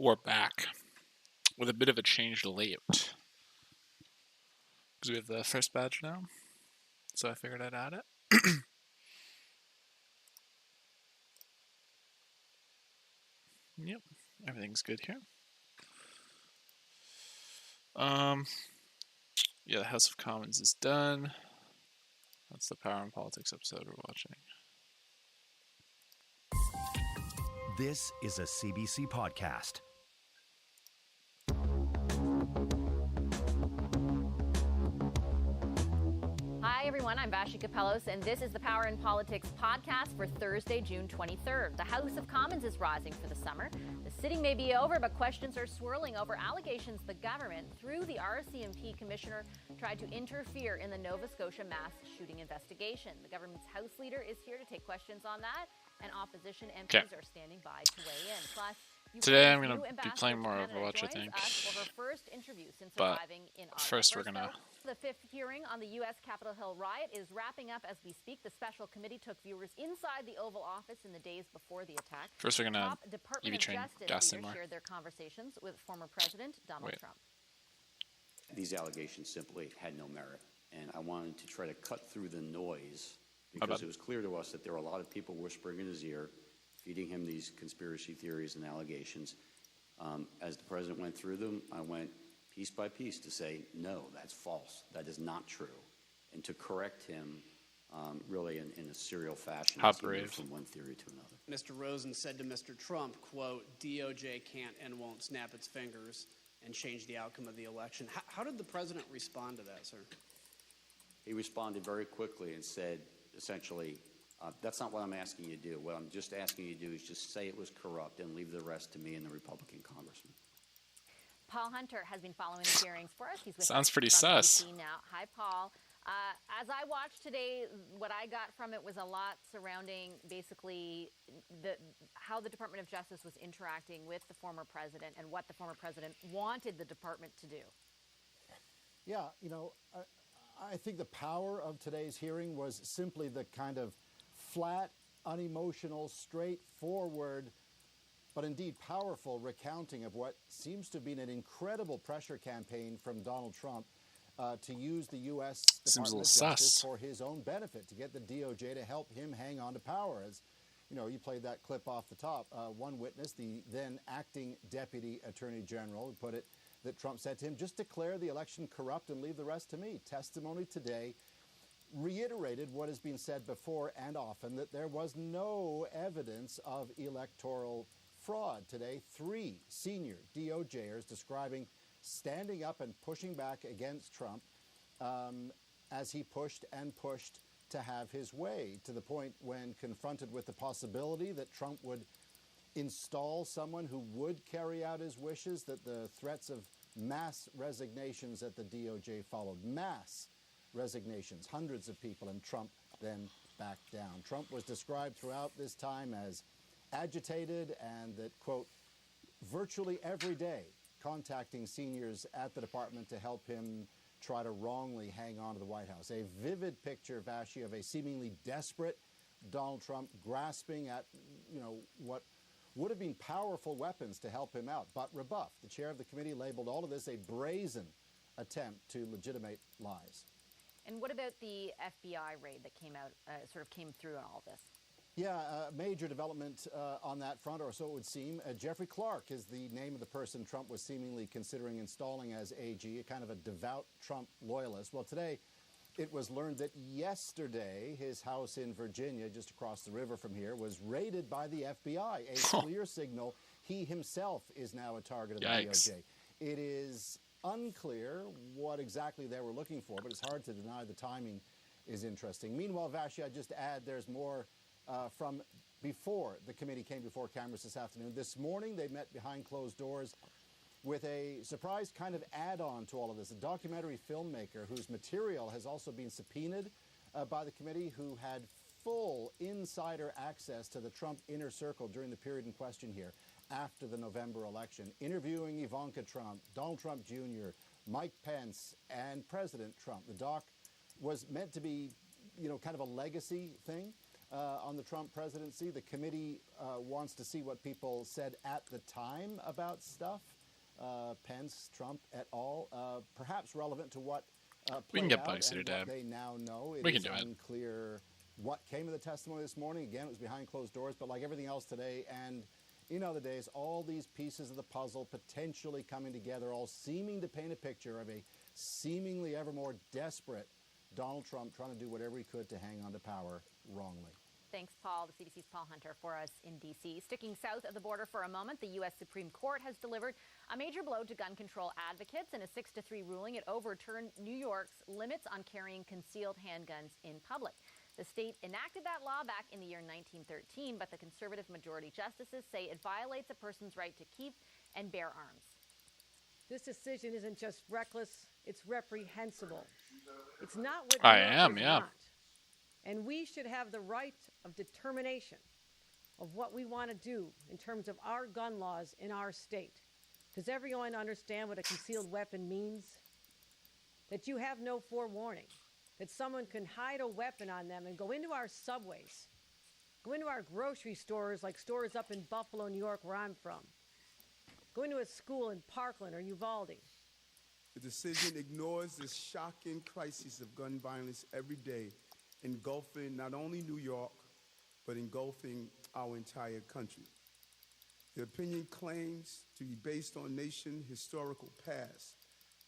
We're back with a bit of a changed layout because we have the first badge now, so I figured I'd add it. Yep, everything's good here. Yeah, the House of Commons is done. That's the Power and Politics episode we're watching. This is a CBC podcast. Hi, everyone. I'm Vashi Kapelos, and this is the Power and Politics podcast for Thursday, June 23rd. The House of Commons is rising for the summer. The sitting may be over, but questions are swirling over allegations the government, through the RCMP commissioner, tried to interfere in the Nova Scotia mass shooting investigation. The government's House leader is here to take questions on that, and opposition MPs are standing by to weigh in. Plus, today I'm going to be playing more Overwatch, I think. For her first interview since but arriving in Ottawa. First we're going to... The fifth hearing on the U.S. Capitol Hill riot is wrapping up as we speak. The special committee took viewers inside the Oval Office in the days before the attack. First we're going to Department EV train of Justice Gas leaders more. shared their conversations with former President Donald Trump. These allegations simply had no merit, and I wanted to try to cut through the noise because it was clear to us that there were a lot of people whispering in his ear, feeding him these conspiracy theories and allegations. As the president went through them, I went piece by piece to say, no, that's false. That is not true. And to correct him really in a serial fashion. How brave. From one theory to another. Mr. Rosen said to Mr. Trump, quote, DOJ can't and won't snap its fingers and change the outcome of the election. How did the president respond to that, sir? He responded very quickly and said, essentially, that's not what I'm asking you to do. What I'm just asking you to do is just say it was corrupt and leave the rest to me and the Republican congressman. Paul Hunter has been following the hearings for us. He's with Sounds us pretty from sus. BC now. Hi, Paul. As I watched today, what I got from it was a lot surrounding basically how the Department of Justice was interacting with the former president and what the former president wanted the department to do. Yeah, you know, I think the power of today's hearing was simply the kind of flat, unemotional, straightforward, but indeed powerful recounting of what seems to have been an incredible pressure campaign from Donald Trump to use the U.S. Department of Justice for his own benefit, to get the DOJ to help him hang on to power. As you know, you played that clip off the top. One witness, the then acting Deputy Attorney General, put it that Trump said to him, just declare the election corrupt and leave the rest to me. Testimony today reiterated what has been said before and often, that there was no evidence of electoral fraud. Today, 3 senior DOJers describing standing up and pushing back against Trump as he pushed and pushed to have his way, to the point when confronted with the possibility that Trump would install someone who would carry out his wishes, that the threats of mass resignations at the DOJ followed. Mass resignations, hundreds of people, and Trump then backed down. Trump was described throughout this time as agitated and that, quote, virtually every day contacting seniors at the department to help him try to wrongly hang on to the White House. A vivid picture, Vashi, of a seemingly desperate Donald Trump grasping at, you know, what would have been powerful weapons to help him out, but rebuffed. The chair of the committee labeled all of this a brazen attempt to legitimate lies. And what about the FBI raid that came out, came through in all of this? Yeah, major development on that front, or so it would seem. Jeffrey Clark is the name of the person Trump was seemingly considering installing as AG, a kind of a devout Trump loyalist. Well, today it was learned that yesterday his house in Virginia, just across the river from here, was raided by the FBI, a clear signal he himself is now a target of the DOJ. It is unclear what exactly they were looking for, but it's hard to deny the timing is interesting. Meanwhile, Vashi, I'd just add there's more from before the committee came before cameras this afternoon. This morning, they met behind closed doors with a surprise kind of add-on to all of this. A documentary filmmaker whose material has also been subpoenaed by the committee, who had full insider access to the Trump inner circle during the period in question here after the November election, interviewing Ivanka Trump, Donald Trump Jr., Mike Pence, and President Trump. The doc was meant to be, you know, kind of a legacy thing. on the Trump presidency. The committee wants to see what people said at the time about stuff. Pence, Trump, et al. Perhaps relevant to what We can get played out Bugsy to and dab. what they now know. We can is do it. unclear what came of the testimony this morning. Again, it was behind closed doors, but like everything else today, and in other days, all these pieces of the puzzle potentially coming together, all seeming to paint a picture of a seemingly ever more desperate Donald Trump trying to do whatever he could to hang on to power wrongly. Thanks, Paul. The CBC's Paul Hunter for us in D.C. Sticking south of the border for a moment, the U.S. Supreme Court has delivered a major blow to gun control advocates. In a 6-3 ruling, it overturned New York's limits on carrying concealed handguns in public. The state enacted that law back in the year 1913, but the conservative majority justices say it violates a person's right to keep and bear arms. This decision isn't just reckless, it's reprehensible. It's not what I New Yorkers am, yeah. want. And we should have the right of determination of what we want to do in terms of our gun laws in our state. Does everyone understand what a concealed weapon means? That you have no forewarning, that someone can hide a weapon on them and go into our subways, go into our grocery stores like stores up in Buffalo, New York, where I'm from, go into a school in Parkland or Uvalde. The decision ignores the shocking crisis of gun violence every day, engulfing not only New York, but engulfing our entire country. The opinion claims to be based on nation historical past,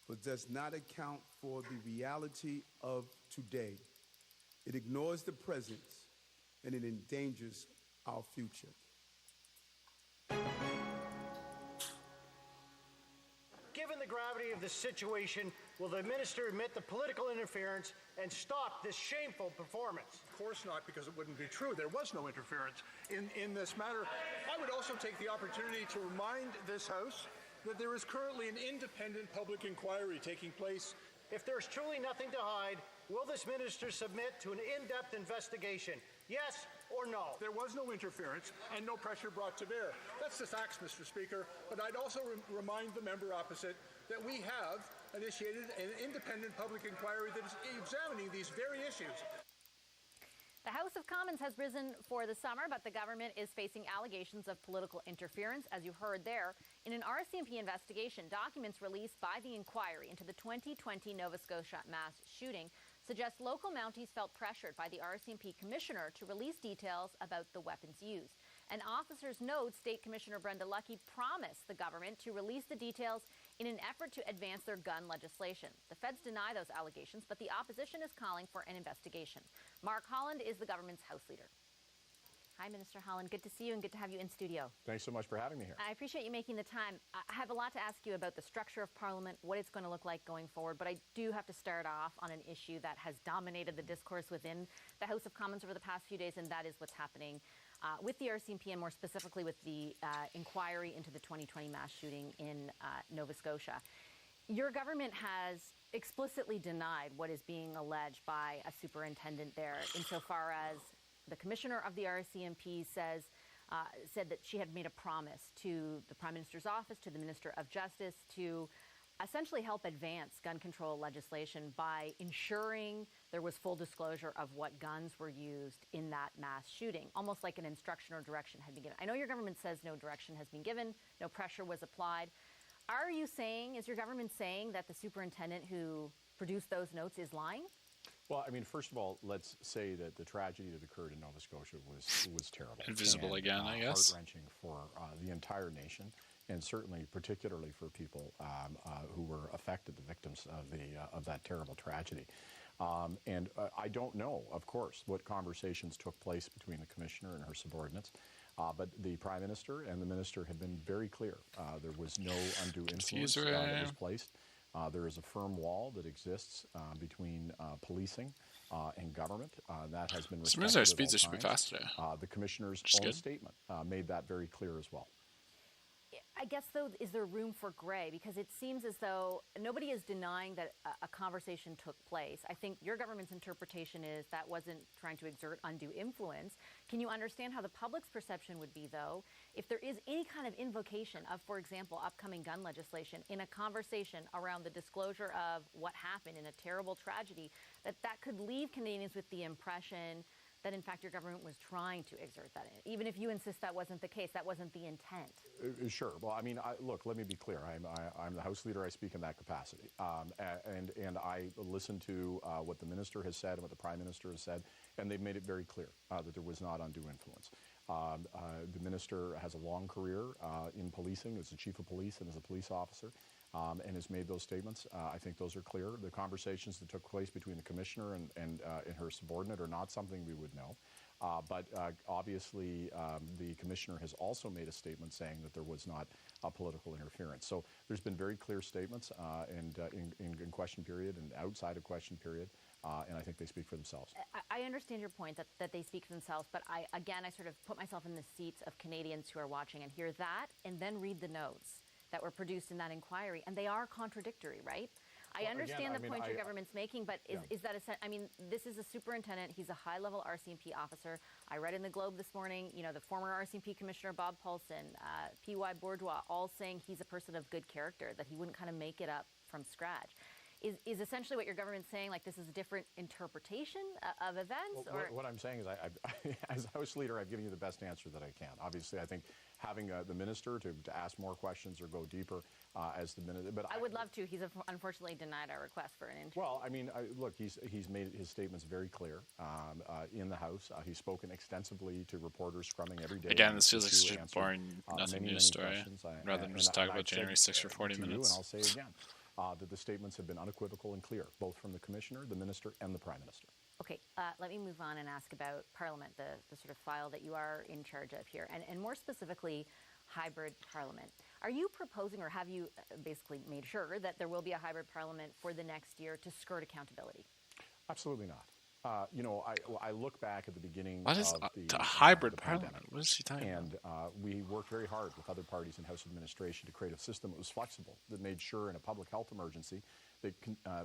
but does not account for the reality of today. It ignores the present, and it endangers our future. Given the gravity of the situation, will the minister admit the political interference and stop this shameful performance? Of course not, because it wouldn't be true. There was no interference in this matter. I would also take the opportunity to remind this House that there is currently an independent public inquiry taking place. If there's truly nothing to hide, will this minister submit to an in-depth investigation? Yes or no? There was no interference and no pressure brought to bear. That's the facts, Mr. Speaker. But I'd also remind the member opposite that we have initiated an independent public inquiry that is examining these very issues. The House of Commons has risen for the summer, but the government is facing allegations of political interference, as you heard there. In an RCMP investigation, documents released by the inquiry into the 2020 Nova Scotia mass shooting suggest local Mounties felt pressured by the RCMP commissioner to release details about the weapons used. An officer's note, State Commissioner Brenda Lucki promised the government to release the details in an effort to advance their gun legislation. The feds deny those allegations, but the opposition is calling for an investigation. Mark Holland is the government's House Leader. Hi, Minister Holland. Good to see you and good to have you in studio. Thanks so much for having me here. I appreciate you making the time. I have a lot to ask you about the structure of Parliament, what it's going to look like going forward, but I do have to start off on an issue that has dominated the discourse within the House of Commons over the past few days, and that is what's happening with the RCMP and more specifically with the inquiry into the 2020 mass shooting in Nova Scotia. Your government has explicitly denied what is being alleged by a superintendent there, insofar as the commissioner of the RCMP said that she had made a promise to the Prime Minister's office, to the Minister of Justice, to essentially help advance gun control legislation by ensuring there was full disclosure of what guns were used in that mass shooting, almost like an instruction or direction had been given. I know your government says no direction has been given, no pressure was applied. Is your government saying that the superintendent who produced those notes is lying? Well, I mean, first of all, let's say that the tragedy that occurred in Nova Scotia was terrible. Invisible and, again, I guess. Heart-wrenching for the entire nation, and certainly particularly for people who were affected, the victims of that terrible tragedy. And I don't know, of course, what conversations took place between the commissioner and her subordinates, but the Prime Minister and the Minister have been very clear. There was no undue influence that was placed. There is a firm wall that exists between policing and government. That has been respected. Sometimes our speeds should be faster. The commissioner's own statement made that very clear as well. I guess, though, is there room for gray? Because it seems as though nobody is denying that a conversation took place. I think your government's interpretation is that wasn't trying to exert undue influence. Can you understand how the public's perception would be, though, if there is any kind of invocation of, for example, upcoming gun legislation in a conversation around the disclosure of what happened in a terrible tragedy, that could leave Canadians with the impression that in fact your government was trying to exert that, even if you insist that wasn't the case, that wasn't the intent? Sure. Well, I mean, look, let me be clear. I'm the House Leader. I speak in that capacity. And I listen to what the Minister has said and what the Prime Minister has said, and they've made it very clear that there was not undue influence. The Minister has a long career in policing as the Chief of Police and as a police officer, and has made those statements. I think those are clear. The conversations that took place between the Commissioner and her subordinate are not something we would know. But obviously, the Commissioner has also made a statement saying that there was not political interference. So there's been very clear statements in question period and outside of question period, and I think they speak for themselves. I understand your point that they speak for themselves, but I sort of put myself in the seats of Canadians who are watching and hear that and then read the notes that were produced in that inquiry, and they are contradictory, right? I understand the point your government's making, but is that I mean, this is a superintendent. He's a high-level RCMP officer. I read in the Globe this morning, the former RCMP Commissioner Bob Paulson, P.Y. Bourgeois, all saying he's a person of good character, that he wouldn't kind of make it up from scratch. Is essentially what your government's saying, like this is a different interpretation of events? Well, what I'm saying is, as House Leader, I've given you the best answer that I can. Obviously, I think having the Minister to ask more questions or go deeper as the Minister. But I would love to. He's unfortunately denied our request for an interview. Well, I mean, look, he's made his statements very clear in the House. He's spoken extensively to reporters scrumming every day. Again, this feels like such a boring, nothing news story, rather than just talk about January 6th for 40 minutes. And I'll say again, that the statements have been unequivocal and clear, both from the Commissioner, the Minister, and the Prime Minister. Okay, let me move on and ask about Parliament, the sort of file that you are in charge of here, and more specifically, hybrid Parliament. Are you proposing, or have you basically made sure that there will be a hybrid Parliament for the next year to skirt accountability? Absolutely not. I look back at the beginning of the hybrid the Parliament. pandemic, What is he talking and we worked very hard with other parties in House administration to create a system that was flexible, that made sure in a public health emergency that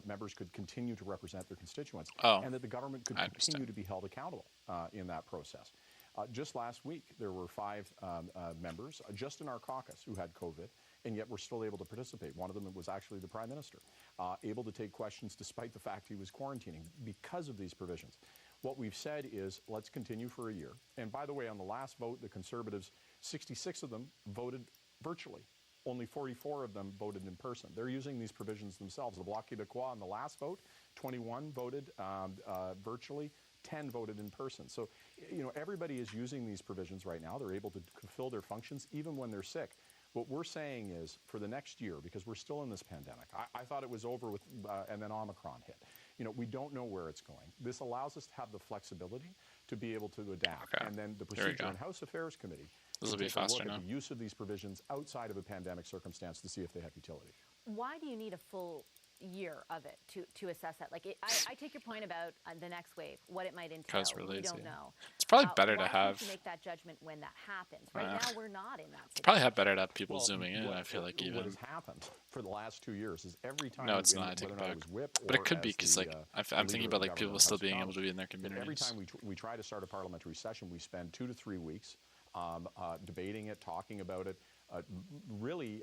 members could continue to represent their constituents, and that the government could continue to be held accountable in that process. Just last week, there were 5 members just in our caucus who had COVID, and yet were still able to participate. One of them was actually the Prime Minister, able to take questions despite the fact he was quarantining because of these provisions. What we've said is, let's continue for a year. And by the way, on the last vote, the Conservatives, 66 of them voted virtually. Only 44 of them voted in person. They're using these provisions themselves. The Bloc Québécois on the last vote, 21 voted virtually, 10 voted in person. So, everybody is using these provisions right now. They're able to fulfill their functions even when they're sick. What we're saying is, for the next year, because we're still in this pandemic, I thought it was over with, and then Omicron hit. We don't know where it's going. This allows us to have the flexibility to be able to adapt. Okay. And then the procedure in House Affairs Committee This will to be take a faster look now. at the use of these provisions outside of a pandemic circumstance to see if they have utility. Why do you need a full year of it to assess that? Like, I take your point about the next wave, what it might entail. Because we're We lazy. don't know. It's probably better to Why have. can't you make that judgment when that happens? Right now, we're not in that situation. Probably have better to have people zooming in. I feel like even. What has happened for the last 2 years is every time. No, it's not. I take it whether or not back. was whip But it or could be as because, the, like, I'm leader thinking of about the like people government, still House being Down, able to be in their every communities. time we try to start a parliamentary session, we spend 2 to 3 weeks debating it, talking about it. Really,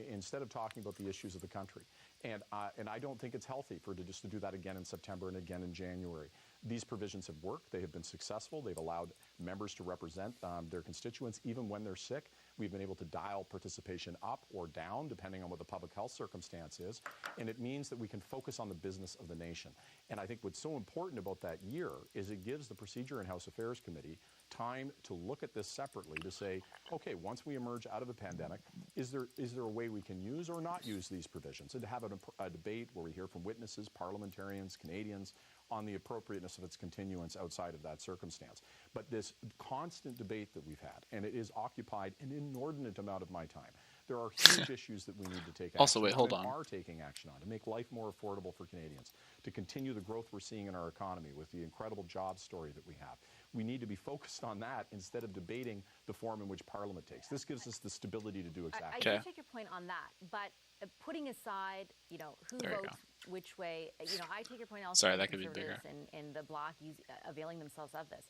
instead of talking about the issues of the country. And I don't think it's healthy to do that again in September and again in January. These provisions have worked. They have been successful. They've allowed members to represent their constituents even when they're sick. We've been able to dial participation up or down depending on what the public health circumstance is. And it means that we can focus on the business of the nation. And I think what's so important about that year is it gives the Procedure and House Affairs Committee time to look at this separately to say, okay, once we emerge out of a pandemic, is there a way we can use or not use these provisions? And to have a debate where we hear from witnesses, parliamentarians, Canadians, on the appropriateness of its continuance outside of that circumstance. But this constant debate that we've had, and it has occupied an inordinate amount of my time. There are huge issues that we need to take action Also, wait, on hold and on. are taking action on to make life more affordable for Canadians, to continue the growth we're seeing in our economy with the incredible job story that we have. We need to be focused on that instead of debating the form in which Parliament takes. This gives us the stability to do exactly I that. do take your point on that, but putting aside, who votes which way, I take your point also. Sorry, on that could be Conservatives bigger. and the Bloc availing themselves of this.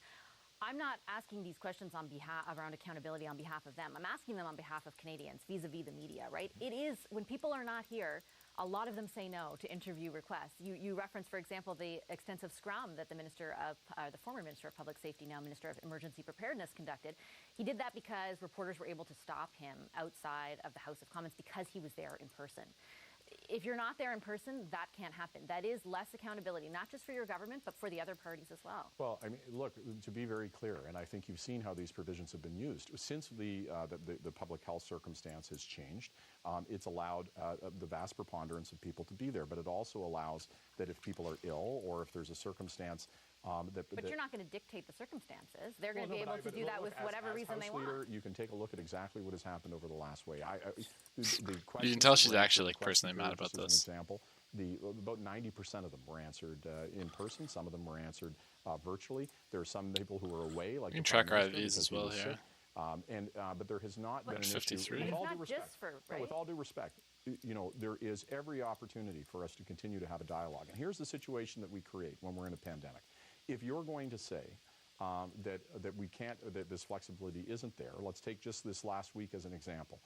I'm not asking these questions around accountability on behalf of them. I'm asking them on behalf of Canadians vis-a-vis the media, right? It is, when people are not here, a lot of them say no to interview requests. You referenced, for example, the extensive scrum that the former Minister of Public Safety, now Minister of Emergency Preparedness, conducted. He did that because reporters were able to stop him outside of the House of Commons because he was there in person. If you're not there in person, that can't happen. That is less accountability, not just for your government, but for the other parties as well. Well, I mean, look, to be very clear, and I think you've seen how these provisions have been used. Since the public health circumstance has changed, it's allowed the vast preponderance of people to be there, but it also allows that if people are ill or if there's a circumstance but you're not going to dictate the circumstances. They're going to be able to do that with whatever reason they want. You can take a look at exactly what has happened over the last way. You can tell she's actually like personally mad about this. Example, about 90% of them were answered in person. Some of them were answered virtually. There are some people who are away, like you can track our IVs as well here. But there has not been an 53. issue. It's not just for, right? With all due respect, there is every opportunity for us to continue to have a dialogue. And here's the situation that we create when we're in a pandemic. If you're going to say that we can't, that this flexibility isn't there, let's take just this last week as an example.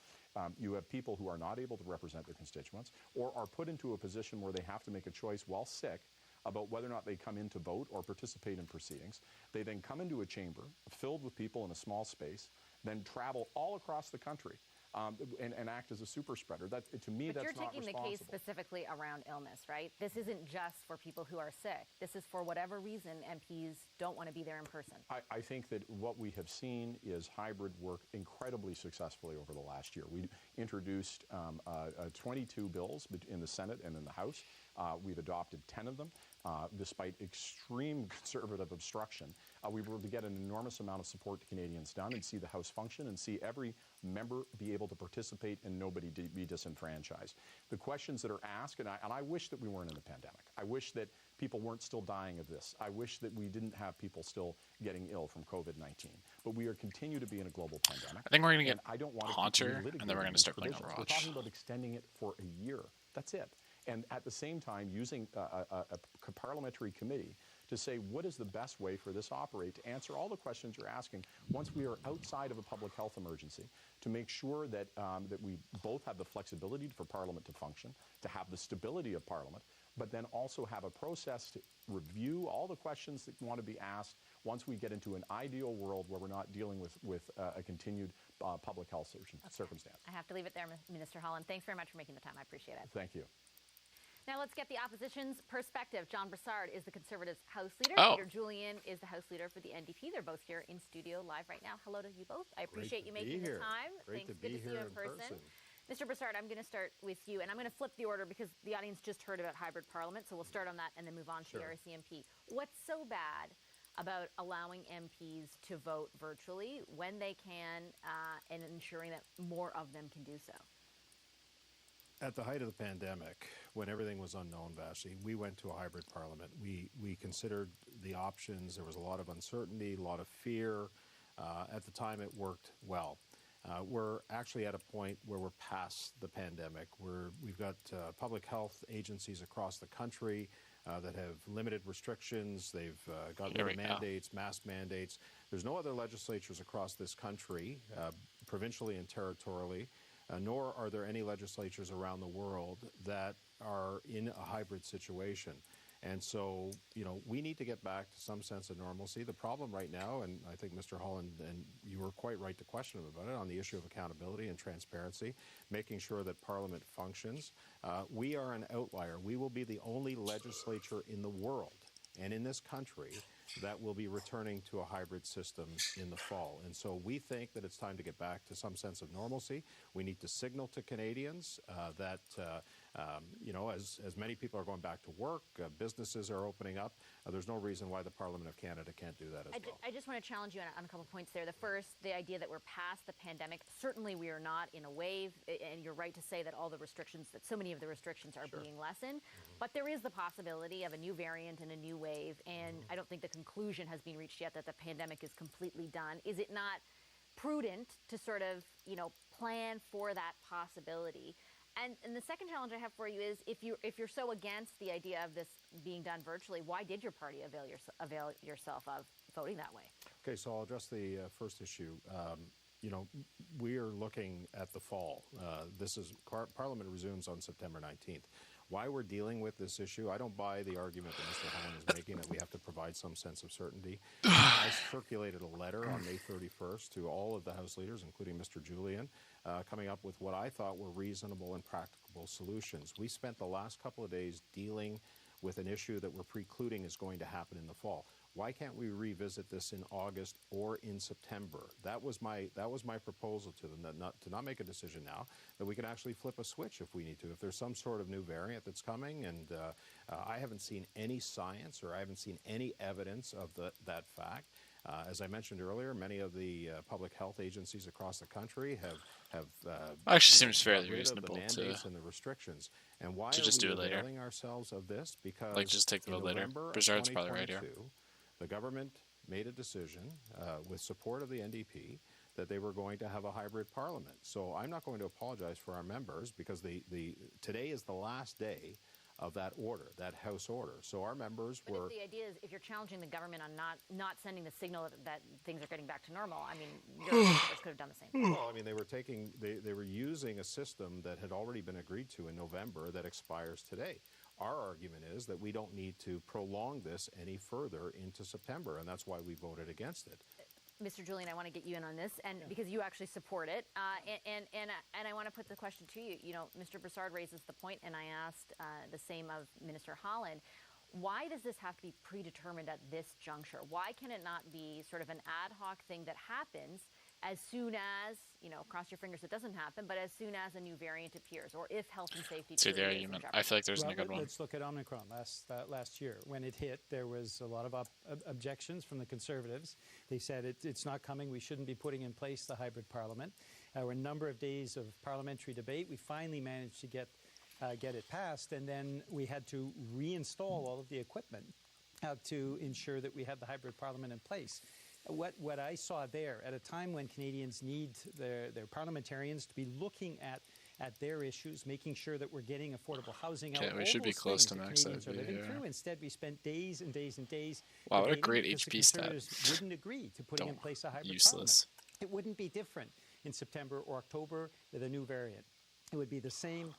You have people who are not able to represent their constituents or are put into a position where they have to make a choice while sick about whether or not they come in to vote or participate in proceedings. They then come into a chamber filled with people in a small space, then travel all across the country and act as a super spreader. That, to me, but that's you're not taking the case specifically around illness, right? This isn't just for people who are sick. This is for whatever reason MPs don't want to be there in person. I think that what we have seen is hybrid work incredibly successfully over the last year. We introduced 22 bills in the Senate and in the House. We've adopted 10 of them. Despite extreme conservative obstruction, we were able to get an enormous amount of support to Canadians done and see the House function and see every member be able to participate and nobody be disenfranchised. The questions that are asked, and I wish that we weren't in the pandemic. I wish that people weren't still dying of this. I wish that we didn't have people still getting ill from COVID-19. But we are continue to be in a global pandemic. I think we're going to get I don't want Haunter, and then we're going to start playing Overwatch. We're talking about extending it for a year. That's it. And at the same time, using a parliamentary committee to say what is the best way for this to operate, to answer all the questions you're asking once we are outside of a public health emergency, to make sure that, that we both have the flexibility for Parliament to function, to have the stability of Parliament, but then also have a process to review all the questions that want to be asked once we get into an ideal world where we're not dealing with a continued public health circumstance. I have to leave it there, Minister Holland. Thanks very much for making the time. I appreciate it. Thank you. Now let's get the opposition's perspective. John Brassard is the Conservatives' House Leader. Peter Julian is the House Leader for the NDP. They're both here in studio live right now. Hello to you both. I appreciate you making the time. Great Thanks. to be Good to see you in person. Mr. Brassard, I'm going to start with you, and I'm going to flip the order because the audience just heard about hybrid parliament, so we'll start on that and then move on to the RCMP. What's so bad about allowing MPs to vote virtually when they can and ensuring that more of them can do so? At the height of the pandemic, when everything was unknown, Vashi, we went to a hybrid parliament. We considered the options. There was a lot of uncertainty, a lot of fear. At the time, it worked well. We're actually at a point where we're past the pandemic. We've got public health agencies across the country that have limited restrictions. They've got mandates, mask mandates. There's no other legislatures across this country, provincially and territorially, nor are there any legislatures around the world that are in a hybrid situation. And so, we need to get back to some sense of normalcy. The problem right now, and I think Mr. Holland, and you were quite right to question him about it, on the issue of accountability and transparency, making sure that Parliament functions. We are an outlier. We will be the only legislature in the world and in this country that will be returning to a hybrid system in the fall. And so we think that it's time to get back to some sense of normalcy. We need to signal to Canadians that, as many people are going back to work, businesses are opening up, there's no reason why the Parliament of Canada can't do that as well. I just want to challenge you on a couple of points there. The first, the idea that we're past the pandemic. Certainly we are not in a wave, and you're right to say that all the restrictions, that so many of the restrictions are being lessened. But there is the possibility of a new variant and a new wave, and I don't think the conclusion has been reached yet that the pandemic is completely done. Is it not prudent to sort of, plan for that possibility? And the second challenge I have for you is if you're so against the idea of this being done virtually, why did your party avail yourself of voting that way? Okay, so I'll address the first issue. we are looking at the fall. Parliament resumes on September 19th. Why we're dealing with this issue, I don't buy the argument that Mr. Holland is making that we have to provide some sense of certainty. I circulated a letter on May 31st to all of the House leaders, including Mr. Julian, coming up with what I thought were reasonable and practicable solutions. We spent the last couple of days dealing with an issue that we're precluding is going to happen in the fall. Why can't we revisit this in August or in September? That was my proposal to them, to not make a decision now, that we can actually flip a switch if we need to. If there's some sort of new variant that's coming, and I haven't seen any science or I haven't seen any evidence of that fact. As I mentioned earlier, many of the public health agencies across the country have actually seems fairly reasonable the mandates and the restrictions. And why to are just we do it later? availing ourselves of this? Because Like, just take the vote later. Broussard's probably right here. The government made a decision with support of the NDP that they were going to have a hybrid parliament. So I'm not going to apologize for our members because today is the last day of that order, that House order. So our members but were... If the idea is if you're challenging the government on not sending the signal that things are getting back to normal, I mean, your members could have done the same thing. Well, I mean, they were using a system that had already been agreed to in November that expires today. Our argument is that we don't need to prolong this any further into September, and that's why we voted against it. Mr. Julian, I want to get you in on this, and because you actually support it, and I want to put the question to you. You know, Mr. Broussard raises the point, and I asked the same of Minister Holland. Why does this have to be predetermined at this juncture? Why can it not be sort of an ad hoc thing that happens as soon as, cross your fingers it doesn't happen, but as soon as a new variant appears, or if health and safety... See, there you I feel like there's a good one. Let's look at Omicron last year. When it hit, there was a lot of objections from the Conservatives. They said it's not coming, we shouldn't be putting in place the hybrid parliament. There were a number of days of parliamentary debate. We finally managed to get it passed, and then we had to reinstall all of the equipment to ensure that we had the hybrid parliament in place. What I saw there, at a time when Canadians need their parliamentarians to be looking at their issues, making sure that we're getting affordable housing out. Okay, we should be close to max Canadians are living through. Instead, we spent days and days and days. Wow, what a great HP stat. Wouldn't agree to putting in place a hybrid useless. parliament. It wouldn't be different in September or October with a new variant. It would be the same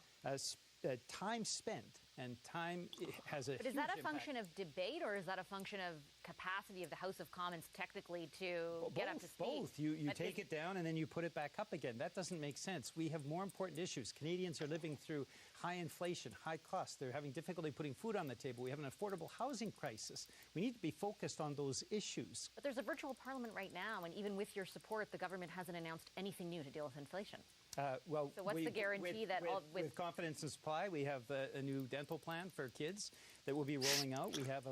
time spent, and time has a But is that a function of debate, or is that a function of capacity of the House of Commons technically to get up to speed? Both. You take it down and then you put it back up again. That doesn't make sense. We have more important issues. Canadians are living through high inflation, high costs. They're having difficulty putting food on the table. We have an affordable housing crisis. We need to be focused on those issues. But there's a virtual parliament right now, and even with your support, the government hasn't announced anything new to deal with inflation. So what's the guarantee that with confidence in supply, we have a new dental plan for kids that will be rolling out. We have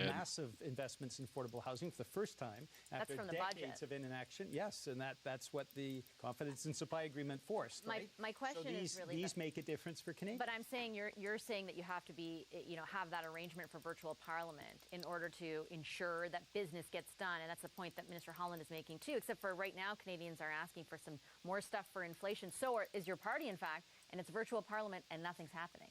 massive investments in affordable housing for the first time after decades of inaction. Yes, and that's what the confidence in supply agreement forced. My question is really these make a difference for Canadians. But I'm saying you're saying that you have to be have that arrangement for virtual parliament in order to ensure that business gets done, and that's the point that Minister Holland is making too. Except for right now, Canadians are asking for some more stuff for inflation. So is your party, in fact, and it's virtual parliament, and nothing's happening.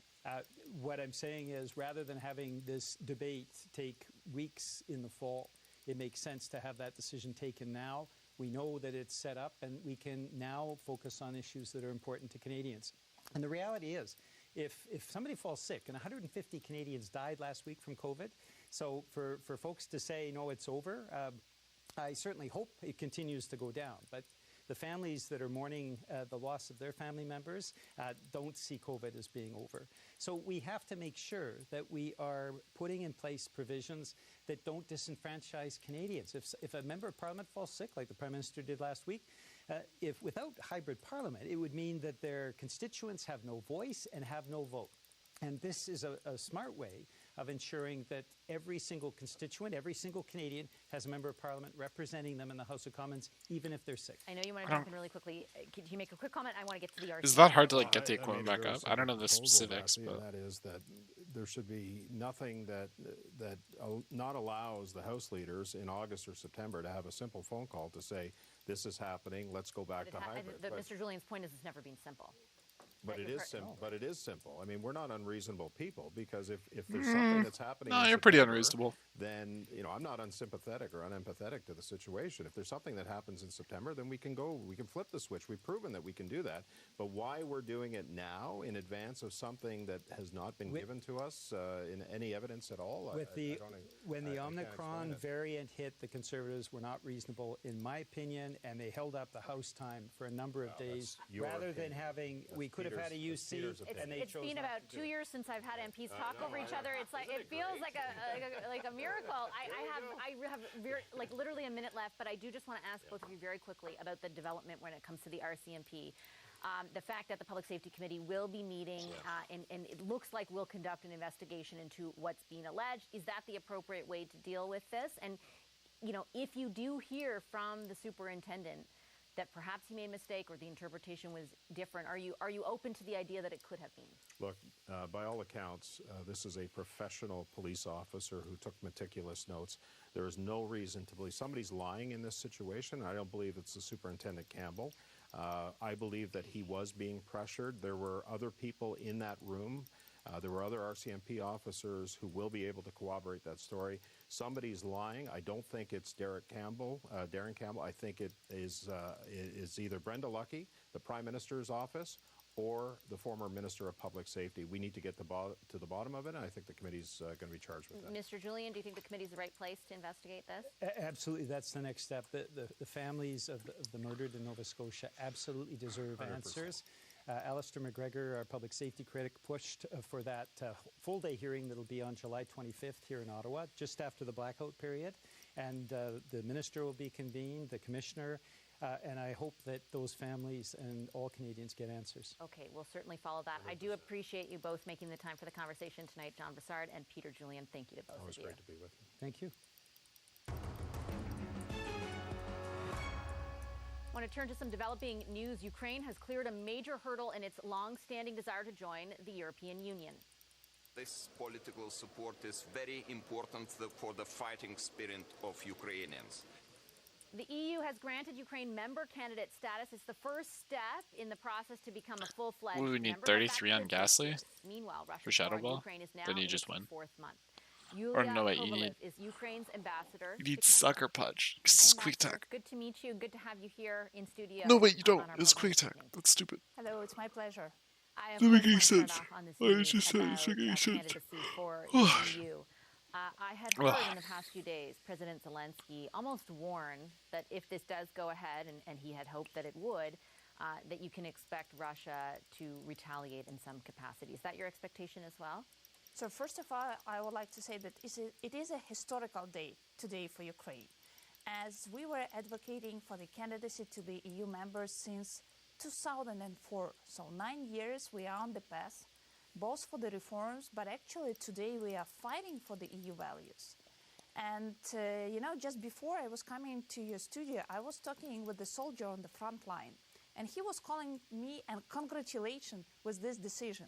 What I'm saying is, rather than having this debate take weeks in the fall, it makes sense to have that decision taken now. We know that it's set up, and we can now focus on issues that are important to Canadians. And the reality is, if somebody falls sick, and 150 Canadians died last week from COVID, so for folks to say, no, it's over, I certainly hope it continues to go down. But the families that are mourning the loss of their family members don't see COVID as being over. So we have to make sure that we are putting in place provisions that don't disenfranchise Canadians. If a member of Parliament falls sick, like the Prime Minister did last week, if without hybrid Parliament, it would mean that their constituents have no voice and have no vote. And this is a smart way of ensuring that every single constituent, every single Canadian has a member of Parliament representing them in the House of Commons, even if they're sick. I know you want to jump in really quickly. Can you make a quick comment? I want to get to the argument. Is that hard to get the equipment back up? I don't know the specifics, but that is that there should be nothing that not allows the House leaders in August or September to have a simple phone call to say this is happening. Let's go back to hybrid. Mr. Julian's point is it's never been simple. But it is simple. But it is simple. I mean, we're not unreasonable people because if there's something that's happening, no, you're pretty unreasonable. then, I'm not unsympathetic or unempathetic to the situation. If there's something that happens in September, then we can flip the switch. We've proven that we can do that. But why we're doing it now in advance of something that has not been given to us in any evidence at all? When the Omicron variant hit, the Conservatives were not reasonable, in my opinion, and they held up the House time for a number of days rather than having. We could have had a UC, and they chose. It's been about 2 years since I've had MPs talk over each other. It's like it feels like a miracle. I have literally a minute left, but I do just want to ask both of you very quickly about the development when it comes to the RCMP. The fact that the Public Safety Committee will be meeting and it looks like we'll conduct an investigation into what's being alleged. Is that the appropriate way to deal with this? And, if you do hear from the superintendent that perhaps he made a mistake or the interpretation was different, are you open to the idea that it could have been? Look, by all accounts, this is a professional police officer who took meticulous notes. There is no reason to believe somebody's lying in this situation. I don't believe it's the Superintendent Campbell. I believe that he was being pressured. There were other people in that room. There were other RCMP officers who will be able to corroborate that story. Somebody's lying. I don't think it's Darren Campbell. I think it is either Brenda Lucki, the Prime Minister's office, or the former Minister of Public Safety. We need to get to the bottom of it, and I think the committee's going to be charged with that. Mr. Julian, do you think the committee's the right place to investigate this? Absolutely, that's the next step. The families of the murdered in Nova Scotia absolutely deserve 100%. answers. Alistair McGregor, our public safety critic, pushed for that full-day hearing that'll be on July 25th here in Ottawa, just after the blackout period. And the minister will be convened, the commissioner, and I hope that those families and all Canadians get answers. Okay, we'll certainly follow that. 100%. I do appreciate you both making the time for the conversation tonight, John Brassard and Peter Julian. Thank you to both of you. Always great to be with you. Thank you. I want to turn to some developing news. Ukraine has cleared a major hurdle in its long-standing desire to join the European Union. This political support is very important for the fighting spirit of Ukrainians. The EU has granted Ukraine member candidate status. It's the first step in the process to become a full-fledged member. We need 33 on Gasly Meanwhile, for Shadow Ball. Ukraine is now Then you just win. Fourth month. Or no, wait, you need. Is Ukraine's ambassador. You need Sucker Punch. Because it's quick tech. Good to meet you. Good to have you here in studio. No, wait, you don't. It's quick tech. That's stupid. Hello, it's my pleasure. I doesn't make any sense. I just said it's making any sense. For EU. I had heard in the past few days President Zelensky almost warn that if this does go ahead, and he had hoped that it would, that you can expect Russia to retaliate in some capacity. Is that your expectation as well? So first of all, I would like to say that it is a historical day today for Ukraine, as we were advocating for the candidacy to be EU members since 2004. So 9 years we are on the path, both for the reforms, but actually today we are fighting for the EU values. And, just before I was coming to your studio, I was talking with the soldier on the front line, and he was calling me and congratulating with this decision.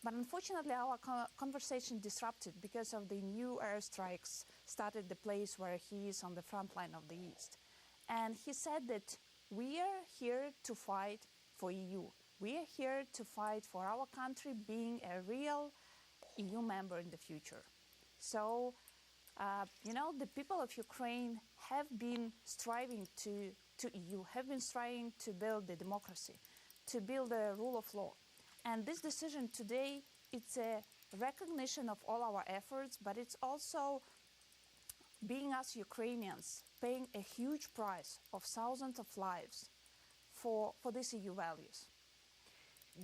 But unfortunately, our conversation disrupted because of the new airstrikes started the place where he is on the front line of the East. And he said that we are here to fight for EU. We are here to fight for our country being a real EU member in the future. So, the people of Ukraine have been striving to EU, have been striving to build the democracy, to build the rule of law. And this decision today, it's a recognition of all our efforts, but it's also being us Ukrainians paying a huge price of thousands of lives for these EU values.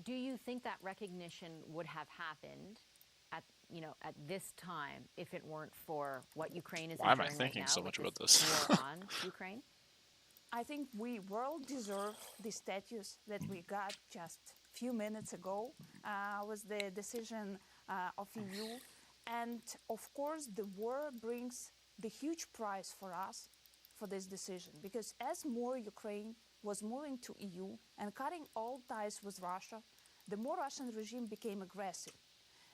Do you think that recognition would have happened at this time if it weren't for what Ukraine is doing right now? Why am I thinking so much about this? War on Ukraine? I think we well deserve the status that we got just few minutes ago was the decision of EU. And of course, the war brings the huge price for us for this decision, because as more Ukraine was moving to EU and cutting all ties with Russia, the more Russian regime became aggressive.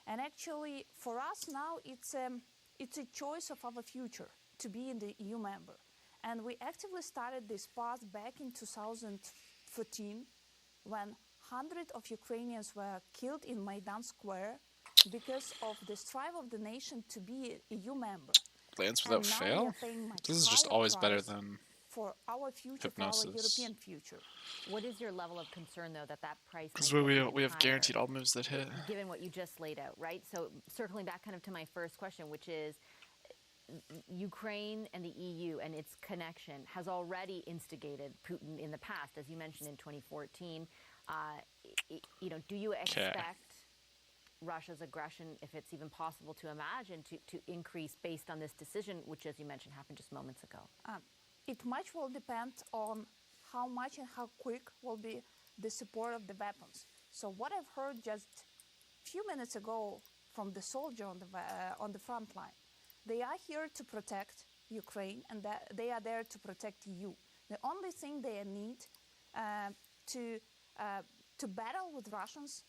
And actually, for us now, it's a choice of our future to be in the EU member. And we actively started this path back in 2014 when hundreds of Ukrainians were killed in Maidan Square because of the strive of the nation to be an EU member. lands without And now fail? we are paying much This is just higher always better price than for our future, for our hypnosis. European future. What is your level of concern, though, that price Because might we get even have higher, guaranteed all moves that hit. given what you just laid out, right? So circling back kind of to my first question, which is Ukraine and the EU and its connection has already instigated Putin in the past, as you mentioned in 2014. Do you expect Russia's aggression, if it's even possible to imagine, to increase based on this decision, which, as you mentioned, happened just moments ago? It much will depend on how much and how quick will be the support of the weapons. So what I've heard just a few minutes ago from the soldier on the front line, they are here to protect Ukraine, and that they are there to protect EU. The only thing they need to battle with Russians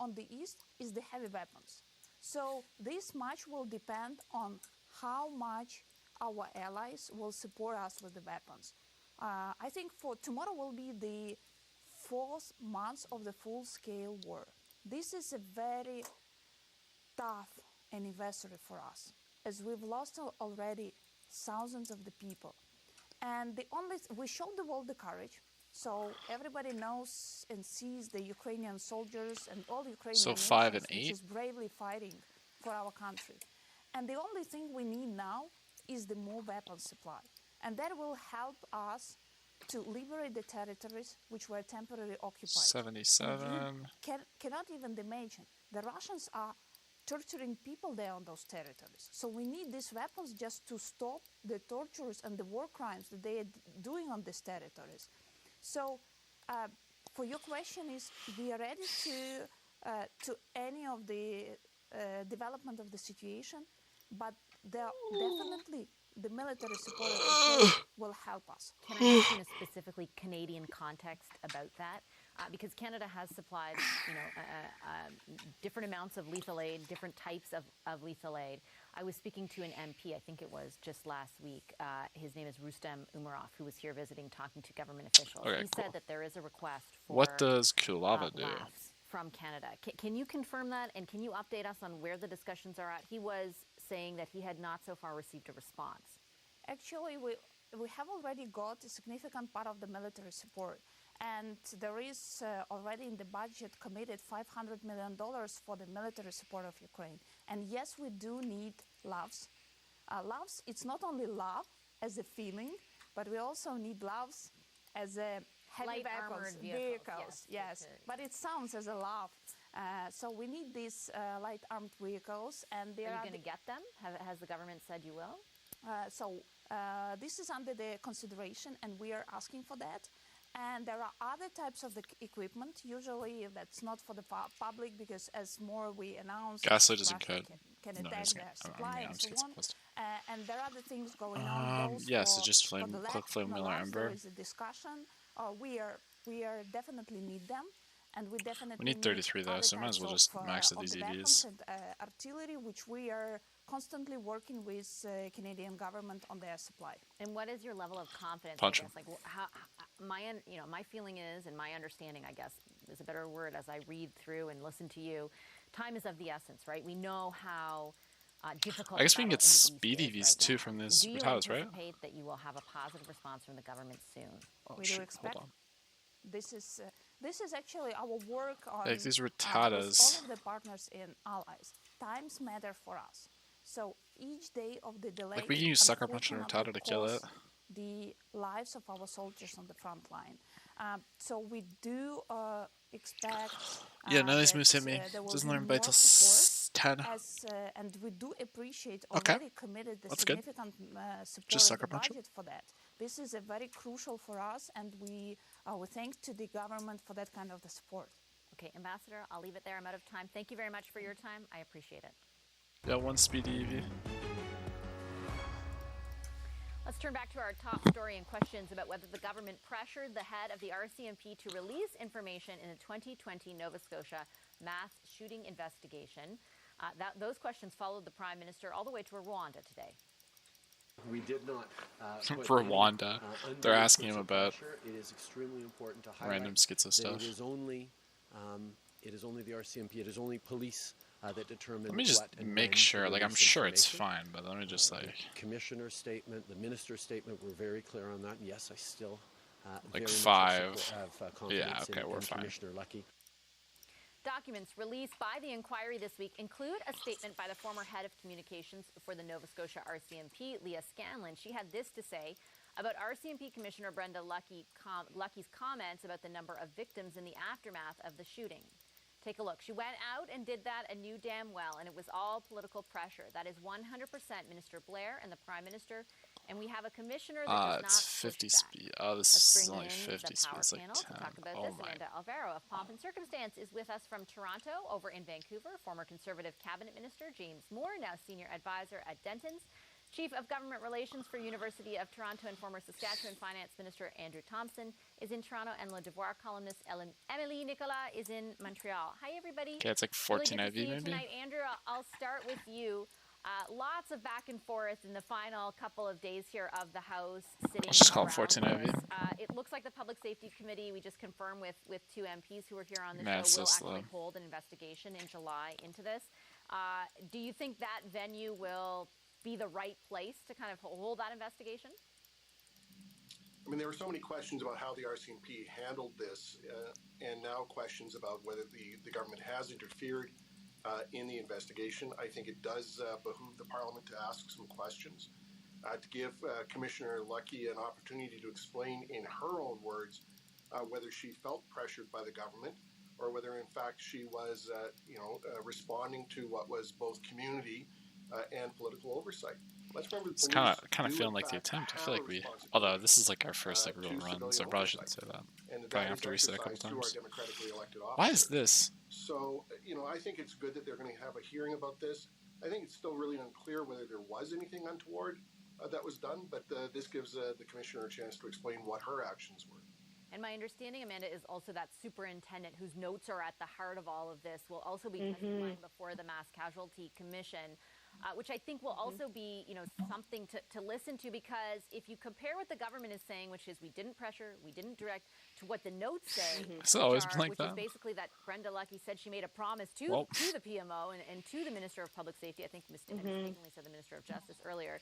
on the east is the heavy weapons. So this much will depend on how much our allies will support us with the weapons. I think for tomorrow will be the 4th month of the full-scale war. This is a very tough anniversary for us, as we've lost already thousands of the people. And we showed the world the courage. So everybody knows and sees the Ukrainian soldiers and all Ukrainian So 5 and nations, 8? which is bravely fighting for our country. And the only thing we need now is the more weapons supply. And that will help us to liberate the territories which were temporarily occupied. 77. Cannot even imagine. The Russians are torturing people there on those territories. So we need these weapons just to stop the tortures and the war crimes that they are doing on these territories. So for your question is, we are ready to any of the development of the situation, but definitely the military support of Ukraine will help us. Can I ask you in a specifically Canadian context about that? Because Canada has supplied, different amounts of lethal aid, different types of lethal aid. I was speaking to an MP, I think it was just last week. His name is Rustem Umarov, who was here visiting, talking to government officials. Okay, he cool. said that there is a request for What does Kulava do? labs from Canada. Can you confirm that, and can you update us on where the discussions are at? He was saying that he had not so far received a response. Actually, we have already got a significant part of the military support. And there is already in the budget committed $500 million for the military support of Ukraine. And yes, we do need loves. Loves, it's not only love as a feeling, but we also need loves as a heavy Light armored vehicles. Yes. But it sounds as a love. So we need these light armed vehicles. And Are you going to get them? Has the government said you will? This is under the consideration, and we are asking for that. And there are other types of the equipment. Usually that's not for the public, because as more we announce, Gaslight isn't Russia good. can No, attack it's their not. supply and so on. And there are other things going on. Both yes, for, it's just for the click left, flame the wheeler right, ember. There is a discussion. We are definitely need them. And we definitely We need 33 though, other so might as well types just max at of these the EVs. weapons and artillery, which we are constantly working with Canadian government on their supply. And what is your level of confidence? Punch I guess, like my feeling is, and my understanding, I guess, is a better word as I read through and listen to you. Time is of the essence, right? We know how difficult. I guess we can the get battle in the speed East EVs is right too now. from this Do you house, right? anticipate that you will have a positive response from the government soon? Oh, We shoot, do expect. hold on. This is actually our work on Like these with Rattatas. all of the partners and allies. Times matter for us. So each day of the delay, Like we can use Sucker Punch and unfortunately, Rattata to kill it. costs the lives of our soldiers on the front line. So we do expect. Yeah, none of these that, moves hit me. there will Doesn't be learn by more till support 10. and we do appreciate Okay. already committed the That's good. significant support Just of Sucker the Punch it. budget for that. This is a very crucial for us, and we thank to the government for that kind of the support. Okay, Ambassador, I'll leave it there. I'm out of time. Thank you very much for your time. I appreciate it. Yeah, one speedy EV. Let's turn back to our top story and questions about whether the government pressured the head of the RCMP to release information in the 2020 Nova Scotia mass shooting investigation. Those questions followed the Prime Minister all the way to Rwanda today. We did not. Rwanda. They're asking him about It is extremely important to highlight random schizo that stuff. it is only the RCMP. It is only police that determine Let me just what and make when sure. to Like, I'm release sure it's information. fine, but let me just like. The commissioner's statement, the minister's statement were very clear on that. And yes, I still Like very 5. much have confidence Yeah, okay, in we're fine. Commissioner Lucky. Documents released by the inquiry this week include a statement by the former head of communications for the Nova Scotia RCMP, Leah Scanlon. She had this to say about RCMP Commissioner Brenda Lucky's comments about the number of victims in the aftermath of the shooting. Take a look. She went out and did that and knew damn well, and it was all political pressure. That is 100% Minister Blair and the Prime Minister. And we have a commissioner that does not It's 50 push back. speed. Oh, this Let's is bring only in 50 the speed. power It's like panel 10. to talk about Oh this. my. Amanda Alvaro of Pomp and Circumstance is with us from Toronto. Over in Vancouver, former Conservative Cabinet Minister James Moore, now Senior Advisor at Dentons. Chief of Government Relations for University of Toronto and former Saskatchewan Finance Minister Andrew Thompson is in Toronto, and Le Devoir columnist Emily Nicolas is in Montreal. Hi, everybody. Okay, it's like 14 really good to IV see you maybe. tonight. Andrew, I'll start with you. Lots of back and forth in the final couple of days here of the House sitting Let's just call it around 14 IV. this. It looks like the Public Safety Committee, we just confirmed with two MPs who are here on the Man, it's show, will so actually slow. hold an investigation in July into this. Do you think that venue will be the right place to kind of hold that investigation? I mean, there were so many questions about how the RCMP handled this, and now questions about whether the government has interfered in the investigation. I think it does behoove the Parliament to ask some questions, to give Commissioner Lucky an opportunity to explain in her own words whether she felt pressured by the government or whether, in fact, she was, responding to what was both community and political oversight. Let's remember, It's kind of feeling like the attempt. I feel like we, although this is like our first like real run, so I probably shouldn't say that. Probably have to reset a couple times. Why is this? So, I think it's good that they're going to have a hearing about this. I think it's still really unclear whether there was anything untoward that was done, but this gives the commissioner a chance to explain what her actions were. And my understanding, Amanda, is also that superintendent whose notes are at the heart of all of this will also be testifying before the Mass Casualty Commission. Which I think will also be, something to listen to, because if you compare what the government is saying, which is we didn't pressure, we didn't direct, to what the notes say, It's always been like which that. is basically that Brenda Lucky said she made a promise to the PMO and to the Minister of Public Safety. I think mistakenly said the Minister of Justice earlier.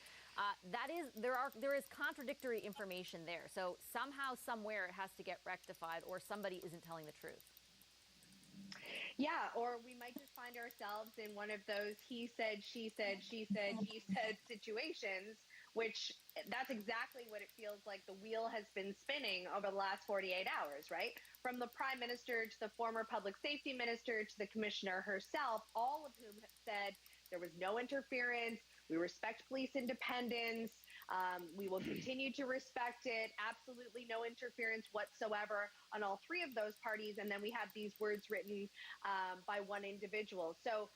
There is contradictory information there. So somehow, somewhere, it has to get rectified, or somebody isn't telling the truth. Yeah, or we might just find ourselves in one of those he said, she said, she said, he said situations, which that's exactly what it feels like the wheel has been spinning over the last 48 hours, right? From the Prime Minister to the former Public Safety Minister to the Commissioner herself, all of whom have said there was no interference, we respect police independence, we will continue to respect it, absolutely no interference whatsoever on all three of those parties. And then we have these words written by one individual. So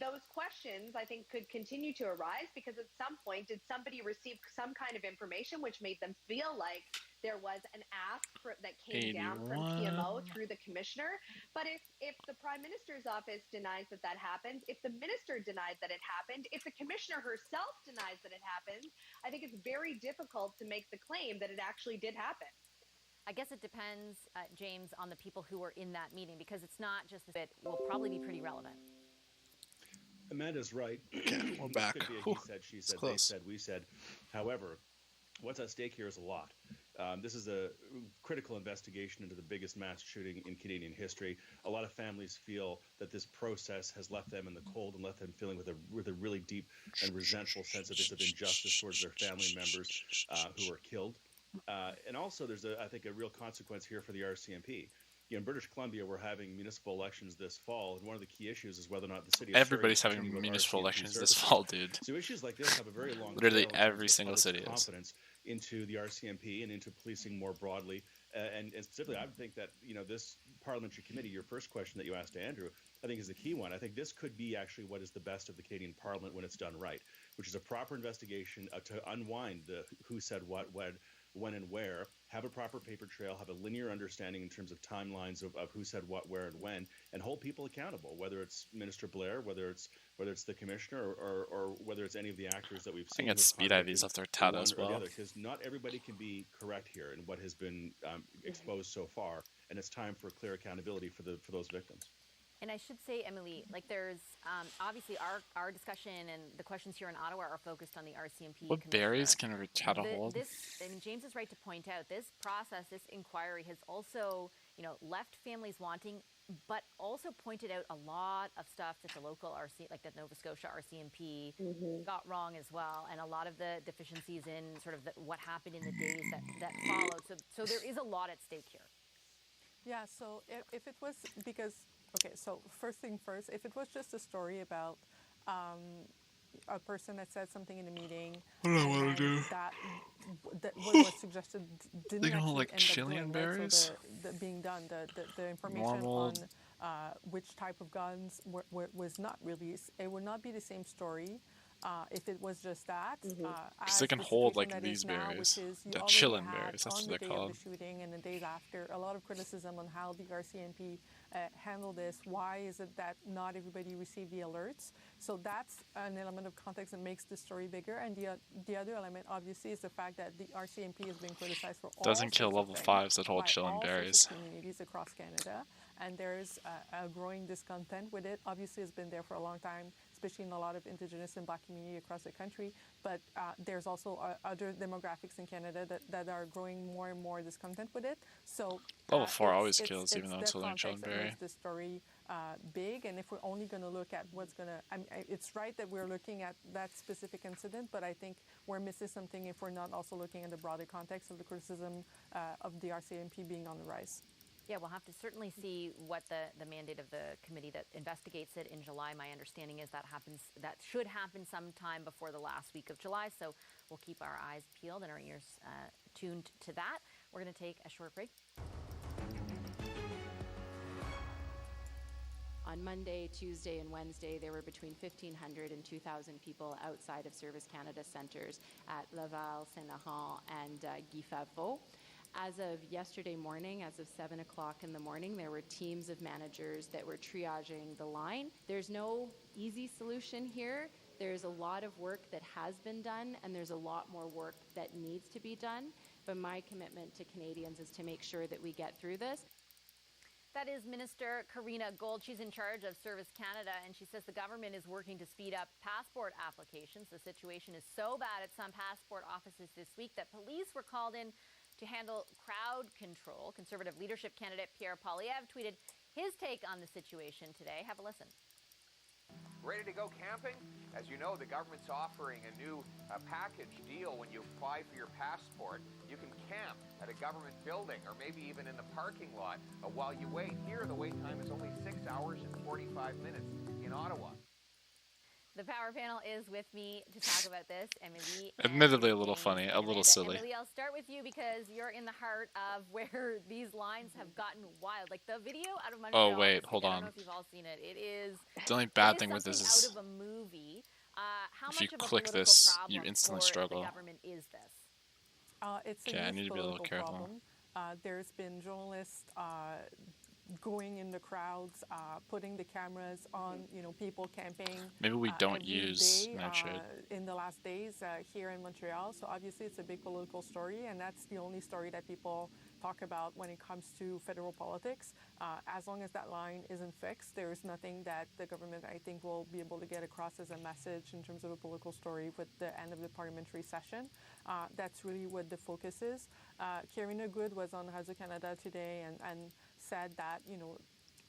those questions, I think, could continue to arise, because at some point, did somebody receive some kind of information which made them feel like there was an ask that came down from PMO through the commissioner? But if the Prime Minister's office denies that happened, if the minister denied that it happened, if the commissioner herself denies that it happened, I think it's very difficult to make the claim that it actually did happen. I guess it depends, James, on the people who were in that meeting, because it's not just that it will probably be pretty relevant. Amanda's right. We're back. Could be a he said, she said, they said, we said. However, what's at stake here is a lot. This is a critical investigation into the biggest mass shooting in Canadian history. A lot of families feel that this process has left them in the cold and left them feeling with a really deep and resentful sense of injustice towards their family members who were killed. And also, there's, I think, a real consequence here for the RCMP. In British Columbia, we're having municipal elections this fall, and one of the key issues is whether or not the city. Everybody's having municipal elections this fall, dude. So issues like this have a very long. Literally every single city is. Confidence into the RCMP and into policing more broadly, and specifically, I would think that this parliamentary committee, your first question that you asked Andrew, I think is the key one. I think this could be actually what is the best of the Canadian Parliament when it's done right, which is a proper investigation to unwind the who said what, when and where, have a proper paper trail, have a linear understanding in terms of timelines of who said what, where, and when, and hold people accountable, whether it's Minister Blair, whether it's the commissioner, or whether it's any of the actors that we've seen. I think it's speed IVs off their Rattata as well. Because not everybody can be correct here in what has been exposed so far, and it's time for clear accountability for those victims. And I should say, Emily, like there's obviously our discussion and the questions here in Ottawa are focused on the RCMP. What berries can Rattata hold? I mean, James is right to point out this process, this inquiry has also, left families wanting, but also pointed out a lot of stuff that the local RC, like the Nova Scotia RCMP, got wrong as well, and a lot of the deficiencies in sort of what happened in the days that followed. So there is a lot at stake here. Yeah. So if it was so first thing first, if it was just a story about a person that said something in a meeting, what do I want to do? That what was suggested didn't they actually like end Chilean up doing, berries? right? So the being done, the information Normal. on which type of guns was not released. It would not be the same story. If it was just that, Because they can hold like these berries, the Chilean berries, that's what they're called. On the day of the shooting and the days after, a lot of criticism on how the RCMP handled this. Why is it that not everybody received the alerts? So that's an element of context that makes the story bigger. And the other element, obviously, is the fact that the RCMP has been criticized for all Doesn't kill sorts of level things 5s that hold by Chilean all berries. sorts of communities across Canada, and there's a growing discontent with it. Obviously, it's been there for a long time, especially in a lot of Indigenous and Black community across the country. But there's also other demographics in Canada that are growing more and more discontent with it. So level 4 always kills, even though it's holding Chilean berry. makes the story big, and if we're only going to look at what's going to, it's right that we're looking at that specific incident, but I think we're missing something if we're not also looking at the broader context of the criticism of the RCMP being on the rise. Yeah, we'll have to certainly see what the mandate of the committee that investigates it in July. My understanding is that should happen sometime before the last week of July. So we'll keep our eyes peeled and our ears tuned to that. We're going to take a short break. On Monday, Tuesday, and Wednesday, there were between 1,500 and 2,000 people outside of Service Canada centres at Laval, Saint-Laurent, and Guy Favreau. As of yesterday morning, as of 7 o'clock in the morning, there were teams of managers that were triaging the line. There's no easy solution here. There's a lot of work that has been done, and there's a lot more work that needs to be done. But my commitment to Canadians is to make sure that we get through this. That is Minister Karina Gold. She's in charge of Service Canada, and she says the government is working to speed up passport applications. The situation is so bad at some passport offices this week that police were called in to handle crowd control. Conservative leadership candidate Pierre Poilievre tweeted his take on the situation today. Have a listen. Ready to go camping? As you know, the government's offering a new package deal when you apply for your passport. You can camp at a government building or maybe even in the parking lot while you wait. Here, the wait time is only 6 hours and 45 minutes in Ottawa. The Power Panel is with me to talk about this. Emily. Admittedly a little funny, a little silly. Emily, I'll start with you because you're in the heart of where these lines have gotten wild. Like the video out of Montreal. Oh, wait, hold I on. don't know if you've all seen it. It is. The only bad thing with this is out of a movie. How if much you of a click political this, problem you instantly for struggle. The government is this? It's Okay, I need to be a little political careful. problem. There's been journalists going in the crowds, putting the cameras on, people camping. Maybe we don't every use day, Nightshade. in the last days here in Montreal. So obviously it's a big political story, and that's the only story that people talk about when it comes to federal politics. As long as that line isn't fixed, there is nothing that the government, I think, will be able to get across as a message in terms of a political story with the end of the parliamentary session. That's really what the focus is. Karina Good was on Radio-Canada today and said that,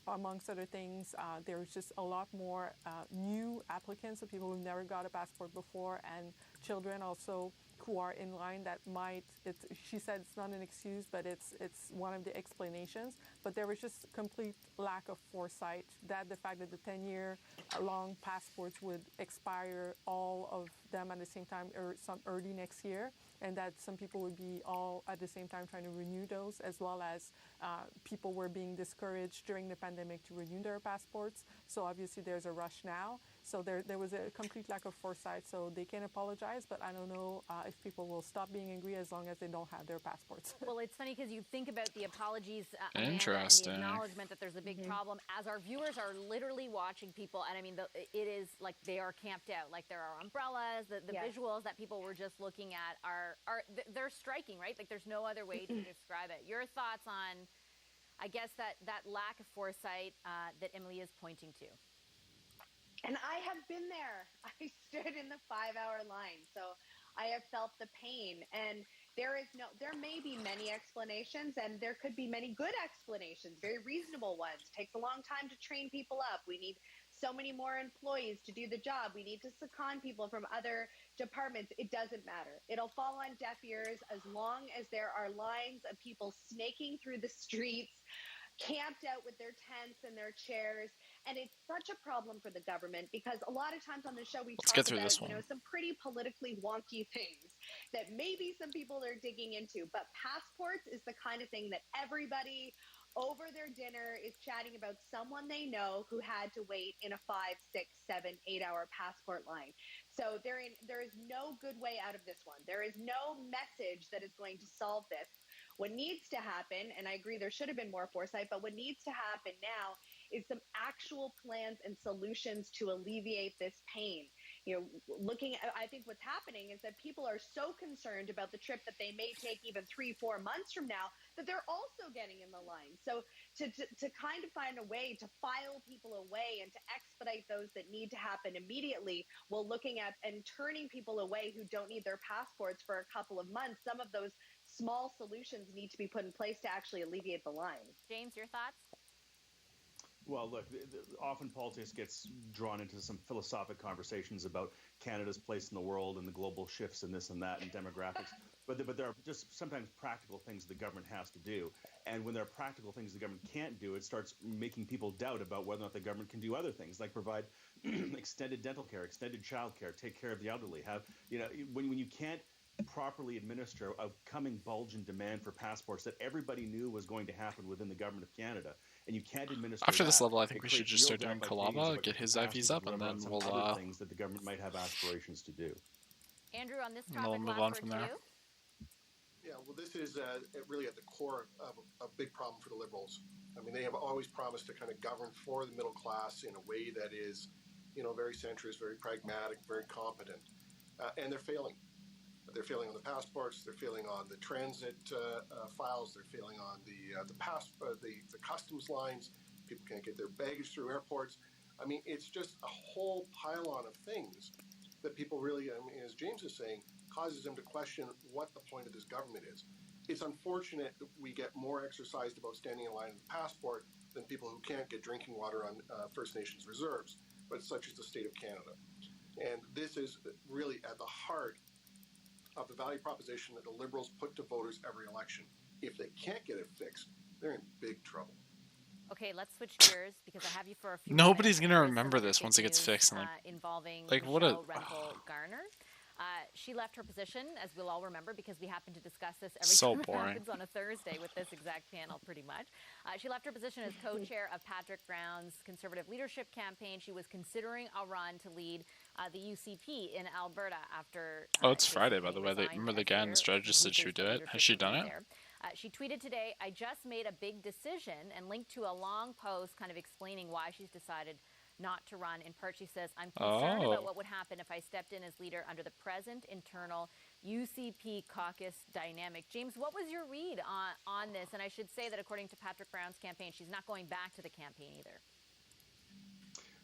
amongst other things, there's just a lot more new applicants, so people who've never got a passport before, and children also who are in line that might, she said it's not an excuse, but it's one of the explanations. But there was just complete lack of foresight, that the fact that the 10-year long passports would expire, all of them at the same time, or some early next year, and that some people would be all at the same time trying to renew those, as well as people were being discouraged during the pandemic to renew their passports. So obviously there's a rush now. So there was a complete lack of foresight. So they can apologize, but I don't know if people will stop being angry as long as they don't have their passports. Well, it's funny because you think about the apologies Interesting. and the acknowledgement that there's a big problem as our viewers are literally watching people. And I mean, it is like they are camped out. Like there are umbrellas, the visuals that people were just looking at they're striking, right? Like there's no other way to describe it. Your thoughts I guess that lack of foresight that Emily is pointing to. And I have been there. I stood in the 5-hour line, so I have felt the pain. And there may be many explanations, and there could be many good explanations, very reasonable ones. It takes a long time to train people up. We need so many more employees to do the job. We need to second people from other departments. It doesn't matter. It'll fall on deaf ears as long as there are lines of people snaking through the streets, camped out with their tents and their chairs. And it's such a problem for the government because a lot of times on the show we talk about, some pretty politically wonky things that maybe some people are digging into. But passports is the kind of thing that everybody over their dinner is chatting about someone they know who had to wait in a 5, 6, 7, 8-hour passport line. So there is no good way out of this one. There is no message that is going to solve this. What needs to happen, and I agree there should have been more foresight, but what needs to happen now is some actual plans and solutions to alleviate this pain. I think what's happening is that people are so concerned about the trip that they may take even 3-4 months from now that they're also getting in the line. So to kind of find a way to file people away and to expedite those that need to happen immediately while looking at and turning people away who don't need their passports for a couple of months, some of those small solutions need to be put in place to actually alleviate the line. James, your thoughts? Well, look, often politics gets drawn into some philosophic conversations about Canada's place in the world and the global shifts and this and that and demographics. But there are just sometimes practical things the government has to do. And when there are practical things the government can't do, it starts making people doubt about whether or not the government can do other things, like provide extended dental care, extended child care, take care of the elderly. When you can't properly administer a coming bulge in demand for passports that everybody knew was going to happen within the government of Canada, and you can't administer After this that, level, I think we should just start doing Kalava, get his IVs up, and then we'll other things that the government might have aspirations to do. Andrew, on this And topic, we'll move on from there. Yeah, well, this is really at the core of a big problem for the Liberals. I mean, they have always promised to kind of govern for the middle class in a way that is, very centrist, very pragmatic, very competent, and they're failing. They're failing on the passports. They're failing on the transit files. They're failing on the customs lines. People can't get their baggage through airports. I mean, it's just a whole pile-on of things that people really, as James is saying, causes them to question what the point of this government is. It's unfortunate that we get more exercised about standing in line at the passport than people who can't get drinking water on First Nations reserves, but such is the state of Canada. And this is really at the heart of the value proposition that the Liberals put to voters every election. If they can't get it fixed, they're in big trouble. Okay, let's switch gears because I have you for a few Nobody's minutes. gonna remember this once it gets fixed. Involving what a Michelle Rempel-Garner. She left her position, as we'll all remember, because we happen to discuss this every time it happens on a Thursday with this exact panel, pretty much. She left her position as co-chair of Patrick Brown's Conservative Leadership Campaign. She was considering a run to lead the UCP in Alberta after... it's Friday, by the way. Remember the guy in the strategist said she would do it? Has she done it? She tweeted today, "I just made a big decision," and linked to a long post kind of explaining why she's decided not to run. In part, she says, "I'm concerned about what would happen if I stepped in as leader under the present internal UCP caucus dynamic." James, what was your read on this? And I should say that according to Patrick Brown's campaign, she's not going back to the campaign either.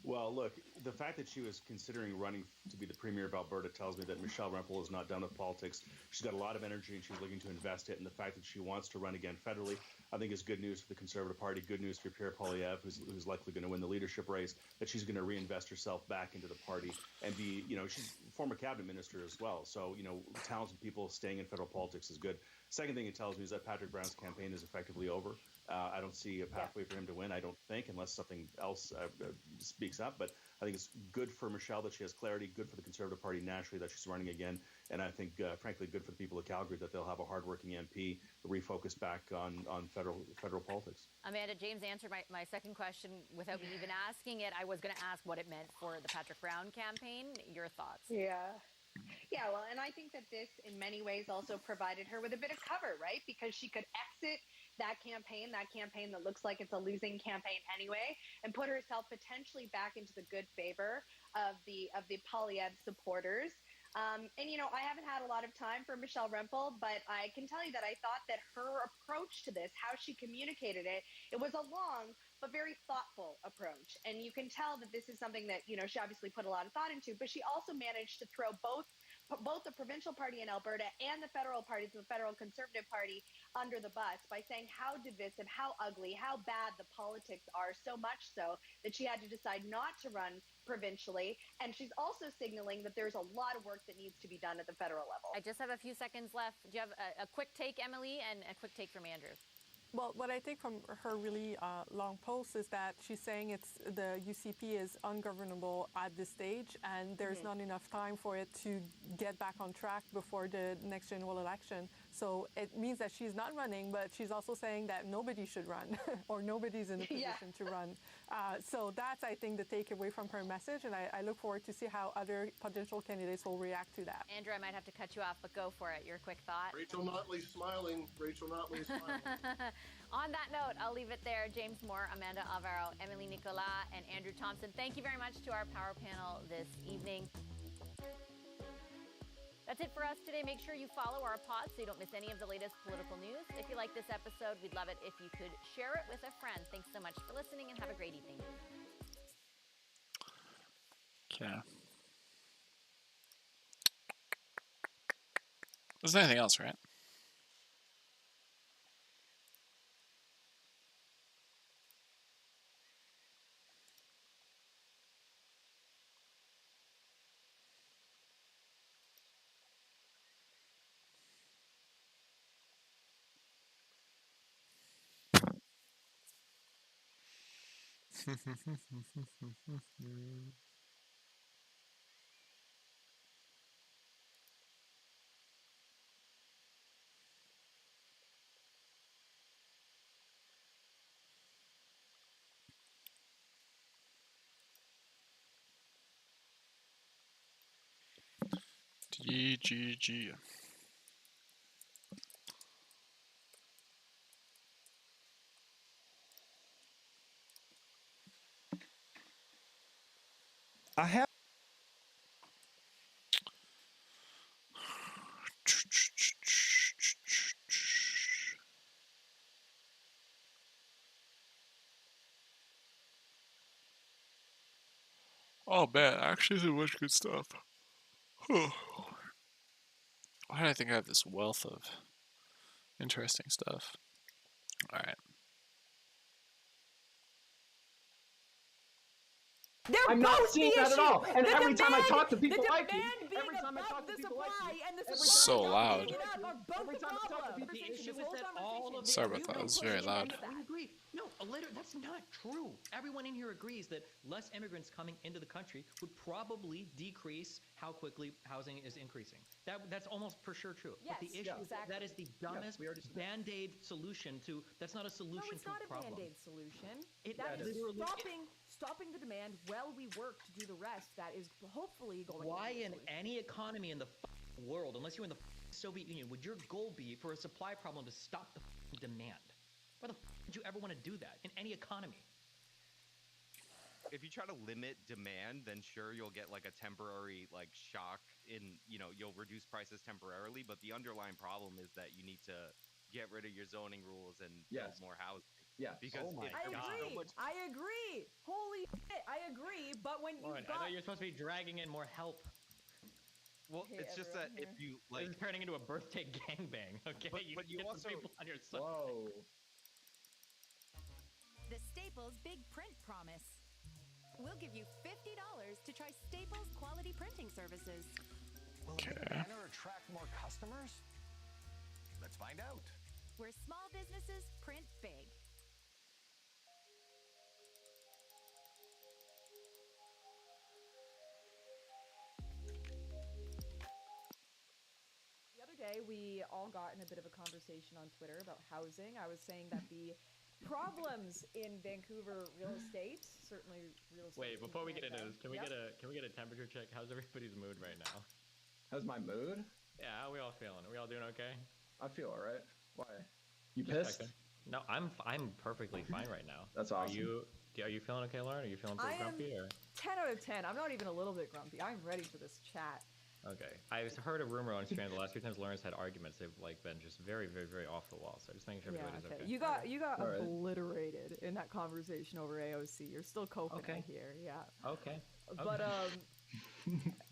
Well, look, the fact that she was considering running to be the Premier of Alberta tells me that Michelle Rempel is not done with politics. She's got a lot of energy and she's looking to invest it. And the fact that she wants to run again federally, I think is good news for the Conservative Party, good news for Pierre Poilievre, who's likely going to win the leadership race, that she's going to reinvest herself back into the party and be, she's a former cabinet minister as well. So, talented people staying in federal politics is good. Second thing it tells me is that Patrick Brown's campaign is effectively over. I don't see a pathway for him to win, I don't think, unless something else speaks up. But I think it's good for Michelle that she has clarity, good for the Conservative Party nationally that she's running again. And I think, frankly, good for the people of Calgary that they'll have a hardworking MP refocus back on federal politics. Amanda, James answered my second question without me even asking it. I was going to ask what it meant for the Patrick Brown campaign. Your thoughts? Yeah, well, and I think that this, in many ways, also provided her with a bit of cover, right? Because she could exit that campaign that looks like it's a losing campaign anyway, and put herself potentially back into the good favor of the Poilievre supporters. And, you know, I haven't had a lot of time for Michelle Rempel, but I can tell you that I thought that her approach to this, how she communicated it, it was a long but very thoughtful approach. And you can tell that this is something that, you know, she obviously put a lot of thought into, but she also managed to throw both the provincial party in Alberta and the federal party, the federal Conservative Party, under the bus by saying how divisive, how ugly, how bad the politics are, so much so that she had to decide not to run provincially. And she's also signaling that there's a lot of work that needs to be done at the federal level. I just have a few seconds left. Do you have a quick take, Emily, and a quick take from Andrew? Well, what I take from her really long post is that she's saying the UCP is ungovernable at this stage, and there's not enough time for it to get back on track before the next general election. So it means that she's not running, but she's also saying that nobody should run or nobody's in a position to run. So that's, I think, the takeaway from her message, and I look forward to see how other potential candidates will react to that. Andrew, I might have to cut you off, but go for it. Your quick thought. Rachel Notley smiling. Rachel Notley smiling. On that note, I'll leave it there. James Moore, Amanda Alvaro, Emily Nicolas, and Andrew Thompson, thank you very much to our power panel this evening. That's it for us today. Make sure you follow our pod so you don't miss any of the latest political news. If you like this episode, we'd love it if you could share it with a friend. Thanks so much for listening, and have a great evening. Okay. There's nothing else, right? GGG. I have. Oh man, actually so much good stuff. Why do I think I have this wealth of interesting stuff? Alright. I'm not seeing that at all. And every time I talk to people like you, every time I talk to people like you, So loud. every time I talk to people, The issue is that all of Sorry about that, it was very loud. We agree. No, that's not true. Everyone in here agrees that less immigrants coming into the country would probably decrease how quickly housing is increasing. That's almost for sure true. Yes, but the issue is exactly. that is the dumbest Band-Aid solution to. That's not a solution No, it's to not a problem. a Band-Aid solution. It That is literally- stopping the demand while we work to do the rest. That is hopefully going Why to be a in solution. any economy in the world, unless you're in the Soviet Union, would your goal be for a supply problem to stop the demand? Why the would you ever want to do that in any economy? If you try to limit demand, then sure, you'll get like a temporary like shock in, you'll reduce prices temporarily, but the underlying problem is that you need to get rid of your zoning rules and build more housing. Yeah. Because I agree. Holy shit, I agree. But when Lauren, you've I got thought you were supposed to be dragging in more help. Well, Hey, it's just that everyone if you like, This is turning into a birthday gangbang. Okay, but you get also the people on your side. Whoa. The Staples Big Print Promise. We'll give you $50 to try Staples quality printing services. Will a big banner attract more customers? Let's find out. Where small businesses print big. The other day, we all got in a bit of a conversation on Twitter about housing. I was saying that the problems in Vancouver real estate, certainly real estate. Wait, before we get into this, can we Yep. get a temperature check? How's everybody's mood right now? How's my mood? Yeah, how are we all feeling? Are we all doing okay? I feel all right. Why? You Just pissed? checking. No, I'm perfectly fine right now. That's awesome. Are you feeling okay, Lauren? Are you feeling pretty I am grumpy or? 10 out of 10. I'm not even a little bit grumpy. I'm ready for this chat. Okay. I've heard a rumor on Instagram the last few times Lauren's had arguments. They've like been just very, very, very off the wall. So I just think everybody's okay. You got obliterated in that conversation over AOC. You're still coping here. Yeah. Okay. But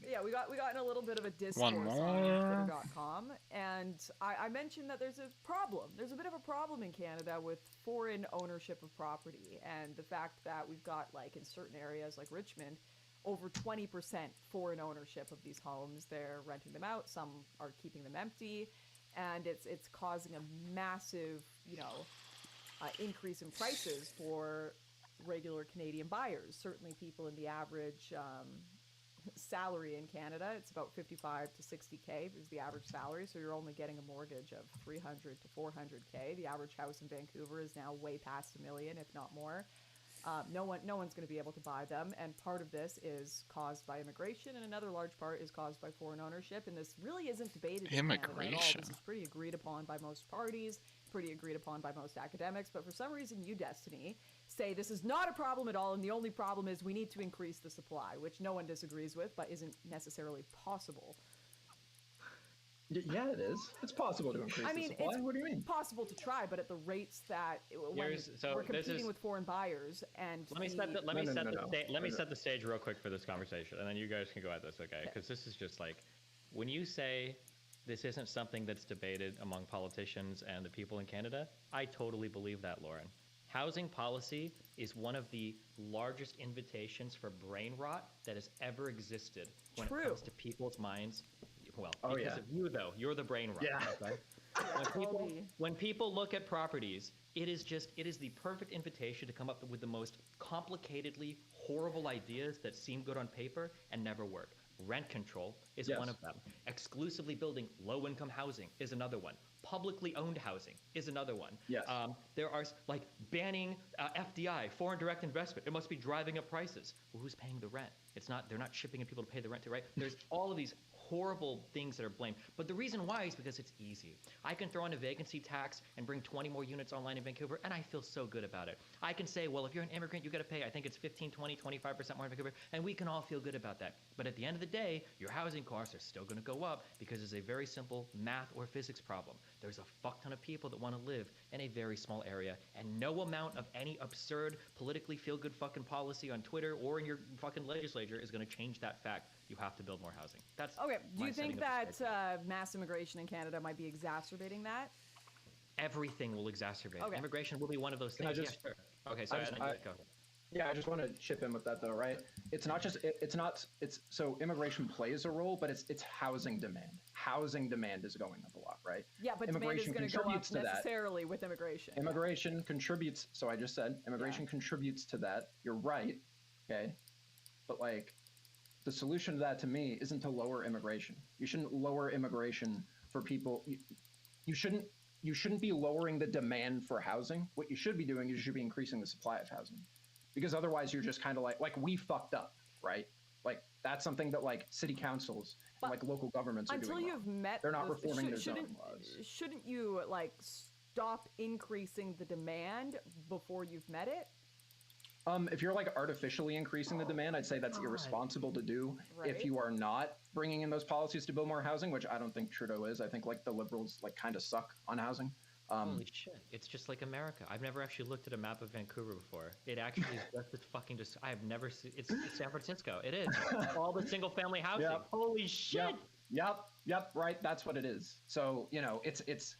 yeah, we got in a little bit of a discourse One on more. Twitter.com, and I mentioned that there's a problem. There's a bit of a problem in Canada with foreign ownership of property, and the fact that we've got, like, in certain areas like Richmond, over 20% foreign ownership of these homes. They're renting them out. Some are keeping them empty, and it's causing a massive, increase in prices for regular Canadian buyers. Certainly people in the average salary in Canada, it's about 55 to 60K is the average salary, so you're only getting a mortgage of 300 to 400K. The average house in Vancouver is now way past $1 million, if not more. No one's going to be able to buy them, and part of this is caused by immigration, and another large part is caused by foreign ownership, and this really isn't debated in Canada at all. This is pretty agreed upon by most parties, pretty agreed upon by most academics, but for some reason you, Destiny, say this is not a problem at all, and the only problem is we need to increase the supply, which no one disagrees with, but isn't necessarily possible. Yeah, it is. It's possible to increase the supply. What do you mean? It's possible to try, but at the rates that we're competing with foreign buyers, and let me set the stage real quick for this conversation, and then you guys can go at this, okay? Because this is just like, when you say this isn't something that's debated among politicians and the people in Canada, I totally believe that, Lauren. Housing policy is one of the largest invitations for brain rot that has ever existed when it comes to people's minds. Well, because of you, though. You're the brain rot. Yeah. Okay? When people look at properties, it is the perfect invitation to come up with the most complicatedly horrible ideas that seem good on paper and never work. Rent control is one of them. Exclusively building low-income housing is another one. Publicly owned housing is another one. Yes. There are, like, banning FDI, foreign direct investment. It must be driving up prices. Well, who's paying the rent? They're not shipping in people to pay the rent, right? There's all of these horrible things that are blamed. But the reason why is because it's easy. I can throw in a vacancy tax and bring 20 more units online in Vancouver, and I feel so good about it. I can say, well, if you're an immigrant, you got to pay, I think it's 15, 20, 25% more in Vancouver, and we can all feel good about that. But at the end of the day, your housing costs are still going to go up because it's a very simple math or physics problem. There's a fuck ton of people that want to live in a very small area, and no amount of any absurd, politically feel-good fucking policy on Twitter or in your fucking legislature is going to change that fact. You have to build more housing. That's okay. Do you think that mass immigration in Canada might be exacerbating that? Everything will exacerbate. Okay. Immigration will be one of those things. Sure. Okay, so go. Yeah, I just want to chip in with that, though, right? It's not just so immigration plays a role, but it's housing demand. Housing demand is going up a lot, right? Yeah, but immigration demand is going to go up necessarily with immigration. Immigration contributes. So I just said immigration contributes to that. You're right. Okay, but like, the solution to that, to me, isn't to lower immigration. You shouldn't lower immigration for people. You shouldn't be lowering the demand for housing. What you should be doing is you should be increasing the supply of housing, because otherwise you're just kind of like we fucked up, right? Like, that's something that like city councils and like local governments are doing. Until you've met, they're not reforming their zoning laws. Shouldn't you like stop increasing the demand before you've met it? If you're like artificially increasing the demand, I'd say that's irresponsible to do. Right. If you are not bringing in those policies to build more housing, which I don't think Trudeau is. I think like the Liberals like kind of suck on housing. Holy shit! It's just like America. I've never actually looked at a map of Vancouver before. It actually is just as fucking. I have never seen. It's San Francisco. It is all the single-family housing. Yep. Holy shit! Yep. Right. That's what it is. So it's.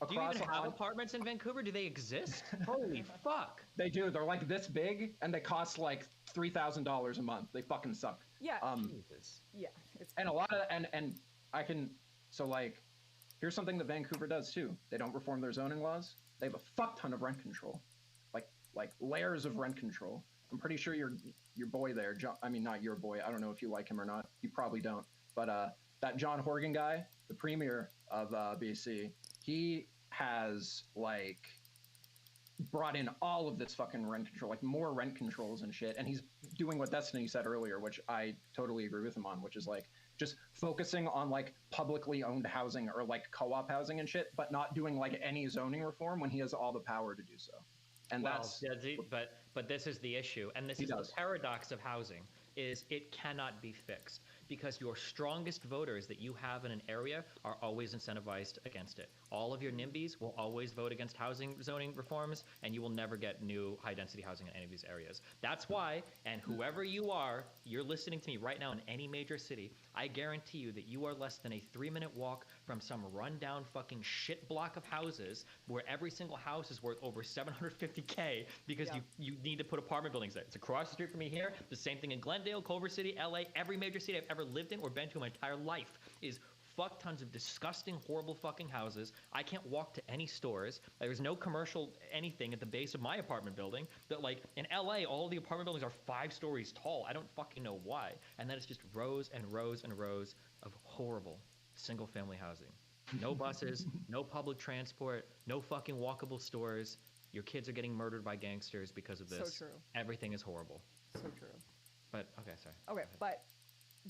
Do you even have apartments in Vancouver? Do they exist? Holy fuck! They do. They're like this big, and they cost like $3,000 a month. They fucking suck. Yeah. Jesus. Yeah. And a lot of and I can like, here's something that Vancouver does too. They don't reform their zoning laws. They have a fuck ton of rent control, like layers of rent control. I'm pretty sure your boy there, John. I mean, not your boy. I don't know if you like him or not. You probably don't. But that John Horgan guy, the premier of BC. He has like brought in all of this fucking rent control, like more rent controls and shit. And he's doing what Destiny said earlier, which I totally agree with him on, which is like just focusing on like publicly owned housing or like co-op housing and shit, but not doing like any zoning reform when he has all the power to do so. And but this is the issue, and this is the paradox of housing, is it cannot be fixed. because your strongest voters that you have in an area are always incentivized against it. All of your NIMBYs will always vote against housing zoning reforms, and you will never get new high-density housing in any of these areas. That's why, and whoever you are, you're listening to me right now in any major city, I guarantee you that you are less than a 3-minute walk from some rundown fucking shit block of houses where every single house is worth over $750K because you need to put apartment buildings there. It's across the street from me here. The same thing in Glendale, Culver City, LA, every major city I've ever lived in or been to in my entire life is fuck tons of disgusting, horrible fucking houses. I can't walk to any stores. There's no commercial anything at the base of my apartment building. That, like, in LA, all the apartment buildings are 5 stories tall. I don't fucking know why. And then it's just rows and rows and rows of horrible single-family housing. No buses, no public transport, no fucking walkable stores. Your kids are getting murdered by gangsters because of this. So true. Everything is horrible. So true. But, okay, sorry. Okay, but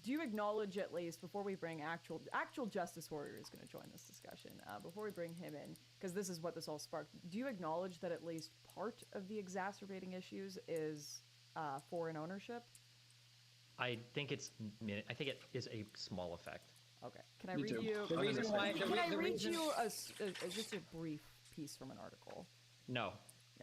do you acknowledge, at least before we bring actual Justice Warrior is going to join this discussion, before we bring him in, because this is what this all sparked, do you acknowledge that at least part of the exacerbating issues is foreign ownership? I think it is a small effect. Okay. Can I read you? The reason why. Can I read you just a brief piece from an article? No.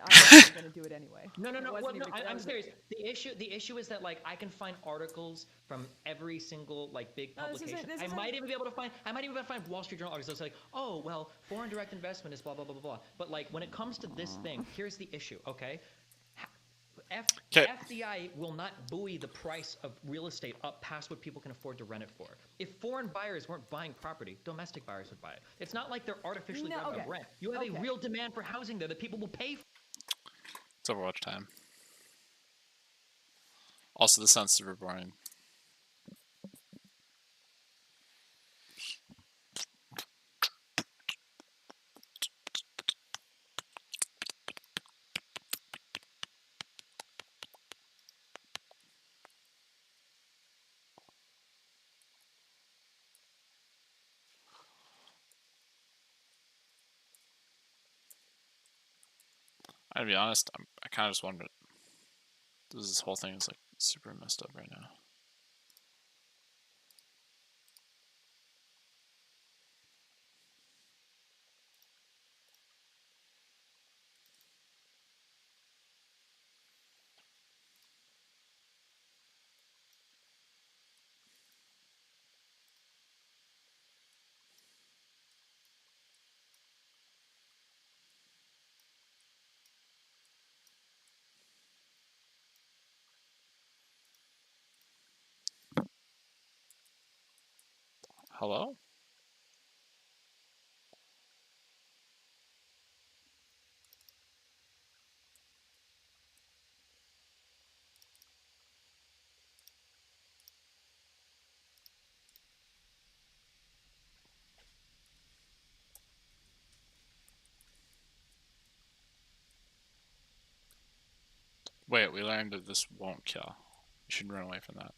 I'm going to do it anyway. No. I'm serious. The issue is that, like, I can find articles from every single, like, big publication. I might even be able to find Wall Street Journal articles like, oh well, foreign direct investment is blah blah blah blah blah. But, like, when it comes to this thing, here's the issue. Okay. FDI will not buoy the price of real estate up past what people can afford to rent it for. If foreign buyers weren't buying property, domestic buyers would buy it. It's not like they're artificially driving up rent. You have a real demand for housing there that people will pay for. It's Overwatch time. Also, this sounds super boring. To be honest, I kind of just wondered. This whole thing is like super messed up right now. Hello? Wait, we learned that this won't kill. You should run away from that.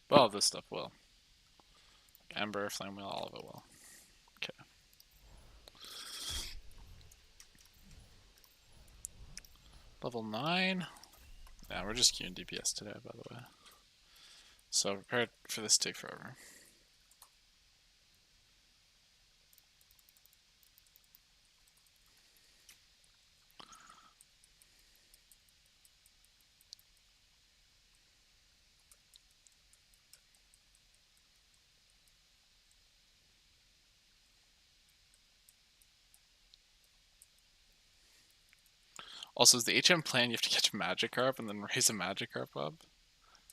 But all this stuff will. Ember, Flame Wheel, all of it will. Okay. Level 9. Yeah, we're just queuing DPS today, by the way. So prepare for this to take forever. Also, is the HM plan you have to catch Magikarp and then raise a Magikarp up?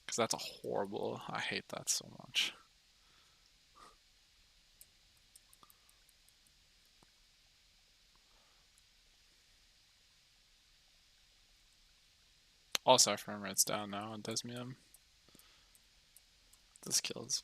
Because that's a horrible... I hate that so much. Also, our frame rate's down now on Desmium. This kills.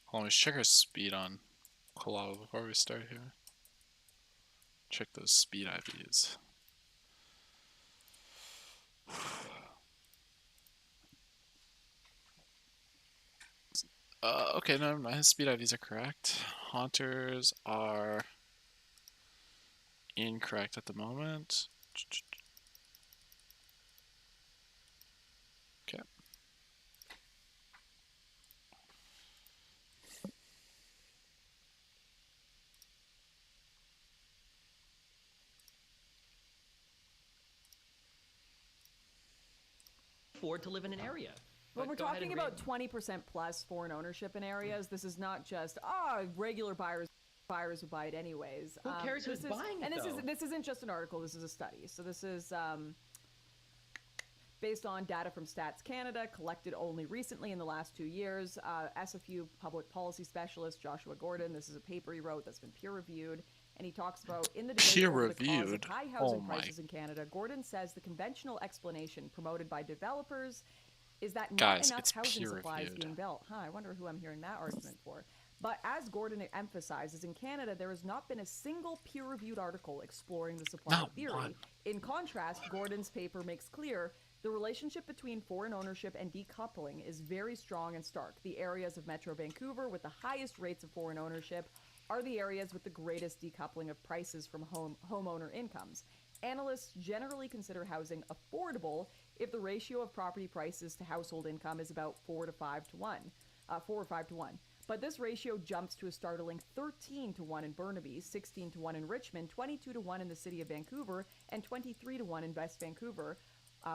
Hold on, we should check our speed on Kolava before we start here. Check those speed IVs. Okay, no, my speed IVs are correct. Haunters are incorrect at the moment. Okay. Afford to live in an area. When we're talking about 20% plus foreign ownership in areas, this is not just regular buyers would buy it anyways. Who cares who's buying it? And this isn't just an article. This is a study. So this is based on data from Stats Canada, collected only recently in the last 2 years. SFU public policy specialist Joshua Gordon. This is a paper he wrote that's been peer reviewed. And he talks about in the debate over the cause of high housing prices in Canada, Gordon says the conventional explanation promoted by developers is that not enough housing supply is being built. I wonder who I'm hearing that argument for. But as Gordon emphasizes, in Canada, there has not been a single peer-reviewed article exploring the supply theory. In contrast, Gordon's paper makes clear the relationship between foreign ownership and decoupling is very strong and stark. The areas of Metro Vancouver with the highest rates of foreign ownership are the areas with the greatest decoupling of prices from homeowner incomes. Analysts generally consider housing affordable if the ratio of property prices to household income is about 4 or 5 to 1. But this ratio jumps to a startling 13 to 1 in Burnaby, 16 to 1 in Richmond, 22 to 1 in the city of Vancouver, and 23 to 1 in West Vancouver,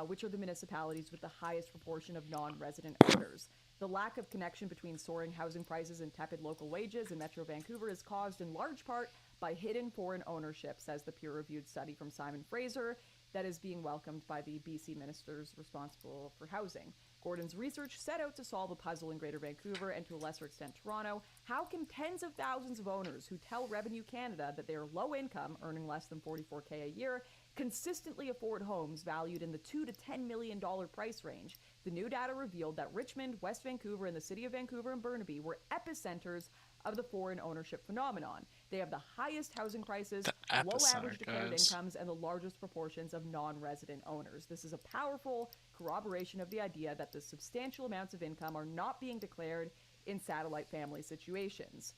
which are the municipalities with the highest proportion of non-resident owners. The lack of connection between soaring housing prices and tepid local wages in Metro Vancouver is caused in large part by hidden foreign ownership, says the peer-reviewed study from Simon Fraser that is being welcomed by the BC ministers responsible for housing. Gordon's research set out to solve a puzzle in Greater Vancouver and to a lesser extent Toronto. How can tens of thousands of owners who tell Revenue Canada that they are low income, earning less than $44,000 a year, consistently afford homes valued in the $2 to $10 million price range? The new data revealed that Richmond, West Vancouver, and the city of Vancouver and Burnaby were epicenters of the foreign ownership phenomenon. They have the highest housing prices, low average declared incomes, and the largest proportions of non-resident owners. This is a powerful corroboration of the idea that the substantial amounts of income are not being declared in satellite family situations.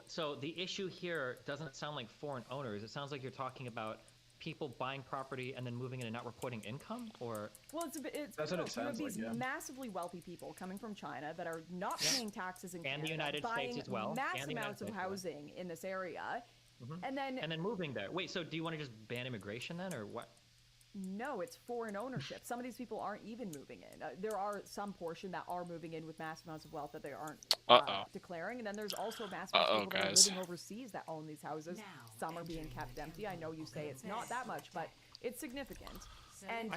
So the issue here doesn't sound like foreign owners. It sounds like you're talking about people buying property and then moving in and not reporting income, or that's what it sounds like. These massively wealthy people coming from China that are not paying taxes in Canada, the United States as well, mass amounts of housing in this area, and then moving there. Wait, so do you want to just ban immigration then, or what? No, it's foreign ownership. Some of these people aren't even moving in. There are some portion that are moving in with mass amounts of wealth that they aren't declaring, and then there's also mass amounts of people that are living overseas that own these houses. Some are being kept empty. I know you say it's not that much, but it's significant. And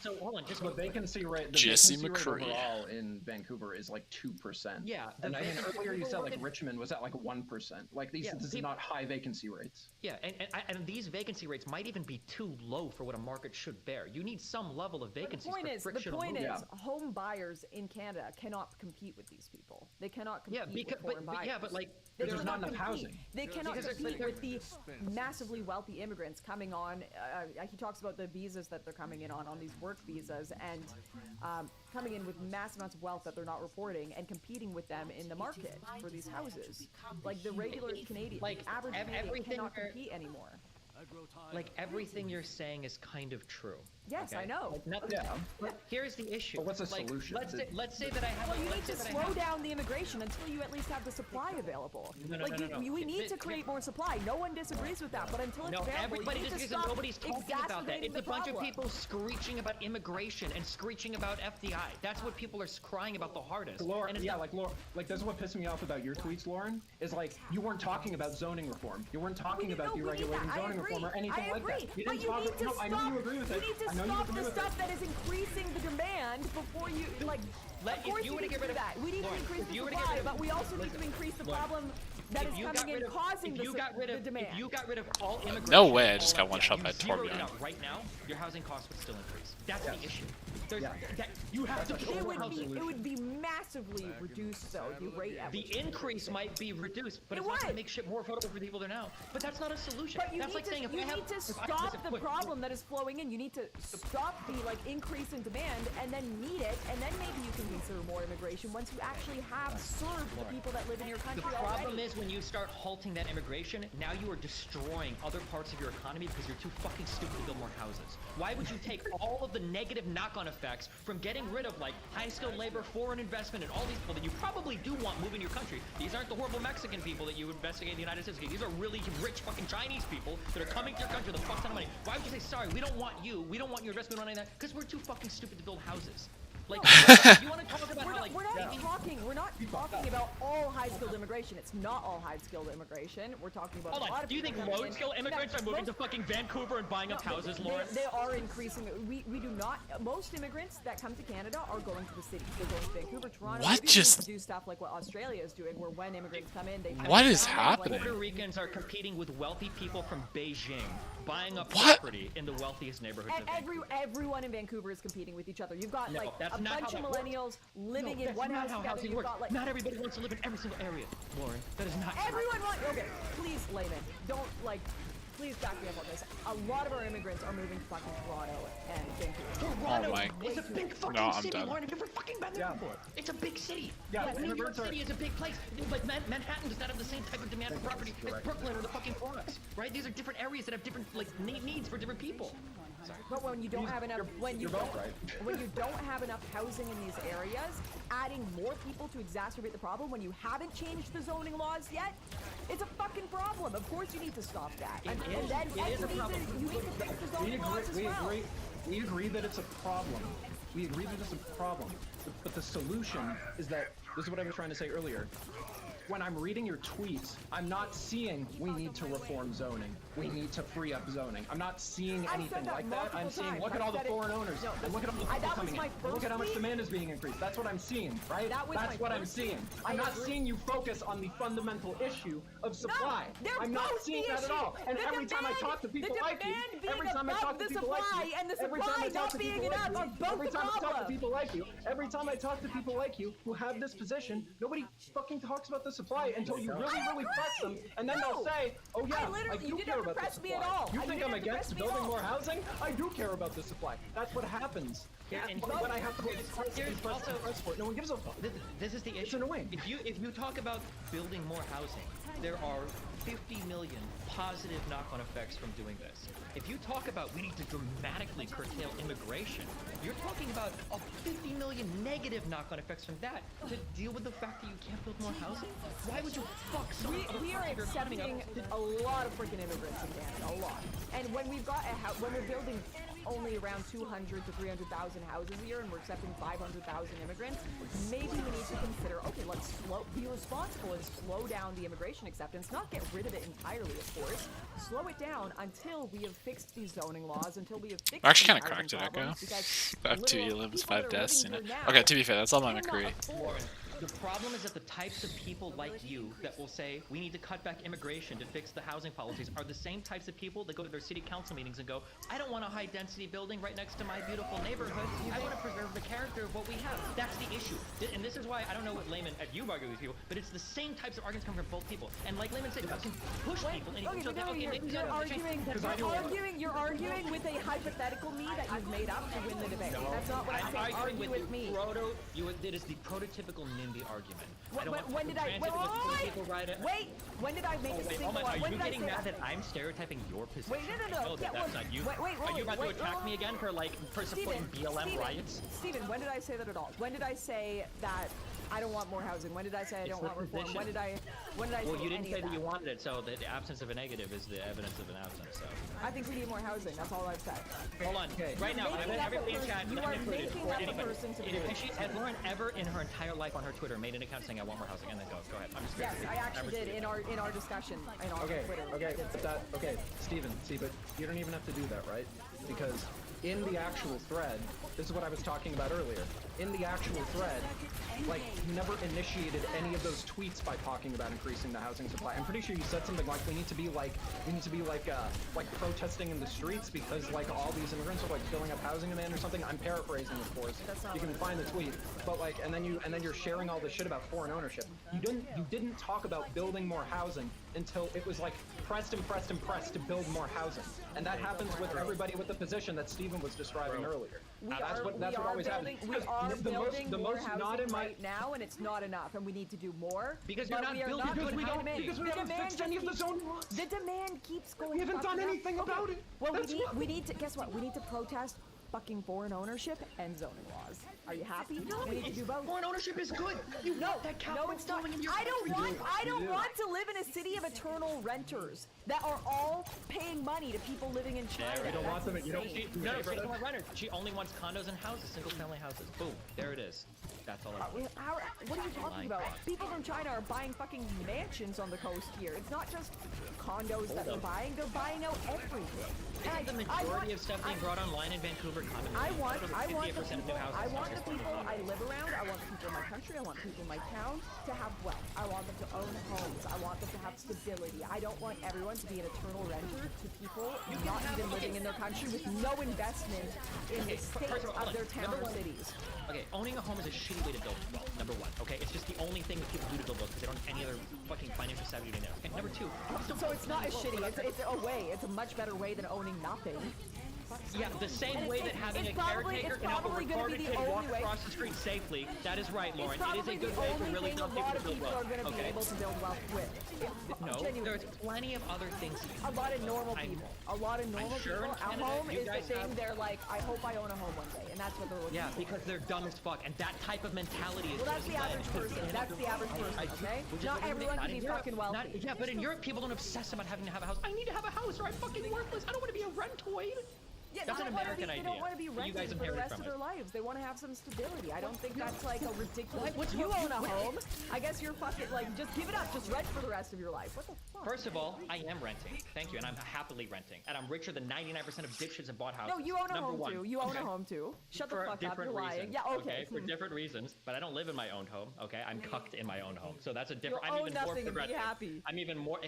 so hold on, the vacancy rate. The vacancy rate overall in Vancouver is like 2%. Yeah, and earlier you said like Richmond was at like 1%. Like these, this is not high vacancy rates. Yeah, and these vacancy rates might even be too low for what a market should bear. You need some level of vacancy. The point is, home buyers in Canada cannot compete with these people. They cannot compete with foreign buyers. But like there's not enough housing. They cannot compete with the massively wealthy immigrants coming on. He talks about the visas that they're coming in on these work visas and coming in with mass amounts of wealth that they're not reporting and competing with them in the market for these houses. Like the regular Canadian, average Canadian cannot compete anymore. Like everything you're saying is kind of true. Yes, I know. But here's the issue. But what's the solution? Let's say that I have. Well, you need to slow down the immigration until you at least have the supply available. We need to create more supply. No one disagrees with that, but until it's available, everybody disagrees, and nobody's talking about that. It's a bunch of people screeching about immigration and screeching about FDI. That's what people are crying about the hardest. Lauren, this is what pisses me off about your tweets, Lauren. Is like you weren't talking about zoning reform. You weren't talking about deregulating zoning reform or anything like that. You didn't talk. No, I know you agree with it. Stop the stuff that is increasing the demand before you of course you need to do that. We need to increase the supply, but we also need to increase the problem that is coming in causing the demand. If you got rid of all immigration, no way! I just got one shot by Torbjorn. Right now, your housing costs would still increase. That's the issue. You have to build It more would housing. be massively reduced though. The rate at The which increase might be reduced, but it's not going to make shit more affordable for people there now. But that's not a solution. But you That's need like to, saying if you I have need to if I- stop listen, the quick. problem that is flowing in. You need to stop the increase in demand and then meet it, and then maybe you can consider more immigration once you actually have served the people that live in your country The problem already. is when you start halting that immigration, now you are destroying other parts of your economy because you're too fucking stupid to build more houses. Why would you take all of the negative knock-on effects from getting rid of like high-skilled labor, foreign investment, and all these people that you probably do want moving to your country? These aren't the horrible Mexican people that you investigate in the United States. These are really rich fucking Chinese people that are coming to your country with a fuck ton of money. Why would you say, sorry, we don't want you, we don't want your investment, we don't want any of that? Because we're too fucking stupid to build houses. Like, you want to talk about how, like... We're not talking about all high-skilled immigration. It's not all high-skilled immigration. We're talking about Hold a lot on, of do you think people coming in. low-skilled immigrants are moving to fucking Vancouver and buying up houses, Lauren? They are increasing. We do not. Most immigrants that come to Canada are going to the cities. They're going to Vancouver, Toronto. What Maybe just- to do stuff like what Australia is doing, where when immigrants come in, they. What is happening? Puerto Ricans are competing with wealthy people from Beijing, buying up What? property in the wealthiest neighborhoods of Vancouver. Everyone in Vancouver is competing with each other. You've got No, like that's a not bunch how of that works. millennials living No, in that's one not house how together. housing You've works. got like Not everybody wants to live in every single area, Lauren. That is not everyone wants. Okay, please, layman, don't like. Please back me up on this. A lot of our immigrants are moving to fucking Toronto and Vancouver. Toronto Oh my- is a big fucking No, I'm city, done. Lauren. Have you ever fucking been there before? It's a big city. Yeah, New York immigrants are- City is a big place. Like Manhattan does not have the same type of demand for property as Brooklyn or the fucking Bronx, right? These are different areas that have different like needs for different people. Sorry. But when you don't have enough, when you don't have enough housing in these areas, adding more people to exacerbate the problem when you haven't changed the zoning laws yet, it's a fucking problem. Of course, you need to stop that. And then you need to fix the zoning laws as well. We agree that it's a problem. We agree that it's a problem. But the solution is that this is what I was trying to say earlier. When I'm reading your tweets, I'm not seeing we need to reform zoning. We need to free up zoning. I'm not seeing I've anything said that like that. I'm multiple seeing times. look at I've all the said it- foreign owners. No, And look at all the that people was coming my in. first Look at how much tweet. demand is being increased. That's what I'm seeing, right? That was That's my what I'm first seeing. tweet. I'm I not agree. seeing you focus on the fundamental issue of supply. they're I'm not both seeing the that at issue. all. And The every time I demand- talk to people like you, demand being every time I above talk to the people like supply you, and the every time supply I talk not to being people like enough you, are both every the time I talk to problem. people like you, every time I talk to people like you who have this position, nobody fucking talks about the supply until you really press them, and then they'll say, "Oh yeah, I do you didn't care have to about the press me supply." at all. You You think didn't I'm have to against press me at building all. more housing? I do care about the supply. That's what happens. Yeah, and when I have to press also- for it, no one gives a fuck. This is the issue. It's annoying. If you talk about building more housing, there are 50 million positive knock-on effects from doing this. If you talk about we need to dramatically curtail immigration, you're talking about a 50 million negative knock-on effects from that to deal with the fact that you can't build more housing. Why would you fuck someone? We are accepting a lot of freaking immigrants in Canada, a lot. And when we've got when we're building only around 200 to 300,000 houses a year, and we're accepting 500,000 immigrants, maybe we need to consider, okay, let's be responsible and slow down the immigration acceptance, not get rid of it entirely, of course. Slow it down until we have fixed these zoning laws, until we have fixed. We're actually these kind of housing correct, Echo. problems, because 5 2 literal lives, people 5 that are deaths, you know. living here now Okay, to be fair, that's all I'm cannot agree. afford- The problem is that the types of people like you that will say we need to cut back immigration to fix the housing policies are the same types of people that go to their city council meetings and go, I don't want a high density building right next to my beautiful neighborhood. I want to preserve the character of what we have. That's the issue. And this is why I don't know what Layman, if you've argued with people, but it's the same types of arguments come from both people. And like Layman said, you can push people and you can say, okay, maybe You're arguing with a hypothetical me that you've made up to win the debate. That's not what I'm I'm saying. arguing Argue with me. It is the prototypical NIMBY argument. When did I? Wait, when did I make a single? Are When you did I getting say mad that? that I'm stereotyping your position? Wait, no. I know that that's not you. Are you about to attack me again for supporting BLM riots? Steven, when did I say that at all? When did I say that I don't want more housing? When did I say I don't want reform? When did I Well, say you didn't any say of that you wanted it, so the absence of a negative is the evidence of an absence. So I think we need more housing. That's all I've said. hold on, right now, making I'm up everybody a in chat, person- you not are included, making or up a anybody. person to do If it. she, has Lauren ever in her entire life on her Twitter made an account saying I want more housing, and then go ahead. I'm just Yes, curious. I actually did in our discussion in our Twitter. Okay, Steven, see, but you don't even have to do that, right? Because in the actual thread, this is what I was talking about earlier. In the actual thread, like, he never initiated any of those tweets by talking about increasing the housing supply. I'm pretty sure you said something like, we need to be like protesting in the streets because like all these immigrants are like filling up housing demand or something. I'm paraphrasing, of course. You can find the tweet, but like, and then you're sharing all this shit about foreign ownership. You didn't talk about building more housing until it was like pressed and pressed and pressed to build more housing, and that happens with everybody with the position that Stephen was describing earlier. That's what always happens. We are building more not housing in my right now, and it's not enough, and we need to do more. Because but you're not we are building not because we don't demand. because we The haven't demand fixed any of the keeps- zoning laws. The demand keeps going. We haven't done fucking up. anything about it. Well, That's we need to guess what? We need to protest fucking foreign ownership and zoning laws. Are you happy? We need to do both. Foreign ownership is good. You No, want that capital no, it's not. flowing in your I don't country. want to live in a city of eternal renters that are all paying money to people living in China. You don't want them. That's You don't. insane. No, she doesn't want renters. She only wants condos and houses, single-family houses. Boom, there it is. That's all. What are you talking about? People from China are buying fucking mansions on the coast here. It's not just condos that they're buying out everything. Isn't the majority of stuff being brought online in Vancouver common? I want the 50% of new people. houses. I want the people I live around. I want the people in my country. I want the people in my town to have wealth. I want them to own homes. I want them to have stability. I don't want everyone to be an eternal renter to people not even living in their country with no investment in the state of their town or cities. Okay, owning a home is a shitty way to build wealth, number one. Okay, it's just the only thing that people do to build wealth because they don't have any other fucking financial savvy doing that. Okay, number two. So it's not as shitty. It's a way. It's a much better way than owning nothing. Yeah, the same way that having a caretaker can help a retarded kid walk across the street safely. That is right, Lauren. It is a good way to really build people to build wealth. Are going to be able to build wealth with. No, there's plenty of other things. A lot of normal people. A lot of normal people. A home is the thing. They're like, I hope I own a home one day, and that's what they're looking for. Yeah, because they're dumb as fuck, and that type of mentality is. Well, that's the average person. That's the average person. Okay. Not everyone can be fucking wealthy. Yeah, but in Europe, people don't obsess about having to have a house. I need to have a house, or I'm fucking worthless. I don't want to be a rentoid. Yeah, that's an American idea. They don't want to be renting for the rest of their it. lives. They want to have some stability. I don't think that's like a ridiculous. What's you wrong? own a home. I guess you're fucking like just give it up. Just rent for the rest of your life. What the fuck? First of all, I am renting. Thank you, and I'm happily renting, and I'm richer than 99% of dipshits that bought houses. No, you own a Number home one. too. You own a home too. Shut the fuck up. You're lying. Reasons, Yeah, okay. For different reasons, but I don't live in my own home. Okay, I'm cucked in my own home, so that's a different. You'll I'm own even more nothing and be progressive. happy. I'm even more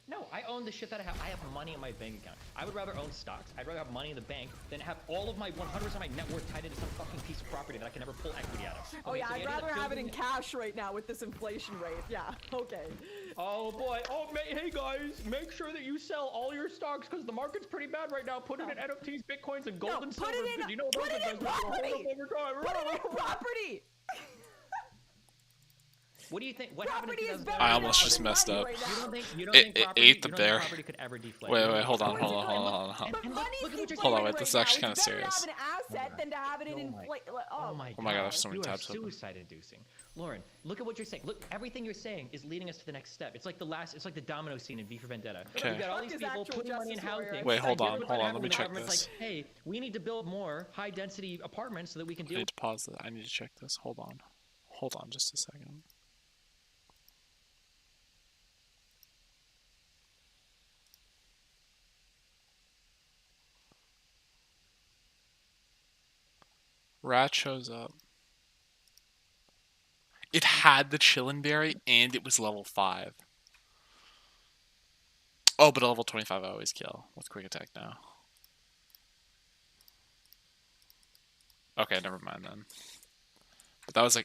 No, I own the shit that I have. I have money in my bank account. I would rather own stocks. I'd rather have money in the bank than have all of my 100% of my net worth tied into some fucking piece of property that I can never pull equity out of. Oh Okay, yeah, so the I'd idea rather that have it in building- cash right now with this inflation rate. Yeah. Okay. Oh boy. Oh, hey guys, make sure that you sell all your stocks because the market's pretty bad right now. Put it in NFTs, bitcoins, and gold and silver because you know those put it in are going to hold property. up over time. Put it in property. What do you think? What happened in 2000? I almost just messed up. You don't think It property, ate the you don't think bear. property could ever deflate? Wait, hold on. And Hold on, wait, this is actually kind of serious. It's better to have an asset than to have it in inflation. Oh my God, I have so many you tabs are open. suicide-inducing. Lauren, look at what you're saying. Look, everything you're saying is leading us to the next step. It's like the domino scene in V for Vendetta. Okay. You got all these people putting money in housing. Wait, hold on, let me The check government's this. like, hey, we need to build more high-density apartments so that we can I deal need with to pause this. I need to check this. Hold on just a second. Rat shows up. It had the Chillin' Berry and it was level 5. Oh, but at level 25 I always kill with quick attack now. Okay, never mind then. But that was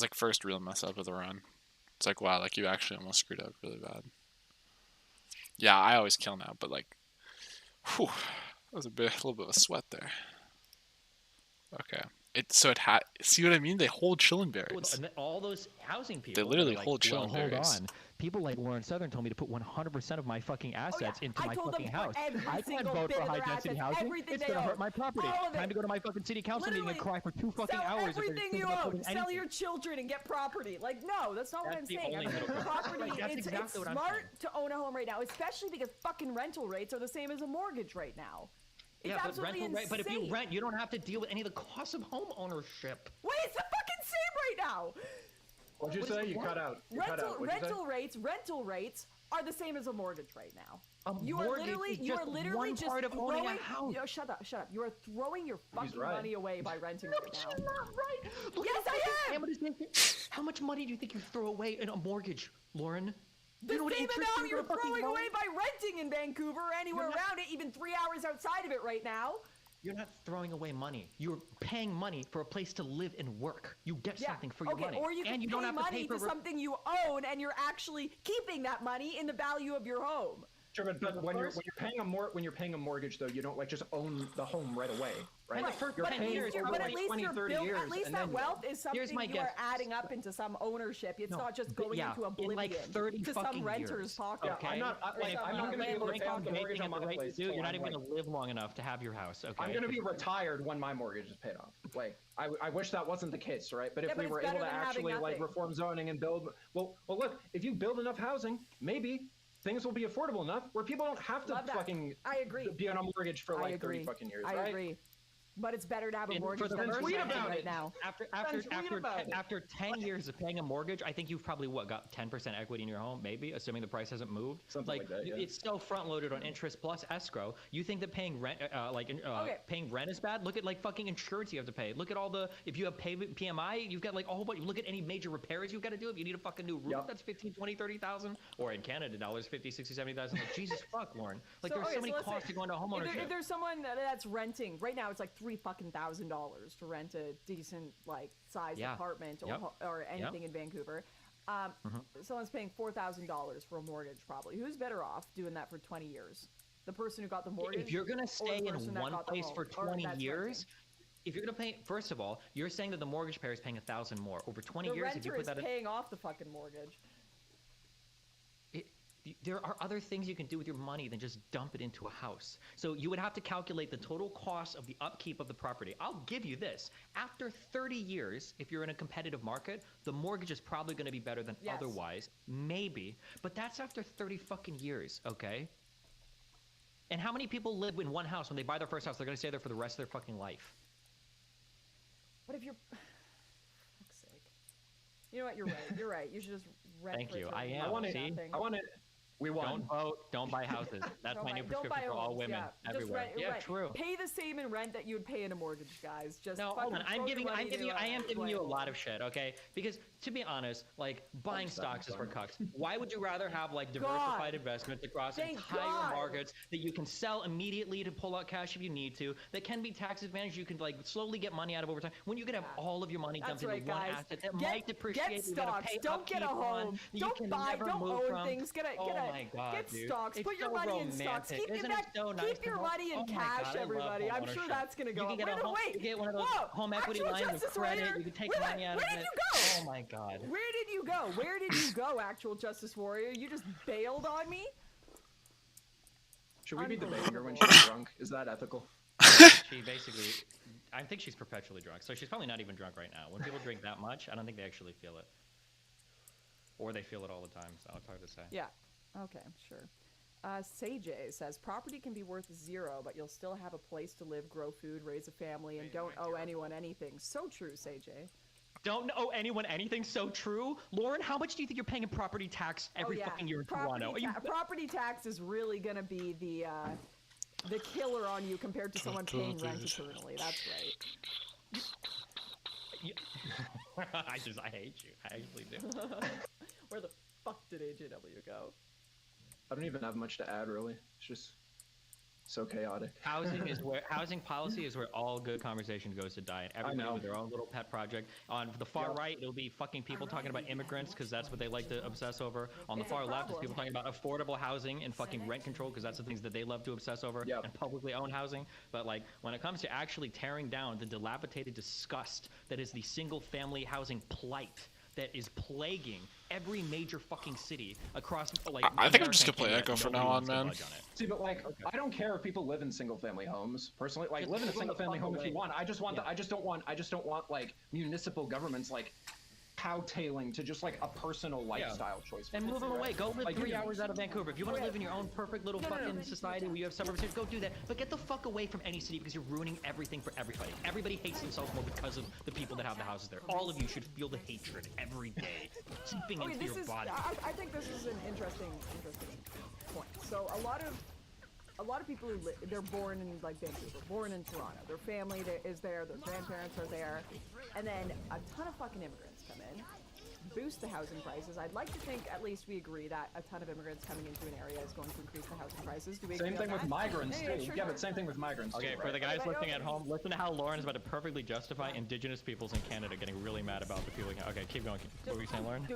like first real mess up of the run. It's like, wow, like you actually almost screwed up really bad. Yeah, I always kill now, but like, whew, that was a little bit of a sweat there. Okay. So it had. See what I mean? They hold Chillin' Berries. And all those housing people. They literally are like, hold Chillin' well, Berries. Hold on. People like Lauren Southern told me to put 100% of my fucking assets into my told them fucking to put house. every I can't single vote bit for of their high-density assets, housing. everything It's they gonna hurt own. my property. All of Time it. to go to my fucking city council meeting and Literally, cry for 2 fucking sell hours. if they're everything thinking you about own. putting Sell anything. your children and get property. Like, no, that's not what I'm That's the saying. only middle ground. Property, That's it's exactly what I'm smart to own a home right now, especially because fucking rental rates are the same as a mortgage right now. It's Yeah, but absolutely rental rate. But if you insane. rent, you don't have to deal with any of the costs of home ownership. Wait, it's the fucking same right now. What'd you say? You cut out. You cut out. What'd you say? Rental rates are the same as a mortgage right now. You are mortgage literally is just part of owning a throwing. house. Yo, shut up. You are throwing your fucking right. money away by renting No, right but now. you're not right. Look Yes, at I am. How much money do you think you throw away in a mortgage, Lauren? The You know what same interest amount you're you're fucking throwing loan? away by renting in Vancouver or anywhere around it, even 3 hours outside of it right now. You're not throwing away money. You're paying money for a place to live and work. You get something for your money. Or you can and you pay don't have to money pay to something you own, and you're actually keeping that money in the value of your home. Sure, but when you're paying a mortgage though, you don't like just own the home right away, right? You're But at paying least, over like 20, 30 years, at least and that then wealth is something Here's my you guess. are adding up into some ownership. It's not just but going yeah, into in oblivion like 30 to fucking some renter's years. pocket. Okay, I'm not going to be able to pay off the mortgage on my place. You're not even going to live long enough to have your house. Okay, I'm going to be retired when my mortgage is paid off. Like, I wish that wasn't the case, right? But if we were able to actually like reform zoning and build, well, look, if you build enough housing, maybe things will be affordable enough where people don't have to fucking be on a mortgage for like 30 fucking years, right? I agree. But it's better to have a mortgage than tweet renting about right it. now. After 10 years of paying a mortgage, I think you've probably got 10% equity in your home, maybe, assuming the price hasn't moved. Something like that, yeah. It's so front loaded on interest plus escrow. You think that paying rent, paying rent is bad? Look at like fucking insurance you have to pay. Look at all the if you have PMI, you've got like a whole bunch. Look at any major repairs you've got to do. If you need a fucking new roof, that's 15, 20, 30,000, or in Canada dollars, 50, 60, 70,000. Like, Jesus fuck, Lauren. Like there's so many costs to go into homeownership. If there's someone that's renting right now, it's like $3,000 to rent a decent like sized apartment or anything in Vancouver. Someone's paying $4,000 for a mortgage probably. Who's better off doing that for 20 years? The person who got the mortgage? If you're going to stay in one place for 20 years, if you're going to pay, first of all, you're saying that the mortgage payer is paying $1,000 more over 20 years. If you put that is paying off the fucking mortgage. There are other things you can do with your money than just dump it into a house. So you would have to calculate the total cost of the upkeep of the property. I'll give you this. After 30 years, if you're in a competitive market, the mortgage is probably going to be better than otherwise. Maybe. But that's after 30 fucking years, okay? And how many people live in one house when they buy their first house? They're going to stay there for the rest of their fucking life. What if you're... fuck's sake. You know what? You're right. You're right. You should just rent. Thank you. I am. I want it. We won. Don't vote. Don't buy houses. That's my new prescription for all women everywhere. Rent. True. Pay the same in rent that you would pay in a mortgage, guys. Just no, hold on. I am giving you a lot of shit, okay? Because to be honest, like buying stocks is for cucks. Why would you rather have like diversified investments across entire markets that you can sell immediately to pull out cash if you need to, that can be tax advantage, you can like slowly get money out of over time, when you can have all of your money dumped into one asset that might depreciate? Get stocks. Don't get a home. Don't buy. Don't own things. Get stocks. Put your money in stocks. Keep your money in cash, everybody. I'm sure that's gonna go. You can get one of those home equity lines of credit. You can take money out of it. Where did you go? Oh my God. Where did you go? Where did you go, actual Justice Warrior? You just bailed on me? Should we be debating her when she's drunk? Is that ethical? She basically, I think she's perpetually drunk. So she's probably not even drunk right now. When people drink that much, I don't think they actually feel it. Or they feel it all the time, so it's hard to say. Yeah. Okay, sure. Sajay says, property can be worth $0, but you'll still have a place to live, grow food, raise a family, and don't owe anyone anything. So true, Sajay. Don't owe anyone anything? So true? Lauren, how much do you think you're paying in property tax every fucking year in Toronto? Property tax is really going to be the killer on you compared to someone paying rent eternally. That's right. I hate you. I actually do. Where the fuck did AJW go? I don't even have much to add, really. It's just so chaotic. Housing policy is where all good conversation goes to die. And everybody with their own little pet project. On the far right, it'll be fucking people talking about immigrants because that's what they like to obsess over. On the far left, it's people talking about affordable housing and fucking rent control because that's the things that they love to obsess over. And publicly owned housing. But like when it comes to actually tearing down the dilapidated disgust that is the single family housing plight that is plaguing every major fucking city across like I think I'm just gonna play Echo from now on, man. See, but like I don't care if people live in single family homes. Personally, like live in a single family home if you want. I just don't want like municipal governments like cowtailing to just like a personal lifestyle choice. And move them away. Go live Like, 3 you- hours out of Vancouver. If you want to live in your own perfect little fucking society where you have suburbs, go do that. But get the fuck away from any city because you're ruining everything for everybody. Everybody hates themselves more because of the people that have the houses there. All of you should feel the hatred every day, seeping into your body. I think this is an interesting point. So a lot of people who they're born in like Vancouver, born in Toronto. Their family is there, their grandparents are there, and then a ton of fucking immigrants come in, boost the housing prices. I'd like to think at least we agree that a ton of immigrants coming into an area is going to increase the housing prices. Do we agree Same thing on with that? migrants too. Sure. Yeah, but same thing with migrants Okay, too. for the right? guys listening at home, listen to how Lauren is about to perfectly justify Indigenous peoples in Canada getting really mad about the people. Okay, keep going. What were you saying, Lauren?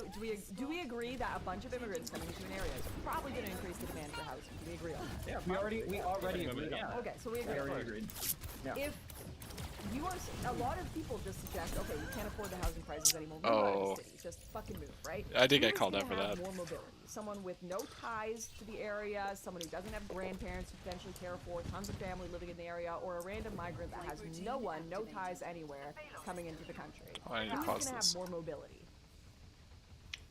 Do we agree that a bunch of immigrants coming into an area is probably going to increase the demand for housing? Do we agree on that? Yeah, we already agreed on that. Okay, so we agree. We already agreed. Yeah. If you are, a lot of people just suggest, okay, you can't afford the housing prices anymore. Move Oh. out of the city. Just fucking move, right? I did get Who's called gonna out for have that. More mobility. Someone with no ties to the area, someone who doesn't have grandparents who potentially care for, tons of family living in the area, or a random migrant that has no one, no ties anywhere coming into the country. Oh, I need to Who's pause gonna this. have more mobility?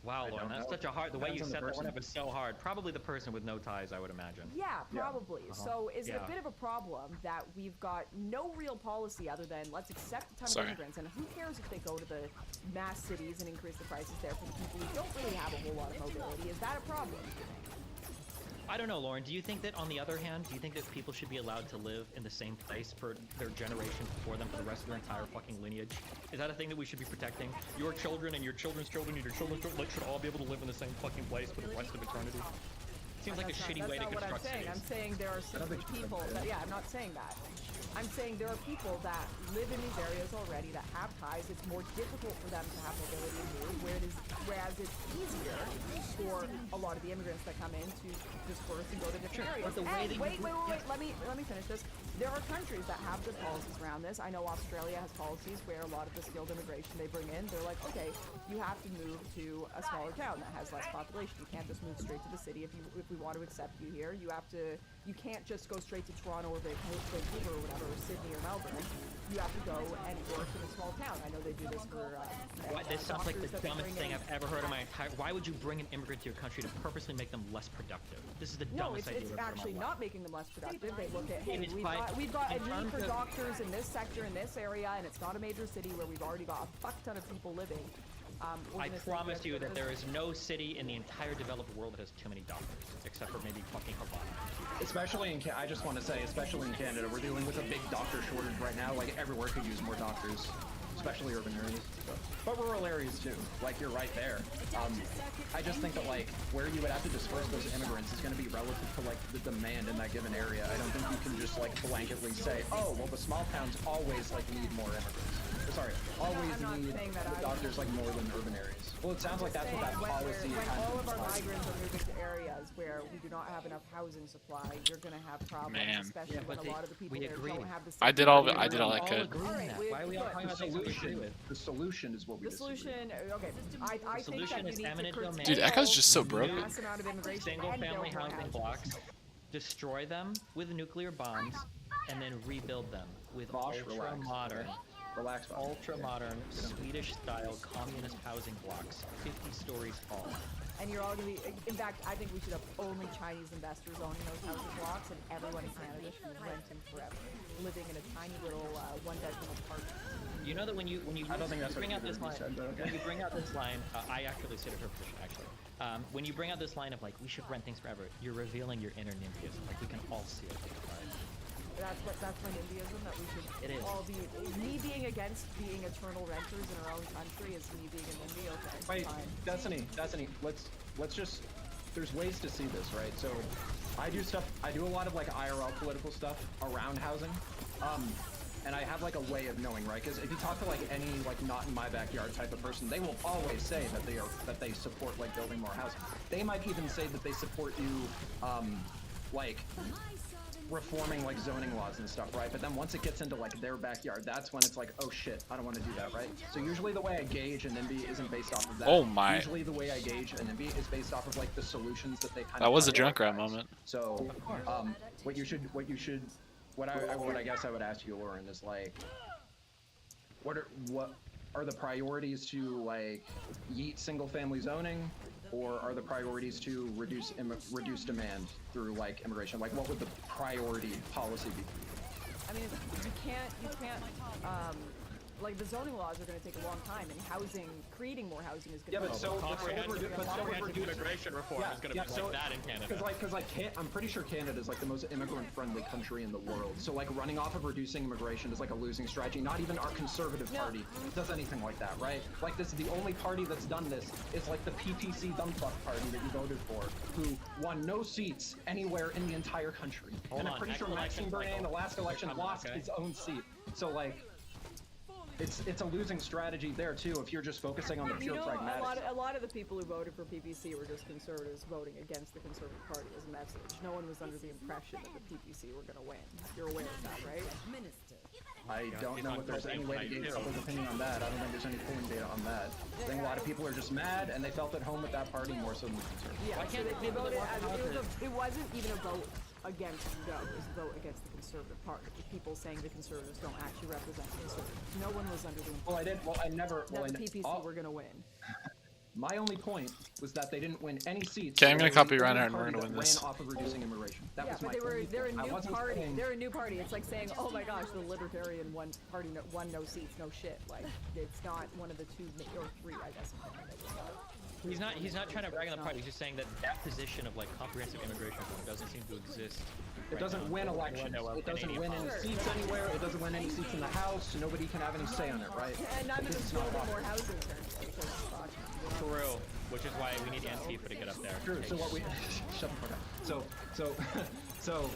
Wow, Lauren, that's such a hard. The way you Depends on set the that one person. up is so hard. Probably the person with no ties, I would imagine. Yeah, probably. So is it Yeah. a bit of a problem that we've got no real policy other than let's accept a ton Sorry. of immigrants, and who cares if they go to the mass cities and increase the prices there for the people who don't really have a whole lot of mobility? Is that a problem? I don't know, Lauren. Do you think that, on the other hand, do you think that people should be allowed to live in the same place for their generations before them for the rest of their entire fucking lineage? Is that a thing that we should be protecting? Your children and your children's children and your children's children should all be able to live in the same fucking place for the rest of eternity? Seems like a shitty way to That's not what I'm construct saying. cities. I'm saying there are simply people that, yeah, I'm not saying that. I'm saying there are people that live in these areas already that have ties. It's more difficult for them to have mobility and move, whereas it's easier for a lot of the immigrants that come in to disperse and go to different areas. But the way that wait, let me finish this. There are countries that have good policies around this. I know Australia has policies where a lot of the skilled immigration they bring in, they're like, okay, you have to move to a smaller town that has less population. You can't just move straight to the city if we want to accept you here. You can't just go straight to Toronto or Vancouver or whatever, or Sydney or Melbourne. You have to go and work in a small town. I know they do this for. This sounds like the doctors that they dumbest bring thing in. I've ever heard in my entire. Why would you bring an immigrant to your country to purposely make them less productive? This is the No, dumbest idea it's I've ever heard in actually my not making them less productive. They look at, hey, It is we've got a in need terms for of- doctors in this sector, in this area, and it's not a major city where we've already got a fuck ton of people living. I promise you that there is no city in the entire developed world that has too many doctors, except for maybe fucking Havana. Especially in I just want to say, especially in Canada, we're dealing with a big doctor shortage right now. Like everywhere could use more doctors, especially urban areas, but rural areas too. Like you're right there. I just think that like where you would have to disperse those immigrants is going to be relative to like the demand in that given area. I don't think you can just like blanketly say, oh well, the small towns always like need more immigrants. Sorry, always need the doctors like more than urban areas. Well, it sounds like that's what that policy when kind all of of our implies. migrants are moving to areas where we do not have enough housing supply, you're going to have problems, Man. especially when a lot of the people there don't have the same. I did all I could. Why are we all talking about things that we agree with? The solution is what we The solution, okay, I think that solution you is need eminent to domain. Dude, Echo's just so broken. mass amount of immigration Single-family and build more housing houses. blocks, destroy them with nuclear bombs, and then rebuild them with Vosh, relax. ultra-modern, Relax, Vosh. ultra-modern Swedish-style communist housing blocks, 50 stories tall. And you're all going to be, in fact, I think we should have only Chinese investors owning those housing blocks, and everyone in Canada should be renting forever, living in a tiny little one-bedroom apartment. You know that when you I don't think that's bring what out this you line, said, but okay. when you bring out this line, I actually sit at her position actually. When you bring out this line of like we should rent things forever, you're revealing your inner NIMBYism. Like we can all see it. That's my NIMBYism, that we should It is. all be, me being against being eternal renters in our own country is me being a NIMBY, okay, Wait, fine. Destiny, let's just, there's ways to see this, right? So I do a lot of like IRL political stuff around housing. And I have like a way of knowing, right? Because if you talk to like any like not in my backyard type of person, they will always say that they support like building more housing. They might even say that they support you like reforming like zoning laws and stuff, right? But then once it gets into like their backyard, that's when it's like, oh shit, I don't want to do that, right? So usually the way I gauge an NIMBY isn't based off of that. Oh my. Usually the way I gauge an NIMBY is based off of like the solutions that they kind of. That was a drunk rat moment. So, what I guess I would ask you, Lauren, is like, what are the priorities to like yeet single-family zoning, or are the priorities to reduce demand through like immigration? Like, what would the priority policy be? I mean, you can't. Like the zoning laws are going to take a long time, and creating more housing is going to. Yeah, but so immigration reform is going to be like that in Canada. Because I'm pretty sure Canada is like the most immigrant-friendly country in the world. So like running off of reducing immigration is like a losing strategy. Not even our Conservative Party does anything like that, right? Like this is the only party that's done this. It's like the PPC dumbfuck party that you voted for, who won no seats anywhere in the entire country. And I'm pretty sure Maxime Bernier in the last election lost his own seat. So like. It's a losing strategy there too if you're just focusing on the pure pragmatics. A lot of the people who voted for PPC were just conservatives voting against the Conservative Party as a message. No one was under the impression that the PPC were going to win. You're aware of that, right? I don't know if there's any way to gauge public opinion on that. I don't think there's any polling data on that. I think a lot of people are just mad and they felt at home with that party more so than the Conservatives. Yeah, so they voted. It wasn't even a vote against Go. It was a vote against the Conservative Party. People saying the Conservatives don't actually represent conservatives. No one was under the impression that the PPC were going to win. My only point was that they didn't win any seats. Okay, I'm gonna copy Reinhardt and we're gonna win this. Ran off of reducing immigration. That was my point. They're a new party. Saying... They're a new party. It's like saying, oh my gosh, the Libertarian won no seats, no shit. Like it's not one of the two or three, I guess. He's not trying to brag on the party. He's just saying that position of like comprehensive immigration reform doesn't seem to exist. It doesn't win elections. It doesn't win any seats anywhere. It doesn't win any seats in the House. Nobody can have any say on it, right? And neither does building more housing. True, which is why we need Antifa to get up there. True. So what we shut the fuck up. So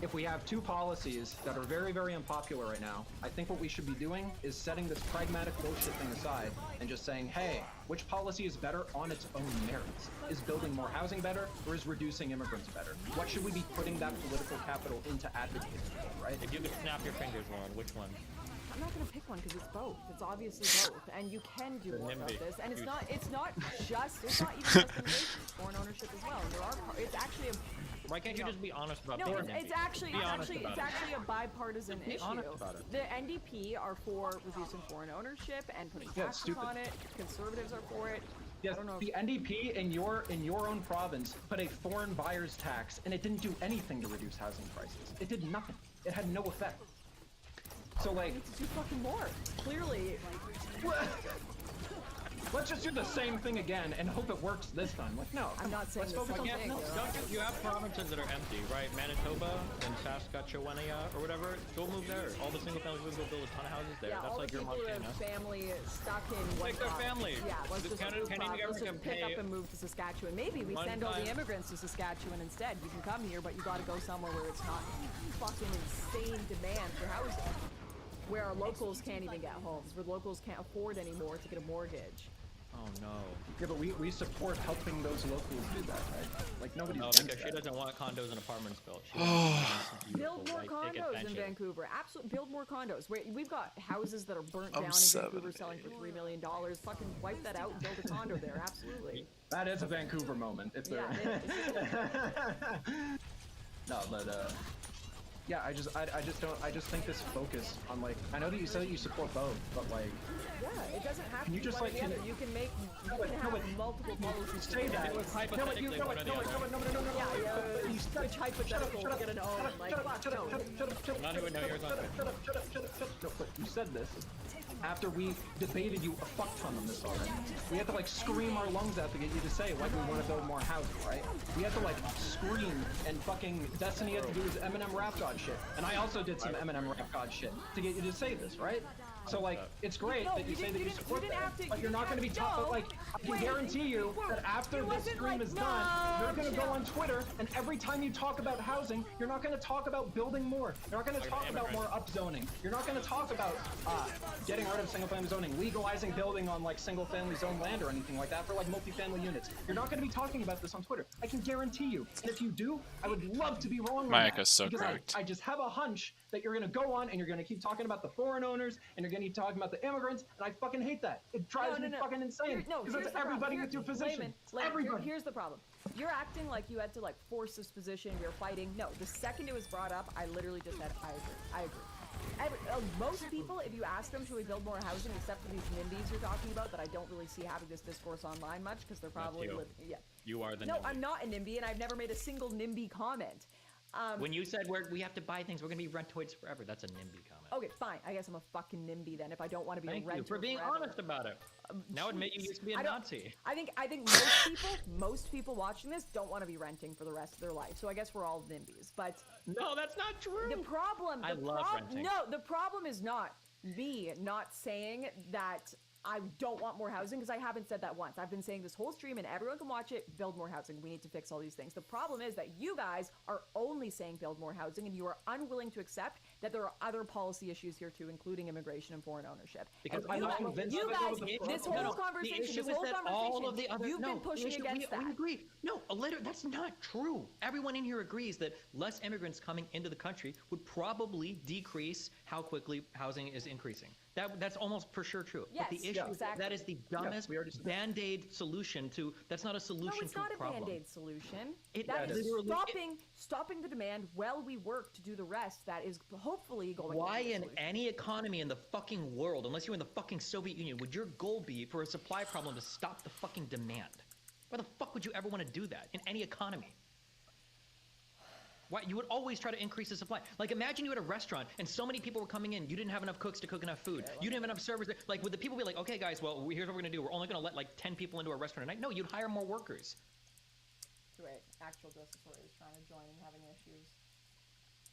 if we have two policies that are very, very unpopular right now, I think what we should be doing is setting this pragmatic bullshit thing aside and just saying, hey, which policy is better on its own merits? Is building more housing better, or is reducing immigrants better? What should we be putting that political capital into advocating for, right? If you could snap your fingers, Lauren, which one? I'm not going to pick one because it's both. It's obviously both, and you can do more about this. And it's not even just immigration, it's foreign ownership as well. And there are it's actually a. Why can't you just be honest about it? No, it? It's actually a bipartisan issue. The NDP are for reducing foreign ownership and putting taxes on it. Conservatives are for it. Yes, the NDP in your own province put a foreign buyer's tax, and it didn't do anything to reduce housing prices. It did nothing. It had no effect. So like, need to do fucking more. Clearly, let's just do the same thing again and hope it works this time. Like, no, I'm not saying let's focus on thing. You have provinces that are empty, right? Manitoba and Saskatchewan or whatever. Go move there. All the single families will build a ton of houses there. Yeah, that's all like the your people Montana. Family stuck in one. Take their family. Yeah, let's just pick up and move to Saskatchewan. Maybe we send all the immigrants to Saskatchewan instead. You can come here, but you got to go somewhere where it's not fucking insane demand for housing. Where our locals can't even get homes, where locals can't afford anymore to get a mortgage. Oh no. Yeah, but we support helping those locals do that, right? Like nobody's because she doesn't want condos and apartments built. Build more condos in Vancouver. Absolutely, build more condos. We've got houses that are burnt down in Vancouver selling for $3 million. Fucking wipe that out and build a condo there. Absolutely. That is a Vancouver moment. If yeah, no, but yeah, I just think this focus on like, I know that you said that you support both, but like, yeah, it doesn't have can to you just be like, you can make multiple policies. Say that. No, which hypothetical we're gonna know. Not even know yours on No, but you said this after we debated you a fuck ton on this already. We had to like scream our lungs out to get you to say like we want to build more housing, right? We had to like scream, and fucking Destiny had to do his Eminem rap god shit, and I also did some Eminem rap god shit to get you to say this, right? So like, it's great that you say that you support that, but you're not going to be taught. But like, I can guarantee you that after this stream is done, you're going to go on Twitter, and every time you talk about housing, you're not going to talk about building more. You're not going to talk about more upzoning. You're not going to talk about getting rid of single-family zoning, legalizing building on like single-family zone land or anything like that for like multi-family units. You're not going to be talking about this on Twitter. I can guarantee you. And if you do, I would love to be wrong. My echo's so correct. I just have a hunch that you're going to go on and you're going to keep talking about the foreign owners and you're going to keep talking about the immigrants, and I fucking hate that. It drives me fucking insane. Because it's everybody with your position. Everybody. Here's the problem. You're acting like you had to like force this position. You're fighting. No, the second it was brought up, I literally just said, I agree. Most people, if you ask them, should we build more housing, except for these NIMBYs you're talking about, that I don't really see having this discourse online much, because they're probably... Yeah. You are the No, NIMBY. I'm not a NIMBY, and I've never made a single NIMBY comment. When you said we have to buy things, we're going to be rentoids forever, that's a NIMBY comment. Okay, fine. I guess I'm a fucking NIMBY then, if I don't want to be Thank a renter you for being forever. honest about it. Now admit you used to be a Nazi. I think most people watching this don't want to be renting for the rest of their life. So I guess we're all NIMBYs. But no, that's not true. The problem. I love renting. No, the problem is not me not saying that I don't want more housing, because I haven't said that once. I've been saying this whole stream, and everyone can watch it, build more housing. We need to fix all these things. The problem is that you guys are only saying build more housing, and you are unwilling to accept that there are other policy issues here too, including immigration and foreign ownership. Because and you guys, this whole conversation, you've been pushing against that. We agree. No, that's not true. Everyone in here agrees that less immigrants coming into the country would probably decrease how quickly housing is increasing. That's almost for sure true. Yes, but the issue exactly. that is the dumbest Band-Aid solution to. That's not a solution to a problem. No, it's not a Band-Aid solution. That is stopping the demand while we work to do the rest. That is hopefully going. Why in any economy in the fucking world, unless you're in the fucking Soviet Union, would your goal be for a supply problem to stop the fucking demand? Why the fuck would you ever want to do that in any economy? Why? You would always try to increase the supply. Like, imagine you had a restaurant and so many people were coming in, you didn't have enough cooks to cook enough food. You didn't have enough servers. Like, would the people be like, okay, guys, well, here's what we're going to do. We're only going to let, like, 10 people into a restaurant a night? No, you'd hire more workers. Wait, actual Justice Warrior is trying to join and having issues.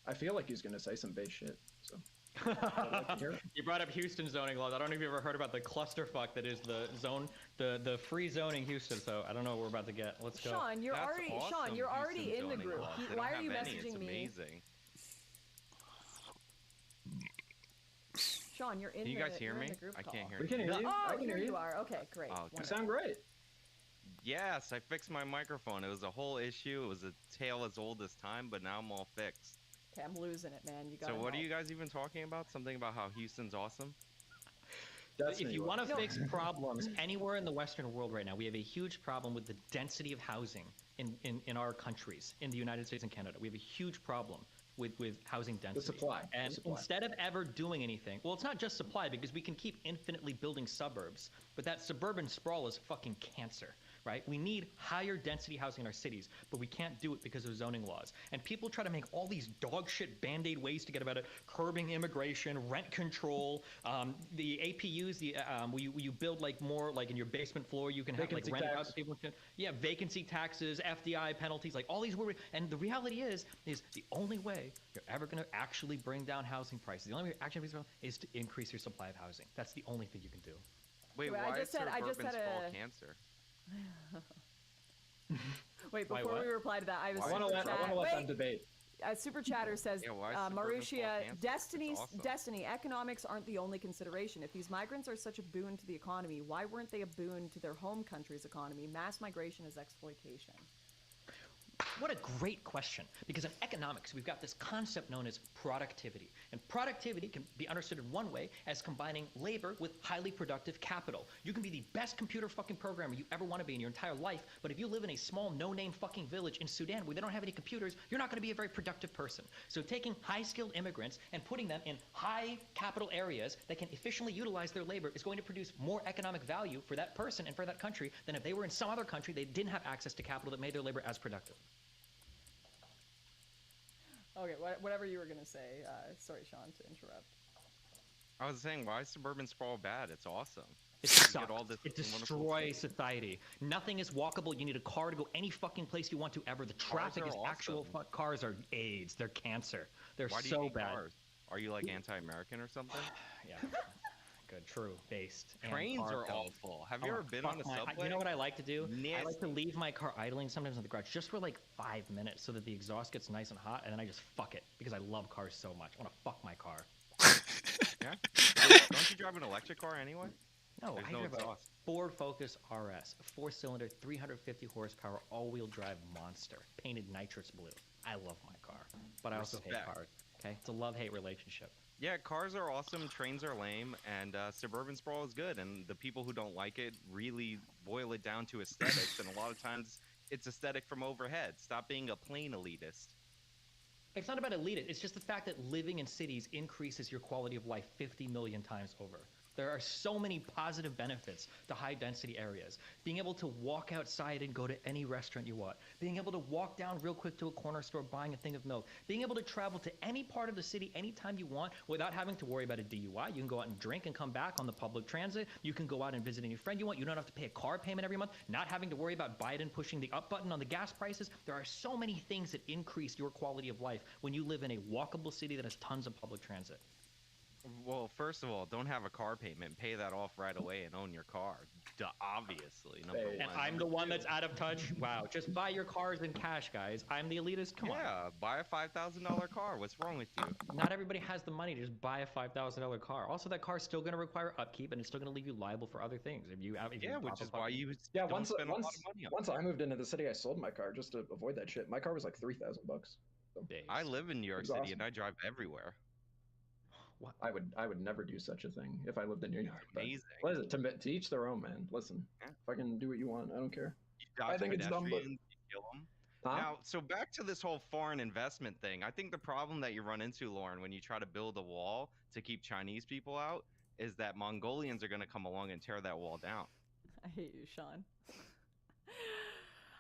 I feel like he's going to say some base shit, so... You brought up Houston zoning laws. I don't know if you ever heard about the clusterfuck that is the free zoning Houston. So I don't know what we're about to get. Let's go. Sean, you're already in the group. Why are you messaging me? Amazing. Sean, you're in. Can you guys hear you're me? in the group I call. can't hear We can hear you. Oh, I can here hear you are. Okay, great. Oh, okay. You sound great. Yes, I fixed my microphone. It was a whole issue. It was a tale as old as time, but now I'm all fixed. Okay, I'm losing it, man. You got. So what are you guys even talking about? Something about how Houston's awesome? If you want to fix problems anywhere in the Western world right now, we have a huge problem with the density of housing in our countries, in the United States and Canada. We have a huge problem with housing density. The supply. And instead of ever doing anything, well, it's not just supply, because we can keep infinitely building suburbs, but that suburban sprawl is fucking cancer. Right? We need higher density housing in our cities, but we can't do it because of zoning laws. And people try to make all these dog shit Band-Aid ways to get about it: curbing immigration, rent control, the APUs, you build like more, like in your basement floor, you can have like rent out to people. Yeah, vacancy taxes, FDI penalties, like all these weird. And the reality is the only way you're ever going to actually bring down housing prices, the only way you're actually is to increase your supply of housing. That's the only thing you can do. Wait, why is suburban sprawl cancer? Wait, before we reply to that, I was. I want to let them debate. Super Chatter says, Marushia, Destiny, economics aren't the only consideration. If these migrants are such a boon to the economy, why weren't they a boon to their home country's economy? Mass migration is exploitation. What a great question, because in economics, we've got this concept known as productivity. And productivity can be understood in one way as combining labor with highly productive capital. You can be the best computer fucking programmer you ever want to be in your entire life, but if you live in a small no-name fucking village in Sudan where they don't have any computers, you're not going to be a very productive person. So taking high-skilled immigrants and putting them in high capital areas that can efficiently utilize their labor is going to produce more economic value for that person and for that country than if they were in some other country they didn't have access to capital that made their labor as productive. Okay, whatever you were going to say. Sorry, Sean, to interrupt. I was saying, why is suburban sprawl bad? It's awesome. It sucks. It destroys society. Nothing is walkable. You need a car to go any fucking place you want to ever. The traffic is actual. Cars are AIDS. They're cancer. They're so bad. Cars? Are you like anti-American or something? Yeah. Good, true, based. Trains are awful. Have you ever been on a subway? You know what I like to do? Nasty. I like to leave my car idling sometimes in the garage just for like 5 minutes so that the exhaust gets nice and hot, and then I just fuck it because I love cars so much. I want to fuck my car. Yeah? Don't you drive an electric car anyway? No, There's I no drive a exhaust. Ford Focus RS, a 4-cylinder, 350 horsepower, all-wheel drive monster, painted nitrous blue. I love my car, but I also hate cars. Okay, it's a love-hate relationship. Yeah, cars are awesome, trains are lame, and suburban sprawl is good. And the people who don't like it really boil it down to aesthetics, and a lot of times it's aesthetic from overhead. Stop being a plain elitist. It's not about elite. It's just the fact that living in cities increases your quality of life 50 million times over. There are so many positive benefits to high-density areas. Being able to walk outside and go to any restaurant you want. Being able to walk down real quick to a corner store buying a thing of milk. Being able to travel to any part of the city anytime you want without having to worry about a DUI. You can go out and drink and come back on the public transit. You can go out and visit any friend you want. You don't have to pay a car payment every month. Not having to worry about Biden pushing the up button on the gas prices. There are so many things that increase your quality of life when you live in a walkable city that has tons of public transit. Well, first of all, don't have a car payment. Pay that off right away and own your car. Duh, obviously, number one. And I'm the one that's out of touch. Wow, just buy your cars in cash, guys. I'm the elitist. Come on. Yeah, buy a $5,000 car. What's wrong with you? Not everybody has the money to just buy a $5,000 car. Also, that car's still going to require upkeep, and it's still going to leave you liable for other things. Which is why you once spend a lot of money on once I moved into the city, I sold my car just to avoid that shit. My car was like $3,000. So. I live in New York City awesome. and I drive everywhere. What? I would never do such a thing if I lived in New York. Amazing. What is it? To each their own, man. Listen, if I can do what you want, I don't care. I think it's dumb, but You kill them. Huh? Now, so back to this whole foreign investment thing. I think the problem that you run into, Lauren, when you try to build a wall to keep Chinese people out, is that Mongolians are going to come along and tear that wall down. I hate you, Sean.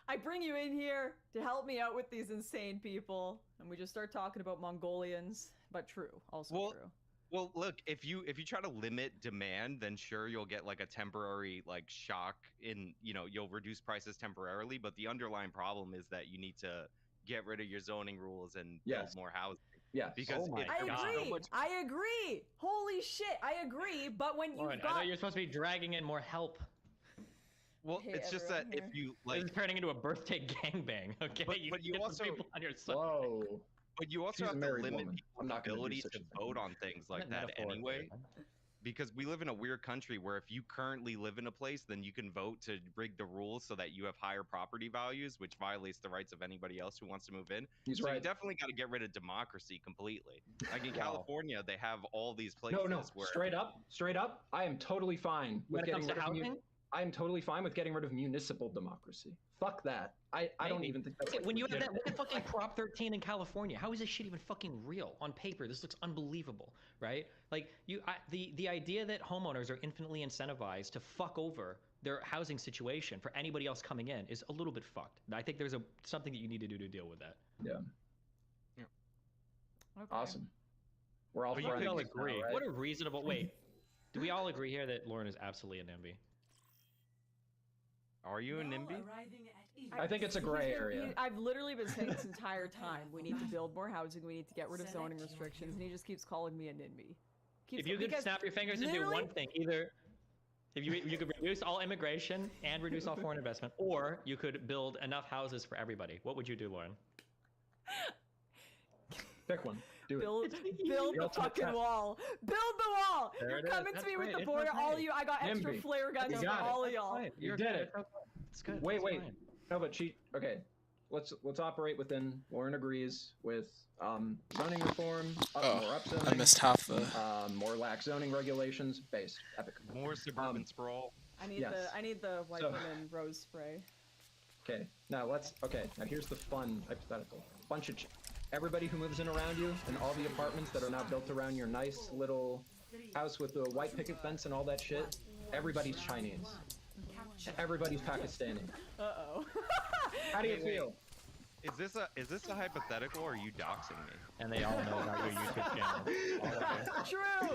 I bring you in here to help me out with these insane people, and we just start talking about Mongolians, but true, also true. Well, look, if you try to limit demand, then sure, you'll get like a temporary like shock in, you'll reduce prices temporarily, but the underlying problem is that you need to get rid of your zoning rules and build more housing. Yeah. Because I agree. Holy shit, I agree, but when Lauren, you've got... I thought you're supposed to be dragging in more help. Well, it's just that if you like... This is turning into a birthday gangbang, okay? But you also... people on your side. Whoa. But you also have to limit people's ability to vote on things like that anyway. Because we live in a weird country where if you currently live in a place, then you can vote to rig the rules so that you have higher property values, which violates the rights of anybody else who wants to move in. He's so right. You definitely got to get rid of democracy completely. Like in California, they have all these places where... straight up, I am totally fine with getting rid of housing? I am totally fine with getting rid of municipal democracy. Fuck that. I don't even think that's... When you have that, look at fucking Prop 13 in California. How is this shit even fucking real? On paper, this looks unbelievable, right? Like, the idea that homeowners are infinitely incentivized to fuck over their housing situation for anybody else coming in is a little bit fucked. I think there's something that you need to do to deal with that. Yeah. Okay. Awesome. We're all but friends. You all agree. Now, right? What a reasonable... Wait, do we all agree here that Lauren is absolutely a NIMBY? Are you a NIMBY? I think it's a gray area. I've literally been saying this entire time, we need to build more housing, we need to get rid of zoning restrictions, and he just keeps calling me a NIMBY. If you could snap your fingers and do one thing, either if you could reduce all immigration and reduce all foreign investment, or you could build enough houses for everybody, what would you do, Lauren? Pick one. Build the fucking wall. Build the wall. You're coming to me with the border. All of you, I got extra flare guns for all of y'all. You did it. It's good. Wait. No, but okay. Let's operate within. Lauren agrees with zoning reform. More upzoning. I missed half the. More lax zoning regulations. Base. Epic. More suburban sprawl. I need the white woman rose spray. Okay. Now here's the fun hypothetical. Bunch of everybody who moves in around you and all the apartments that are now built around your nice little house with the white picket fence and all that shit, everybody's Chinese. Everybody's Pakistani. Uh-oh. How do you feel? Is this a hypothetical, or are you doxing me? And they all know about your YouTube channel. True.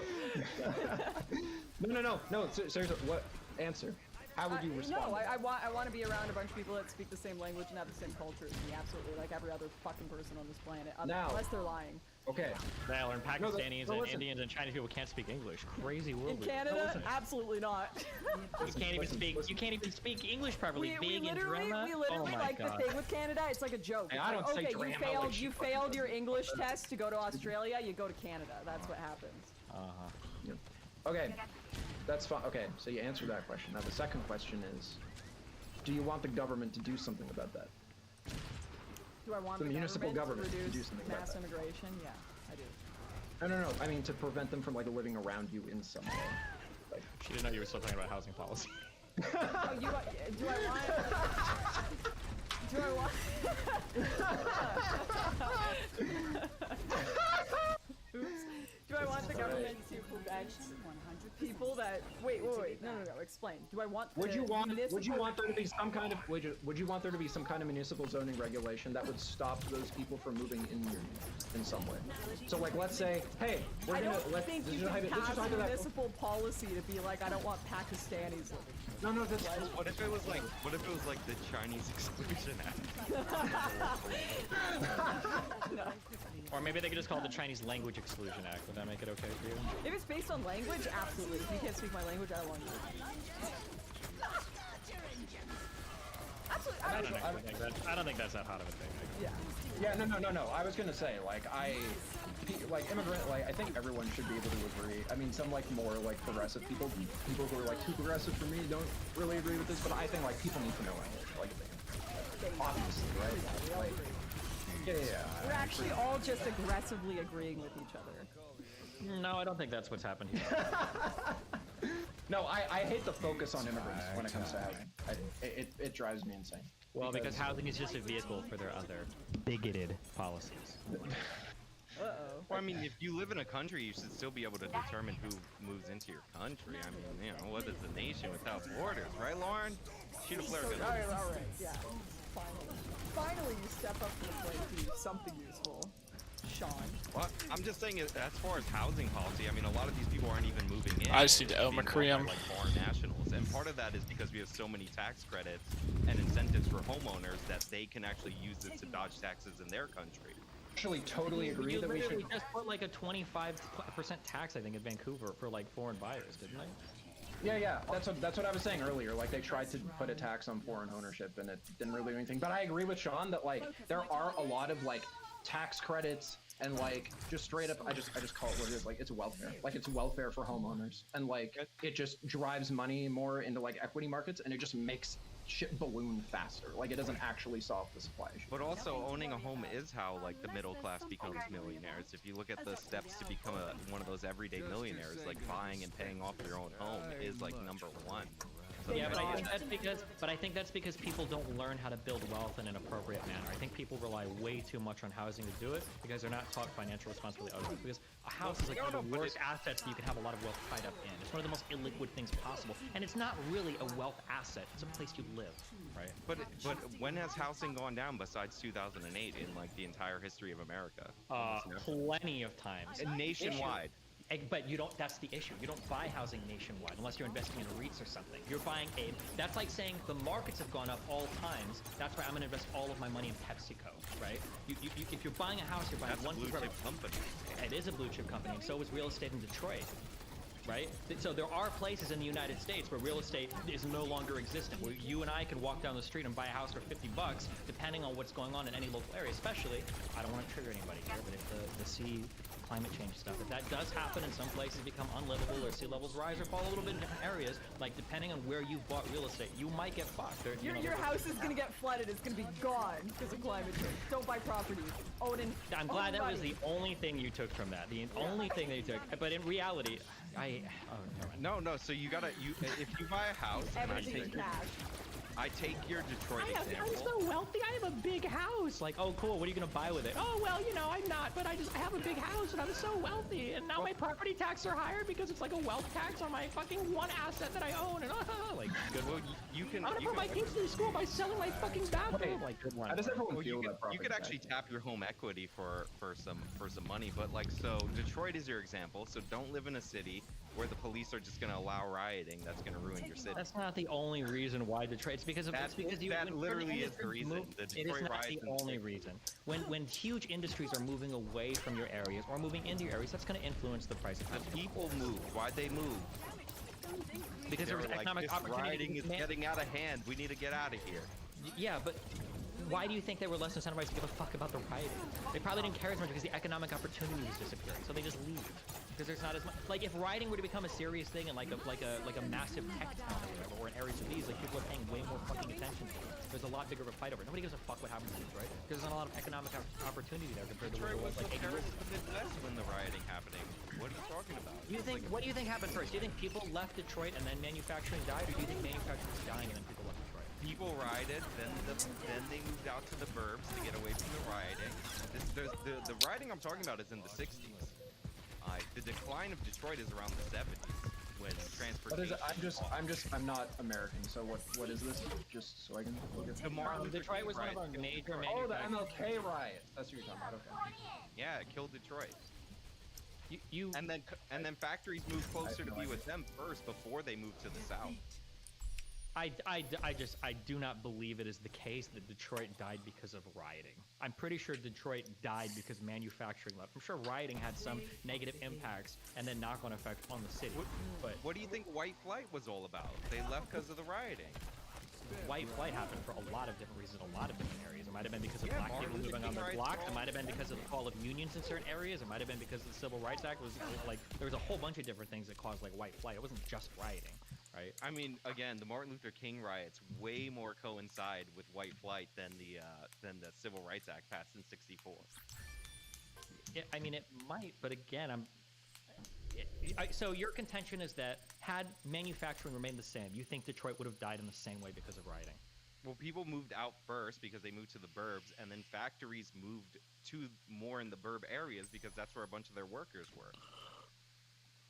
No. Seriously, what answer? How would you respond? No, I want to be around a bunch of people that speak the same language and have the same culture as me, absolutely, like every other fucking person on this planet, unless they're lying. Okay. They learn Pakistanis and Indians and Chinese people can't speak English. Crazy world. In Canada, absolutely not. You can't even speak English properly. We literally like the thing with Canada. It's like a joke. Hey, I don't say drama. You failed your English test to go to Australia. You go to Canada. That's what happens. Yep. Okay. That's fine. Okay, so you answered that question. Now the second question is, do you want the government to do something about that? Do I want the municipal government to do something about mass that? immigration? Yeah, I do. No. I mean to prevent them from like living around you in some way. Like, she didn't know you were still talking about housing policy. Do I want? Do I want? Oops. Do I want the government to prevent people that wait? No. Explain. Do I want? Would you want there to be some kind of would you want there to be some kind of municipal zoning regulation that would stop those people from moving in some way? So like, let's say, hey, we're gonna think you can pass a municipal policy to be like, I don't want Pakistanis living. No, that's what if it was like the Chinese Exclusion Act? No. Or maybe they could just call it the Chinese Language Exclusion Act. Would that make it okay for you? If it's based on language, absolutely. If you can't speak my language, I don't want you. Absolutely. I don't think that's that hot of a thing. Yeah. No. I was gonna say, like, I think everyone should be able to agree. I mean, some like more like progressive people who are like too progressive for me don't really agree with this, but I think like people need to know English, like, obviously, right? Like, yeah. We're actually all just aggressively agreeing with each other. No, I don't think that's what's happened here. No, I hate the focus on immigrants when it comes to housing. It drives me insane. Well, because housing is just a vehicle for their other bigoted policies. Well, I mean, if you live in a country, you should still be able to determine who moves into your country. I mean, you know, what is a nation without borders, right, Lauren? Shoot a flare gun. All right, yeah. Finally, you step up to the plate to do something useful, Sean. Well, I'm just saying, as far as housing policy, I mean, a lot of these people aren't even moving in. I just need to Omicron. Like foreign nationals, and part of that is because we have so many tax credits and incentives for homeowners that they can actually use this to dodge taxes in their country. Actually, totally agree that we should. just put like a 25% tax, I think, in Vancouver for like foreign buyers, didn't they? Yeah. That's what I was saying earlier. Like, they tried to put a tax on foreign ownership, and it didn't really do anything. But I agree with Sean that like there are a lot of like tax credits and like just straight up, I just call it what it is. Like, it's welfare. Like, it's welfare for homeowners, and like it just drives money more into like equity markets, and it just makes shit balloon faster. Like, it doesn't actually solve the supply issue. But also, owning a home is how like the middle class becomes millionaires. If you look at the steps to become one of those everyday millionaires, like buying and paying off your own home is like number one. So Yeah, but I think that's because people don't learn how to build wealth in an appropriate manner. I think people rely way too much on housing to do it because they're not taught financial responsibility otherwise. Because a house is like one of the worst assets that you can have a lot of wealth tied up in. It's one of the most illiquid things possible, and it's not really a wealth asset. It's a place you live, right? But when has housing gone down besides 2008 in like the entire history of America? Plenty of times. And nationwide. But you don't, that's the issue. You don't buy housing nationwide unless you're investing in REITs or something. You're buying that's like saying the markets have gone up all times. That's why I'm going to invest all of my money in PepsiCo, right? If you're buying a house, you're buying That's one a blue chip company. It is a blue chip company, and so is real estate in Detroit. Right? So there are places in the United States where real estate is no longer existent, where you and I can walk down the street and buy a house for $50, depending on what's going on in any local area. Especially, I don't want to trigger anybody here, but if the sea climate change stuff, if that does happen and some places become unlivable or sea levels rise or fall a little bit in different areas, like depending on where you've bought real estate, you might get fucked. Your house is going to get flooded. It's going to be gone because of climate change. Don't buy properties. Own and I'm glad that was the only thing you took from that. The only thing they took. But in reality, No. So you gotta if you buy a house, everything cash. I take your Detroit example. I'm so wealthy. I have a big house. Like, oh, cool. What are you gonna buy with it? Oh, well, you know, I'm not, but I have a big house and I'm so wealthy. And now my property taxes are higher because it's like a wealth tax on my fucking one asset that I own. And like, good. Well, you can. I'm gonna put my kids through school by selling my fucking bathroom. Like, good one. How does everyone feel you about could actually tap your home equity for some money, but like, so Detroit is your example. So don't live in a city where the police are just going to allow rioting. That's going to ruin your city. That's not the only reason why Detroit. It's because that literally is the reason. The Detroit it is not riots the only reason. When huge industries are moving away from your areas or moving into your areas, that's going to influence the price of housing. The people moved. Why'd they move? Because there was economic opportunity. Rioting is getting out of hand. We need to get out of here. Yeah, but why do you think they were less incentivized to give a fuck about the rioting? They probably didn't care as much because the economic opportunity was disappearing, so they just leave. Because there's not as much. Like, if rioting were to become a serious thing in like a massive tech town or whatever, or in areas of these, like, people are paying way more fucking attention to it. There's a lot bigger of a fight over it. Nobody gives a fuck what happens in Detroit because there's not a lot of economic opportunity there compared to where it was like 8 years ago. The Midwest when the rioting happening. What are you talking about? What do you think happened first? Do you think people left Detroit and then manufacturing died, or do you think manufacturing was dying and then people left Detroit? People rioted, then they moved out to the burbs to get away from the rioting. The rioting I'm talking about is in the 60s. The decline of Detroit is around the 70s when transportation. What is it? I'm not American, so what is this? Just so I can look at. Detroit was one of our major Oh, the manufacturing. MLK riots. That's what you're talking about. Okay. Yeah, it killed Detroit. You and then factories moved closer to be with them first before they moved to the south. I do not believe it is the case that Detroit died because of rioting. I'm pretty sure Detroit died because manufacturing left. I'm sure rioting had some negative impacts and then knock-on effect on the city. What do you think white flight was all about? They left because of the rioting. White flight happened for a lot of different reasons in a lot of different areas. It might have been because of black people moving on their blocks. It might have been because of the fall of unions in certain areas. It might have been because of the Civil Rights Act. It was like there was a whole bunch of different things that caused like white flight. It wasn't just rioting. Right. I mean, again, the Martin Luther King riots way more coincide with white flight than the Civil Rights Act passed in '64. I mean, it might, but again, so your contention is that had manufacturing remained the same, you think Detroit would have died in the same way because of rioting? Well, people moved out first because they moved to the burbs, and then factories moved to more in the burb areas because that's where a bunch of their workers were.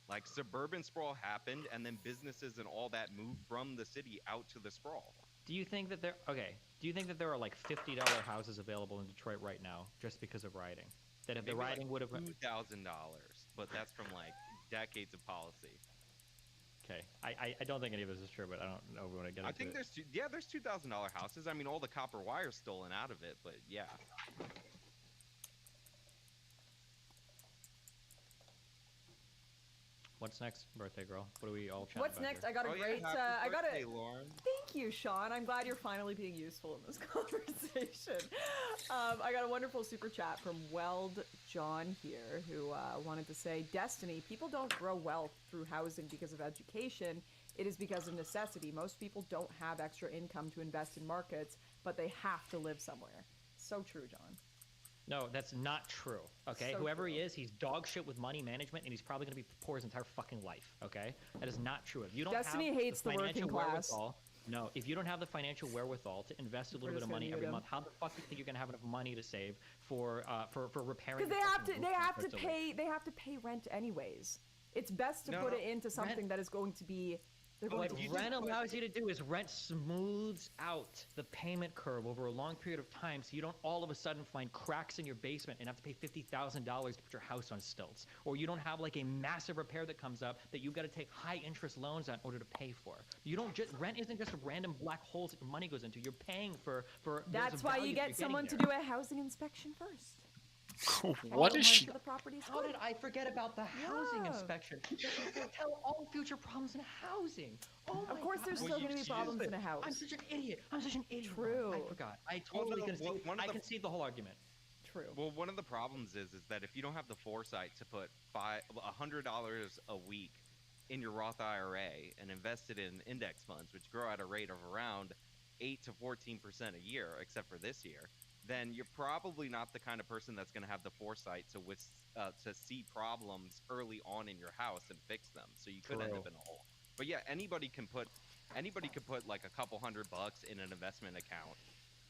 Like, suburban sprawl happened, and then businesses and all that moved from the city out to the sprawl. Do you think that there are like $50 houses available in Detroit right now just because of rioting? That if Maybe the rioting would have $2,000, but that's from like decades of policy. Okay, I don't think any of this is true, but I don't know if we want to get into it. I think there's $2,000 houses. I mean, all the copper wire's stolen out of it, but yeah. What's next, birthday girl? What are we all chatting What's about next? here? I got a great. I got a. Lauren. Thank you, Sean. I'm glad you're finally being useful in this conversation. I got a wonderful super chat from Weld John here, who wanted to say, "Destiny. People don't grow wealth through housing because of education. It is because of necessity. Most people don't have extra income to invest in markets, but they have to live somewhere." So true, John. No, that's not true. Okay, So whoever true. he is, he's dog shit with money management, and he's probably going to be poor his entire fucking life. Okay, that is not true. If you don't Destiny have hates the financial working class. wherewithal, no, if you don't have the financial wherewithal to invest a little bit of money every month, how the fuck do you think you're going to have enough money to save for repairing? Because they have to pay rent anyways. It's best to put it into something that is going to be. What rent allows you to do is rent smooths out the payment curve over a long period of time, so you don't all of a sudden find cracks in your basement and have to pay $50,000 to put your house on stilts, or you don't have like a massive repair that comes up that you've got to take high interest loans on in order to pay for. You don't just rent isn't just random black holes that your money goes into. You're paying for. That's why you get someone to do a housing inspection first. What is she? How did I forget about the housing inspection? Tell all future problems in housing. Oh my Of course, there's God. still going to be problems in a house. I'm such an idiot. True. I forgot. I totally I concede the whole argument. True. Well, one of the problems is that if you don't have the foresight to put $100 a week in your Roth IRA and invest it in index funds, which grow at a rate of around 8 to 14% a year, except for this year, then you're probably not the kind of person that's going to have the foresight to see problems early on in your house and fix them. So you could end up in a hole. But yeah, anybody could put like a couple $100 in an investment account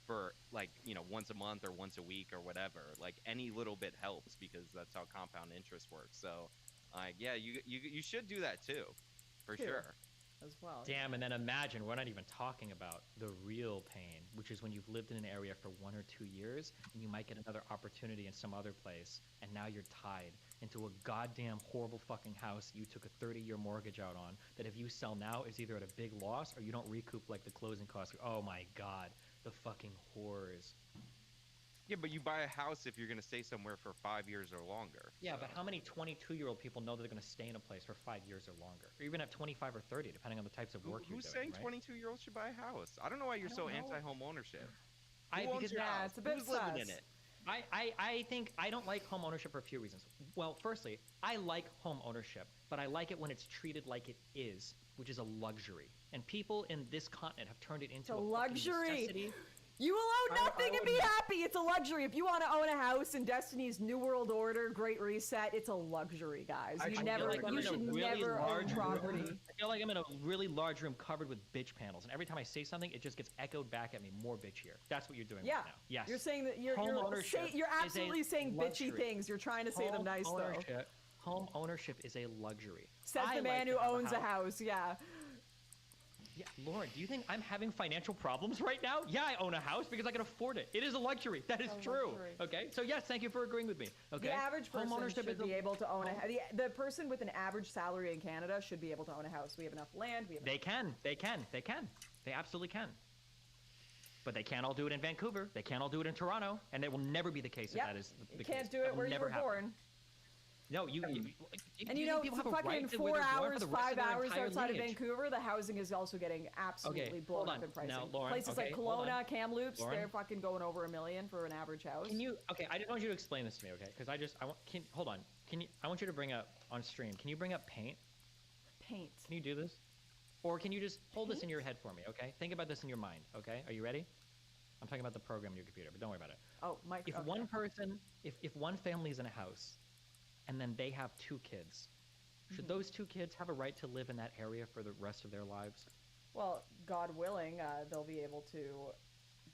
for like, once a month or once a week or whatever. Like any little bit helps because that's how compound interest works. So yeah, you should do that too, for sure. As well. Damn, and then imagine, we're not even talking about the real pain, which is when you've lived in an area for 1 or 2 years and you might get another opportunity in some other place, and now you're tied into a goddamn horrible fucking house you took a 30-year mortgage out on that if you sell now is either at a big loss or you don't recoup like the closing costs. Oh my God, the fucking horrors. Yeah, but you buy a house if you're going to stay somewhere for 5 years or longer. Yeah, but how many 22-year-old people know they're going to stay in a place for 5 years or longer? Or even at 25 or 30, depending on the types of work you're doing, Who's saying right? 22-year-olds should buy a house? I don't know why you're so anti-home ownership. Because it's a bit Who's living in it? I think I don't like home ownership for a few reasons. Well, firstly, I like home ownership, but I like it when it's treated like it is, which is a luxury. And people in this continent have turned it into a fucking necessity. You will own nothing and be happy. It's a luxury. If you want to own a house in Destiny's New World Order, Great Reset, it's a luxury, guys. You should never own property. I feel like I'm in a really large room covered with bitch panels, and every time I say something, it just gets echoed back at me. More bitch here. That's what you're doing right now. Yes. You're saying that you're absolutely saying bitchy things. You're trying to say them nice though. Home ownership is a luxury. Says the man who owns a house. Yeah. Yeah, Lauren, do you think I'm having financial problems right now? Yeah, I own a house because I can afford it. It is a luxury. That is true. Okay, so yes, thank you for agreeing with me. Okay, the average person should be able to own the person with an average salary in Canada should be able to own a house. We have enough land. They absolutely can. But they can't all do it in Vancouver. They can't all do it in Toronto, and it will never be the case if that is the case. You can't do it where you were born. No, and you know, fucking 4 hours, 5 hours outside of Vancouver, the housing is also getting absolutely blown up in pricing. Now, Lauren, places like Kelowna, Kamloops, they're fucking going over $1 million for an average house. I just want you to explain this to me, okay? Because I want you to bring up on stream. Can you bring up paint? Paint. Can you do this? Or can you just hold this in your head for me, okay? Think about this in your mind, okay? Are you ready? I'm talking about the program in your computer, but don't worry about it. Oh, Mike. If one person, if one family is in a house, and then they have 2 kids, should those 2 kids have a right to live in that area for the rest of their lives? Well, God willing, they'll be able to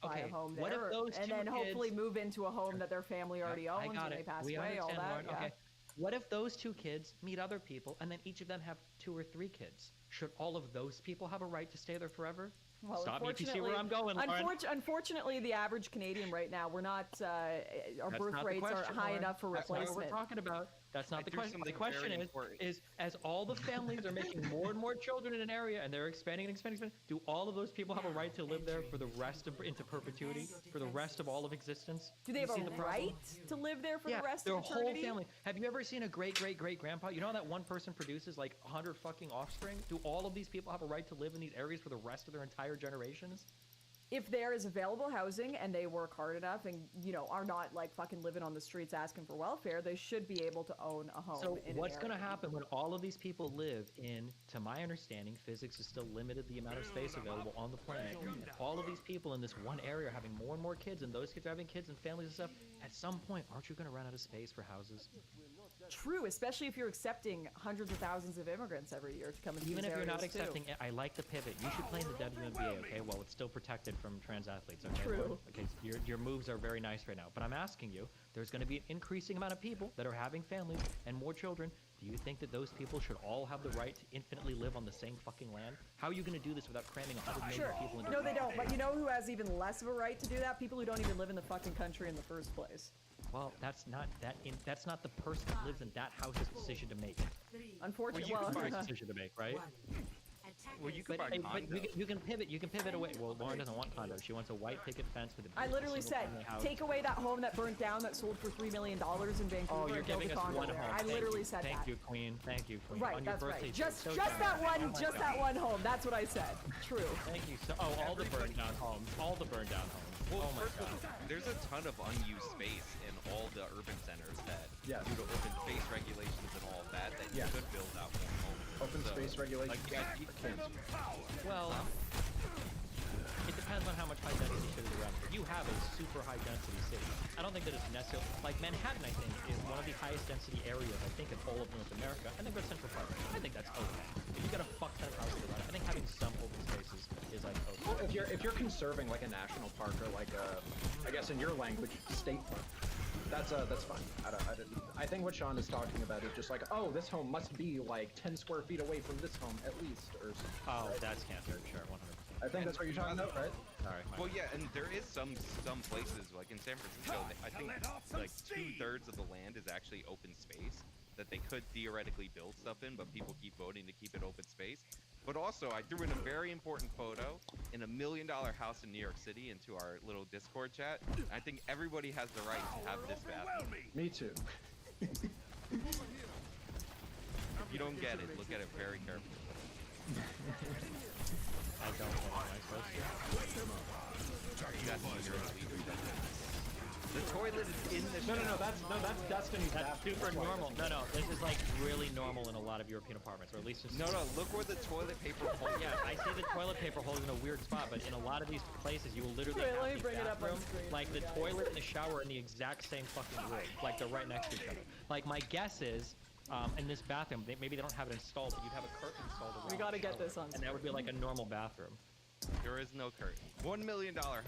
buy a home what there, if those and then hopefully move into a home that their family already owns when they pass away. All that. Lauren. Okay. What if those 2 kids meet other people, and then each of them have 2 or 3 kids? Should all of those people have a right to stay there forever? Well, stop me if you see where I'm going, Lauren. Unfortunately, the average Canadian right now, we're not. Our birth rates aren't high enough for replacement. That's not what we're talking about. That's not the question. The question is, as all the families are making more and more children in an area, and they're expanding, do all of those people have a right to live there for the rest of into perpetuity, for the rest of all of existence? Do they have a right to live there for the rest of eternity? Their whole family. Have you ever seen a great-great-great-grandpa? You know that one person produces like 100 fucking offspring? Do all of these people have a right to live in these areas for the rest of their entire generations? If there is available housing and they work hard enough and, are not like fucking living on the streets asking for welfare, they should be able to own a home. So what's going to happen when all of these people live in, to my understanding, physics is still limited the amount of space available on the planet. All of these people in this one area are having more and more kids, and those kids are having kids and families and stuff. At some point, aren't you going to run out of space for houses? True, especially if you're accepting hundreds of thousands of immigrants every year to come into Even these if you're areas not accepting it, I like the pivot. You should play in the WNBA, okay? Well, it's still protected from trans athletes, okay? True. Okay, your moves are very nice right now. But I'm asking you, there's going to be an increasing amount of people that are having families and more children. Do you think that those people should all have the right to infinitely live on the same fucking land? How are you going to do this without cramming 100 million people into No, they don't. But you know who has even less of a right to do that? People who don't even live in the fucking country in the first place. Well, that's not the person that lives in that house's decision to make. Unfortunately, decision to make, right? Well, you can buy condos. But you can pivot away. Well, Lauren doesn't want condos. She wants a white picket fence with a I literally said, take away that home that burnt down that sold for $3 million in Vancouver. Oh, you're giving us one home. I literally said that. Thank you, Queen. Thank you, Queen. Right, that's right. Just that one home. That's what I said. True. Thank you. So, all the burned down homes. All the burned down homes. Well, oh my God. There's a ton of unused space in all the urban centers that, due to open space regulations and all that you could build out more homes. Open space regulations. Well, it depends on how much high density shit is around. You have a super high density city. I don't think that it's necessarily like Manhattan. I think is one of the highest density areas. I think in all of North America. I think that's Central Park. I think that's okay. If you got a fuck ton of houses around it, I think having some open spaces is like okay. Well, if you're conserving like a national park or like a, I guess in your language, state park. That's fine. I think what Sean is talking about is just like, oh, this home must be like 10 square feet away from this home at least, or something. Oh, that's cancer, sure, 100%. I think that's what you're talking about, right? Sorry. Well, yeah, and there is some places like in San Francisco. I think like 2/3 of the land is actually open space that they could theoretically build stuff in, but people keep voting to keep it open space. But also, I threw in a very important photo in $1 million house in New York City into our little Discord chat. I think everybody has the right to have this bathroom. Me too. If you don't get it, look at it very carefully. I don't know. Am I supposed to? That's what you're a leader. The toilet is in the No, shower. that's Destiny's That's bathroom. super That's why normal. it No, doesn't no, this is like really normal in a lot of European apartments, or at least just No, look where the toilet paper hole. Yeah, I say the toilet paper hole is in a weird spot, but in a lot of these places, you will literally Wait, have let me the bring it up on bathroom, screen like for the you guys. toilet and the shower in the exact same fucking room, like they're right next to each other. Like my guess is, in this bathroom, maybe they don't have it installed, but you'd have a curtain installed around. We gotta the get shower, this on and that would be like a normal bathroom. There is no curtain. $1 million house.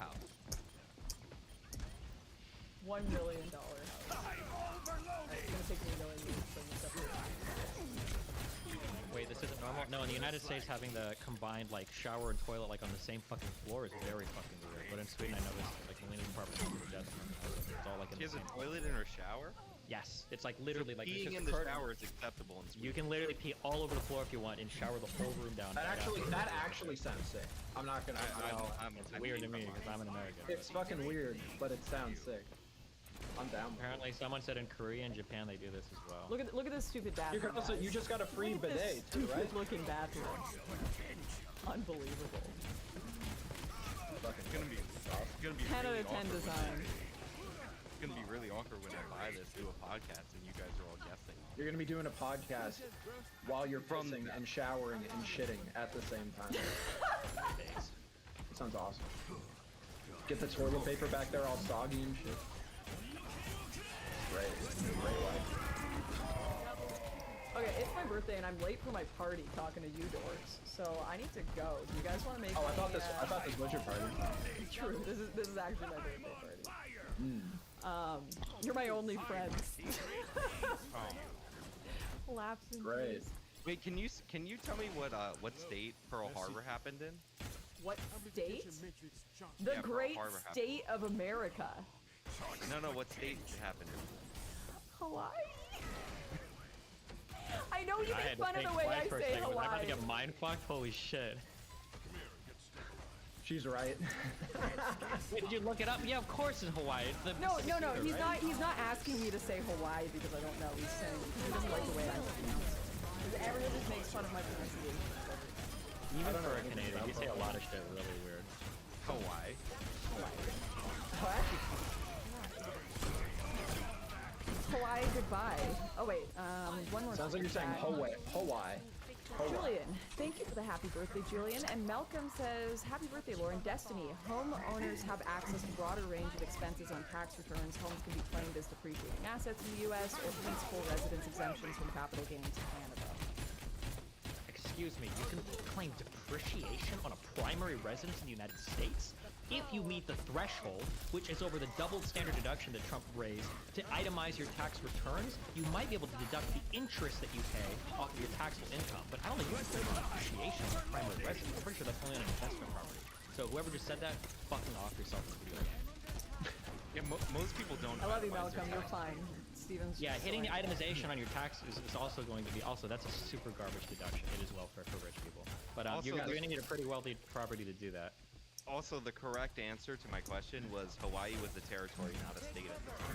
$1 million house. It's gonna take me a million years to bring this up here. Wait, this isn't normal? No, in the United States, having the combined like shower and toilet like on the same fucking floor is very fucking weird. But in Sweden, I noticed like the Linux apartment it's all like in She the has a same. toilet in her shower? Yes, it's like literally So like it's peeing just in a the curtain. shower is acceptable in Sweden. You can literally pee all over the floor if you want and shower the whole room down. That right actually sounds sick. I'm not gonna. It's weird to me because I'm an American. It's fucking weird, but it sounds sick. I'm down. Apparently, someone said in Korea and Japan they do this as well. Look at this stupid bathroom. You just got a free Look at this bidet too, right? stupid looking bathroom. Unbelievable. It's gonna be 10 really out of 10 awkward design. It's gonna be really awkward when I buy this, do a podcast, and you guys are all guessing. You're gonna be doing a podcast while you're pissing and showering and shitting at the same time. That sounds awesome. Get the toilet paper back there all soggy and shit. Great. Great life. Okay, it's my birthday and I'm late for my party talking to you dorks, so I need to go. Do you guys want to make? Oh, I thought me, this was your party. True. This is actually my birthday party. You're my only friends. Laughs and Great. tears. Wait, can you tell me what state Pearl Harbor happened in? What state? The Yeah, Pearl great Harbor happened. state of America. No, what state it happened in? Hawaii. I know you I make had to fun of think the way twice I for a say second. Was I about to Hawaii. get mind fucked? Holy shit. She's right. Wait, did you look it up? Yeah, of course in Hawaii. It's the No, Pacific Theater, he's right? He's not asking me to say Hawaii because I don't know. He's saying he doesn't like the way I pronounce it. Because everyone just makes fun of my pronunciation. Even for a Canadian, you say a lot of shit really weird. Hawaii. What? Hawaii goodbye. Oh wait, one more. Sounds like you're saying Hawaii. Julian, thank you for the happy birthday, Julian. And Malcolm says, happy birthday, Lauren. Destiny, homeowners have access to a broader range of expenses on tax returns. Homes can be claimed as depreciating assets in the U.S. or principal residence exemptions from capital gains in Canada. Excuse me, you can claim depreciation on a primary residence in the United States? If you meet the threshold, which is over the doubled standard deduction that Trump raised, to itemize your tax returns, you might be able to deduct the interest that you pay off of your taxable income. But I don't think you can claim depreciation on a primary residence. I'm pretty sure that's only on an investment property. So whoever just said that, fucking off yourself in the video game. Yeah, most people don't. I love you, itemize their Malcolm. You're taxes. fine. Steven's Yeah, just hitting the like- itemization on your tax is also going to be that's a super garbage deduction. It is welfare for rich people. But Also, you're going to need a pretty wealthy property to do that. Also, the correct answer to my question was Hawaii was a territory, not a state at the time.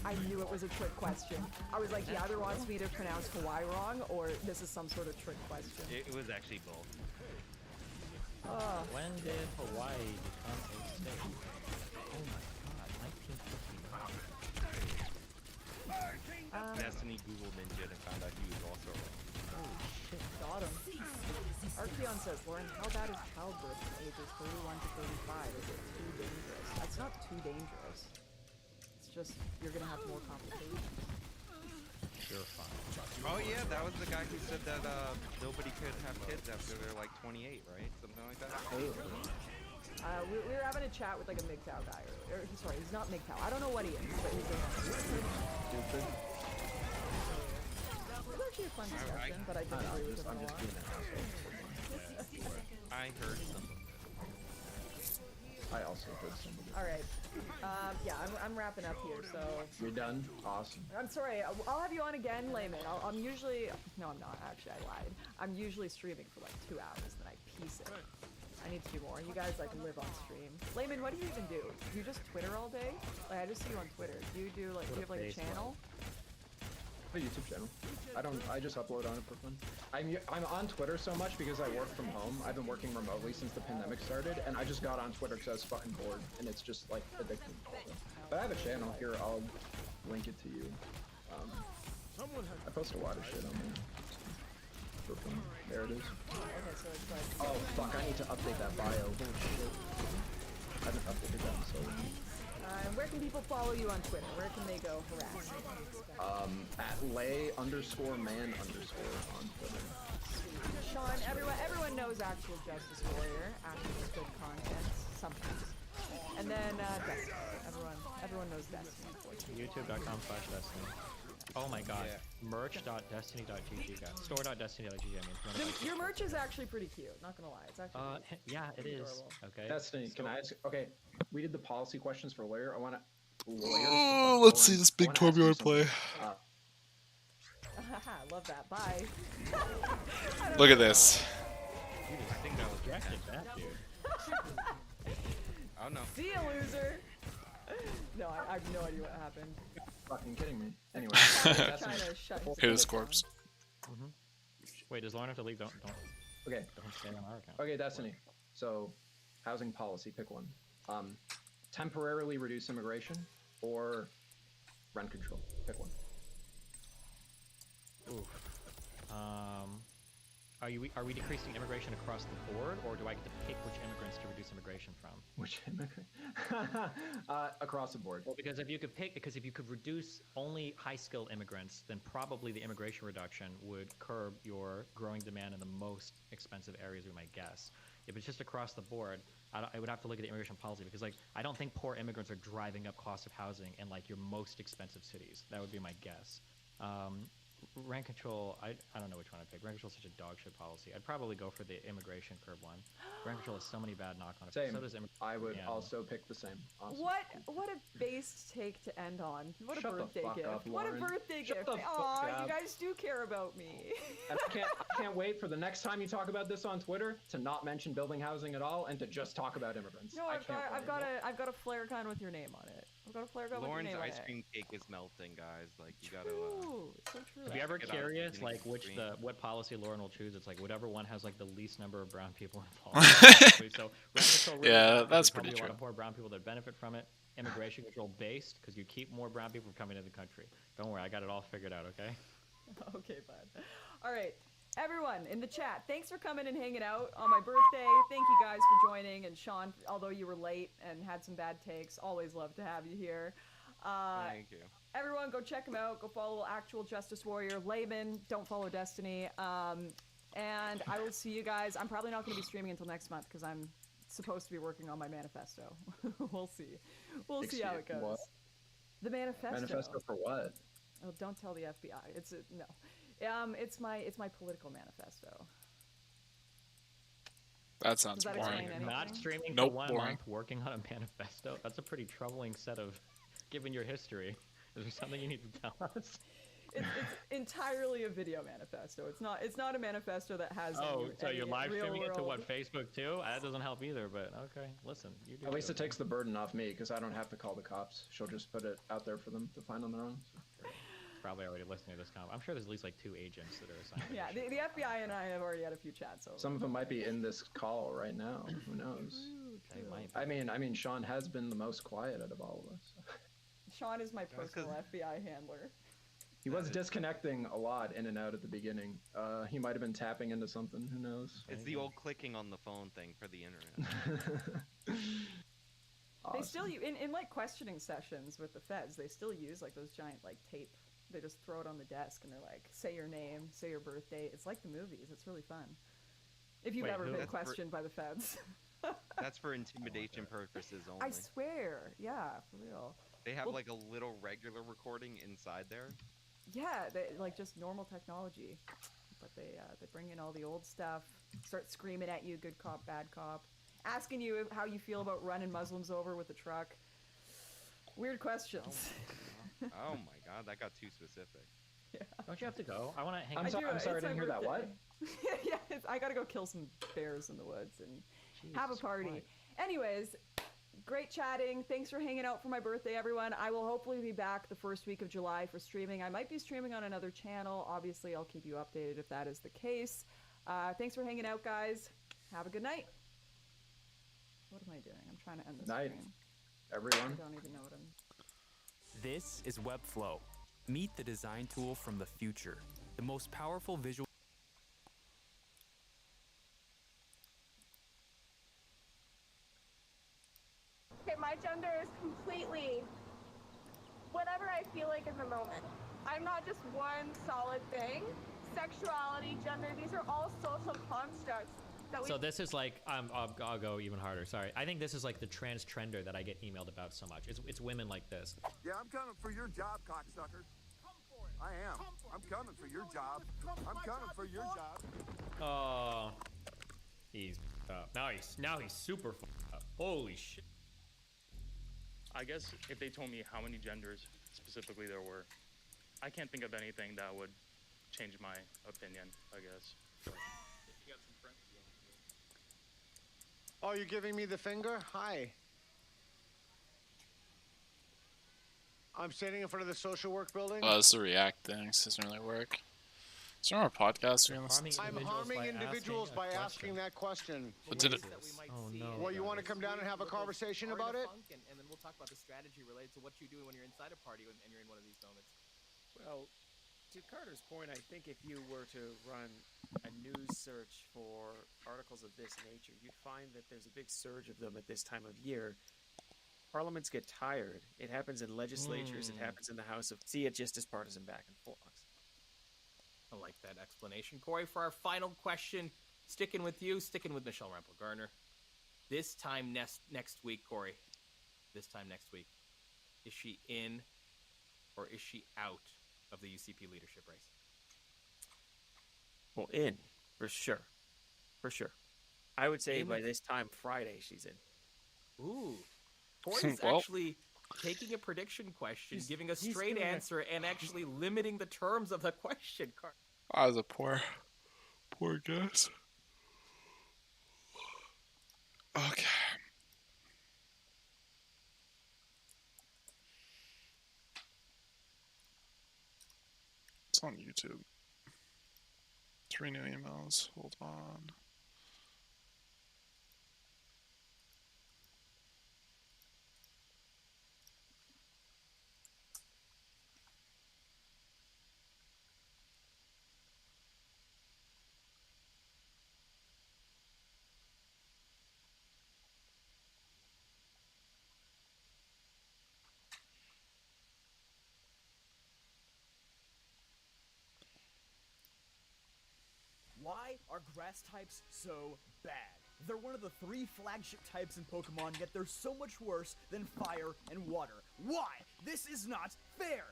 I knew it was a trick question. I was like, he either wants me to pronounce Hawaii wrong, or this is some sort of trick question. It was actually both. When did Hawaii become a state? Oh my god, 1959. Destiny Google Ninja and found out he was also wrong. Holy shit, got him. Archeon says, Lauren, how bad is childbirth from ages 31 to 35? Is it too dangerous? That's not too dangerous. It's just, you're gonna have more complications. You're fine. Oh yeah, that was the guy who said that nobody could have kids after they're like 28, right? Something like that. We were having a chat with like a MGTOW guy earlier. Sorry, he's not MGTOW. I don't know what he is, but he's Stupid. It was actually a fun discussion, but I didn't agree with him I'm a just lot. being an asshole. I heard something. I also heard somebody. All right. Yeah, I'm wrapping up here, so. You're done? Awesome. I'm sorry. I'll have you on again, Layman. I'm usually. No, I'm not. Actually, I lied. I'm usually streaming for like 2 hours, then I piece it. I need to do more. You guys like live on stream. Layman, what do you even do? Do you just Twitter all day? Like I just see you on Twitter. Do you do like? Do you have like a channel? a YouTube channel. I just upload on it for fun. I'm on Twitter so much because I work from home. I've been working remotely since the pandemic started, and I just got on Twitter because I was fucking bored, and it's just like addicting. But I have a channel here. I'll link it to you. I post a lot of shit on there. For fun. There it is. Okay, so it's like. Oh fuck! I need to update that bio. Oh shit. I haven't updated that in so long. Where can people follow you on Twitter? Where can they go harass? At @lay_man_ on Twitter. Sean, everyone knows Actual Justice Warrior. Actual good content, sometimes. And then Destiny. Everyone knows Destiny. YouTube.com/Destiny. Oh my god. Yeah. Merch.destiny.gg, guys. Store.destiny.gg, I mean. Your merch is actually pretty cute, not gonna lie. It's actually yeah, it is. adorable. Okay. Destiny, can I ask? Okay, we did the policy questions for lawyer. I want to. Oh, let's see this big Torbjorn play. Love that. Bye. Look at this. Dude, I think that was directed that, dude. Oh no. See ya, loser. No, I have no idea what happened. Fucking kidding me. Anyway. Hit his corpse. Wait, does Lauren have to leave? Don't. Okay. Don't stay on our account. Okay, Destiny. So, housing policy, pick one. Temporarily reduce immigration or rent control. Pick one. Oof. Are we decreasing immigration across the board, or do I get to pick which immigrants to reduce immigration from? Which immigrant? Across the board. Well, because if you could reduce only high-skilled immigrants, then probably the immigration reduction would curb your growing demand in the most expensive areas, we might guess. If it's just across the board, I would have to look at the immigration policy, because I don't think poor immigrants are driving up cost of housing in like your most expensive cities. That would be my guess. Rent control, I don't know which one I'd pick. Rent control is such a dog shit policy. I'd probably go for the immigration curb one. Rent control has so many bad knock-on effects. Same. So does I would also pick the same. Awesome. What a base take to end on. What Shut a the birthday fuck gift. up, What a Lauren. birthday Shut gift. the fuck Aw, up. you guys do care about me. And I can't wait for the next time you talk about this on Twitter to not mention building housing at all and to just talk about immigrants. No, I've got a flare gun with your name on it. I've got a flare gun Lauren's with your name ice on cream cake is melting, guys. Like you gotta. It's so true. If you're ever Get out of curious, eating like ice cream. what policy Lauren will choose, it's like whatever one has like the least number of brown people involved. So rent control really Yeah, there's that's probably pretty a lot true. of poor brown people that benefit from it. Immigration control based, because you keep more brown people from coming to the country. Don't worry, I got it all figured out. Okay. Okay, bud. All right. Everyone in the chat, thanks for coming and hanging out on my birthday. Thank you guys for joining. And Sean, although you were late and had some bad takes, always love to have you here. Thank you. Everyone, go check him out. Go follow Actual Justice Warrior. Layman, don't follow Destiny. And I will see you guys. I'm probably not going to be streaming until next month because I'm supposed to be working on my manifesto. We'll see. We'll see how it goes. What? The manifesto. Manifesto for what? Oh, don't tell the FBI. No. It's my political manifesto. That sounds Does that boring. explain anything? Not streaming Nope, for 1 boring. month, working on a manifesto. That's a pretty troubling set of, given your history. Is there something you need to tell us? It's entirely a video manifesto. It's not a manifesto that has. Oh, so any you're live streaming it to real-world- what, Facebook too? That doesn't help either. But okay, listen. You do At least you, it takes the burden off me because I don't have to call the cops. She'll just put it out there for them to find on their own. So. Probably already listening to this comment. I'm sure there's at least like 2 agents that are assigned. to Yeah, this the FBI and I have already had a few chats over. Some of them might be in this call right now. Who knows? They might. I mean, Sean has been the most quiet out of all of us. Sean is my personal FBI handler. He was disconnecting a lot in and out at the beginning. He might have been tapping into something. Who knows? It's the old clicking on the phone thing for the internet. They still in like questioning sessions with the feds. They still use like those giant like tape. They just throw it on the desk and they're like, say your name, say your birthday. It's like the movies. It's really fun. If you've ever been questioned by the feds. That's for intimidation purposes only. I swear. Yeah, for real. They have like a little regular recording inside there. Yeah, they like just normal technology. But they bring in all the old stuff, start screaming at you, good cop, bad cop, asking you how you feel about running Muslims over with a truck. Weird questions. Oh my god, that got too specific. Yeah. Don't you have to go? I want to hang. I'm sorry, I didn't hear that. What? Yeah, I gotta go kill some bears in the woods and have a party. Anyways, great chatting. Thanks for hanging out for my birthday, everyone. I will hopefully be back the first week of July for streaming. I might be streaming on another channel. Obviously, I'll keep you updated if that is the case. Thanks for hanging out, guys. Have a good night. What am I doing? I'm trying to end this Night, stream. everyone. I don't even know what I'm... This is Webflow. Meet the design tool from the future. The most powerful visual... Okay, my gender is completely whatever I feel like in the moment. I'm not just one solid thing. Sexuality, gender, these are all social constructs. So this is like, I'll go even harder. Sorry. I think this is like the trans trender that I get emailed about so much. It's women like this. Yeah, I'm coming for your job, cocksucker. Come for it. I am. I'm coming for your job. I'm coming for your job. Oh, he's up. Now he's super up. Holy shit. I guess if they told me how many genders specifically there were, I can't think of anything that would change my opinion, I guess. You got some friends. Oh, you're giving me the finger? Hi. I'm standing in front of the social work building. Oh, it's the React thing. This doesn't really work. Is there more podcasts you're listening to? I'm harming individuals by asking that question. What did it? Oh, no. Well, you want to come down and have a conversation about it? And then we'll talk about the strategy related to what you do when you're inside a party and you're in one of these moments. Well, to Carter's point, I think if you were to run a news search for articles of this nature, you'd find that there's a big surge of them at this time of year. Parliaments get tired. It happens in legislatures. It happens in the House of... See it just as partisan back and forth. I like that explanation. Corey, for our final question, sticking with you, sticking with Michelle Rempel-Garner. This time next week, Corey, this time next week, is she in or is she out of the UCP leadership race? Well, in, for sure. For sure. I would say by this time Friday she's in. Ooh. Corey's actually taking a prediction question, giving a straight answer, and actually limiting the terms of the question. That was a poor guess. Okay. It's on YouTube. 3 new emails. Hold on. Why are grass types so bad? They're one of the 3 flagship types in Pokemon, yet they're so much worse than fire and water. Why? This is not fair!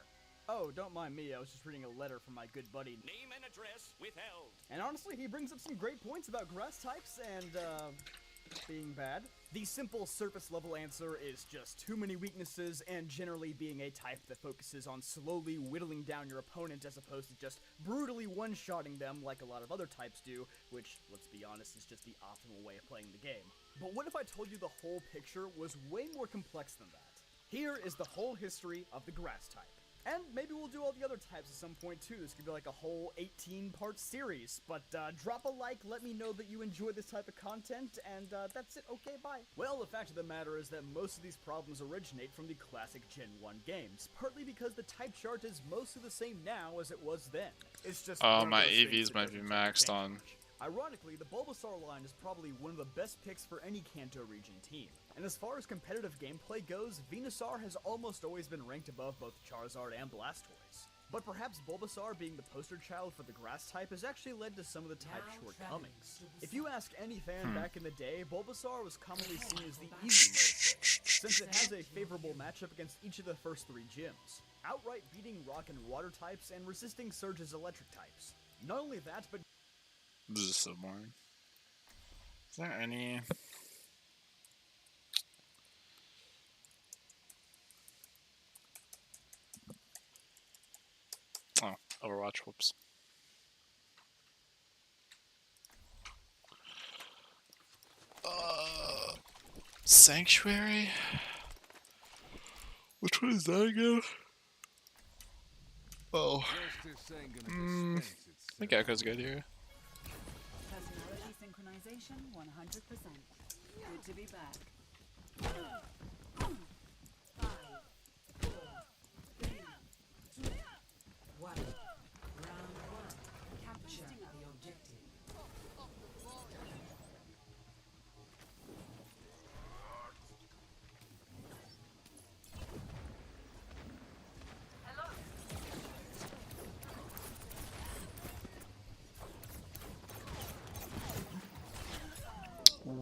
Oh, don't mind me, I was just reading a letter from my good buddy. Name and address withheld. And honestly, he brings up some great points about grass types and, being bad. The simple surface level answer is just too many weaknesses and generally being a type that focuses on slowly whittling down your opponent as opposed to just brutally one-shotting them like a lot of other types do, which, let's be honest, is just the optimal way of playing the game. But what if I told you the whole picture was way more complex than that? Here is the whole history of the grass type. And maybe we'll do all the other types at some point too. This could be like a whole 18-part series. But drop a like, let me know that you enjoy this type of content, and that's it. Okay, bye. Well, the fact of the matter is that most of these problems originate from the classic Gen 1 games, partly because the type chart is mostly the same now as it was then. It's just my EVs might be maxed on. Ironically, the Bulbasaur line is probably one of the best picks for any Kanto region team. And as far as competitive gameplay goes, Venusaur has almost always been ranked above both Charizard and Blastoise. But perhaps Bulbasaur being the poster child for the grass type has actually led to some of the type's shortcomings. If you ask any fan back in the day, Bulbasaur was commonly seen as the easy mode pick, since it has a favorable matchup against each of the first 3 gyms, outright beating rock and water types and resisting Surge's electric types. Not only that, but This is so boring. Is there any... Oh, Overwatch, whoops. Sanctuary? Which one is that again? Oh. I think Echo's good here. Personality synchronization 100%. Good to be back. 5, 4, 3, 2, 1. Round 1. Capture the objective.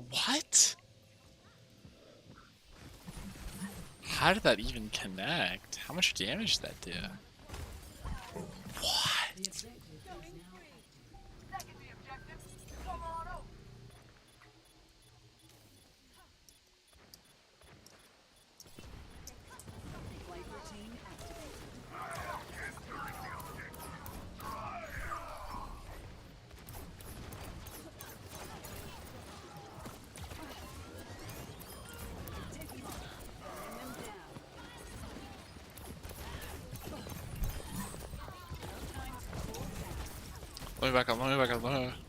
What? How did that even connect? How much damage did that do? What? Let me back up, let me back up, let me back up.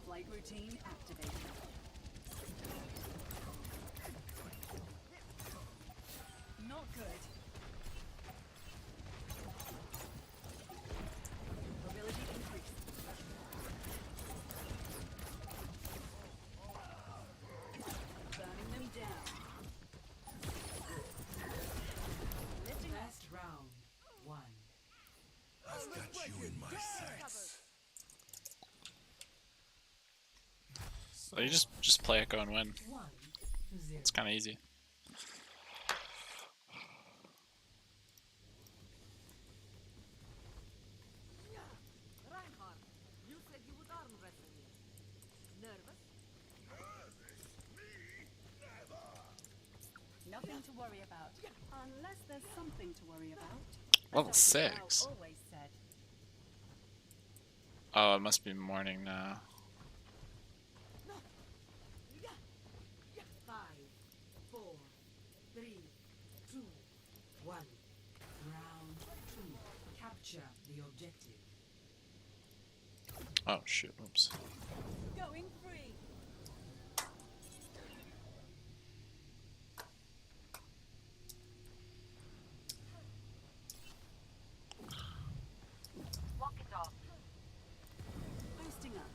Flight routine activated. Not good. Mobility increased. Burning them down. Last round. 1. I've got you in my sights. So you just play Echo and win. It's kind of easy. Reinhardt, you said you would arm wrestle me. Nervous? Nothing to worry about. Unless there's something to worry about. Level 6. Always said. Oh, it must be morning now. 5, 4, 3, 2, 1. Round 2. Capture the objective. Oh shit, oops. Going free. Walk it off. Boosting up.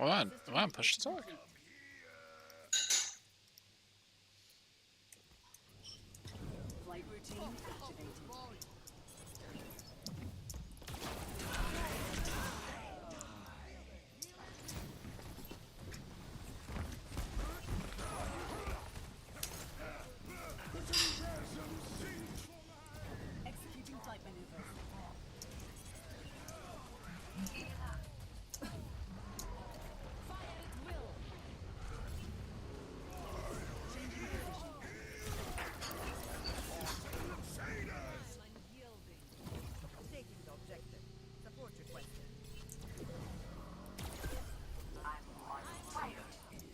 Am I on push to talk? Flight routine activated. Executing flight maneuvers. Taking the objective. Support requested. I'm on fire.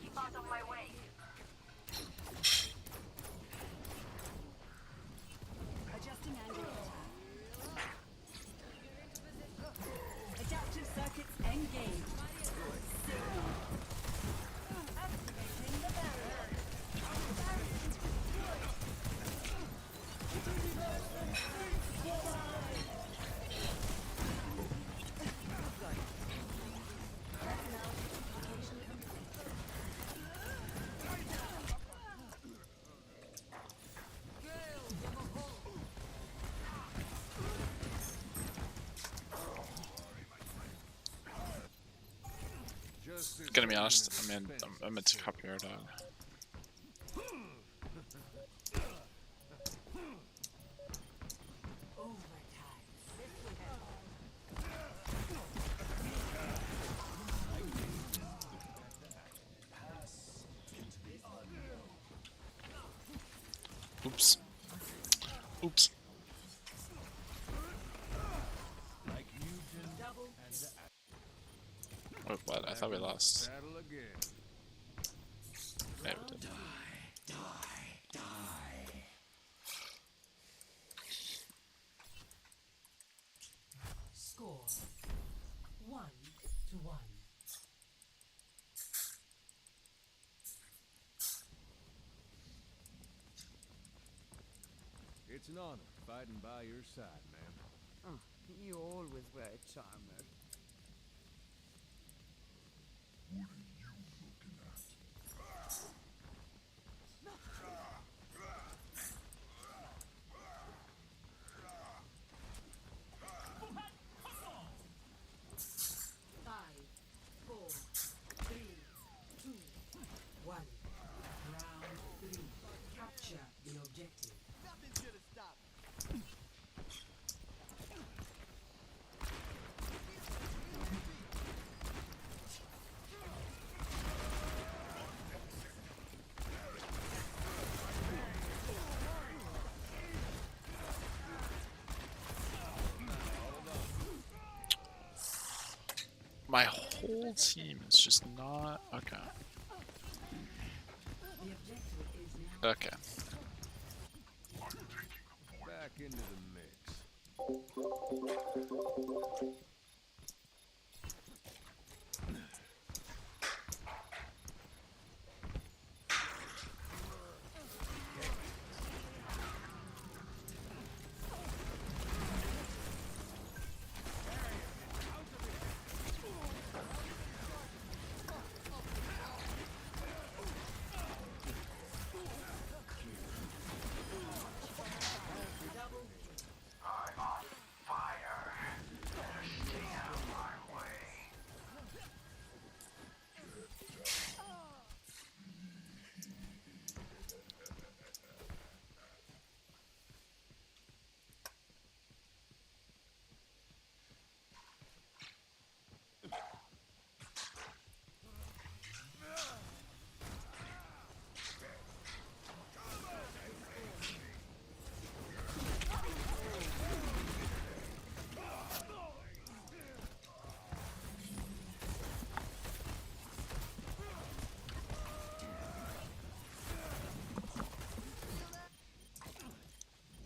Keep out of my way. Adjusting angle of attack. Adaptive circuits engaged. Signal. Activating the barrier. Gonna be honest, I'm into copy our dog. Oops. Oops. Wait, what? I thought we lost. Maybe we did. Score 1-1. It's an honor fighting by your side, ma'am. Oh, you always wear a charmer. What are you looking at? 5, 4, 3, 2, 1. Round 3. Capture the objective. Nothing should have stopped. My whole team is just not okay. Okay. Back into the mix. I'm on fire. Better stay out of my way.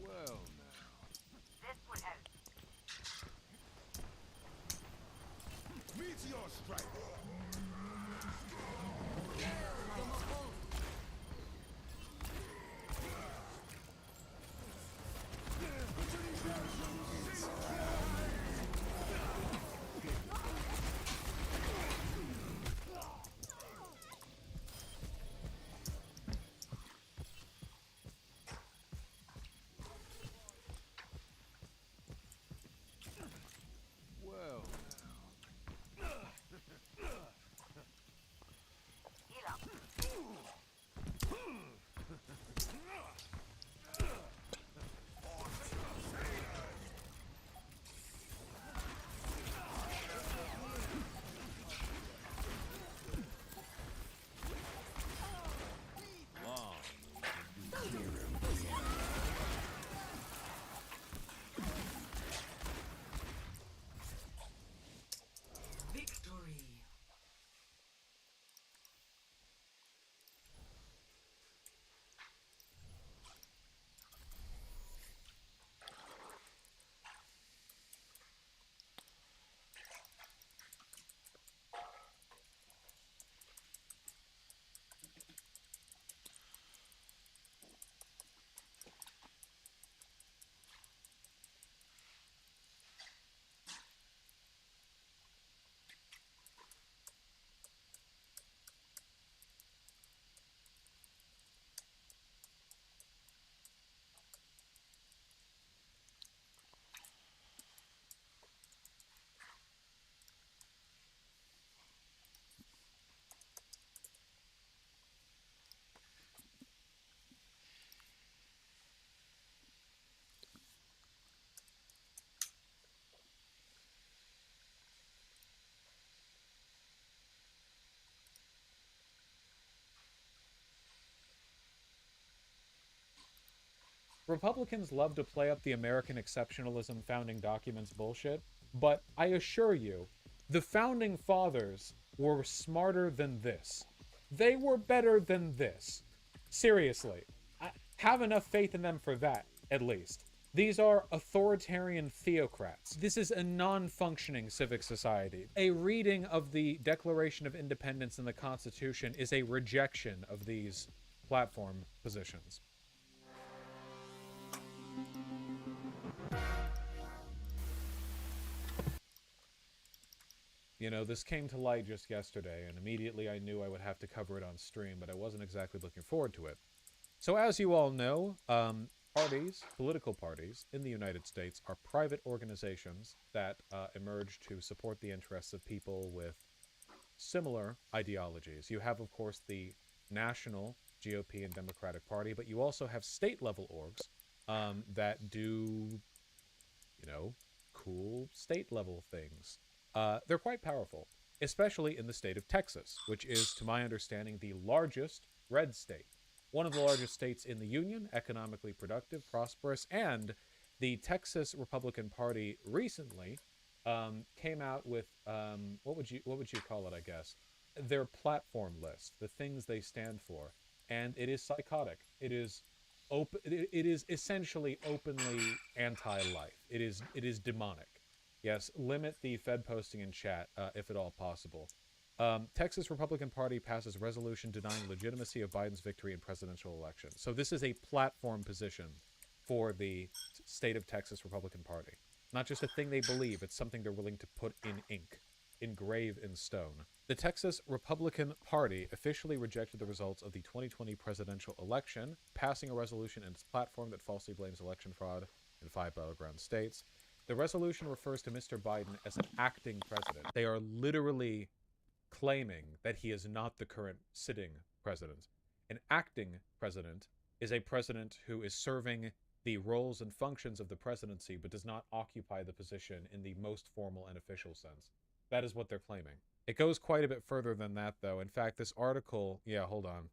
Well, This would help. Meteor strike! Republicans love to play up the American exceptionalism founding documents bullshit, but I assure you, the founding fathers were smarter than this. They were better than this. Seriously. I have enough faith in them for that, at least. These are authoritarian theocrats. This is a non-functioning civic society. A reading of the Declaration of Independence and the Constitution is a rejection of these platform positions. You know, this came to light just yesterday, and immediately I knew I would have to cover it on stream, but I wasn't exactly looking forward to it. So as you all know, parties, political parties in the United States are private organizations that emerge to support the interests of people with similar ideologies. You have, of course, the national GOP and Democratic Party, but you also have state-level orgs that do, you know, cool state-level things. They're quite powerful, especially in the state of Texas, which is, to my understanding, the largest red state. One of the largest states in the Union, economically productive, prosperous, and the Texas Republican Party recently came out with, what would you call it, I guess? Their platform list, the things they stand for. And it is psychotic. It is essentially openly anti-life. It is demonic. Yes, limit the Fed posting in chat, if at all possible. Texas Republican Party passes resolution denying legitimacy of Biden's victory in presidential election. So this is a platform position for the state of Texas Republican Party. Not just a thing they believe, it's something they're willing to put in ink, engrave in stone. The Texas Republican Party officially rejected the results of the 2020 presidential election, passing a resolution in its platform that falsely blames election fraud in 5 battleground states. The resolution refers to Mr. Biden as an acting president. They are literally claiming that he is not the current sitting president. An acting president is a president who is serving the roles and functions of the presidency but does not occupy the position in the most formal and official sense. That is what they're claiming. It goes quite a bit further than that, though. In fact, this article... Yeah, hold on.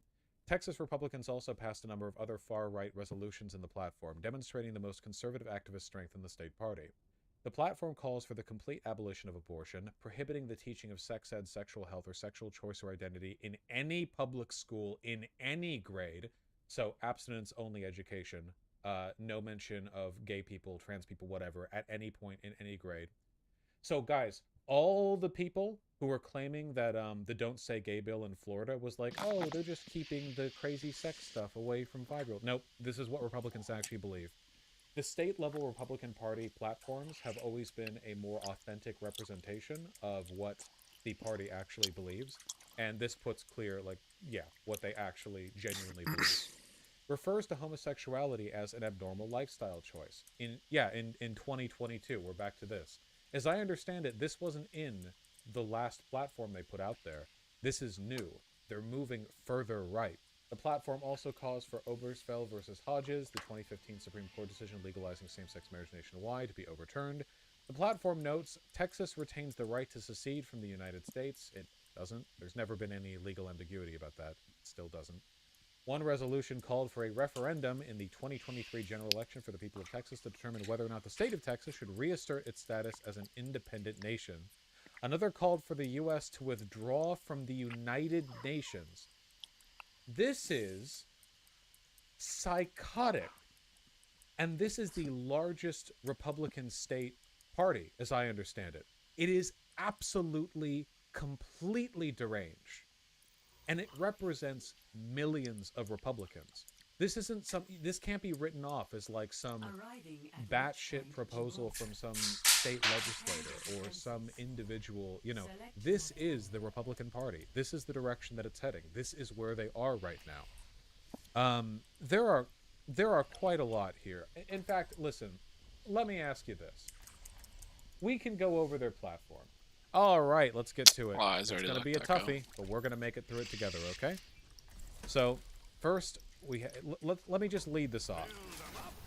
Texas Republicans also passed a number of other far-right resolutions in the platform, demonstrating the most conservative activist strength in the state party. The platform calls for the complete abolition of abortion, prohibiting the teaching of sex ed, sexual health, or sexual choice or identity in any public school, in any grade, so abstinence-only education, no mention of gay people, trans people, whatever, at any point in any grade. So, guys, all the people who were claiming that the Don't Say Gay bill in Florida was like, oh, they're just keeping the crazy sex stuff away from 5-year-olds. Nope, this is what Republicans actually believe. The state-level Republican Party platforms have always been a more authentic representation of what the party actually believes, and this puts clear, like, yeah, what they actually genuinely believe. Refers to homosexuality as an abnormal lifestyle choice. In 2022, we're back to this. As I understand it, this wasn't in the last platform they put out there. This is new. They're moving further right. The platform also calls for Obergefell versus Hodges, the 2015 Supreme Court decision legalizing same-sex marriage nationwide, to be overturned. The platform notes Texas retains the right to secede from the United States. It doesn't. There's never been any legal ambiguity about that. It still doesn't. One resolution called for a referendum in the 2023 general election for the people of Texas to determine whether or not the state of Texas should reassert its status as an independent nation. Another called for the U.S. to withdraw from the United Nations. This is psychotic. And this is the largest Republican state party, as I understand it. It is absolutely, completely deranged. And it represents millions of Republicans. This isn't this can't be written off as like some batshit proposal from some state legislator or some individual, you know. This is the Republican Party. This is the direction that it's heading. This is where they are right now. There are quite a lot here. In fact, listen, let me ask you this. We can go over their platform. All right, let's get to it. Well, it's going to be a toughie, but we're going to make it through it together, okay? So, first, let me just lead this off.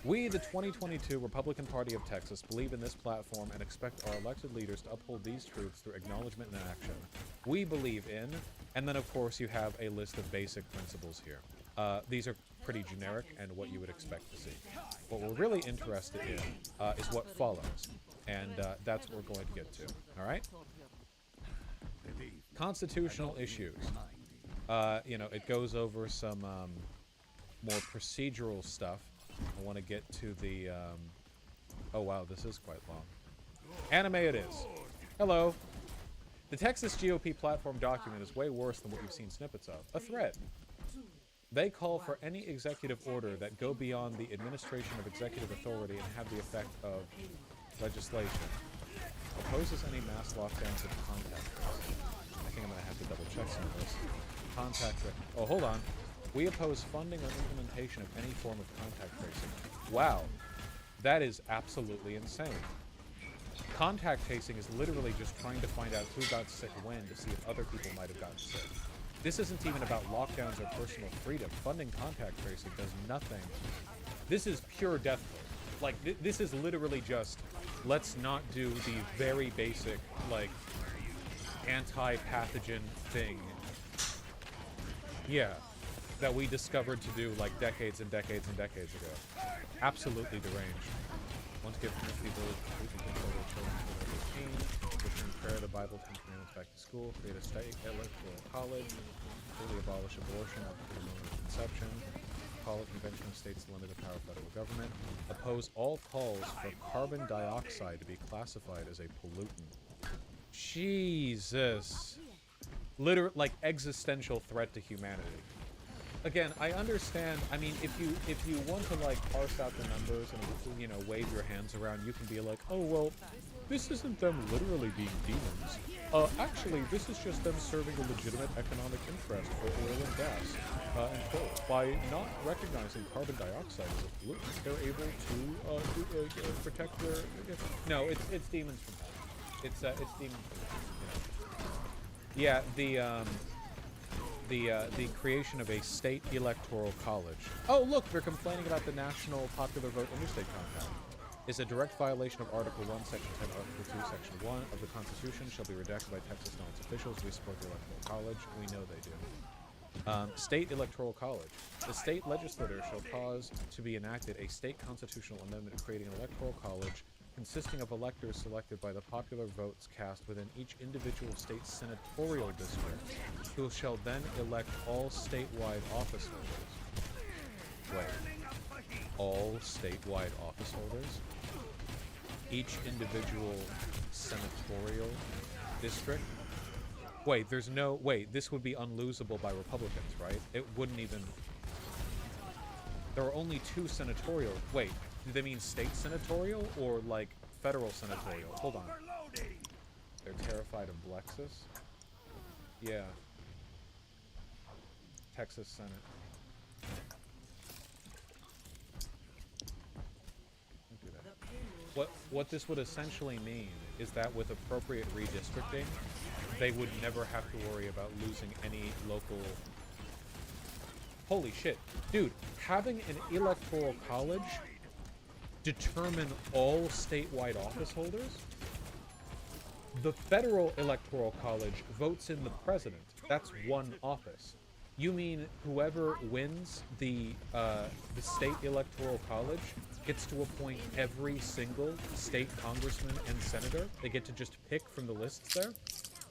We, the 2022 Republican Party of Texas, believe in this platform and expect our elected leaders to uphold these truths through acknowledgement and action. We believe in, and then of course you have a list of basic principles here. These are pretty generic and what you would expect to see. What we're really interested in is what follows, and that's what we're going to get to. All right? Constitutional issues. You know, it goes over some more procedural stuff. I want to get to the... oh, wow, this is quite long. Anime it is. Hello. The Texas GOP platform document is way worse than what you've seen snippets of. A thread. They call for any executive order that go beyond the administration of executive authority and have the effect of legislation. Opposes any mass lockdowns of contact tracing. I think I'm going to have to double check some of this. Oh, hold on. We oppose funding or implementation of any form of contact tracing. Wow. That is absolutely insane. Contact tracing is literally just trying to find out who got sick when to see if other people might have gotten sick. This isn't even about lockdowns or personal freedom. Funding contact tracing does nothing. This is pure death blow. Like, this is literally just, let's not do the very basic, like, anti-pathogen thing. Yeah. That we discovered to do, like, decades and decades and decades ago. Absolutely deranged. Once given to people completely control their children until they're 18, return prayer, the Bible, 10 Commandments back to school, create a state electoral college, fully abolish abortion after the moment of conception, call a convention of states to limit the power of federal government, oppose all calls for carbon dioxide to be classified as a pollutant. Jesus. Literally, like, existential threat to humanity. Again, I understand. I mean, if you want to, like, parse out the numbers and, you know, wave your hands around, you can be like, oh, well, this isn't them literally being demons. Actually, this is just them serving a legitimate economic interest for oil and gas and coal. By not recognizing carbon dioxide as a pollutant, they're able to protect their... No, it's demons from hell. It's demons from hell, you know. Yeah, the creation of a state electoral college. Oh, look, they're complaining about the National Popular Vote Interstate Compact. Is a direct violation of Article 1, Section 10, Article 2, Section 1 of the Constitution, shall be redacted by Texas and its officials. We support the Electoral College. We know they do. State Electoral College. The state legislature shall cause to be enacted a state constitutional amendment creating an electoral college consisting of electors selected by the popular votes cast within each individual state senatorial district, who shall then elect all statewide office holders. Wait. All statewide office holders? Each individual senatorial district? Wait, there's no... Wait, this would be unlosable by Republicans, right? It wouldn't even... There are only 2 senatorial... Wait, do they mean state senatorial or, like, federal senatorial? Hold on. They're terrified of Blexus? Yeah. Texas Senate. Don't do that. What this would essentially mean is that with appropriate redistricting, they would never have to worry about losing any local... Holy shit. Dude, having an electoral college determine all statewide office holders? The federal electoral college votes in the president. That's one office. You mean whoever wins the state electoral college gets to appoint every single state congressman and senator? They get to just pick from the lists there?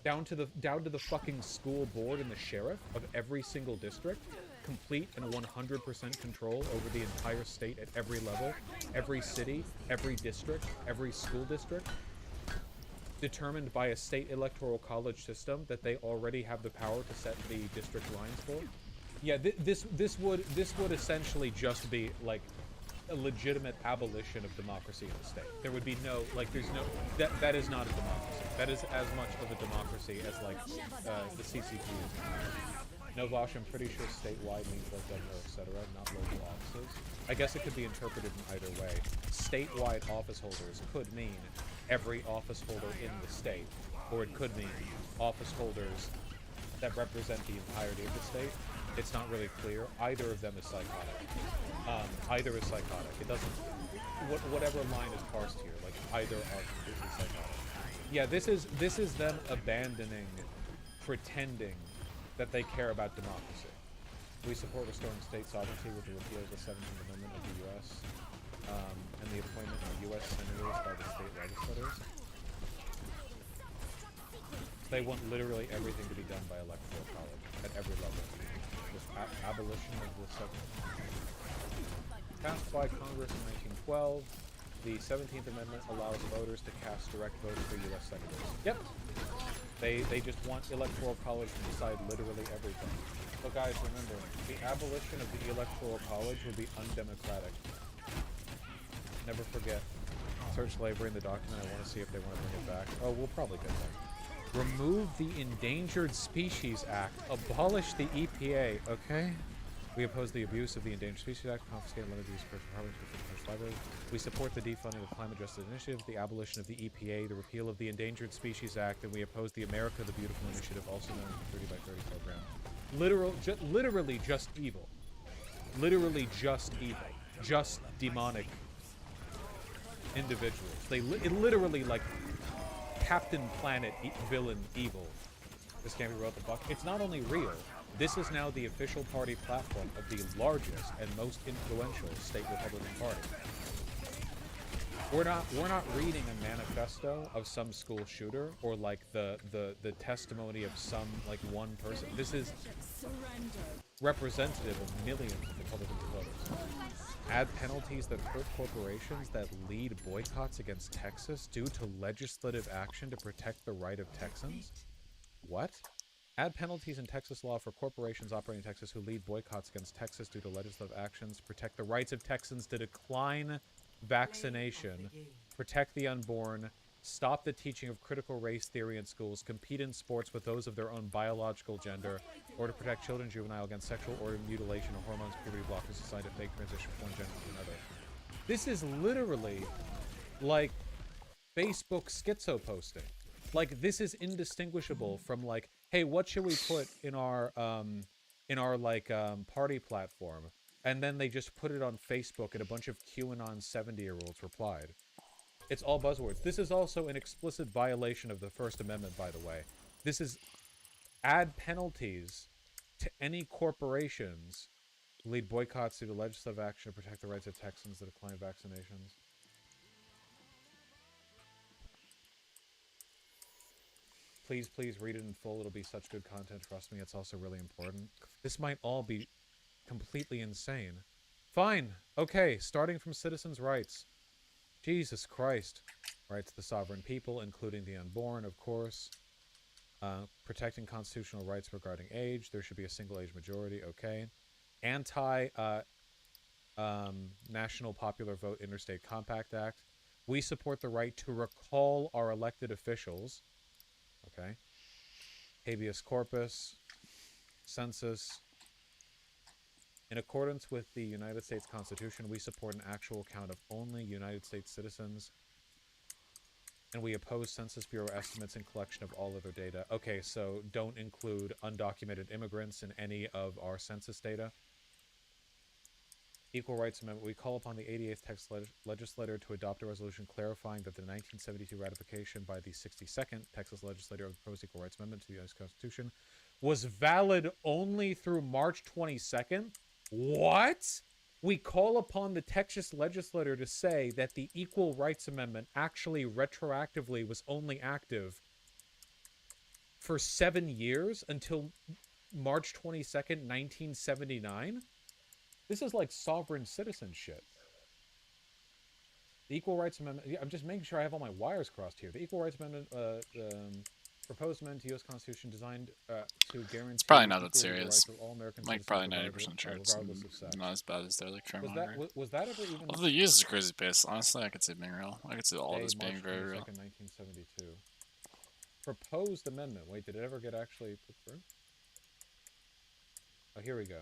Down to the fucking school board and the sheriff of every single district? Complete and 100% control over the entire state at every level, every city, every district, every school district, determined by a state electoral college system that they already have the power to set the district lines for. Yeah, this would essentially just be like a legitimate abolition of democracy in the state. There would be no, like, there's no, that is not a democracy. That is as much of a democracy as, like, the CCP is. No, Vosh, I'm pretty sure statewide means like governor, etc., not local offices. I guess it could be interpreted in either way. Statewide office holders could mean every office holder in the state, or it could mean office holders that represent the entirety of the state. It's not really clear. Either of them is psychotic. Either is psychotic. It doesn't... Whatever line is parsed here, like, either are completely psychotic. Yeah, this is them abandoning, pretending that they care about democracy. We support restoring state sovereignty with the repeal of the 17th Amendment of the U.S. And the appointment of U.S. senators by the state legislators. They want literally everything to be done by electoral college at every level. This abolition of the passed by Congress in 1912. The 17th Amendment allows voters to cast direct votes for U.S. senators. Yep. They just want electoral college to decide literally everything. But guys, remember, the abolition of the electoral college would be undemocratic. Never forget. Search slavery in the document. I want to see if they want to bring it back. Oh, we'll probably get there. Remove the Endangered Species Act. Abolish the EPA, okay? We oppose the abuse of the Endangered Species Act, confiscate and limit the use of personal property to protect livelihoods. We support the defunding of the Climate Justice Initiative, the abolition of the EPA, the repeal of the Endangered Species Act, and we oppose the America the Beautiful Initiative, also known as the 30 by 30 program. Literally just evil. Literally just evil. Just demonic individuals. It literally like Captain Planet villain evil. This can't be wrote the fuck. It's not only real. This is now the official party platform of the largest and most influential state Republican Party. We're not reading a manifesto of some school shooter or like the testimony of some like one person. This is representative of millions of Republican voters. Add penalties that hurt corporations that lead boycotts against Texas due to legislative action to protect the right of Texans? What? Add penalties in Texas law for corporations operating in Texas who lead boycotts against Texas due to legislative actions, protect the rights of Texans to decline vaccination, protect the unborn, stop the teaching of critical race theory in schools, compete in sports with those of their own biological gender, or to protect children and juvenile against sexual organ mutilation or hormones, puberty blockers, assigned to fake transition from one gender to another. This is literally like Facebook schizo posting. Like, this is indistinguishable from like, hey, what should we put in our party platform? And then they just put it on Facebook and a bunch of QAnon 70-year-olds replied. It's all buzzwords. This is also an explicit violation of the First Amendment, by the way. This is add penalties to any corporations who lead boycotts due to legislative action to protect the rights of Texans that decline vaccinations. Please read it in full. It'll be such good content. Trust me, it's also really important. This might all be completely insane. Fine. Okay, starting from citizens' rights. Jesus Christ. Rights of the sovereign people, including the unborn, of course. Protecting constitutional rights regarding age. There should be a single-age majority. Okay. National Popular Vote Interstate Compact Act. We support the right to recall our elected officials. Okay. Habeas corpus. Census. In accordance with the United States Constitution, we support an actual count of only United States citizens. And we oppose Census Bureau estimates and collection of all other data. Okay, so don't include undocumented immigrants in any of our census data. Equal Rights Amendment. We call upon the 88th Texas legislature to adopt a resolution clarifying that the 1972 ratification by the 62nd Texas legislature of the proposed Equal Rights Amendment to the U.S. Constitution was valid only through March 22nd. What? We call upon the Texas legislature to say that the Equal Rights Amendment actually retroactively was only active for 7 years until March 22nd, 1979? This is like sovereign citizen shit. The Equal Rights Amendment... I'm just making sure I have all my wires crossed here. The Equal Rights Amendment... proposed amendment to U.S. Constitution designed to guarantee... It's probably not that serious. All American like, probably 90% sure it's not as bad as they're like fearmongering. Was that ever even... Although the use is a crazy pace. Honestly, I could see it being real. I could see all this being very real. 1972. Proposed amendment. Wait, did it ever get actually put through? Oh, here we go.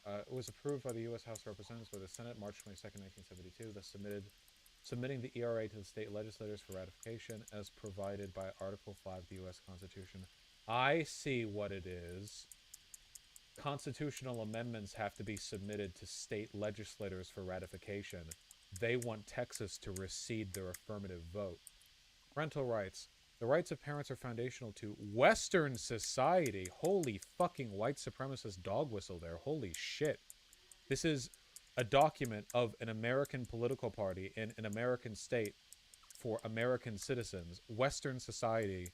It was approved by the U.S. House of Representatives by the Senate March 22nd, 1972. Thus submitting the ERA to the state legislators for ratification as provided by Article 5 of the U.S. Constitution. I see what it is. Constitutional amendments have to be submitted to state legislators for ratification. They want Texas to recede their affirmative vote. Parental rights. The rights of parents are foundational to Western society. Holy fucking white supremacist dog whistle there. Holy shit. This is a document of an American political party in an American state for American citizens. Western society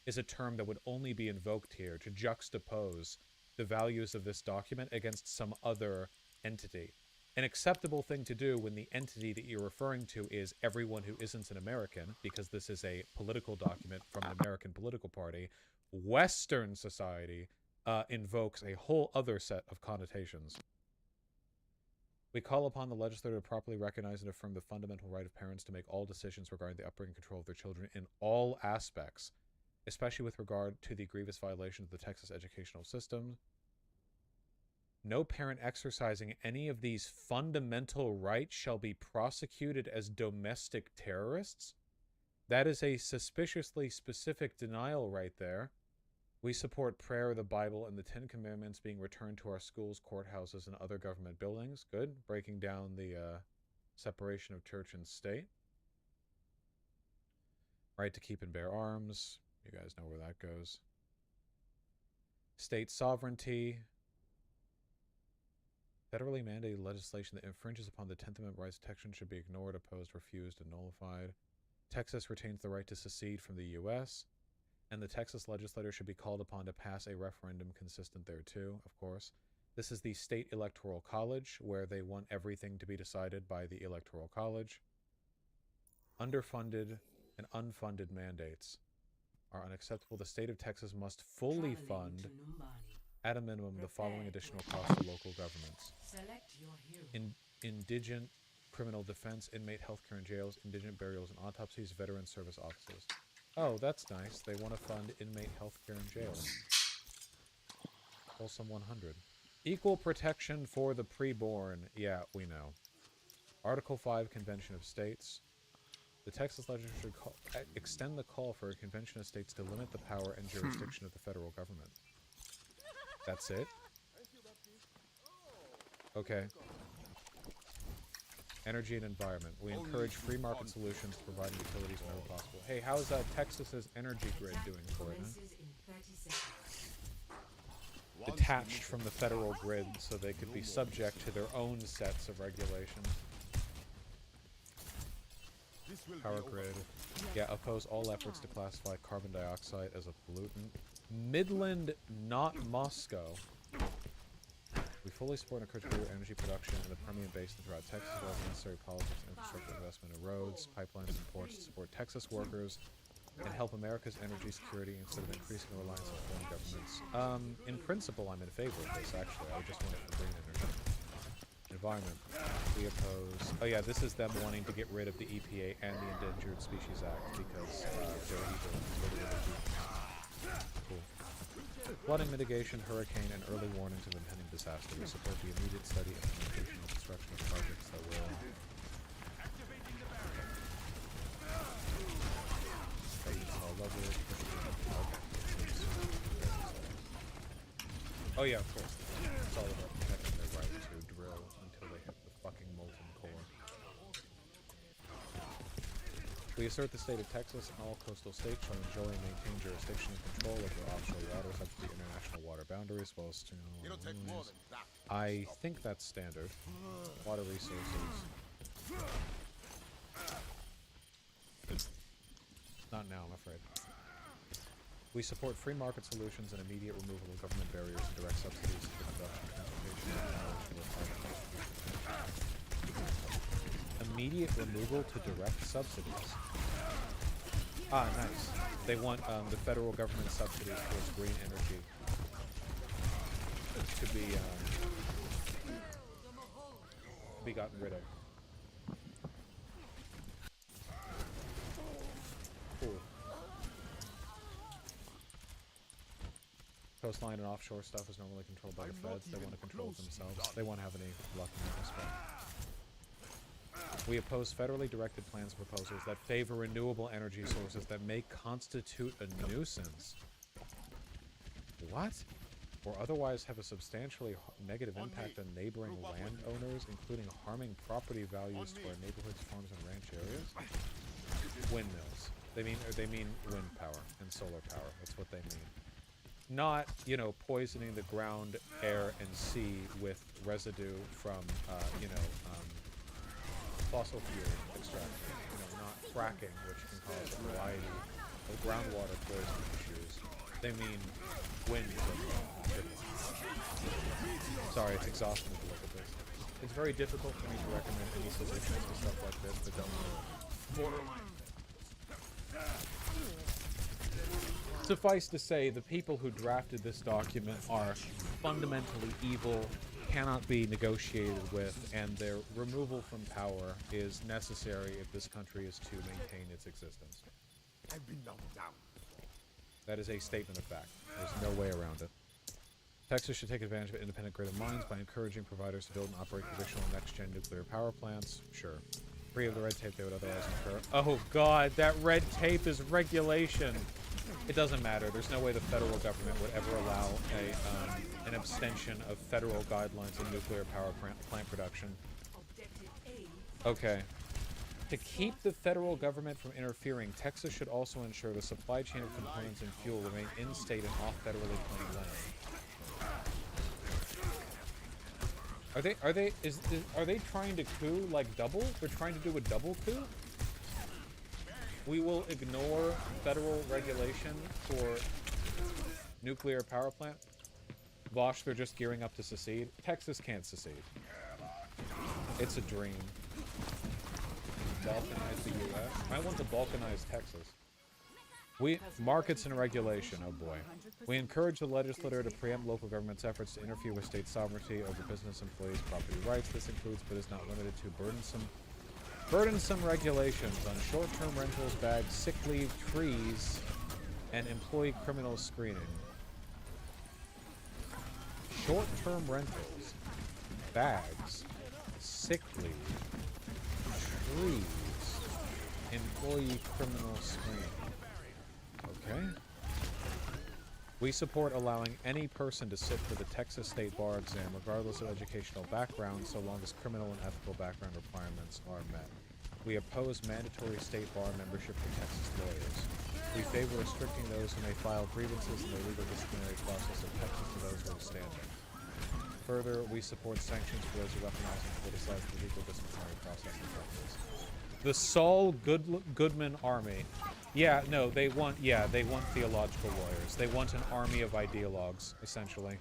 is a term that would only be invoked here to juxtapose the values of this document against some other entity. An acceptable thing to do when the entity that you're referring to is everyone who isn't an American, because this is a political document from an American political party. Western society invokes a whole other set of connotations. We call upon the legislature to properly recognize and affirm the fundamental right of parents to make all decisions regarding the upbringing and control of their children in all aspects, especially with regard to the grievous violation of the Texas educational system. No parent exercising any of these fundamental rights shall be prosecuted as domestic terrorists. That is a suspiciously specific denial right there. We support prayer, the Bible, and the Ten Commandments being returned to our schools, courthouses, and other government buildings. Good. Breaking down the separation of church and state. Right to keep and bear arms. You guys know where that goes. State sovereignty. Federally mandated legislation that infringes upon the 10th Amendment rights protection should be ignored, opposed, refused, and nullified. Texas retains the right to secede from the U.S., and the Texas legislature should be called upon to pass a referendum consistent thereto, of course. This is the state electoral college, where they want everything to be decided by the electoral college. Underfunded and unfunded mandates are unacceptable. The state of Texas must fully fund, at a minimum, the following additional costs to local governments. Indigent criminal defense, inmate healthcare in jails, indigent burials and autopsies, veteran service offices. Oh, that's nice. They want to fund inmate healthcare in jails. Folsom 100. Equal protection for the preborn. Yeah, we know. Article 5, Convention of States. The Texas legislature should extend the call for a convention of states to limit the power and jurisdiction of the federal government. That's it? Okay. Energy and environment. We encourage free market solutions to providing utilities whenever possible. Hey, how's Texas's energy grid doing for it, huh? Detached from the federal grid so they could be subject to their own sets of regulations. Power grid. Yeah, oppose all efforts to classify carbon dioxide as a pollutant. Midland, not Moscow. We fully support and encourage greater energy production in the Permian Basin throughout Texas, as well as necessary politics and infrastructure investment in roads, pipelines, and ports to support Texas workers and help America's energy security instead of increasing the reliance on foreign governments. In principle, I'm in favor of this, actually. I just want it for green energy. Environment. We oppose... Oh yeah, this is them wanting to get rid of the EPA and the Endangered Species Act because they're evil. Cool. Flooding mitigation, hurricane, and early warnings of impending disaster. We support the immediate study, implementation, and construction of projects that will... Oh yeah, of course. It's all about protecting their right to drill until they hit the fucking molten core. We assert the state of Texas and all coastal states shall enjoy and maintain jurisdiction and control over offshore waters up to the international water boundaries, while It'll take more than that. I think that's standard. Water resources. Not now, I'm afraid. We support free market solutions and immediate removal of government barriers and direct subsidies to the production, transportation, and technological requirements. Immediate removal to direct subsidies. Ah, nice. They want the federal government subsidies towards green energy to be gotten rid of. Cool. Coastline and offshore stuff is normally controlled by the feds. They want to control it themselves. They won't have any luck in that respect. We oppose federally directed plans and proposals that favor renewable energy sources that may constitute a nuisance. What? Or otherwise have a substantially negative impact on neighboring landowners, including harming property values to our neighborhoods, farms, and ranch areas? Windmills. They mean wind power and solar power. That's what they mean. Not, you know, poisoning the ground, air, and sea with residue from, fossil fuel extraction. You know, not fracking, which can cause a variety of groundwater poisoning issues. They mean wind. Sorry, it's exhausting to look at this. It's very difficult for me to recommend any solutions to stuff like this that don't borderline. Suffice to say, the people who drafted this document are fundamentally evil, cannot be negotiated with, and their removal from power is necessary if this country is to maintain its existence. I've been knocked down. That is a statement of fact. There's no way around it. Texas should take advantage of independent grid of mines by encouraging providers to build and operate traditional next-gen nuclear power plants. Sure. Free of the red tape they would otherwise incur. Oh god, that red tape is regulation. It doesn't matter. There's no way the federal government would ever allow an abstention of federal guidelines in nuclear power plant production. Okay. To keep the federal government from interfering, Texas should also ensure the supply chain of components and fuel remain in-state and off federally claimed land. Are they trying to coup like double? They're trying to do a double coup? We will ignore federal regulation for nuclear power plant. Bosch, they're just gearing up to secede. Texas can't secede. It's a dream. Balkanize the U.S. I want to balkanize Texas. Markets and regulation, oh boy. We encourage the legislature to preempt local government's efforts to interfere with state sovereignty over business employees' property rights. This includes, but is not limited to, burdensome regulations on short-term rentals, bags, sick leave, trees, and employee criminal screening. Short-term rentals, bags, sick leave, trees, employee criminal screening. Okay. We support allowing any person to sit for the Texas State Bar exam, regardless of educational background, so long as criminal and ethical background requirements are met. We oppose mandatory state bar membership for Texas lawyers. We favor restricting those who may file grievances in the legal disciplinary process of Texas to those who are standing. Further, we support sanctions for those who weaponize and politicize the legal disciplinary process in Texas. The Saul Goodman Army. Yeah, no, they want theological lawyers. They want an army of ideologues, essentially.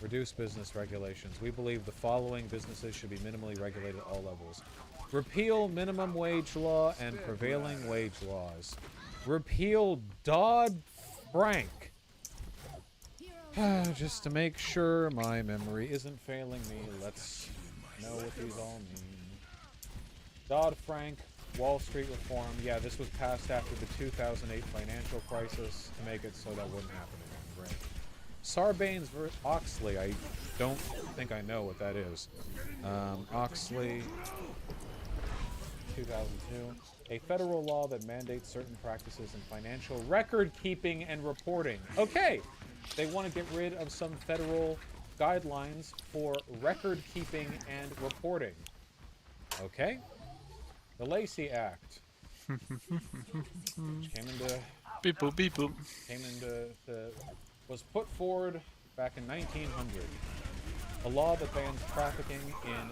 Reduce business regulations. We believe the following businesses should be minimally regulated at all levels. Repeal minimum wage law and prevailing wage laws. Repeal Dodd-Frank. Just to make sure my memory isn't failing me, let's know what these all mean. Dodd-Frank, Wall Street reform. Yeah, this was passed after the 2008 financial crisis to make it so that wouldn't happen again. Great. Sarbanes versus Oxley. I don't think I know what that is. Oxley, 2002. A federal law that mandates certain practices in financial record keeping and reporting. Okay, they want to get rid of some federal guidelines for record keeping and reporting. Okay. The Lacey Act, which came into beep boop beep boop, was put forward back in 1900. A law that bans trafficking in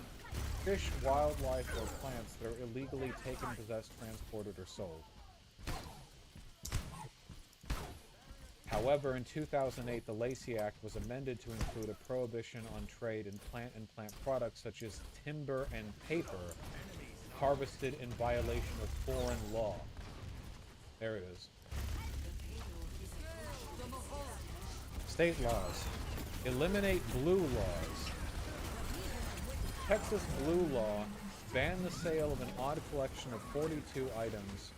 fish, wildlife, or plants that are illegally taken, possessed, transported, or sold. However, in 2008, the Lacey Act was amended to include a prohibition on trade in plant products such as timber and paper harvested in violation of foreign law. There it is. State laws. Eliminate blue laws. Texas blue law banned the sale of an odd collection of 42 items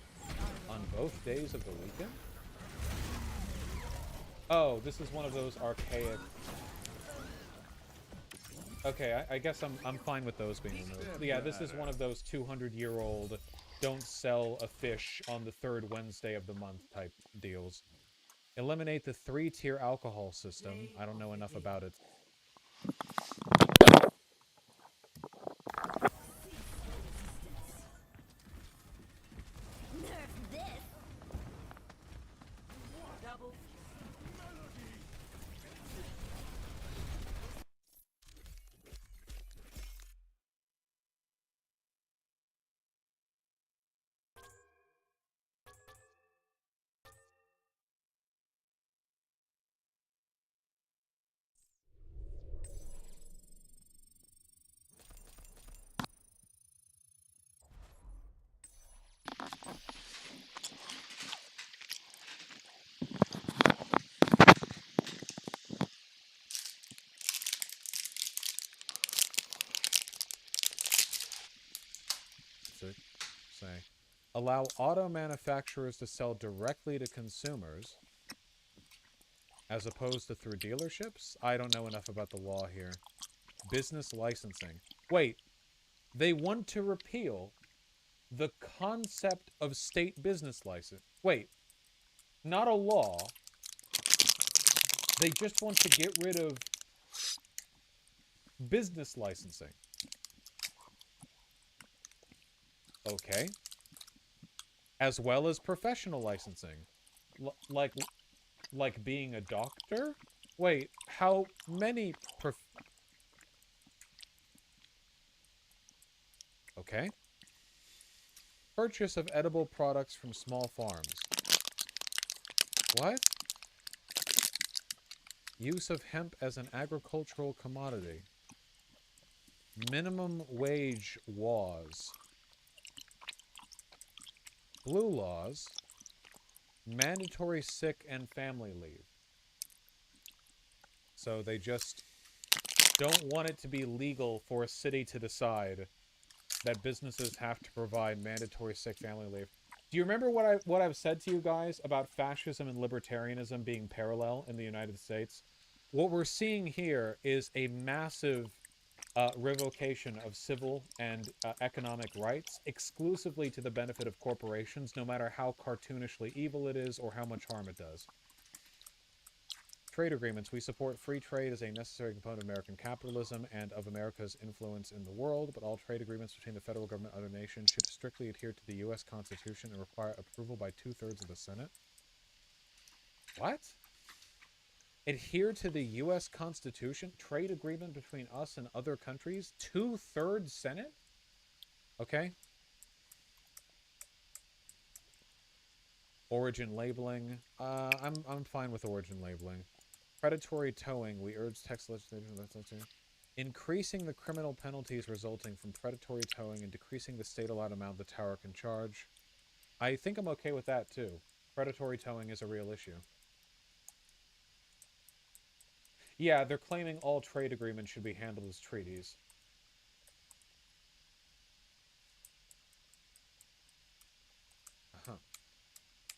on both days of the weekend? Oh, this is one of those archaic... Okay, I guess I'm fine with those being removed. Yeah, this is one of those 200-year-old don't sell a fish on the third Wednesday of the month type deals. Eliminate the 3-tier alcohol system. I don't know enough about it. allow auto manufacturers to sell directly to consumers as opposed to through dealerships. I don't know enough about the law here. Business licensing. Wait, they want to repeal the concept of state business license. Wait, not a law. They just want to get rid of business licensing. Okay. As well as professional licensing. Like being a doctor? Wait, how many Okay. Purchase of edible products from small farms. What? Use of hemp as an agricultural commodity. Minimum wage laws. Blue laws. Mandatory sick and family leave. So they just don't want it to be legal for a city to decide that businesses have to provide mandatory sick family leave. Do you remember what I've said to you guys about fascism and libertarianism being parallel in the United States? What we're seeing here is a massive revocation of civil and economic rights exclusively to the benefit of corporations, no matter how cartoonishly evil it is or how much harm it does. Trade agreements. We support free trade as a necessary component of American capitalism and of America's influence in the world, but all trade agreements between the federal government and other nations should strictly adhere to the U.S. Constitution and require approval by 2/3 of the Senate. What? Adhere to the U.S. Constitution? Trade agreement between us and other countries? 2/3 Senate? Okay. Origin labeling. I'm fine with origin labeling. Predatory towing. We urge text legislation. Increasing the criminal penalties resulting from predatory towing and decreasing the state allowed amount the tower can charge. I think I'm okay with that too. Predatory towing is a real issue. Yeah, they're claiming all trade agreements should be handled as treaties.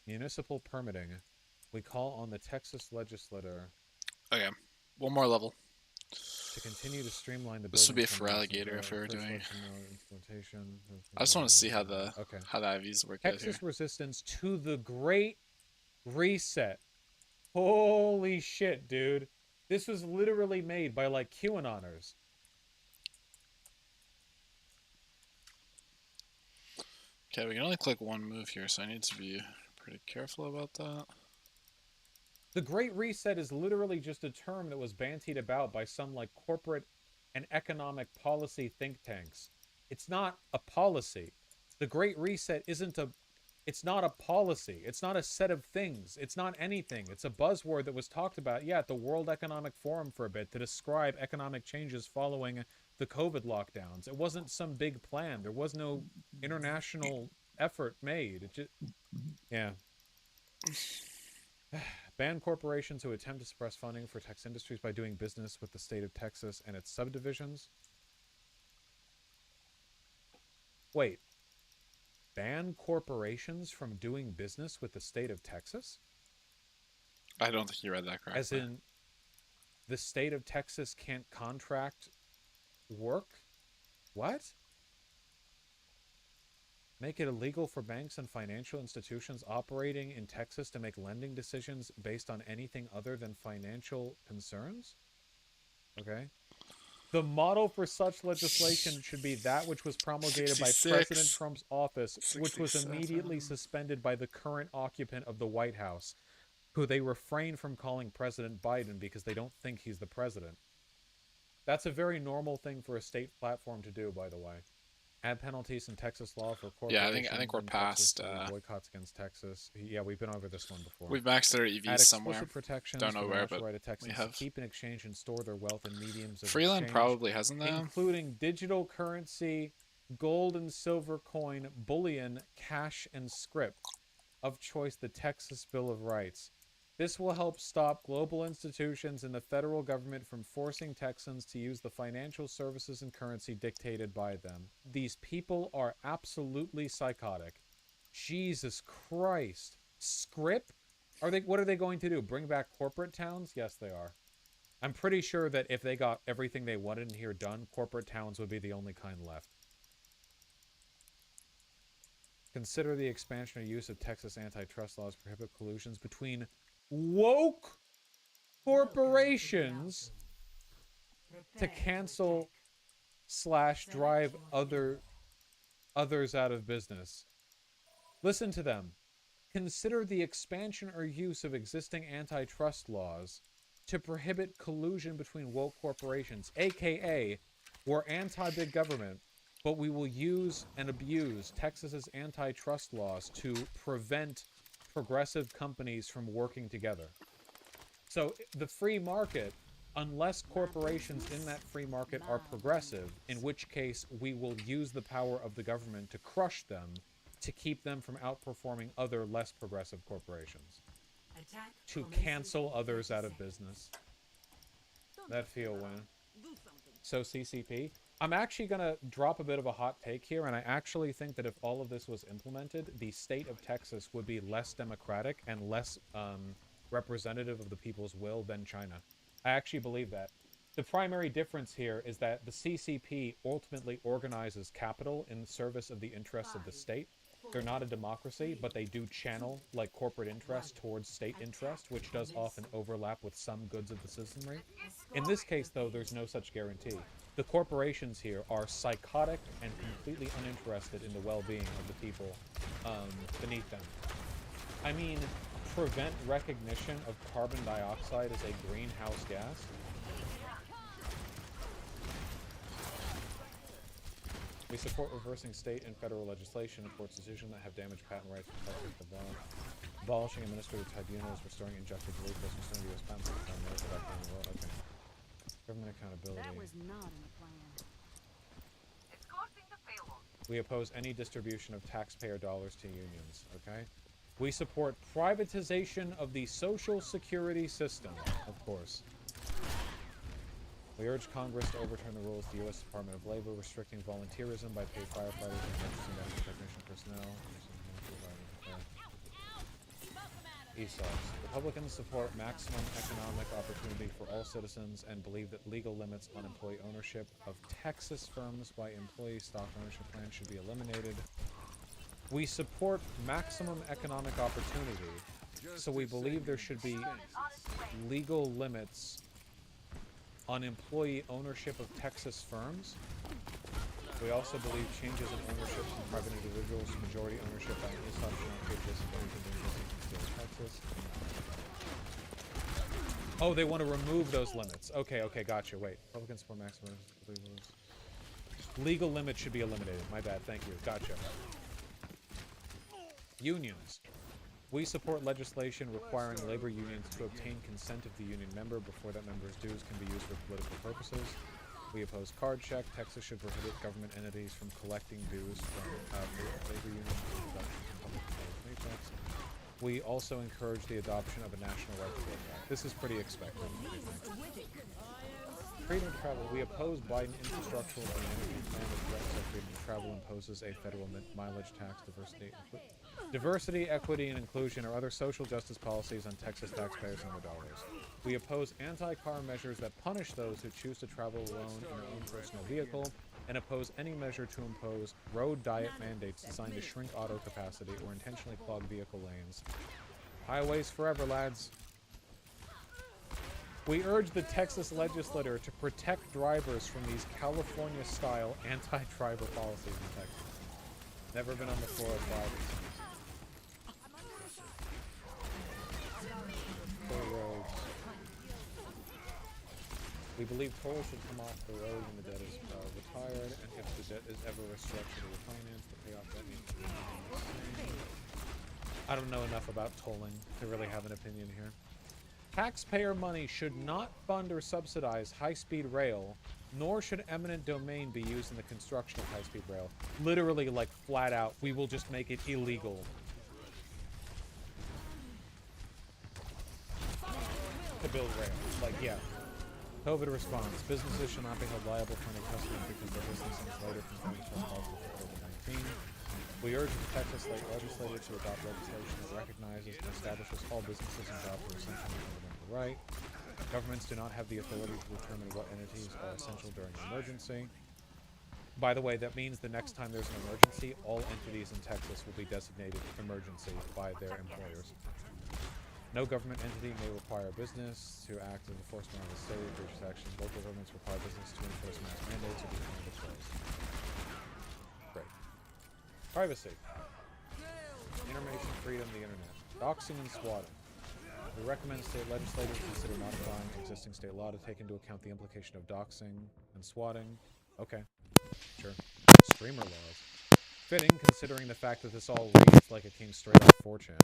Municipal permitting. We call on the Texas legislature. Okay, one more level. To continue to streamline the. This would be for alligator if we were doing. I just want to see how the IVs work. Texas resistance to the Great Reset. Holy shit, dude! This was literally made by like QAnoners. Okay, we can only click one move here, so I need to be pretty careful about that. The Great Reset is literally just a term that was bantied about by some like corporate and economic policy think tanks. It's not a policy. The Great Reset it's not a policy. It's not a set of things. It's not anything. It's a buzzword that was talked about, at the World Economic Forum for a bit to describe economic changes following the COVID lockdowns. It wasn't some big plan. There was no international effort made. It just, yeah. Ban corporations who attempt to suppress funding for tech industries by doing business with the state of Texas and its subdivisions. Wait. Ban corporations from doing business with the state of Texas? I don't think you read that correctly. As in, the state of Texas can't contract work? What? Make it illegal for banks and financial institutions operating in Texas to make lending decisions based on anything other than financial concerns? Okay. The model for such legislation should be that which was promulgated 66, by President Trump's office, 67. which was immediately suspended by the current occupant of the White House, who they refrain from calling President Biden because they don't think he's the president. That's a very normal thing for a state platform to do, by the way. Add penalties in Texas law for corporations. Yeah, I think we're past boycotts against Texas. Yeah, we've been over this one before. We've maxed our EVs Add somewhere. Protections Don't know where, but right of Texans we have. to keep in exchange and store their wealth in mediums of Freeland exchange, probably hasn't that, including digital currency, gold and silver coin, bullion, cash, and script of choice. The Texas Bill of Rights. This will help stop global institutions and the federal government from forcing Texans to use the financial services and currency dictated by them. These people are absolutely psychotic. Jesus Christ. Script? What are they going to do? Bring back corporate towns? Yes, they are. I'm pretty sure that if they got everything they wanted in here done, corporate towns would be the only kind left. Consider the expansion or use of Texas antitrust laws prohibit collusions between woke corporations to cancel / drive others out of business. Listen to them. Consider the expansion or use of existing antitrust laws to prohibit collusion between woke corporations, aka we're anti-big government, but we will use and abuse Texas's antitrust laws to prevent progressive companies from working together. So the free market, unless corporations in that free market are progressive, in which case we will use the power of the government to crush them to keep them from outperforming other less progressive corporations. To cancel others out of business. That'd feel win. So CCP. I'm actually going to drop a bit of a hot take here, and I actually think that if all of this was implemented, the state of Texas would be less democratic and less representative of the people's will than China. I actually believe that. The primary difference here is that the CCP ultimately organizes capital in the service of the interests of the state. They're not a democracy, but they do channel like corporate interest towards state interest, which does often overlap with some goods of the citizenry. In this case, though, there's no such guarantee. The corporations here are psychotic and completely uninterested in the well-being of the people beneath them. I mean, prevent recognition of carbon dioxide as a greenhouse gas? We support reversing state and federal legislation in court's decision that have damaged patent rights for protecting the law. Abolishing administrative tribunals, restoring injunctive relief, restoring U.S. patent law. Okay. Government accountability. That was not in the plan. We oppose any distribution of taxpayer dollars to unions, okay? We support privatization of the Social Security system, of course. We urge Congress to overturn the rules of the U.S. Department of Labor restricting volunteerism by paid firefighters and emergency medical technician personnel. ESOPs. Republicans support maximum economic opportunity for all citizens and believe that legal limits on employee ownership of Texas firms by employee stock ownership plans should be eliminated. We support maximum economic opportunity, so we believe there should be legal limits on employee ownership of Texas firms. We also believe changes in ownership from private individuals to majority ownership by an ESOP should not create disadvantage in doing business in the state of Texas. Oh, they want to remove those limits. Okay, gotcha. Wait. Republicans support maximum legal limits should be eliminated. My bad. Thank you. Gotcha. Unions. We support legislation requiring labor unions to obtain consent of the union member before that member's dues can be used for political purposes. We oppose card check. Texas should prohibit government entities from collecting dues from labor unions for deductions in public paychecks. We also encourage the adoption of a national right to vote act. This is pretty expected. Freedom of travel. We oppose Biden infrastructural and energy plan that threatens our freedom of travel, imposes a federal mileage tax. Diversity, equity, and inclusion are other social justice policies on Texas taxpayers and their dollars. We oppose anti-car measures that punish those who choose to travel alone in their own personal vehicle, and oppose any measure to impose road diet mandates designed to shrink auto capacity or intentionally clog vehicle lanes. Highways forever, lads. We urge the Texas legislature to protect drivers from these California-style anti-driver policies in Texas. Never been on the 405. Toll roads. We believe tolls should come off the road when the debt is retired, and if the debt is ever restructured or refinanced, the payoff debt needs to be the same. I don't know enough about tolling to really have an opinion here. Taxpayer money should not fund or subsidize high-speed rail, nor should eminent domain be used in the construction of high-speed rail. Literally, like, flat out, we will just make it illegal. To build rail. Like, yeah. COVID response. Businesses should not be held liable for any customer because their business ends later from time to time caused by COVID-19. We urge the Texas state legislature to adopt legislation that recognizes and establishes all businesses and jobs are essential and fundamental right. Governments do not have the authority to determine what entities are essential during an emergency. By the way, that means the next time there's an emergency, all entities in Texas will be designated emergency by their employers. No government entity may require business to act as enforcement of the state of breaches action. Local governments require business to enforce mass mandates or be mandatory. Great. Privacy. Information freedom, the internet. Doxing and swatting. We recommend state legislators consider modifying existing state law to take into account the implication of doxing and swatting. Okay. Sure. Streamer laws. Fitting, considering the fact that this all reads like it came straight off 4chan.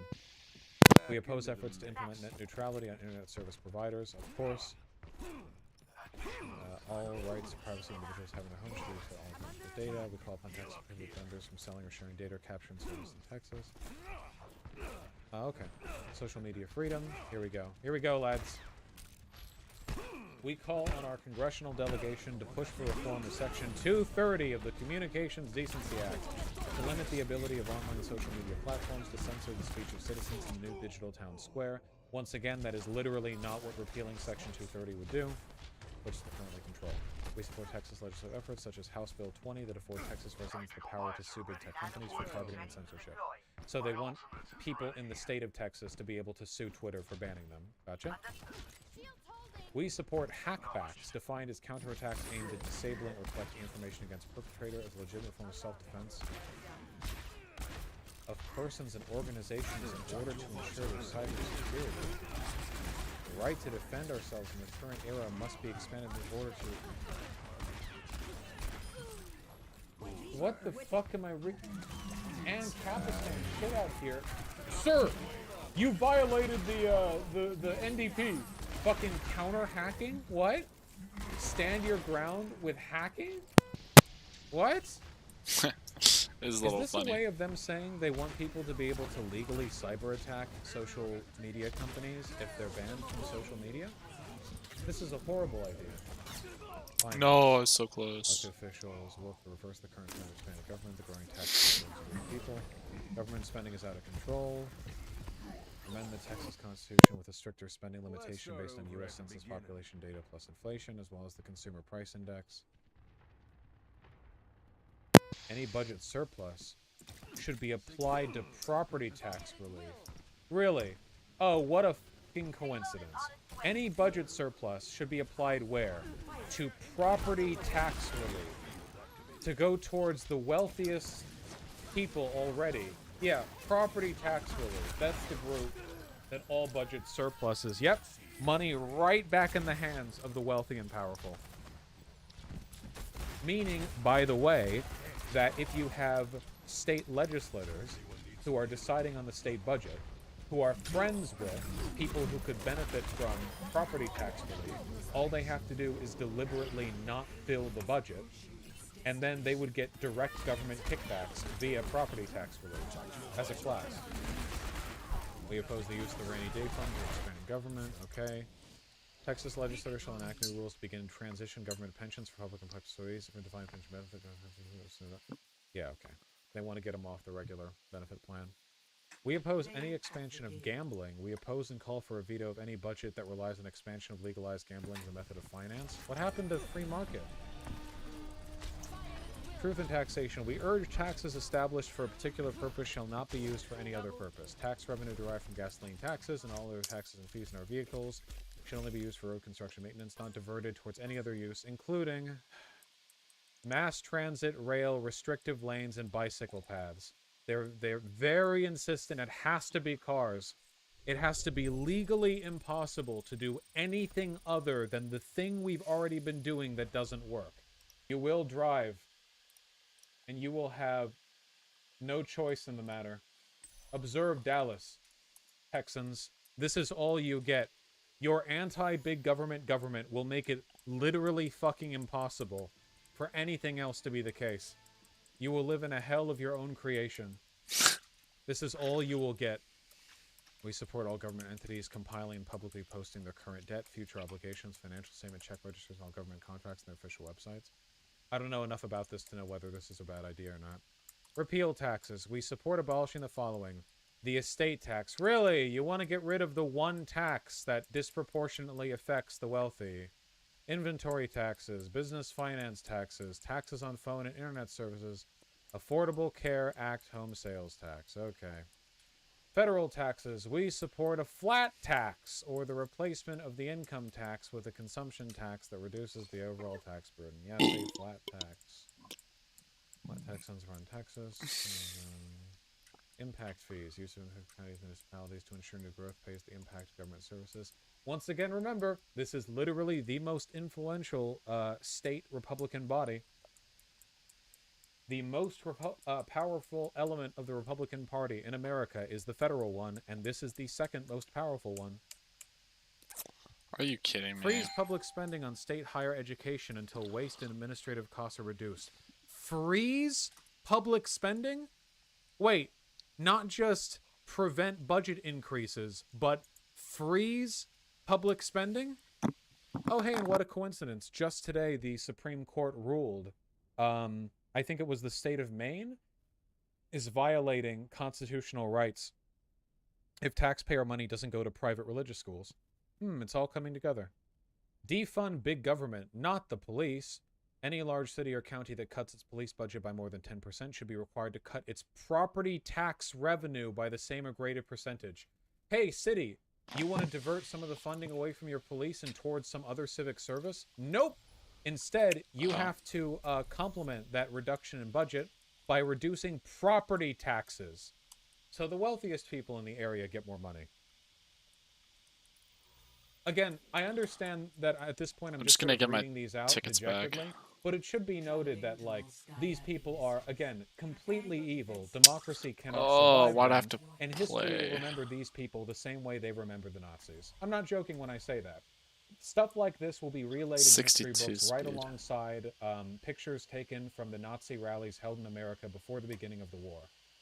We oppose efforts to implement net neutrality on internet service providers, of course. All rights, privacy, individuals having a home should be all of data. We call upon Texas to prohibit vendors from selling or sharing data or capturing service in Texas. Okay. Social media freedom. Here we go. Here we go, lads. We call on our congressional delegation to push for reform of Section 230 of the Communications Decency Act to limit the ability of online social media platforms to censor the speech of citizens in the new digital town square. Once again, that is literally not what repealing Section 230 would do, which is currently controlled. We support Texas legislative efforts such as House Bill 20 that afford Texas residents the power to sue big tech companies for targeting and censorship. So they want people in the state of Texas to be able to sue Twitter for banning them. Gotcha? We support hackbacks, defined as counterattacks aimed at disabling or collecting information against a perpetrator as a legitimate form of self-defense of persons and organizations in order to ensure their cybersecurity. The right to defend ourselves in the current era must be expanded in order to... What the fuck am I and Capistan shit out here? Sir! You violated the NDP. Fucking counter hacking? What? Stand your ground with hacking? What? Is this a way of them saying they want people to be able to legally cyber attack social media companies if they're banned from social media? This is a horrible idea. No, it's so close. Elected officials work to reverse the current trend of expanded government, the growing tax burden of people. Government spending is out of control. Amend the Texas Constitution with a stricter spending limitation based on U.S. Census population data plus inflation, as well as the Consumer Price Index. Any budget surplus should be applied to property tax relief. Really? Oh, what a fucking coincidence. Any budget surplus should be applied where? To property tax relief. To go towards the wealthiest people already. Yeah, property tax relief. That's the group that all budget surpluses. Yep, money right back in the hands of the wealthy and powerful. Meaning, by the way, that if you have state legislators who are deciding on the state budget, who are friends with people who could benefit from property tax relief, all they have to do is deliberately not fill the budget, and then they would get direct government kickbacks via property tax relief as a class. We oppose the use of the rainy day fund to expand government. Okay. Texas legislators shall enact new rules to begin transition government pensions for public and private employees for defined pension benefit. Yeah, okay. They want to get them off the regular benefit plan. We oppose any expansion of gambling. We oppose and call for a veto of any budget that relies on expansion of legalized gambling as a method of finance. What happened to free market? Truth in taxation. We urge taxes established for a particular purpose shall not be used for any other purpose. Tax revenue derived from gasoline taxes and all other taxes and fees in our vehicles should only be used for road construction maintenance, not diverted towards any other use, including mass transit, rail, restrictive lanes, and bicycle paths. They're very insistent. It has to be cars. It has to be legally impossible to do anything other than the thing we've already been doing that doesn't work. You will drive, and you will have no choice in the matter. Observe Dallas, Texans. This is all you get. Your anti-big government will make it literally fucking impossible for anything else to be the case. You will live in a hell of your own creation. This is all you will get. We support all government entities compiling and publicly posting their current debt, future obligations, financial statement, check registers, and all government contracts on their official websites. I don't know enough about this to know whether this is a bad idea or not. Repeal taxes. We support abolishing the following. The estate tax. Really? You want to get rid of the one tax that disproportionately affects the wealthy? Inventory taxes, business finance taxes, taxes on phone and internet services, Affordable Care Act home sales tax. Okay. Federal taxes. We support a flat tax or the replacement of the income tax with a consumption tax that reduces the overall tax burden. Yes, a flat tax. Flat tax on foreign taxes. Impact fees. Use of counties and municipalities to ensure new growth pays the impact of government services. Once again, remember, this is literally the most influential state Republican body. The most powerful element of the Republican Party in America is the federal one, and this is the second most powerful one. Are you kidding me? Freeze public spending on state higher education until waste and administrative costs are reduced. Freeze public spending? Wait, not just prevent budget increases, but freeze public spending? Oh, hey, and what a coincidence. Just today, the Supreme Court ruled, I think it was the state of Maine, is violating constitutional rights if taxpayer money doesn't go to private religious schools. It's all coming together. Defund big government, not the police. Any large city or county that cuts its police budget by more than 10% should be required to cut its property tax revenue by the same or greater percentage. Hey, city, you want to divert some of the funding away from your police and towards some other civic service? Nope. Instead, you have to complement that reduction in budget by reducing property taxes. So the wealthiest people in the area get more money. Again, I understand that at this point I'm just gonna get reading my these out tickets back. But it should be noted that, like, these people are, again, completely evil. Democracy cannot survive why'd I them, have to and history play? will remember these people the same way they remember the Nazis. I'm not joking when I say that. Stuff like this will be related in history books right alongside pictures taken from the Nazi rallies held in America before the beginning of the war.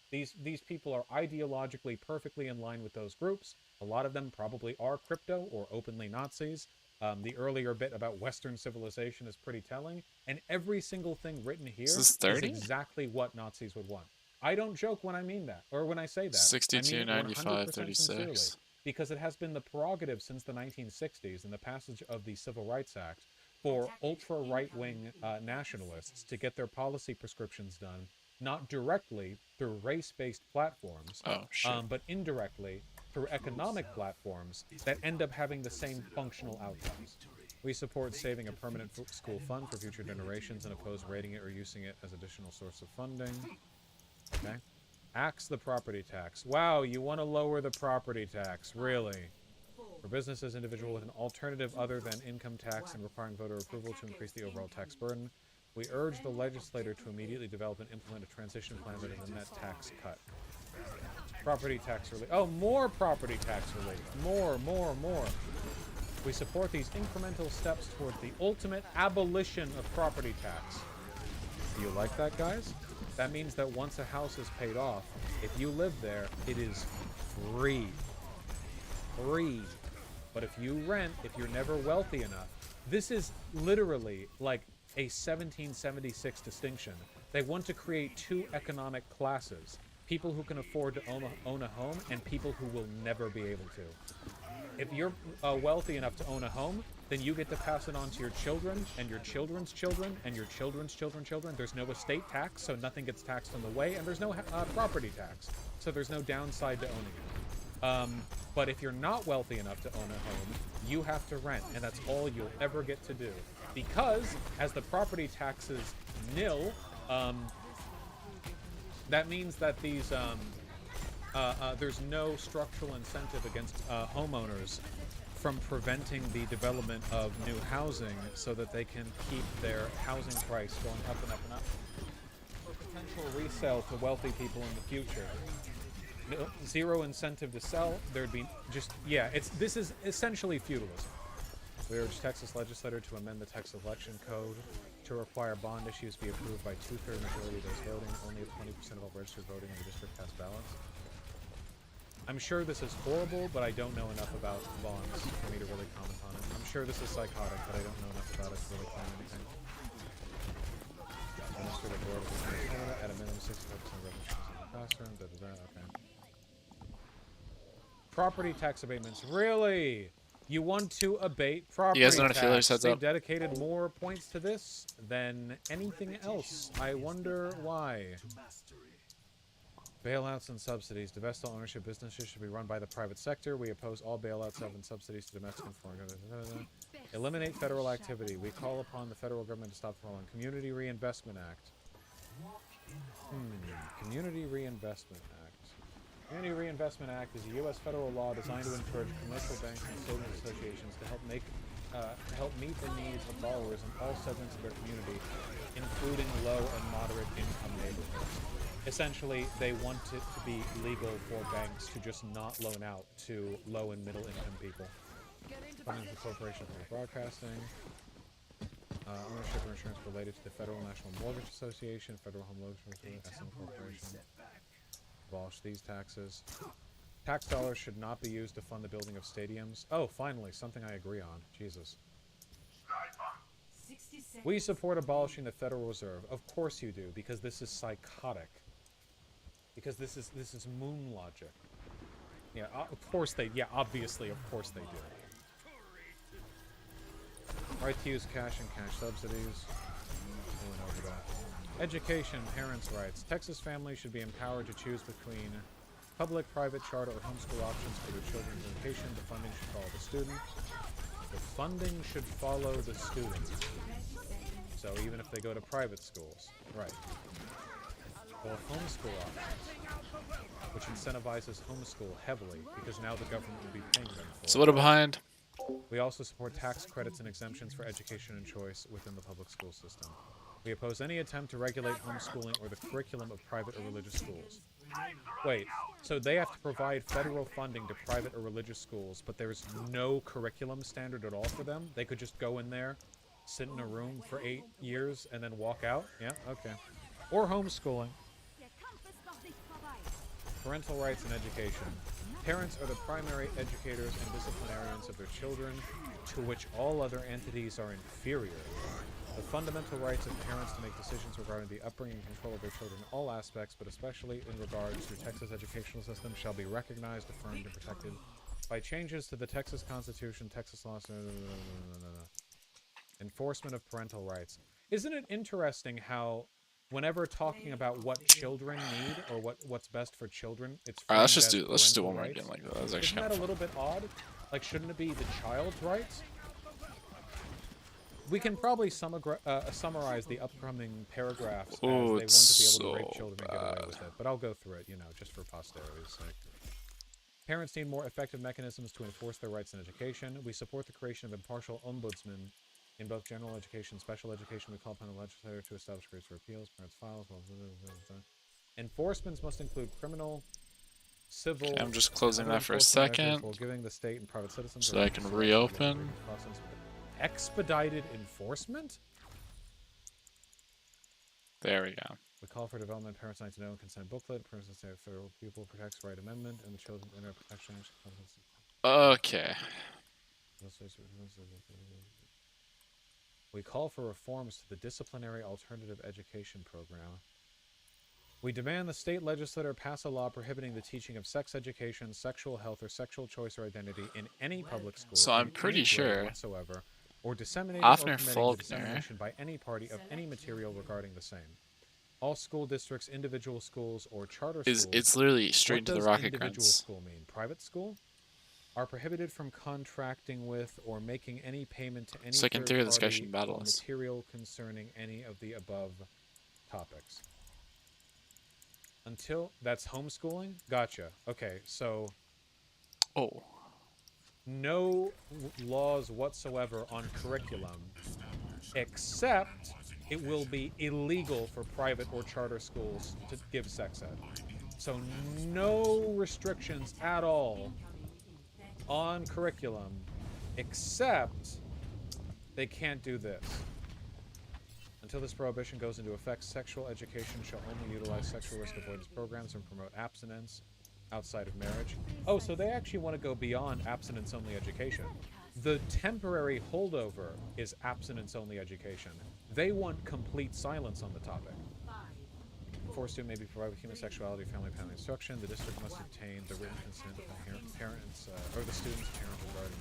These people are ideologically perfectly in line with those groups. A lot of them probably are crypto or openly Nazis. The earlier bit about Western civilization is pretty telling, and every single thing written here is exactly what Nazis would want. I don't joke when I mean that, or when I say that. 62, 95, 36. Sincerely, because it has been the prerogative since the 1960s and the passage of the Civil Rights Act for ultra-right-wing nationalists to get their policy prescriptions done, not directly through race-based platforms, but indirectly through economic platforms that end up having the same functional outcomes. We support saving a permanent school fund for future generations and oppose raiding it or using it as additional source of funding. Okay. Axe the property tax. Wow, you want to lower the property tax, really? For businesses, individuals with an alternative other than income tax and requiring voter approval to increase the overall tax burden, we urge the legislator to immediately develop and implement a transition plan that is a net tax cut. Property tax relief. Oh, more property tax relief. More. We support these incremental steps towards the ultimate abolition of property tax. Do you like that, guys? That means that once a house is paid off, if you live there, it is free. Free. But if you rent, if you're never wealthy enough, this is literally like a 1776 distinction. They want to create two economic classes. People who can afford to own a home and people who will never be able to. If you're wealthy enough to own a home, then you get to pass it on to your children and your children's children and your children's children. There's no estate tax, so nothing gets taxed on the way, and there's no property tax, so there's no downside to owning it. But if you're not wealthy enough to own a home, you have to rent, and that's all you'll ever get to do. Because, as the property tax is nil, that means that these there's no structural incentive against homeowners from preventing the development of new housing so that they can keep their housing price going up and up and up for potential resale to wealthy people in the future. No, zero incentive to sell. There'd be just, this is essentially feudalism. We urge Texas legislature to amend the Texas election code to require bond issues be approved by 2/3 majority of those voting. Only if 20% of all registered voting in the district cast ballots. I'm sure this is horrible, but I don't know enough about bonds for me to really comment on it. I'm sure this is psychotic, but I don't know enough about it to really claim anything. administrative board of Canada at a minimum 65% representation in the classroom. Okay. Property tax abatements. Really? You want to abate property You guys know how to tax? feel? Heads They've up. dedicated more points to this than anything else. I wonder why. Bailouts and subsidies. Divest all ownership businesses should be run by the private sector. We oppose all bailouts of and subsidies to domestic and foreign. Eliminate federal activity. We call upon the federal government to stop the following. Community Reinvestment Act. Community Reinvestment Act. Community Reinvestment Act is a U.S. federal law designed to encourage commercial banks and savings associations to help meet the needs of borrowers in all segments of their community, including low and moderate income neighborhoods. Essentially, they want it to be legal for banks to just not loan out to low and middle income people. Funding for Corporation for Broadcasting. Ownership or insurance related to the Federal National Mortgage Association, Federal Home Loan SM Corporation. Abolish these taxes. Tax dollars should not be used to fund the building of stadiums. Oh, finally, something I agree on. Jesus. We support abolishing the Federal Reserve. Of course you do, because this is psychotic. Because this is moon logic. Yeah, of course they. Yeah, obviously, of course they do. Right to use cash and cash subsidies. We went over that. Education, parents' rights. Texas families should be empowered to choose between public, private, charter, or homeschool options for their children's education. The funding should follow the student. The funding should follow the student. So even if they go to private schools. Right. Or homeschool options, which incentivizes homeschool heavily because now the government will be paying them for it. So what are behind? We also support tax credits and exemptions for education and choice within the public school system. We oppose any attempt to regulate homeschooling or the curriculum of private or religious schools. Wait, so they have to provide federal funding to private or religious schools, but there's no curriculum standard at all for them? They could just go in there, sit in a room for 8 years, and then walk out? Yeah, okay. Or homeschooling. Parental rights and education. Parents are the primary educators and disciplinarians of their children, to which all other entities are inferior. The fundamental rights of parents to make decisions regarding the upbringing and control of their children in all aspects, but especially in regards to Texas educational system, shall be recognized, affirmed, and protected by changes to the Texas Constitution, Texas laws. Enforcement of parental rights. Isn't it interesting how whenever talking about what children need or what's best for children, it's alright. Let's just do one more game like that. That was actually Isn't that a little bit odd? Like, shouldn't it be the child's rights? We can probably summarize the upcoming paragraphs as they want to be able to rape children and get away with it. But I'll go through it, you know, just for posterity's sake. Parents need more effective mechanisms to enforce their rights in education. We support the creation of impartial ombudsmen in both general education and special education. We call upon the legislature to establish grace for appeals, parents' files. Enforcements must include criminal, civil. Okay, I'm just closing that for a second, giving the state and private citizens so I can reopen. Expedited enforcement? There we go. We call for development. Parents need to know and consent booklet. Parents say federal pupil protects right amendment and the Children's Internet Protection Act. Okay. We call for reforms to the disciplinary alternative education program. We demand the state legislature pass a law prohibiting the teaching of sex education, sexual health, or sexual choice or identity in any public school. So I'm pretty sure whatsoever, or disseminating Afner or permitting the dissemination by any party of any material regarding the same. All school districts, individual schools, or charter schools. It's literally straight into the rocket individual grants. School mean? Private school? Are prohibited from contracting with or making any payment to any So I can third theory party discussion for battles. material concerning any of the above topics. Until that's homeschooling? Gotcha. Okay, so no laws whatsoever on curriculum, except it will be illegal for private or charter schools to give sex ed. So no restrictions at all on curriculum, except they can't do this. Until this prohibition goes into effect, sexual education shall only utilize sexual risk avoidance programs and promote abstinence outside of marriage. Oh, so they actually want to go beyond abstinence-only education. The temporary holdover is abstinence-only education. They want complete silence on the topic. Forced to may be provided with human sexuality, family planning instruction. The district must obtain the written consent of the parents or the student's parent or guardian.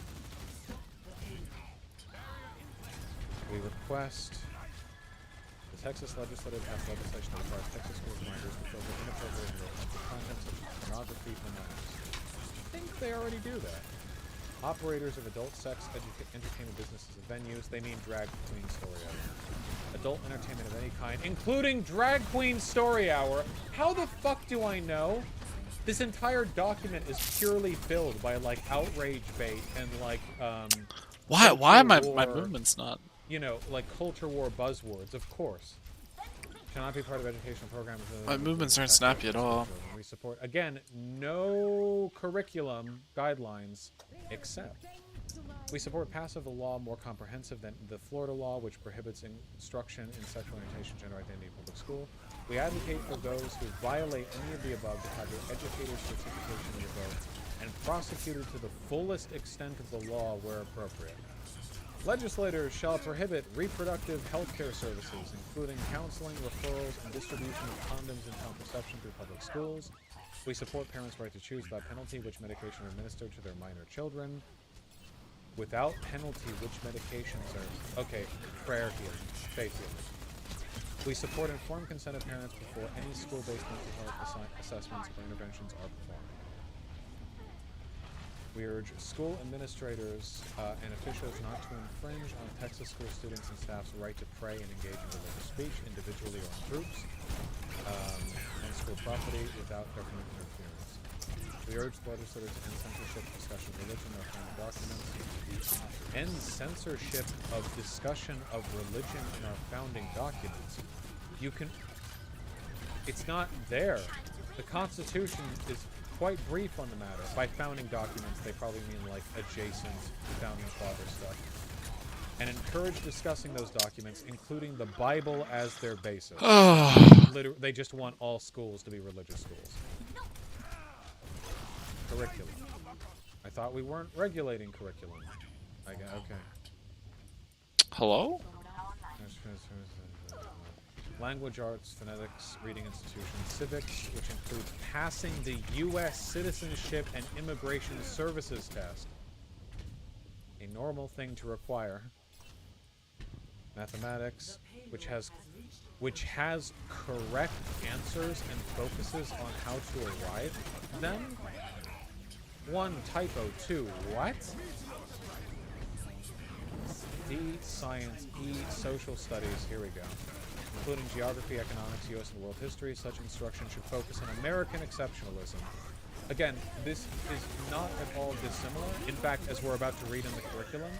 We request the Texas legislature pass legislation that requires Texas school reminders to filter inappropriate and offensive content such as pornography for minors. I think they already do that. Operators of adult sex entertainment businesses and venues, they mean drag queen story hour. Adult entertainment of any kind, including drag queen story hour. How the fuck do I know? This entire document is purely filled by like outrage bait and like why am my movement's not? You know, like culture war buzzwords, of course. Cannot be part of educational programs. My movements aren't snappy at all. We support, again, no curriculum guidelines, except we support passive a law more comprehensive than the Florida law, which prohibits instruction in sexual orientation, gender identity in public school. We advocate for those who violate any of the above to have their educator's certification revoked and prosecuted to the fullest extent of the law where appropriate. Legislators shall prohibit reproductive health care services, including counseling, referrals, and distribution of condoms and contraception through public schools. We support parents' right to choose without penalty which medication are administered to their minor children. Without penalty, which medications are... Okay, prayer healing, faith healing. We support informed consent of parents before any school-based mental health assessments or interventions are performed. We urge school administrators and officials not to infringe on Texas school students and staff's right to pray and engage in religious speech, individually or in groups, on school property without government interference. We urge the legislators to end censorship of discussion of religion in our founding documents. End censorship of discussion of religion in our founding documents. You can... It's not there. The Constitution is quite brief on the matter. By founding documents, they probably mean like adjacent founding father stuff. And encourage discussing those documents, including the Bible as their basis. They just want all schools to be religious schools. Curriculum. I thought we weren't regulating curriculum. Okay. Hello? Language arts, phonetics, reading institutions, civics, which includes passing the U.S. Citizenship and Immigration Services test. A normal thing to require. Mathematics, which has correct answers and focuses on how to arrive at them. 1 typo, 2 what? D, science, E, social studies, here we go. Including geography, economics, U.S. and world history, such instruction should focus on American exceptionalism. Again, this is not at all dissimilar. In fact, as we're about to read in the curriculum,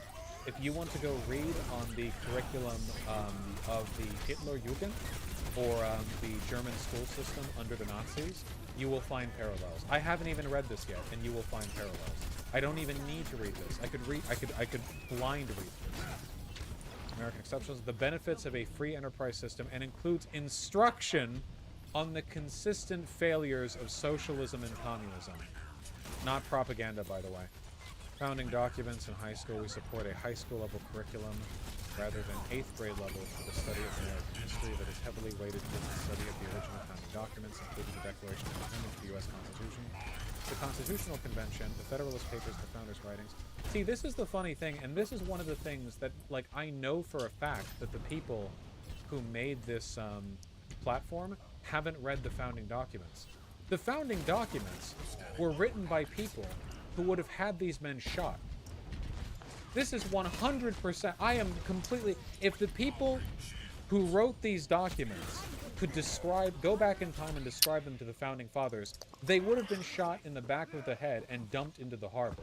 if you want to go read on the curriculum of the Hitlerjugend or the German school system under the Nazis, you will find parallels. I haven't even read this yet, and you will find parallels. I don't even need to read this. I could blind read this. American exceptions, the benefits of a free enterprise system, and includes instruction on the consistent failures of socialism and communism. Not propaganda, by the way. Founding documents in high school, we support a high school level curriculum rather than 8th grade level for the study of American history that is heavily weighted towards the study of the original founding documents, including the Declaration of Independence, the U.S. Constitution, the Constitutional Convention, the Federalist Papers, the Founders' Writings. See, this is the funny thing, and this is one of the things that, like, I know for a fact that the people who made this platform haven't read the founding documents. The founding documents were written by people who would have had these men shot. This is 100%. I am completely... If the people who wrote these documents could go back in time and describe them to the founding fathers, they would have been shot in the back of the head and dumped into the harbor.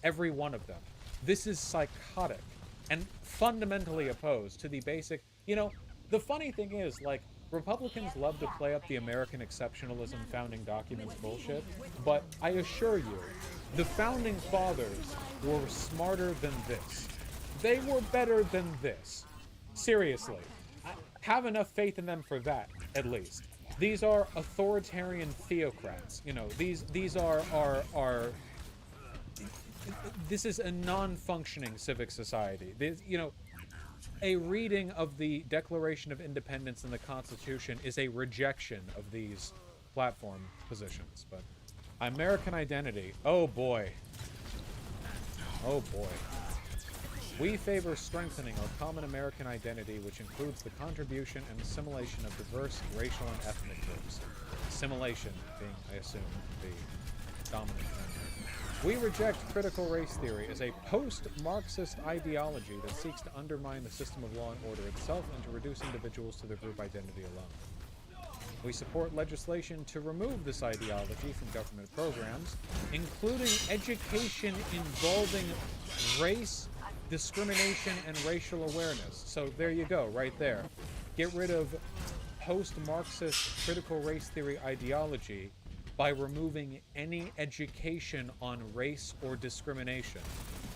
Every one of them. This is psychotic and fundamentally opposed to the basic... You know, the funny thing is, like, Republicans love to play up the American exceptionalism founding documents bullshit, but I assure you, the founding fathers were smarter than this. They were better than this. Seriously. Have enough faith in them for that, at least. These are authoritarian theocrats. You know, these are this is a non-functioning civic society. You know, a reading of the Declaration of Independence and the Constitution is a rejection of these platform positions. But American identity, oh boy. Oh boy. We favor strengthening our common American identity, which includes the contribution and assimilation of diverse racial and ethnic groups. Assimilation being, I assume, the dominant term. We reject critical race theory as a post-Marxist ideology that seeks to undermine the system of law and order itself and to reduce individuals to their group identity alone. We support legislation to remove this ideology from government programs, including education involving race, discrimination, and racial awareness. So there you go, right there. Get rid of post-Marxist critical race theory ideology by removing any education on race or discrimination.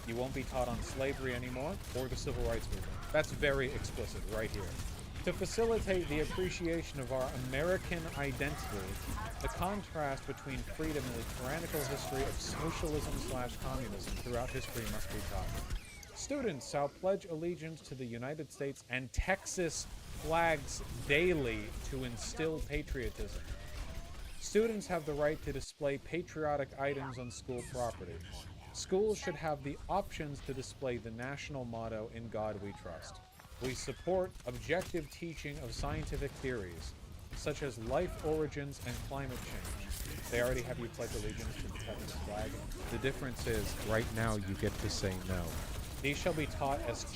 You won't be taught on slavery anymore or the civil rights movement. That's very explicit right here. To facilitate the appreciation of our American identity, the contrast between freedom and the tyrannical history of socialism/communism throughout history must be taught. Students shall pledge allegiance to the United States and Texas flags daily to instill patriotism. Students have the right to display patriotic items on school property. Schools should have the options to display the national motto, "In God We Trust." We support objective teaching of scientific theories, such as life origins and climate change. They already have you pledge allegiance to the Texas flag. The difference is, right now, you get to say no. These shall be taught as...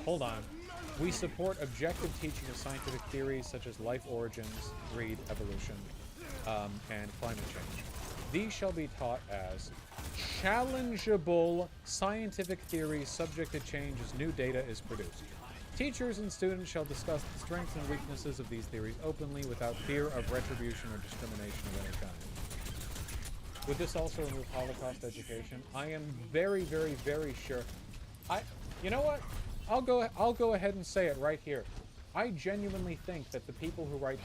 hold on. We support objective teaching of scientific theories, such as life origins, read evolution, and climate change. These shall be taught as challengeable scientific theories subject to change as new data is produced. Teachers and students shall discuss the strengths and weaknesses of these theories openly without fear of retribution or discrimination of any kind. Would this also remove Holocaust education? I am very, very, very sure. You know what? I'll go ahead and say it right here. I genuinely think that the people who write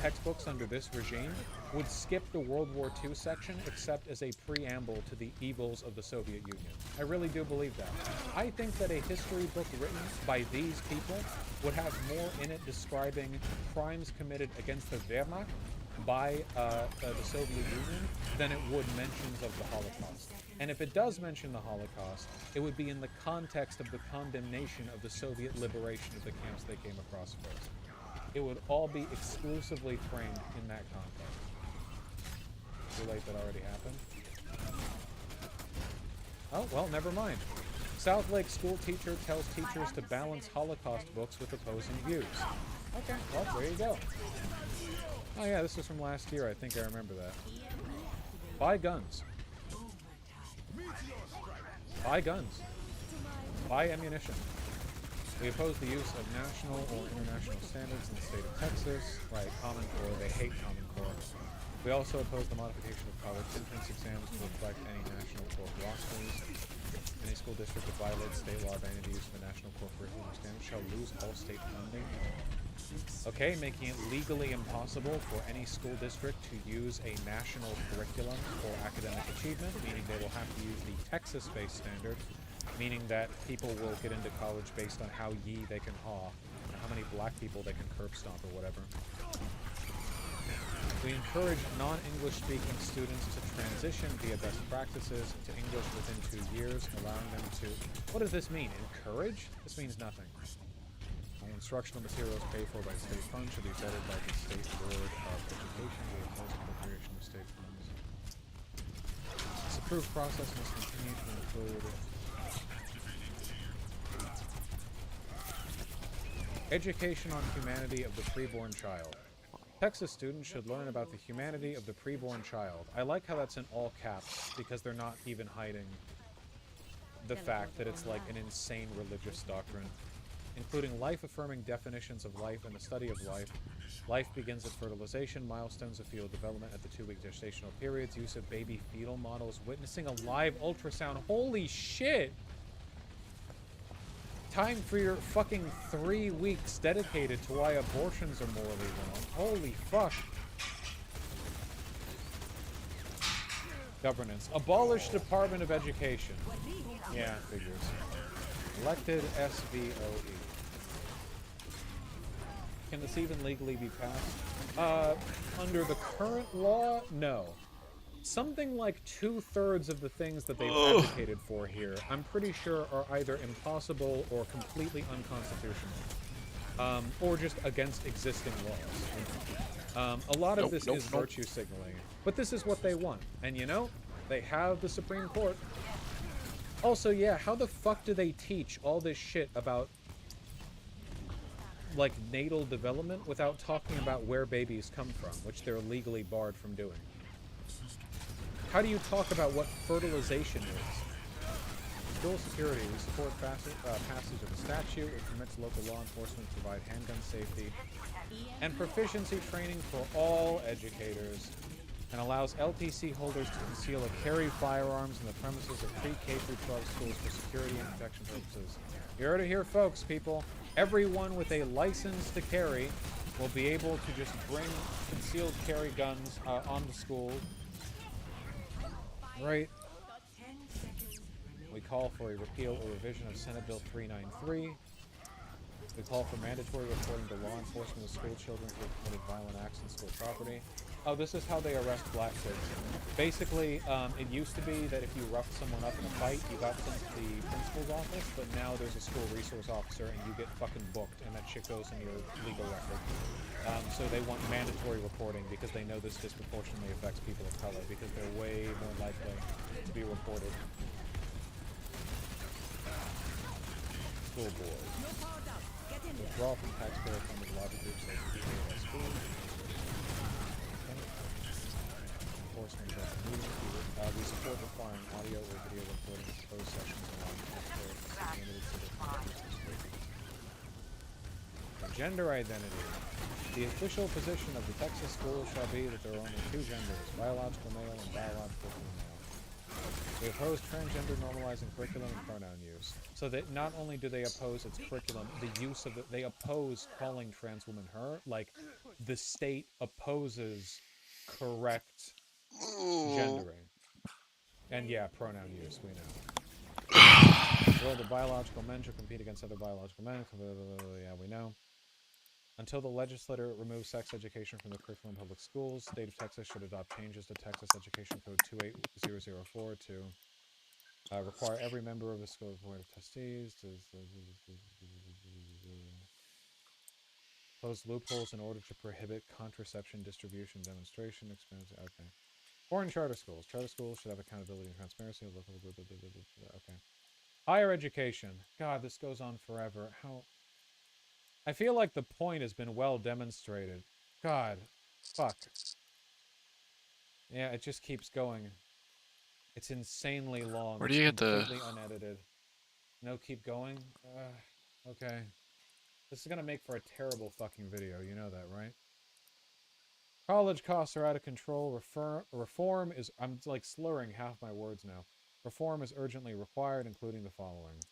textbooks under this regime would skip the World War II section except as a preamble to the evils of the Soviet Union. I really do believe that. I think that a history book written by these people would have more in it describing crimes committed against the Wehrmacht by the Soviet Union than it would mentions of the Holocaust. And if it does mention the Holocaust, it would be in the context of the condemnation of the Soviet liberation of the camps they came across first. It would all be exclusively framed in that context. Too late, that already happened. Oh, well, never mind. South Lake school teacher tells teachers to balance Holocaust books with opposing views. Okay, well, there you go. Oh yeah, this was from last year. I think I remember that. Buy guns. Buy guns. Buy ammunition. We oppose the use of national or international standards in the state of Texas. Right, Common Core. They hate Common Core. We also oppose the modification of college entrance exams to reflect any national core philosophies. Any school district that violates state law of any use of a national core curriculum standard shall lose all state funding. Okay, making it legally impossible for any school district to use a national curriculum for academic achievement, meaning they will have to use the Texas-based standard, meaning that people will get into college based on how they can haw, and how many black people they can curb stomp or whatever. We encourage non-English speaking students to transition via best practices to English within 2 years, allowing them to... What does this mean? Encourage? This means nothing. All instructional materials paid for by state funds should be vetted by the State Board of Education. We oppose appropriation of state funds. This approved process must continue to include education on humanity of the preborn child. Texas students should learn about the humanity of the preborn child. I like how that's in all caps, because they're not even hiding the fact that it's like an insane religious doctrine, including life-affirming definitions of life and the study of life. Life begins at fertilization, milestones of fetal development at the 2-week gestational periods, use of baby fetal models, witnessing a live ultrasound. Holy shit! Time for your fucking 3 weeks dedicated to why abortions are morally wrong. Holy fuck. Governance. Abolish Department of Education. Yeah, figures. Elected SVOE. Can this even legally be passed? Under the current law, no. Something like 2/3 of the things that they've advocated for here, I'm pretty sure are either impossible or completely unconstitutional. Or just against existing laws. A lot of this is virtue signaling. But this is what they want. And you know, they have the Supreme Court. Also, yeah, how the fuck do they teach all this shit about, like, natal development without talking about where babies come from, which they're legally barred from doing? How do you talk about what fertilization is? School security. We support passage of the statute. It permits local law enforcement to provide handgun safety and proficiency training for all educators, and allows LPC holders to conceal or carry firearms in the premises of pre-K through 12 schools for security and protection purposes. You heard it here, folks, people. Everyone with a license to carry will be able to just bring concealed carry guns onto school. Right. We call for a repeal or revision of Senate Bill 393. We call for mandatory reporting to law enforcement of school children who have committed violent acts on school property. Oh, this is how they arrest black kids. Basically, it used to be that if you roughed someone up in a fight, you got sent to the principal's office, but now there's a school resource officer and you get fucking booked, and that shit goes in your legal record. So they want mandatory reporting because they know this disproportionately affects people of color because they're way more likely to be reported. School board. Withdraw from taxpayer funded lobby groups like EVs school. Enforcement of meetings. We support requiring audio or video recording of closed sessions along taxpayer limited to the gender identity. The official position of the Texas school shall be that there are only two genders, biological male and biological female. They oppose transgender normalizing curriculum and pronoun use. So that not only do they oppose its curriculum, the use of it, they oppose calling trans women her. Like, the state opposes correct gendering. And yeah, pronoun use, we know. Well, the biological men should compete against other biological men. Yeah, we know. Until the legislature removes sex education from the curriculum in public schools, the state of Texas should adopt changes to Texas Education Code 28004 to require every member of the school board of trustees to close loopholes in order to prohibit contraception distribution, demonstration, experience. Okay. Foreign charter schools. Charter schools should have accountability and transparency. Okay. Higher education. God, this goes on forever. How... I feel like the point has been well demonstrated. God. Fuck. Yeah, it just keeps going. It's insanely long. Where do you get the... completely unedited. No, keep going? Okay. This is gonna make for a terrible fucking video, you know that, right? College costs are out of control. Reform is... I'm, like, slurring half my words now. Reform is urgently required, including the following.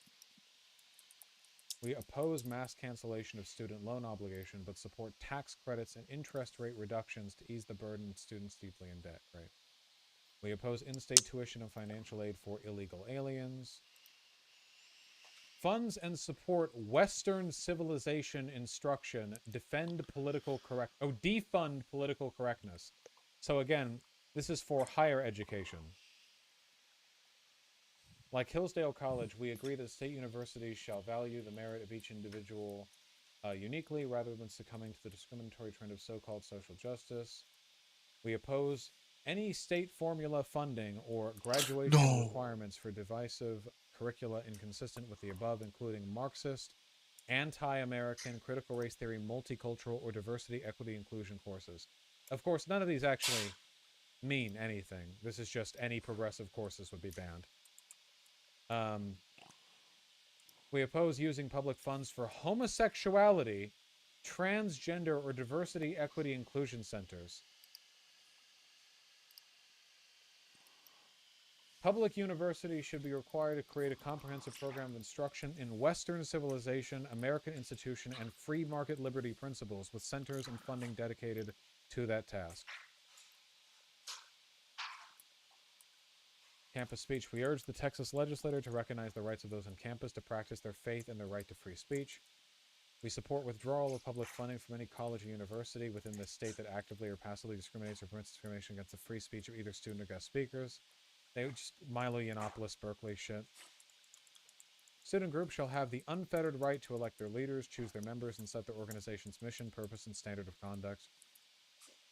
We oppose mass cancellation of student loan obligation, but support tax credits and interest rate reductions to ease the burden of students deeply in debt, right? We oppose in-state tuition and financial aid for illegal aliens. Funds and support Western civilization instruction. Defend political correct... Oh, defund political correctness. So again, this is for higher education. Like Hillsdale College, we agree that state universities shall value the merit of each individual uniquely rather than succumbing to the discriminatory trend of so-called social justice. We oppose any state formula funding or graduation requirements for divisive curricula inconsistent with the above, including Marxist, anti-American, critical race theory, multicultural, or diversity, equity, inclusion courses. Of course, none of these actually mean anything. This is just any progressive courses would be banned. We oppose using public funds for homosexuality, transgender, or diversity, equity, inclusion centers. Public universities should be required to create a comprehensive program of instruction in Western civilization, American institution, and free market liberty principles with centers and funding dedicated to that task. Campus speech. We urge the Texas legislature to recognize the rights of those on campus to practice their faith and their right to free speech. We support withdrawal of public funding from any college or university within the state that actively or passively discriminates or permits discrimination against the free speech of either student or guest speakers. They just Milo Yiannopoulos, Berkeley shit. Student groups shall have the unfettered right to elect their leaders, choose their members, and set their organization's mission, purpose, and standard of conduct.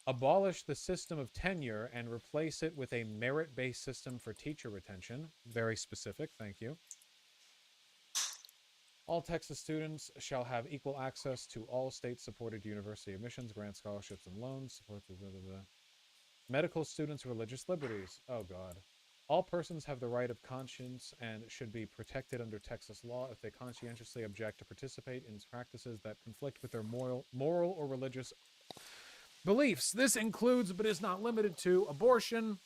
Abolish the system of tenure and replace it with a merit-based system for teacher retention. Very specific, thank you. All Texas students shall have equal access to all state-supported university admissions, grants, scholarships, and loans. Support the medical students' religious liberties. Oh, God. All persons have the right of conscience and should be protected under Texas law if they conscientiously object to participate in practices that conflict with their moral or religious beliefs. This includes, but is not limited to, abortion,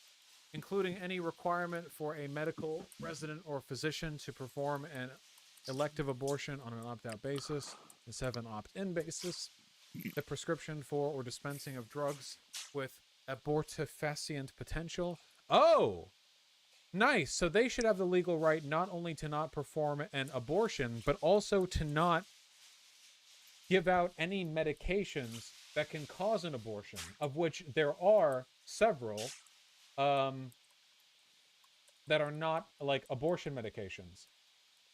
including any requirement for a medical resident or physician to perform an elective abortion on an opt-out basis instead of an opt-in basis, the prescription for or dispensing of drugs with abortifacient potential. Oh! Nice. So they should have the legal right not only to not perform an abortion, but also to not give out any medications that can cause an abortion, of which there are several that are not like abortion medications.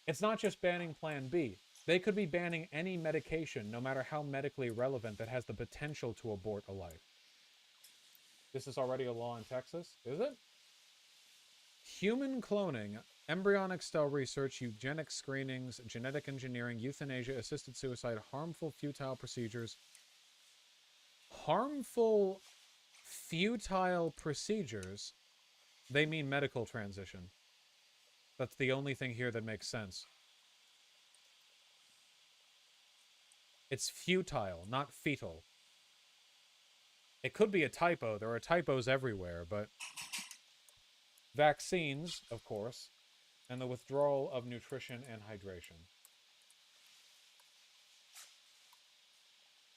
It's not just banning Plan B. They could be banning any medication, no matter how medically relevant, that has the potential to abort a life. This is already a law in Texas, is it? Human cloning, embryonic cell research, eugenic screenings, genetic engineering, euthanasia, assisted suicide, harmful, futile procedures. Harmful, futile procedures? They mean medical transition. That's the only thing here that makes sense. It's futile, not fetal. It could be a typo. There are typos everywhere, but... Vaccines, of course, and the withdrawal of nutrition and hydration.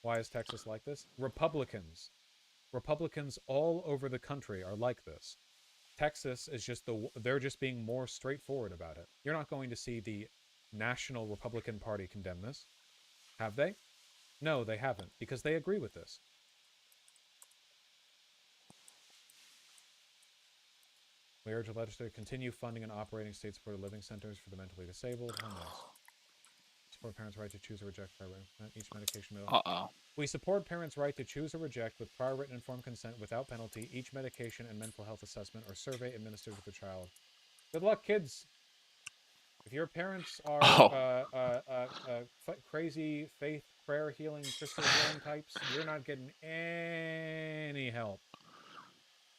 Why is Texas like this? Republicans. Republicans all over the country are like this. Texas is just they're just being more straightforward about it. You're not going to see the National Republican Party condemn this. Have they? No, they haven't, because they agree with this. We urge the legislature to continue funding and operating state-supported living centers for the mentally disabled. How nice. Support parents' right to choose or reject prior written each medication. We support parents' right to choose or reject with prior written informed consent without penalty each medication and mental health assessment or survey administered with the child. Good luck, kids. If your parents are crazy faith, prayer, healing, crystal healing types, you're not getting any help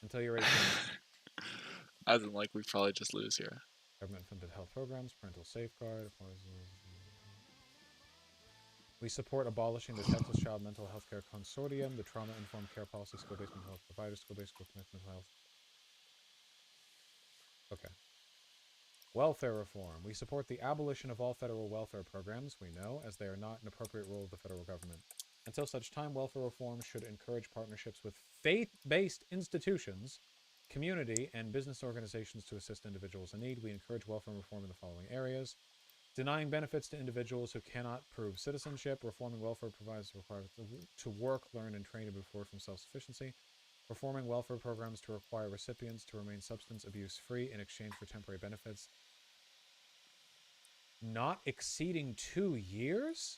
until you're 18. As in, like, we probably just lose here. Government-funded health programs, parental safeguard. We support abolishing the Texas Child Mental Health Care Consortium, the trauma-informed care policy, school-based mental health providers, school-based mental health. Okay. Welfare reform. We support the abolition of all federal welfare programs, we know, as they are not an appropriate role of the federal government. Until such time, welfare reform should encourage partnerships with faith-based institutions, community, and business organizations to assist individuals in need. We encourage welfare reform in the following areas. Denying benefits to individuals who cannot prove citizenship. Reforming welfare providers required to work, learn, and train to move forward from self-sufficiency. Reforming welfare programs to require recipients to remain substance abuse-free in exchange for temporary benefits. Not exceeding 2 years?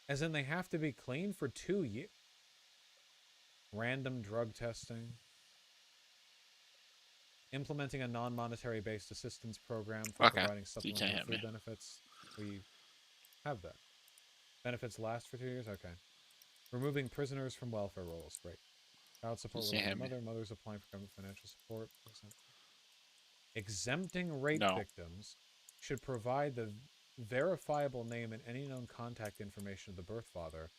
As in they have to be clean for 2 years? Random drug testing. Implementing a non-monetary based assistance program for providing supplemental food benefits. We have that. Benefits last for 2 years? Okay. Removing prisoners from welfare rolls. Great. Child support with a mother. Mothers applying for government financial support. Exempting rape victims should provide the verifiable name and any known contact information of the birth father,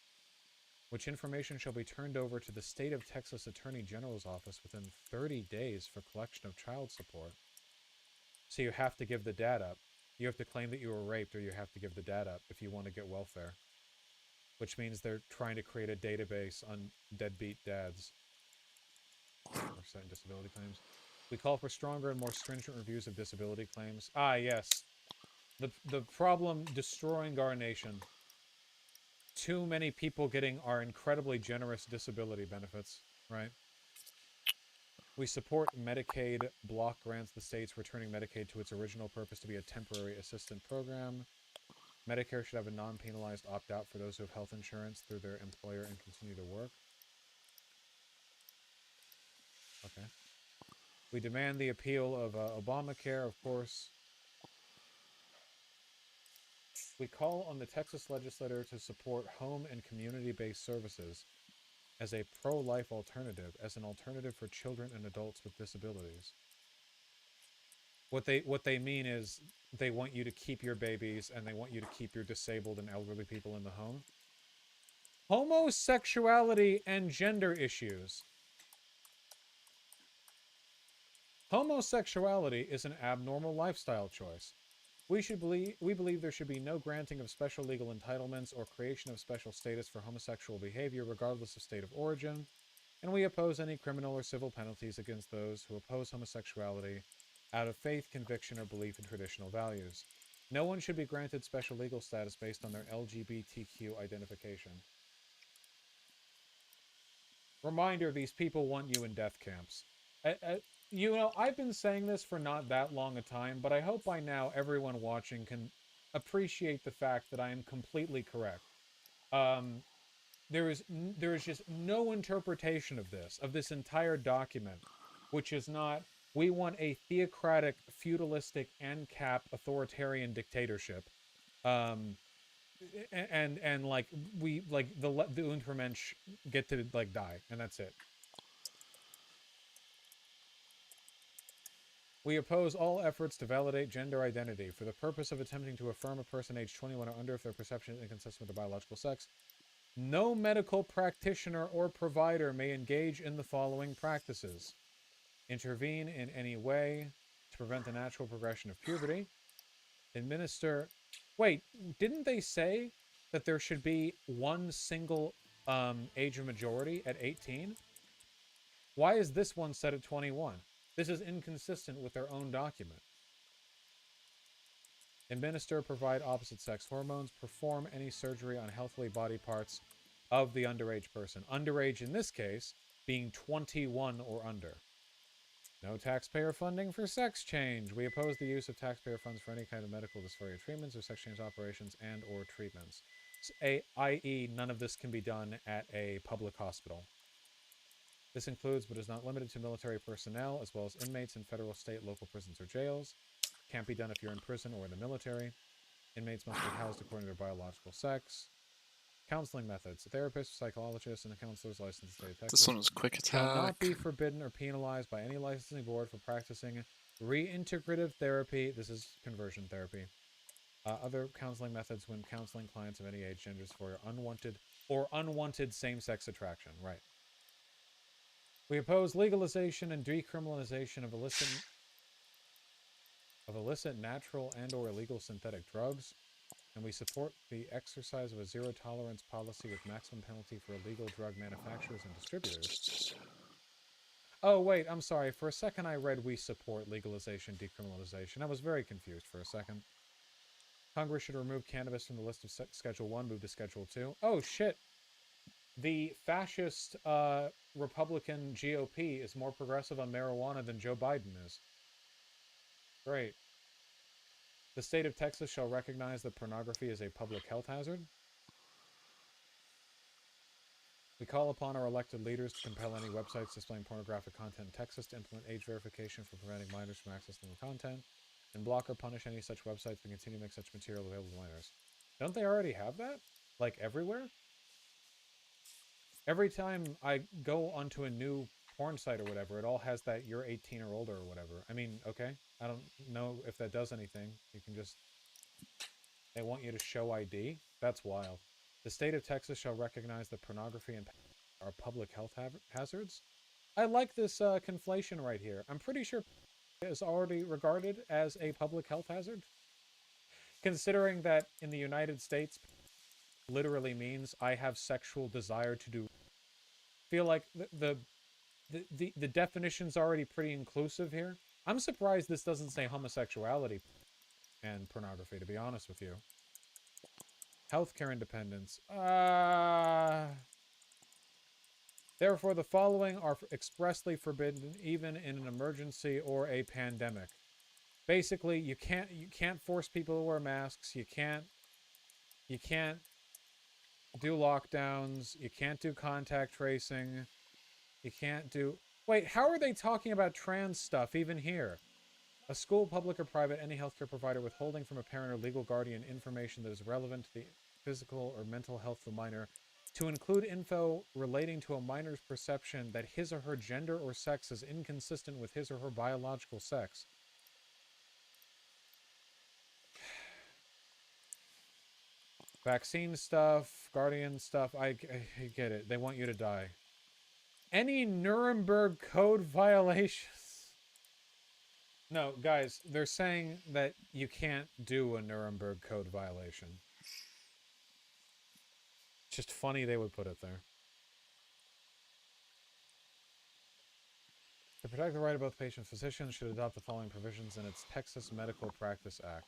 which information shall be turned over to the State of Texas Attorney General's office within 30 days for collection of child support. So you have to give the dad up. You have to claim that you were raped, or you have to give the dad up if you want to get welfare. Which means they're trying to create a database on deadbeat dads. Or certain disability claims. We call for stronger and more stringent reviews of disability claims. Ah, yes. The problem destroying our nation. Too many people getting our incredibly generous disability benefits, right? We support Medicaid block grants the states returning Medicaid to its original purpose to be a temporary assistance program. Medicare should have a non-penalized opt-out for those who have health insurance through their employer and continue to work. Okay. We demand the appeal of Obamacare, of course. We call on the Texas legislature to support home and community-based services as a pro-life alternative, as an alternative for children and adults with disabilities. What they mean is they want you to keep your babies and they want you to keep your disabled and elderly people in the home. Homosexuality and gender issues. Homosexuality is an abnormal lifestyle choice. We believe there should be no granting of special legal entitlements or creation of special status for homosexual behavior regardless of state of origin, and we oppose any criminal or civil penalties against those who oppose homosexuality out of faith, conviction, or belief in traditional values. No one should be granted special legal status based on their LGBTQ identification. Reminder, these people want you in death camps. You know, I've been saying this for not that long a time, but I hope by now everyone watching can appreciate the fact that I am completely correct. There is just no interpretation of this entire document, which is not, we want a theocratic, feudalistic, ANCAP authoritarian dictatorship. And like, the Untermensch get to, like, die, and that's it. We oppose all efforts to validate gender identity for the purpose of attempting to affirm a person aged 21 or under if their perception is inconsistent with their biological sex. No medical practitioner or provider may engage in the following practices. Intervene in any way to prevent the natural progression of puberty. Administer... Wait, didn't they say that there should be one single age of majority at 18? Why is this one set at 21? This is inconsistent with their own document. Administer, provide opposite-sex hormones, perform any surgery on healthy body parts of the underage person. Underage, in this case, being 21 or under. No taxpayer funding for sex change. We oppose the use of taxpayer funds for any kind of medical dysphoria treatments or sex change operations and or treatments. I.e., none of this can be done at a public hospital. This includes, but is not limited to, military personnel, as well as inmates in federal, state, local prisons or jails. Can't be done if you're in prison or in the military. Inmates must be housed according to their biological sex. Counseling methods. Therapists, psychologists, and counselors licensed in the state of Texas. This one was quick attack. Shall not be forbidden or penalized by any licensing board for practicing reintegrative therapy. This is conversion therapy. Other counseling methods when counseling clients of any age, genders for unwanted same-sex attraction. Right. We oppose legalization and decriminalization of illicit natural and or illegal synthetic drugs, and we support the exercise of a zero-tolerance policy with maximum penalty for illegal drug manufacturers and distributors. Oh, wait, I'm sorry. For a second I read we support legalization, decriminalization. I was very confused for a second. Congress should remove cannabis from the list of Schedule 1, move to Schedule 2. Oh, shit. The fascist Republican GOP is more progressive on marijuana than Joe Biden is. Great. The state of Texas shall recognize that pornography is a public health hazard. We call upon our elected leaders to compel any websites displaying pornographic content in Texas to implement age verification for preventing minors from accessing the content, and block or punish any such websites that continue to make such material available to minors. Don't they already have that? Like, everywhere? Every time I go onto a new porn site or whatever, it all has that you're 18 or older or whatever. I mean, okay, I don't know if that does anything. You can just... They want you to show ID? That's wild. The state of Texas shall recognize that pornography and are public health hazards. I like this conflation right here. I'm pretty sure it is already regarded as a public health hazard. Considering that in the United States, literally means I have sexual desire to do. Feel like the definition's already pretty inclusive here. I'm surprised this doesn't say homosexuality. and pornography, to be honest with you. Healthcare independence. Therefore, the following are expressly forbidden, even in an emergency or a pandemic. Basically, you can't force people to wear masks. You can't do lockdowns. You can't do contact tracing. You can't do... Wait, how are they talking about trans stuff even here? A school, public or private, any healthcare provider withholding from a parent or legal guardian information that is relevant to the physical or mental health of the minor, to include info relating to a minor's perception that his or her gender or sex is inconsistent with his or her biological sex. Vaccine stuff, guardian stuff, I get it. They want you to die. Any Nuremberg Code violations? No, guys, they're saying that you can't do a Nuremberg Code violation. It's just funny they would put it there. To protect the right of both patients, physicians should adopt the following provisions in its Texas Medical Practice Act.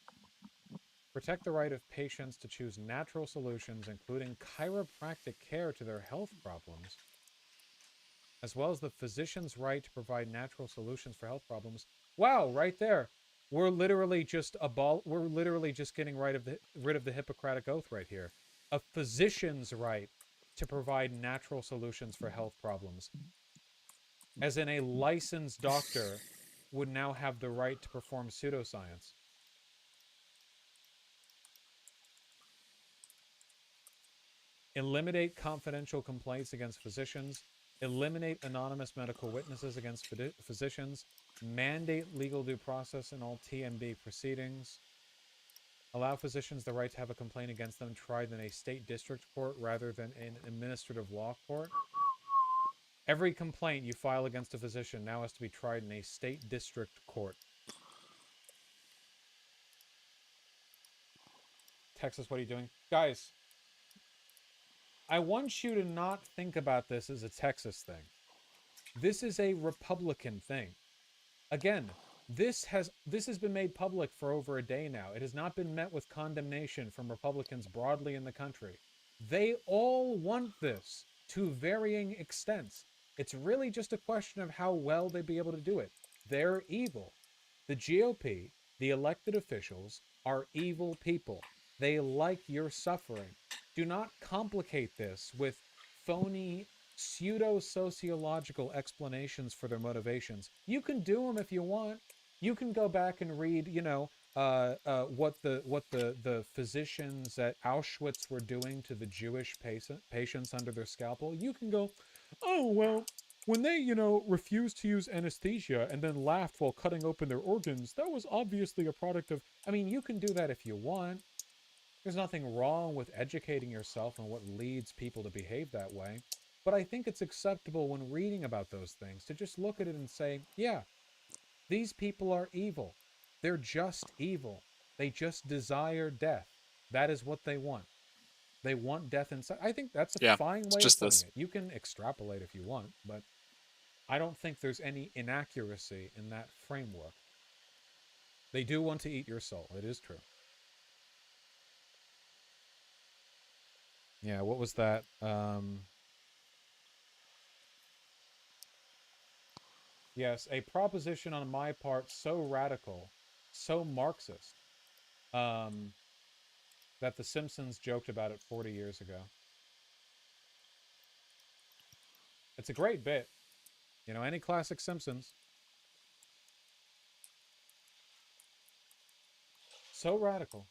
Protect the right of patients to choose natural solutions, including chiropractic care to their health problems, as well as the physician's right to provide natural solutions for health problems. Wow, right there. We're literally just getting rid of the Hippocratic Oath right here. A physician's right to provide natural solutions for health problems. As in, a licensed doctor would now have the right to perform pseudoscience. Eliminate confidential complaints against physicians. Eliminate anonymous medical witnesses against physicians. Mandate legal due process in all TMB proceedings. Allow physicians the right to have a complaint against them tried in a state district court rather than an administrative law court. Every complaint you file against a physician now has to be tried in a state district court. Texas, what are you doing? Guys, I want you to not think about this as a Texas thing. This is a Republican thing. Again, this has been made public for over a day now. It has not been met with condemnation from Republicans broadly in the country. They all want this to varying extents. It's really just a question of how well they'd be able to do it. They're evil. The GOP, the elected officials, are evil people. They like your suffering. Do not complicate this with phony pseudo-sociological explanations for their motivations. You can do them if you want. You can go back and read, what the physicians at Auschwitz were doing to the Jewish patients under their scalpel. You can go, oh, well, when they, refused to use anesthesia and then laughed while cutting open their organs, that was obviously a product of... I mean, you can do that if you want. There's nothing wrong with educating yourself on what leads people to behave that way. But I think it's acceptable when reading about those things to just look at it and say, yeah, these people are evil. They're just evil. They just desire death. That is what they want. They want death inside. I think that's a fine way of putting it. You can extrapolate if you want, but I don't think there's any inaccuracy in that framework. They do want to eat your soul. It is true. Yeah, what was that? Yes, a proposition on my part so radical, so Marxist, that The Simpsons joked about it 40 years ago. It's a great bit. Any classic Simpsons. So radical.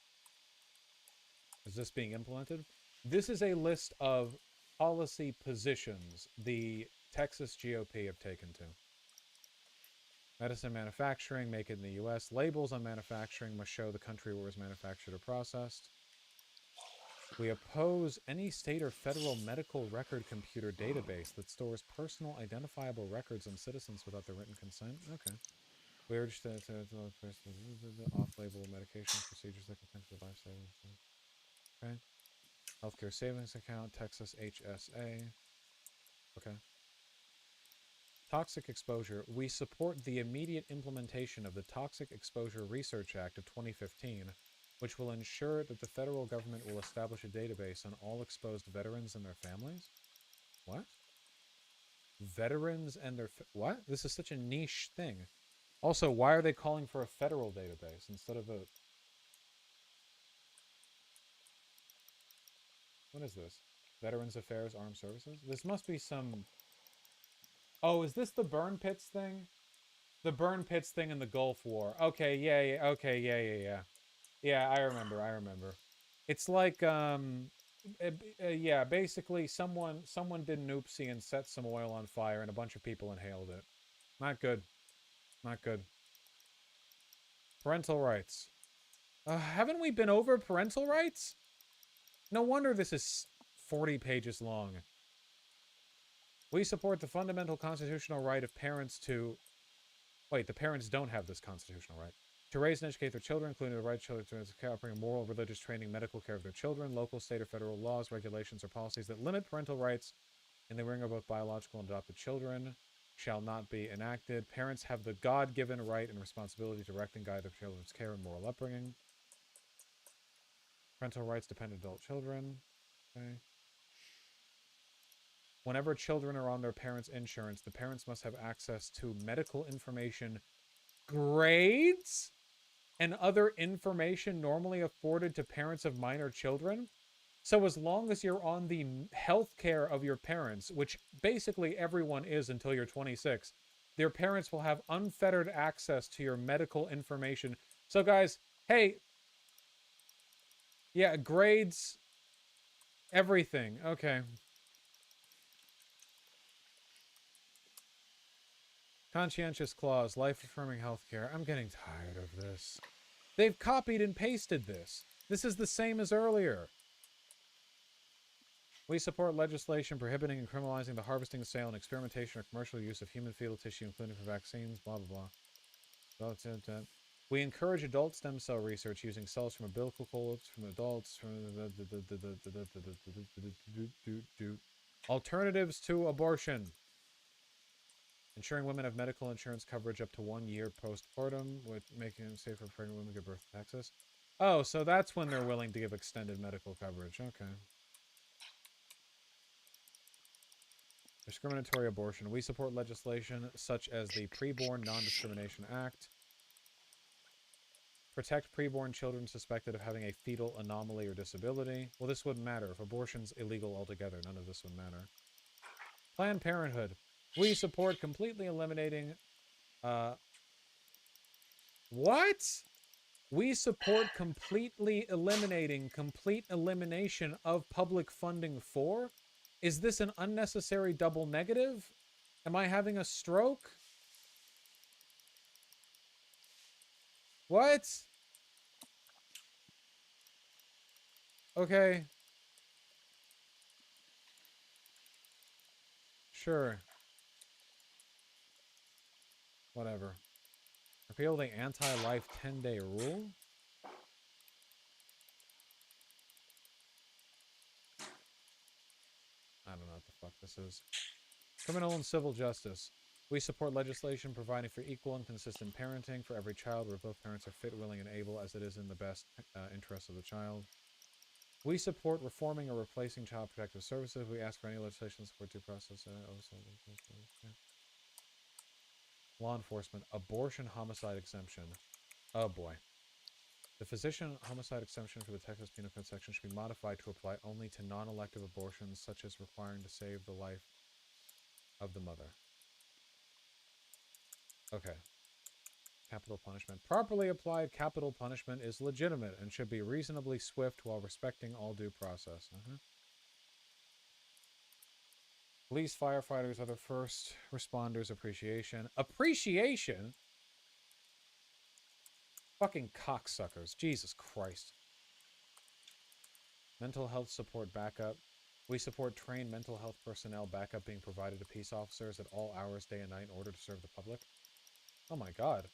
Is this being implemented? This is a list of policy positions the Texas GOP have taken to. Medicine manufacturing, make it in the U.S. Labels on manufacturing must show the country where it was manufactured or processed. We oppose any state or federal medical record computer database that stores personal identifiable records on citizens without their written consent. Okay. We urge to off-label medications, procedures that potentially life-saving. Okay. Healthcare savings account, Texas HSA. Okay. Toxic exposure. We support the immediate implementation of the Toxic Exposure Research Act of 2015, which will ensure that the federal government will establish a database on all exposed veterans and their families. What? Veterans and their... What? This is such a niche thing. Also, why are they calling for a federal database instead of a... What is this? Veterans Affairs Armed Services? This must be some... Oh, is this the burn pits thing? The burn pits thing in the Gulf War. Okay, yeah, okay, yeah. Yeah, I remember. It's like, yeah, basically someone did an oopsie and set some oil on fire and a bunch of people inhaled it. Not good. Not good. Parental rights. Haven't we been over parental rights? No wonder this is 40 pages long. We support the fundamental constitutional right of parents to... Wait, the parents don't have this constitutional right. To raise and educate their children, including the right of children to offering moral, religious training, medical care of their children. Local, state, or federal laws, regulations, or policies that limit parental rights in the rearing of both biological and adopted children shall not be enacted. Parents have the God-given right and responsibility to direct and guide their children's care and moral upbringing. Parental rights depend on adult children. Okay. Whenever children are on their parents' insurance, the parents must have access to medical information, grades, and other information normally afforded to parents of minor children. So as long as you're on the health care of your parents, which basically everyone is until you're 26, their parents will have unfettered access to your medical information. So guys, hey, yeah, grades, everything. Okay. Conscientious clause, life-affirming healthcare. I'm getting tired of this. They've copied and pasted this. This is the same as earlier. We support legislation prohibiting and criminalizing the harvesting, sale, and experimentation or commercial use of human fetal tissue, including for vaccines, blah, blah, blah. We encourage adult stem cell research using cells from umbilical cords, from adults, from... Alternatives to abortion. Ensuring women have medical insurance coverage up to 1 year postpartum, with making it safe for pregnant women to give birth in Texas. Oh, so that's when they're willing to give extended medical coverage. Okay. Discriminatory abortion. We support legislation such as the Preborn Non-Discrimination Act. Protect preborn children suspected of having a fetal anomaly or disability. Well, this wouldn't matter. If abortion's illegal altogether, none of this would matter. Planned Parenthood. We support completely eliminating... What? We support complete elimination of public funding for? Is this an unnecessary double negative? Am I having a stroke? What? Okay. Sure. Whatever. Repeal the anti-life 10-day rule? I don't know what the fuck this is. Criminal and civil justice. We support legislation providing for equal and consistent parenting for every child where both parents are fit, willing, and able as it is in the best interest of the child. We support reforming or replacing child protective services. We ask for any legislation to support due process. Law enforcement. Abortion homicide exemption. Oh boy. The physician homicide exemption for the Texas Penal Code section should be modified to apply only to non-elective abortions, such as requiring to save the life of the mother. Okay. Capital punishment. Properly applied capital punishment is legitimate and should be reasonably swift while respecting all due process. Police, firefighters, other first responders appreciation. Appreciation? Fucking cocksuckers. Jesus Christ. Mental health support backup. We support trained mental health personnel backup being provided to peace officers at all hours, day and night, in order to serve the public. Oh my god.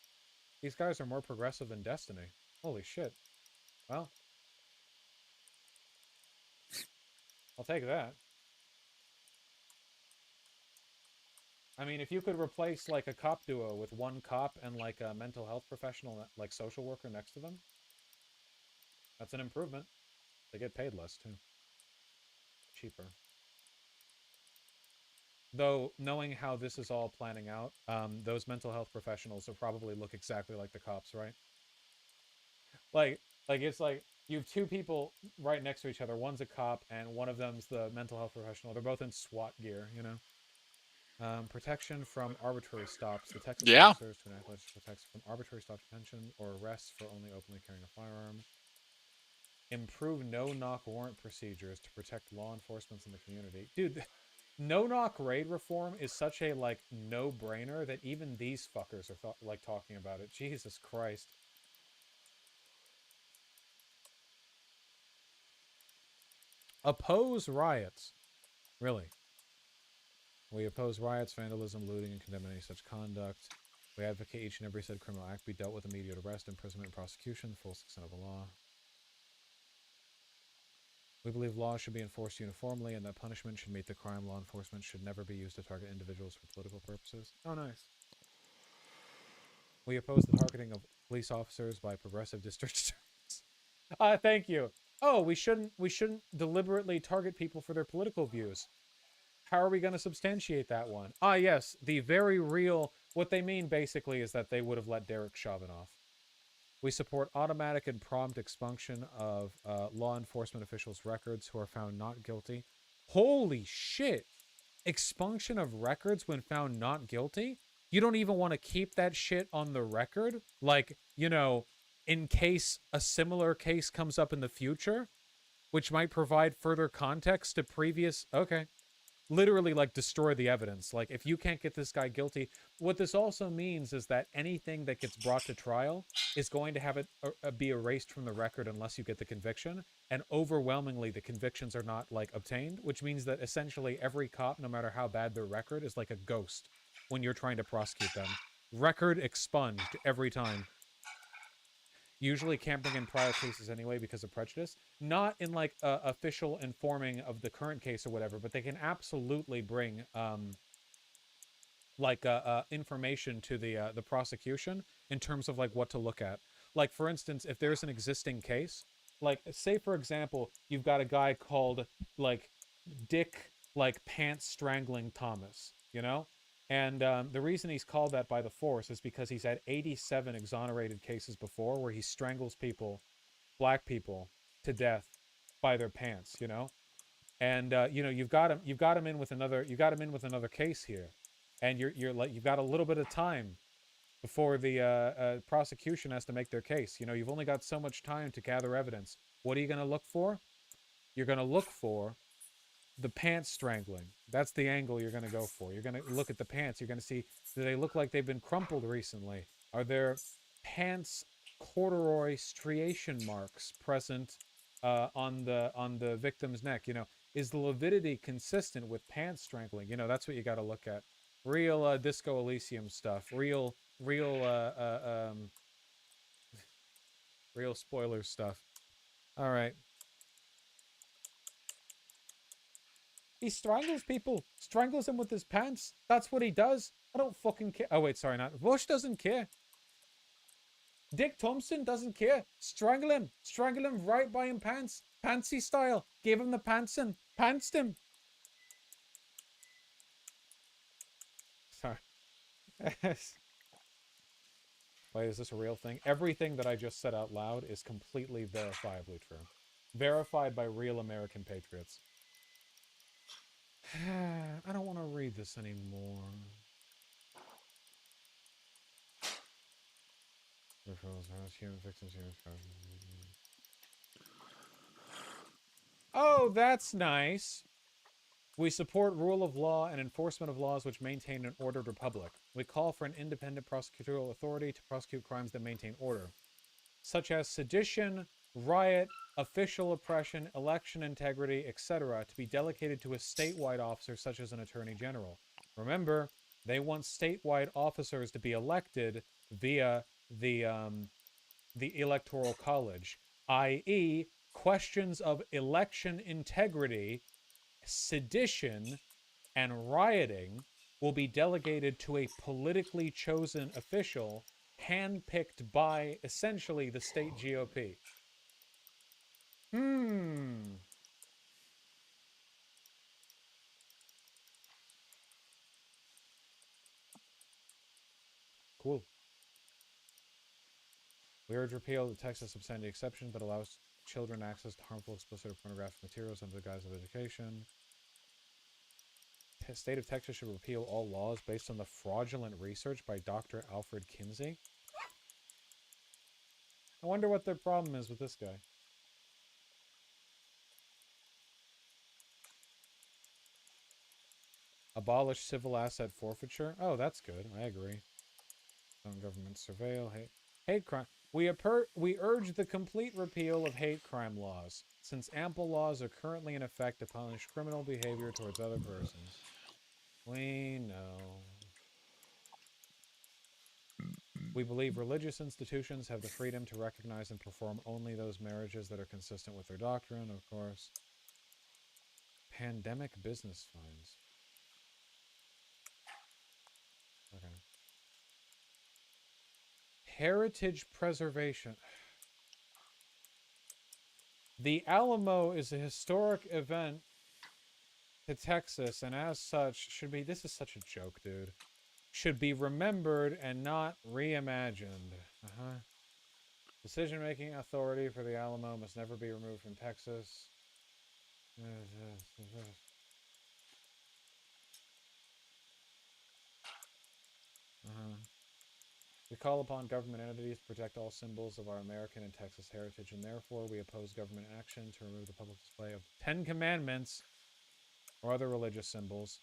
These guys are more progressive than Destiny. Holy shit. Well. I'll take that. I mean, if you could replace like a cop duo with one cop and like a mental health professional, like social worker next to them, that's an improvement. They get paid less too. Cheaper. Though, knowing how this is all planning out, those mental health professionals will probably look exactly like the cops, right? Like it's like you have two people right next to each other. One's a cop and one of them's the mental health professional. They're both in SWAT gear, you know? Protection from arbitrary stops. The Texas law serves to enact legislation protects from arbitrary stop, detention, or arrests for only openly carrying a firearm. Improve no-knock warrant procedures to protect law enforcement in the community. Dude, no-knock raid reform is such a, like, no-brainer that even these fuckers are, like, talking about it. Jesus Christ. Oppose riots. Really? We oppose riots, vandalism, looting, and condemn any such conduct. We advocate each and every said criminal act be dealt with immediate arrest, imprisonment, and prosecution, full extent of the law. We believe laws should be enforced uniformly and that punishment should meet the crime. Law enforcement should never be used to target individuals for political purposes. Oh, nice. We oppose the targeting of police officers by progressive district attorneys. Thank you. Oh, we shouldn't deliberately target people for their political views. How are we going to substantiate that one? Ah, yes, the very real... What they mean, basically, is that they would have let Derek Chauvin off. We support automatic and prompt expunction of law enforcement officials' records who are found not guilty. Holy shit! Expunction of records when found not guilty? You don't even want to keep that shit on the record? Like, you know, in case a similar case comes up in the future, which might provide further context to previous... Okay. Literally, like, destroy the evidence. Like, if you can't get this guy guilty... What this also means is that anything that gets brought to trial is going to have it be erased from the record unless you get the conviction. And overwhelmingly, the convictions are not, like, obtained, which means that essentially every cop, no matter how bad their record, is like a ghost when you're trying to prosecute them. Record expunged every time. Usually can't bring in prior cases anyway because of prejudice. Not in, like, official informing of the current case or whatever, but they can absolutely bring, information to the prosecution in terms of, like, what to look at. Like, for instance, if there's an existing case, like, say, for example, you've got a guy called, like, Dick, like, Pants Strangling Thomas, you know? And the reason he's called that by the force is because he's had 87 exonerated cases before where he strangles people, black people, to death by their pants, you know? And you know, you've got him in with another case here. And you've got a little bit of time before the prosecution has to make their case. You know, you've only got so much time to gather evidence. What are you going to look for? You're going to look for the pants strangling. That's the angle you're going to go for. You're going to look at the pants. You're going to see, do they look like they've been crumpled recently? Are there pants corduroy striation marks present on the victim's neck? You know, is the lividity consistent with pants strangling? You know, that's what you got to look at. Real Disco Elysium stuff. Real spoiler stuff. All right. He strangles people. Strangles them with his pants. That's what he does. I don't fucking care. Oh, wait, sorry, not. Bush doesn't care. Dick Thompson doesn't care. Strangle him. Strangle him right by him pants. Pantsy style. Give him the pantsin. Pantsed him. Sorry. Wait, is this a real thing? Everything that I just said out loud is completely verifiably true. Verified by real American patriots. I don't want to read this anymore. Oh, that's nice. We support rule of law and enforcement of laws which maintain an ordered republic. We call for an independent prosecutorial authority to prosecute crimes that maintain order, such as sedition, riot, official oppression, election integrity, etc., to be delegated to a statewide officer such as an attorney general. Remember, they want statewide officers to be elected via the electoral college, i.e., questions of election integrity, sedition, and rioting will be delegated to a politically chosen official handpicked by essentially the state GOP. Cool. We urge repeal of the Texas obscenity exception that allows children access to harmful, explicit, or pornographic materials under the guise of education. The state of Texas should repeal all laws based on the fraudulent research by Dr. Alfred Kinsey. I wonder what their problem is with this guy. Abolish civil asset forfeiture. Oh, that's good. I agree. Some government surveil. Hate crime. We urge the complete repeal of hate crime laws, since ample laws are currently in effect to punish criminal behavior towards other persons. We know. We believe religious institutions have the freedom to recognize and perform only those marriages that are consistent with their doctrine, of course. Pandemic business fines. Okay. Heritage preservation. The Alamo is a historic event to Texas, and as such should be... This is such a joke, dude. Should be remembered and not reimagined. Decision-making authority for the Alamo must never be removed from Texas. We call upon government entities to protect all symbols of our American and Texas heritage, and therefore we oppose government action to remove the public display of 10 Commandments or other religious symbols.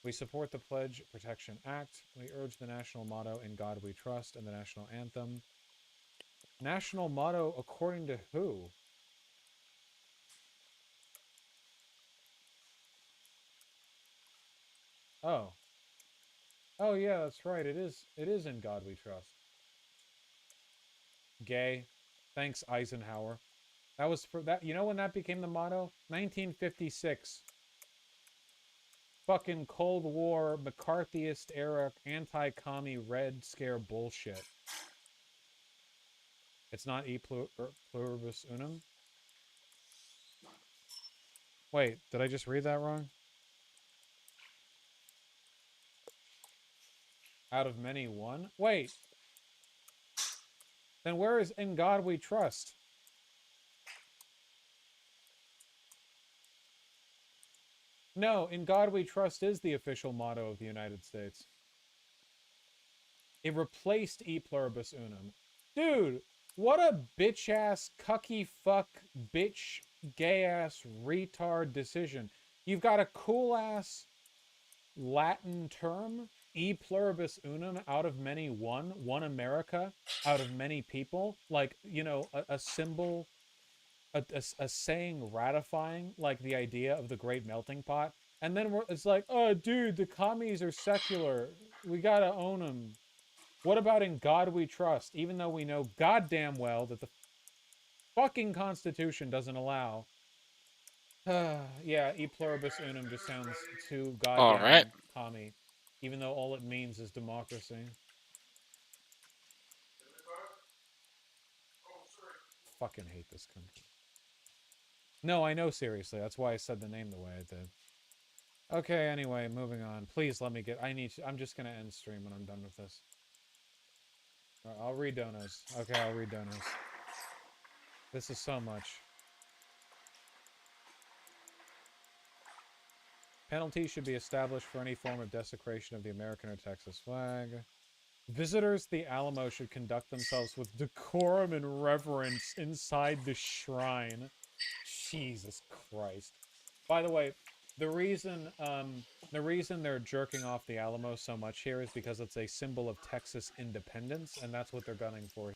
We support the Pledge Protection Act. We urge the national motto, "In God We Trust," and the national anthem. National motto according to who? Oh. Oh yeah, that's right. It is "In God We Trust." Gay. Thanks, Eisenhower. That was for that. You know when that became the motto? 1956. Fucking Cold War, McCarthyist era, anti-commie Red Scare bullshit. It's not E pluribus unum? Wait, did I just read that wrong? Out of many, one? Wait. Then where is "In God We Trust"? No, "In God We Trust" is the official motto of the United States. It replaced E pluribus unum. Dude, what a bitch-ass, cucky fuck, bitch, gay-ass, retard decision. You've got a cool-ass Latin term, E pluribus unum, out of many one America, out of many people. Like, you know, a symbol, a saying ratifying, like, the idea of the great melting pot. And then it's like, oh, dude, the commies are secular. We gotta own them. What about "In God We Trust"? Even though we know goddamn well that the fucking Constitution doesn't allow. Yeah, E pluribus unum just sounds too goddamn commie. Even though all it means is democracy. Fucking hate this country. No, I know, seriously. That's why I said the name the way I did. Okay, anyway, moving on. Please let me get... I'm just gonna end stream when I'm done with this. I'll read donos. Okay, I'll read donos. This is so much. Penalties should be established for any form of desecration of the American or Texas flag. Visitors to the Alamo should conduct themselves with decorum and reverence inside the shrine. Jesus Christ. By the way, the reason they're jerking off the Alamo so much here is because it's a symbol of Texas independence, and that's what they're gunning for.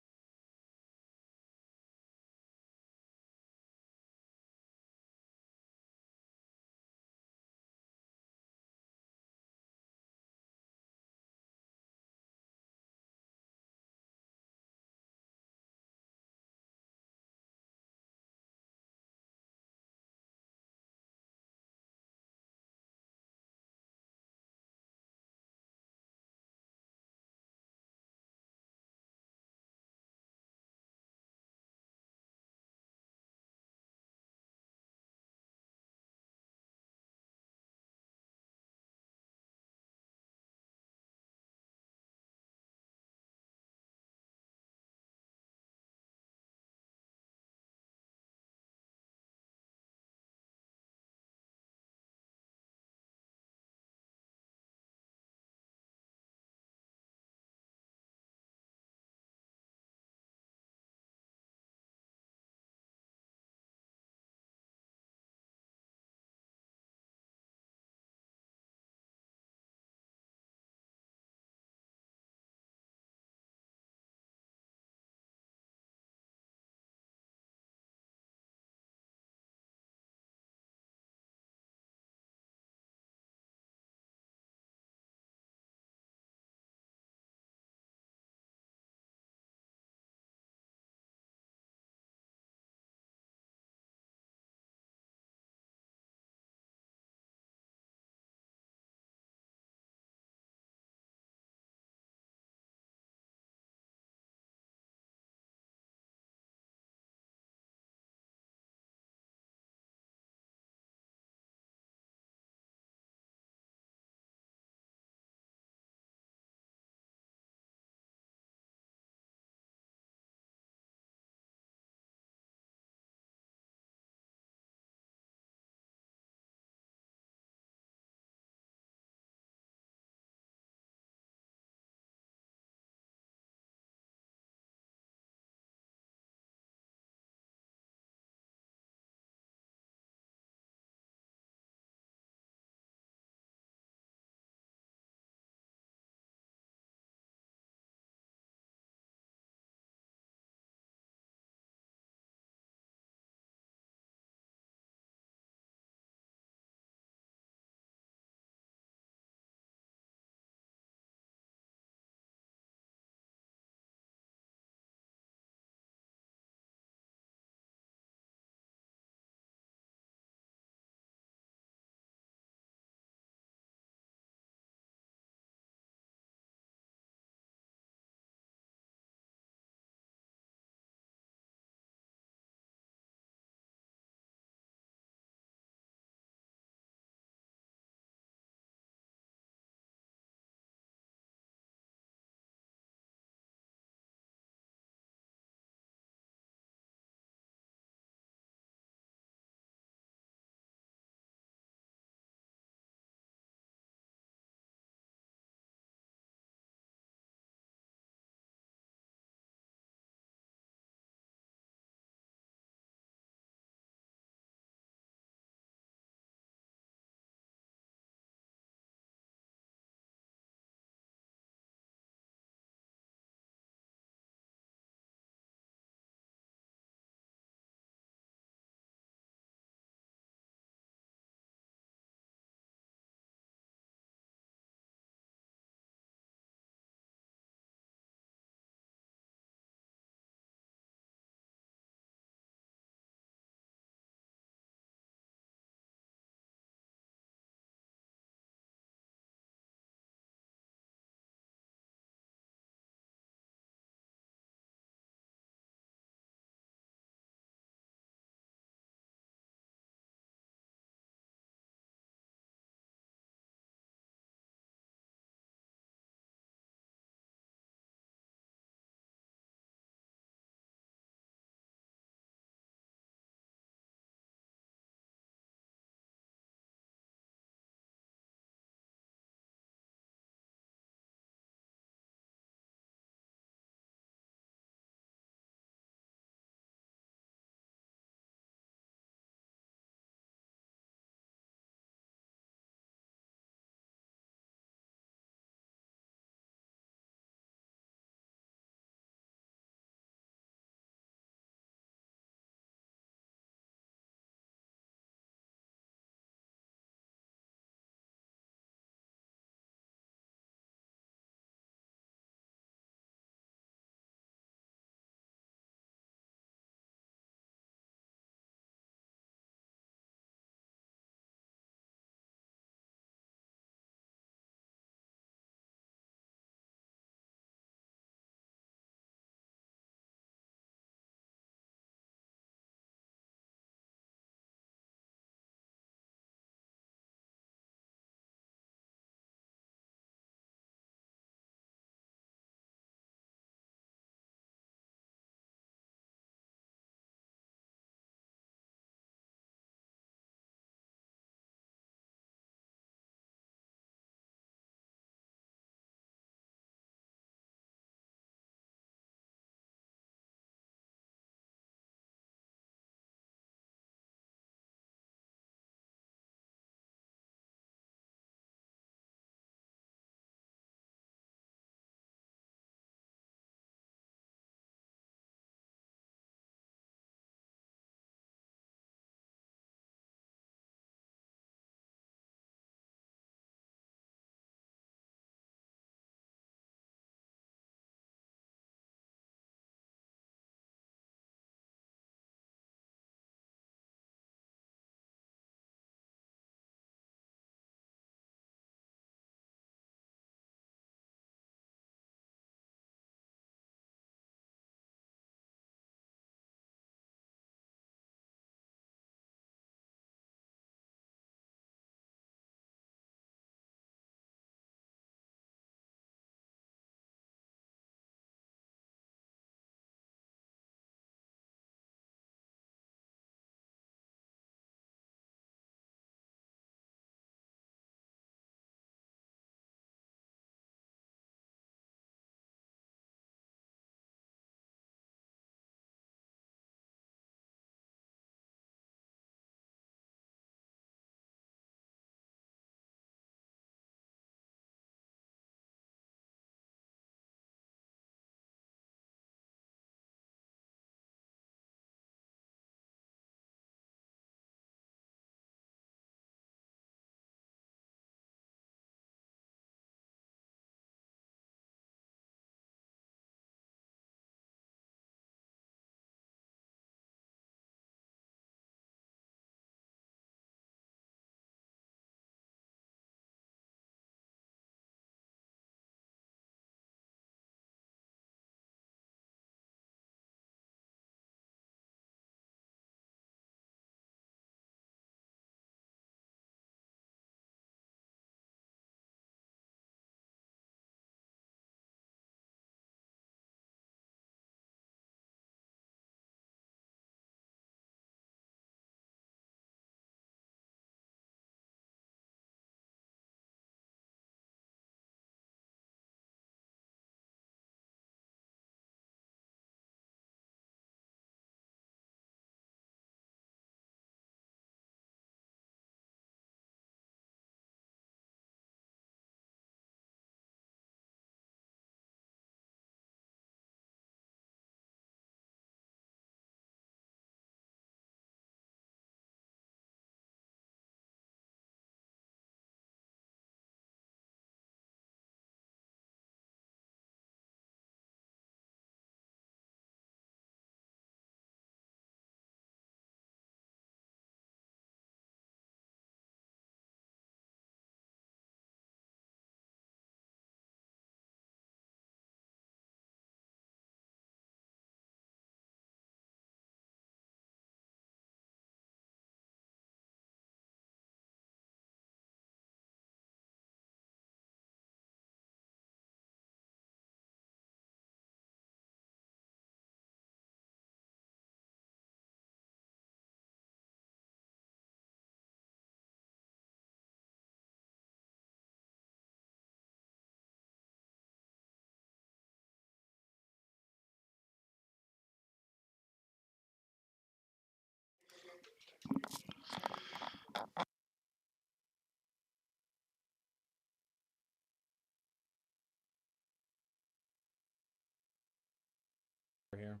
Here.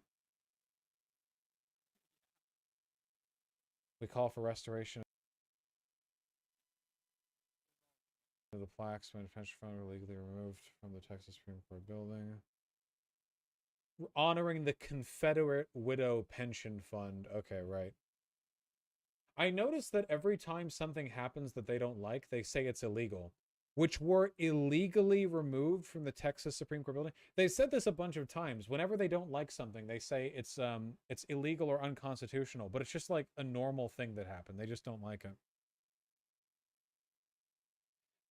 We call for restoration of the plaques when pension fund were legally removed from the Texas Supreme Court building. Honoring the Confederate Widow Pension Fund. Okay, right. I noticed that every time something happens that they don't like, they say it's illegal, which were illegally removed from the Texas Supreme Court building. They said this a bunch of times. Whenever they don't like something, they say it's illegal or unconstitutional, but it's just like a normal thing that happened. They just don't like it.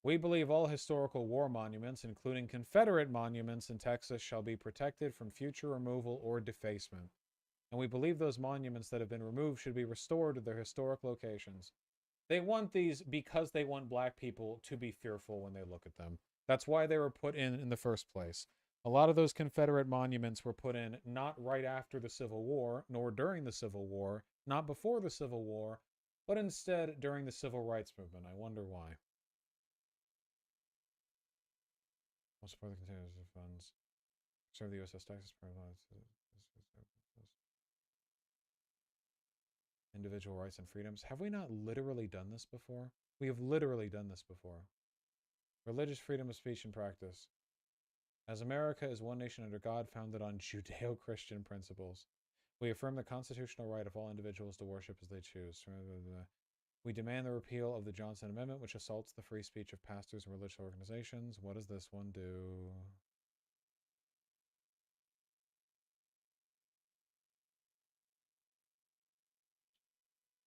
We believe all historical war monuments, including Confederate monuments in Texas, shall be protected from future removal or defacement. And we believe those monuments that have been removed should be restored to their historic locations. They want these because they want black people to be fearful when they look at them. That's why they were put in the first place. A lot of those Confederate monuments were put in not right after the Civil War, nor during the Civil War, not before the Civil War, but instead during the Civil Rights Movement. I wonder why. We'll support the contingency funds. Serve the USS Texas. Individual rights and freedoms. Have we not literally done this before? We have literally done this before. Religious freedom of speech and practice. As America is one nation under God, founded on Judeo-Christian principles, we affirm the constitutional right of all individuals to worship as they choose. We demand the repeal of the Johnson Amendment, which assaults the free speech of pastors and religious organizations. What does this one do?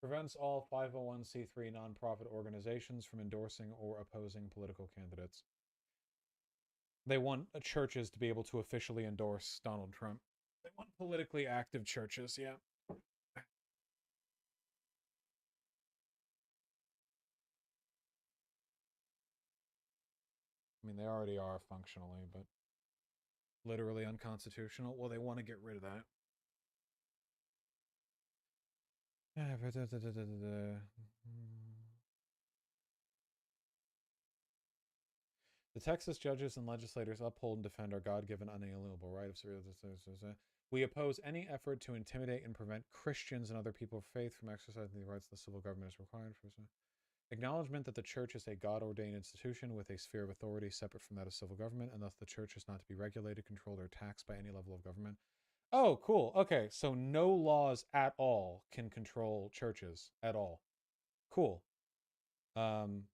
Prevents all 501c3 nonprofit organizations from endorsing or opposing political candidates. They want churches to be able to officially endorse Donald Trump. They want politically active churches, yeah. I mean, they already are functionally, but literally unconstitutional. Well, they want to get rid of that. The Texas judges and legislators uphold and defend our God-given unalienable right of we oppose any effort to intimidate and prevent Christians and other people of faith from exercising the rights the civil government is required for. Acknowledgement that the church is a God-ordained institution with a sphere of authority separate from that of civil government, and thus the church is not to be regulated, controlled, or taxed by any level of government. Oh, cool. Okay, so no laws at all can control churches at all. Cool. No,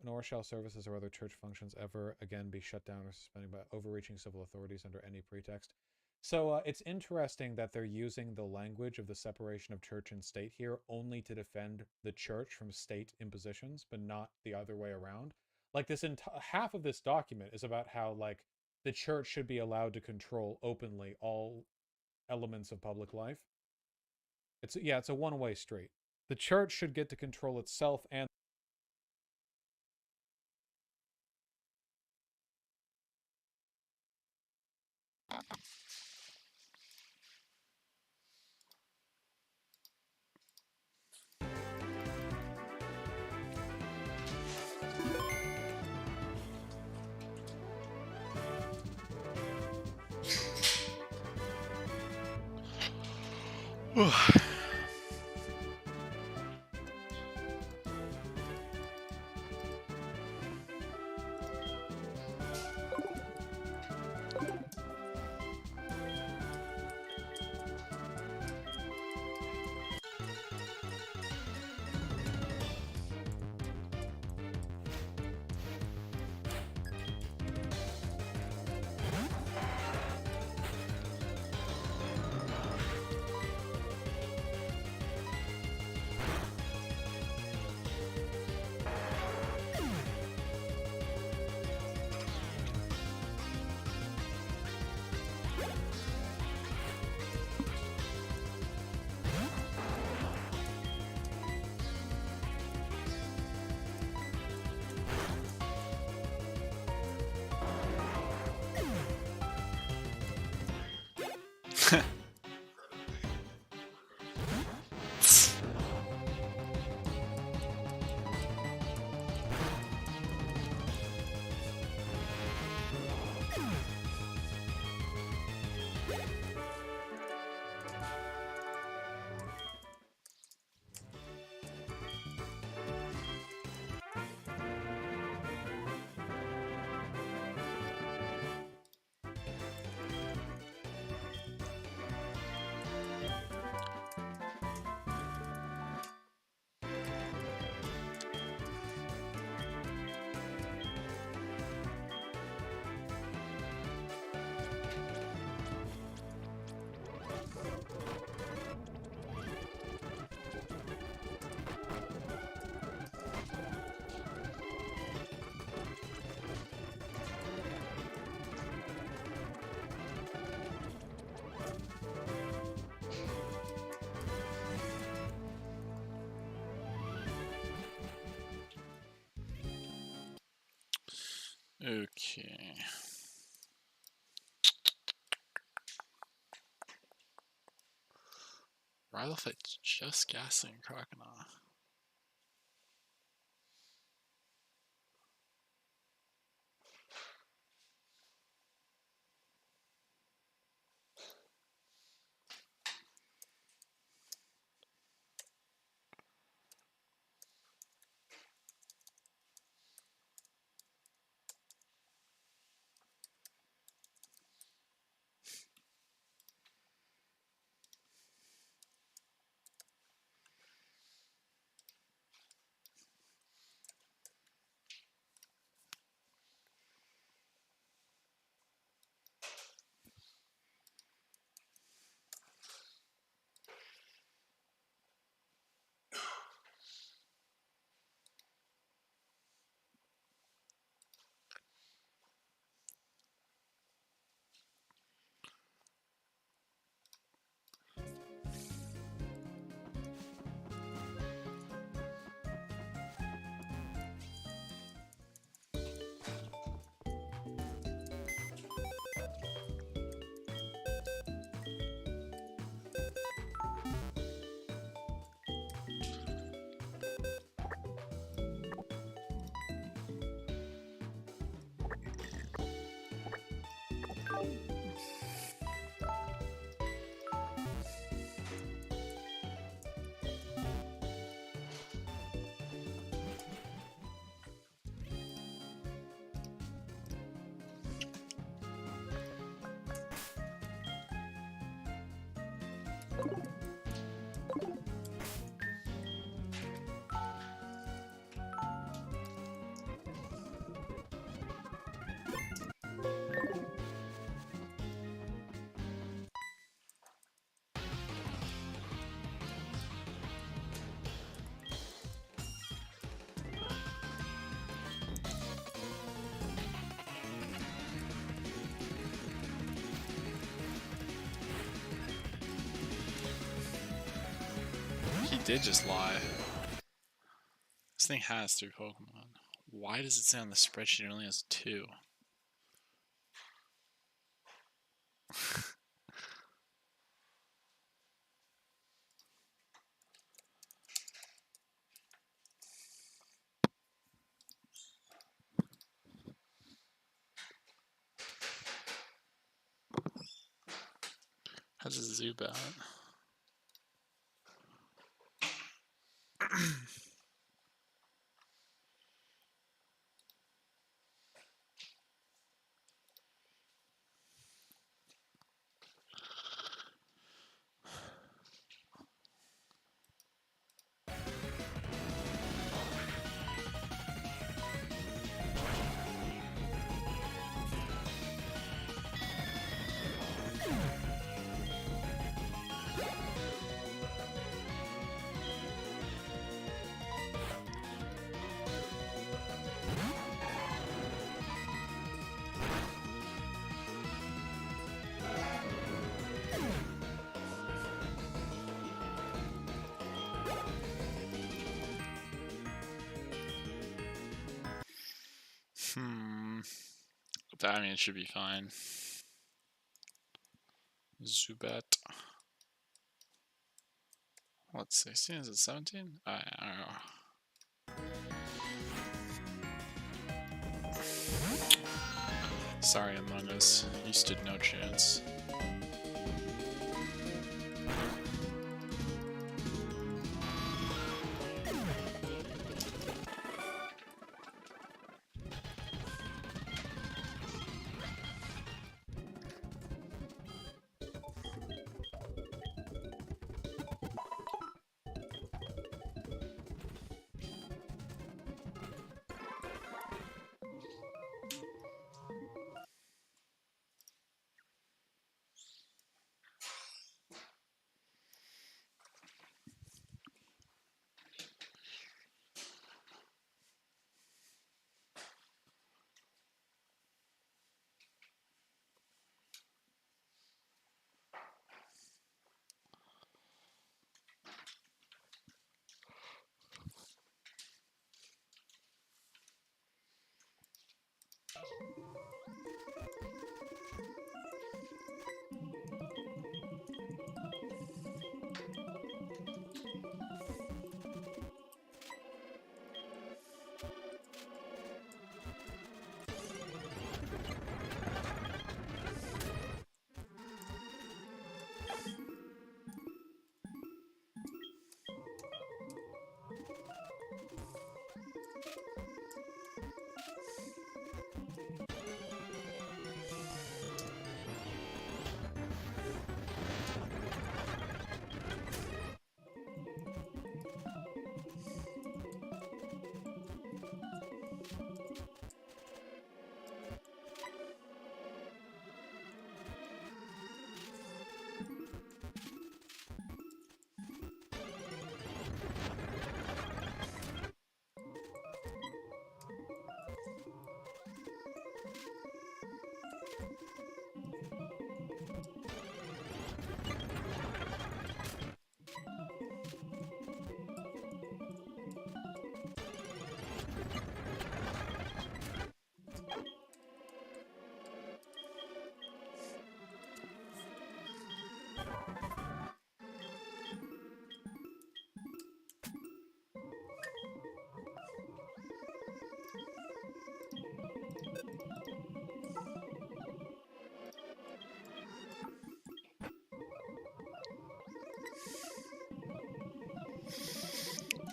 nor shall services or other church functions ever again be shut down or suspended by overreaching civil authorities under any pretext. So it's interesting that they're using the language of the separation of church and state here only to defend the church from state impositions, but not the other way around. Like this half of this document is about how like the church should be allowed to control openly all elements of public life. It's a one-way street. The church should get to control itself and Okay. Rylofight's just gassing Crocodile. He did just lie. This thing has 3 Pokemon. Why does it say on the spreadsheet it only has 2? How's a Zubat? I mean, it should be fine. Zubat. What's 16? Is it 17? I don't know. Sorry, Among Us. You stood no chance.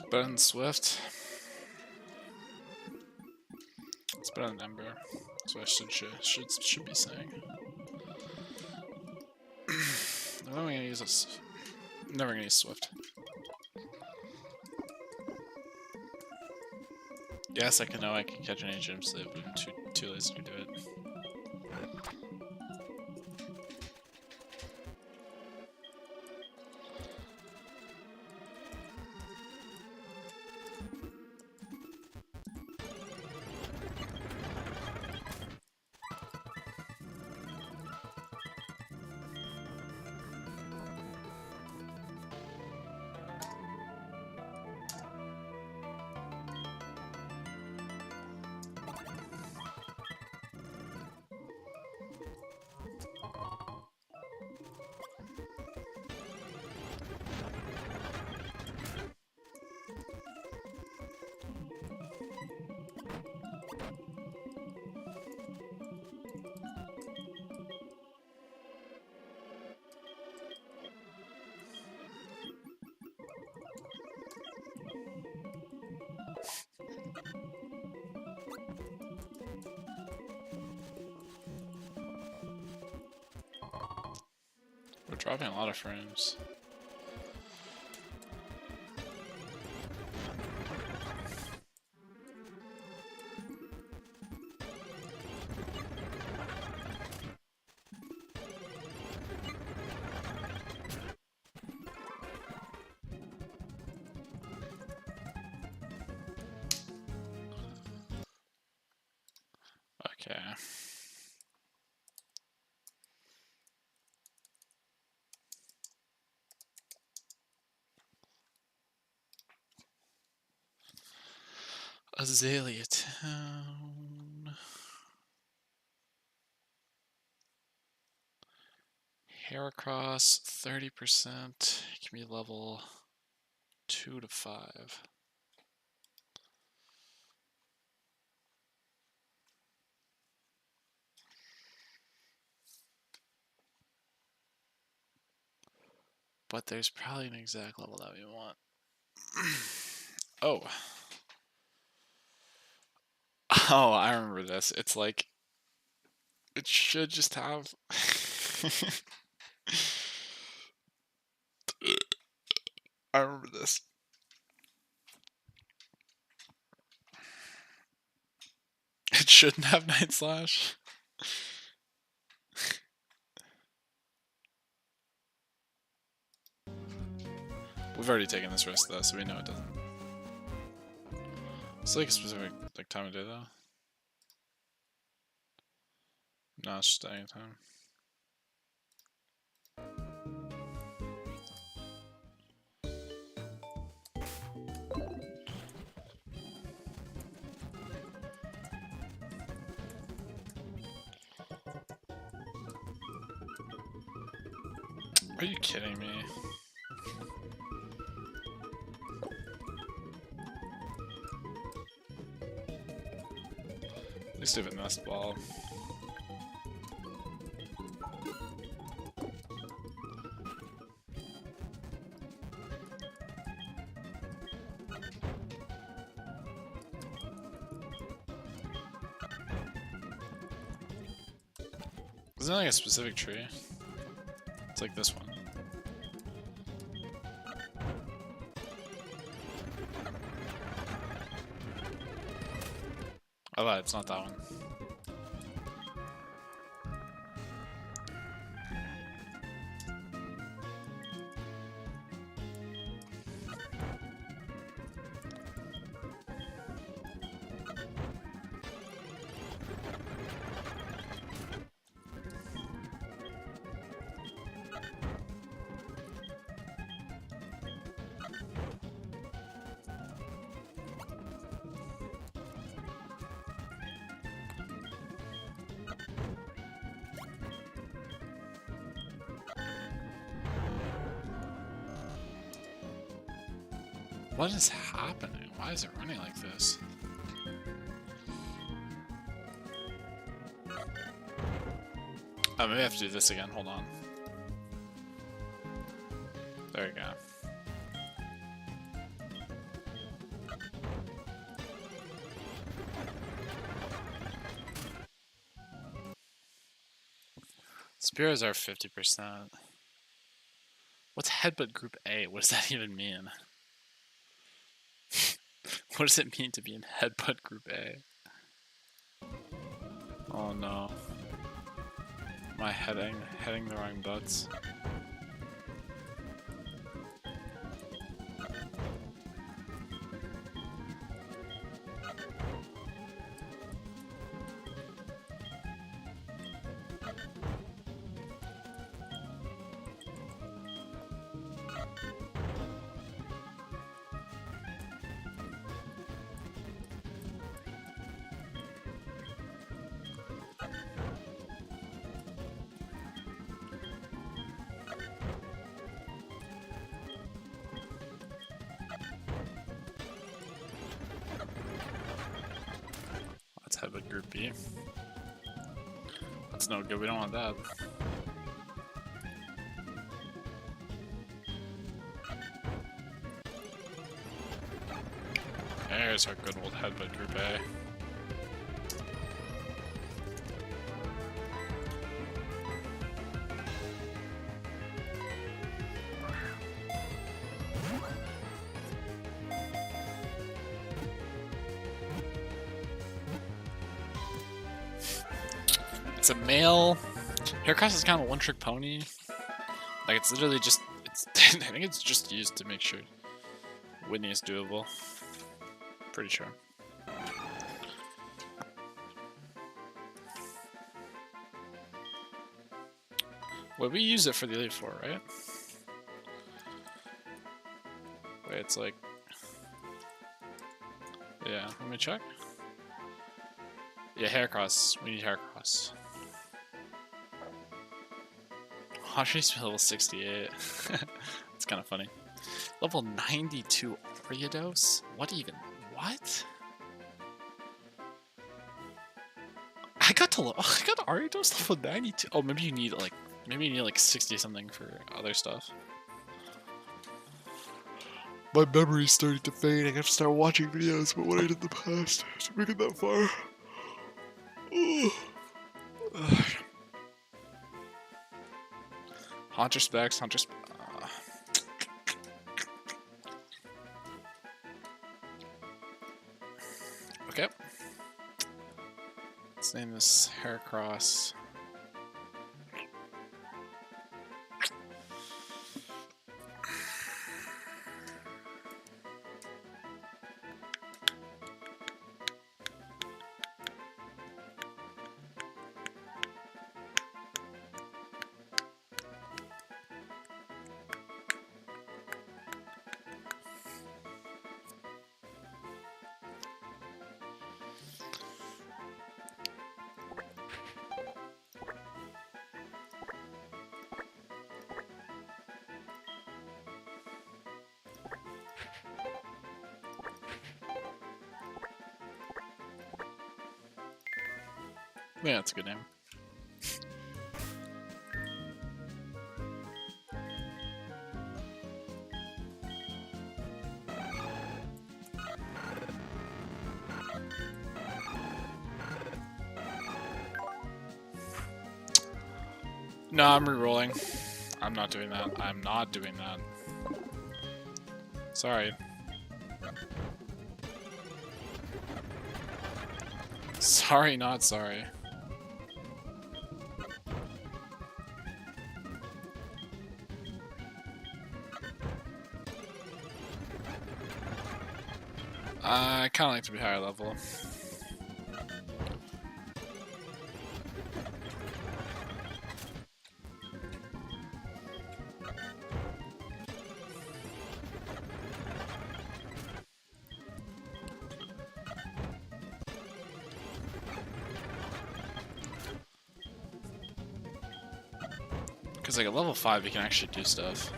Better than Swift. It's better than Ember. That's what I should be saying. I'm never gonna use this. I'm never gonna use Swift. Yes, I can know I can catch any gym sleep, but I'm too lazy to do it. We're dropping a lot of frames. Okay. Azalea Town. Heracross, 30%. Can be level 2 to 5. But there's probably an exact level that we want. Oh. Oh, I remember this. It's like, it should just have... I remember this. It shouldn't have Night Slash. We've already taken this risk though, so we know it doesn't. It's like a specific time of day though. No, it's just any time. Are you kidding me? At least have a nest ball. Isn't it like a specific tree? It's like this one. I lied, it's not that one. What is happening? Why is it running like this? Oh, maybe I have to do this again. Hold on. There you go. Spears are 50%. What's headbutt group A? What does that even mean? What does it mean to be in headbutt group A? Oh no. Am I heading the wrong butts? Let's have a group B. That's no good, we don't want that. There's our good old headbutt group A. It's a male. Haircross is kind of a one-trick pony. Like it's literally just. I think it's just used to make sure Whitney is doable. Pretty sure. Well, we use it for the Elite Four, right? Wait, it's like. Yeah, let me check. Yeah, Haircross. We need Haircross. Audrey's level 68. It's kind of funny. Level 92 Ariados? What even? What? I got Ariados level 92. Oh, maybe you need like 60 something for other stuff. My memory's starting to fade. I have to start watching videos about what I did in the past to make it that far. Hunter specs, Okay. Let's name this Haircross. Yeah, that's a good name. No, I'm re-rolling. I'm not doing that. I'm not doing that. Sorry. Sorry, not sorry. I kind of like to be higher level. Because like at level 5 you can actually do stuff.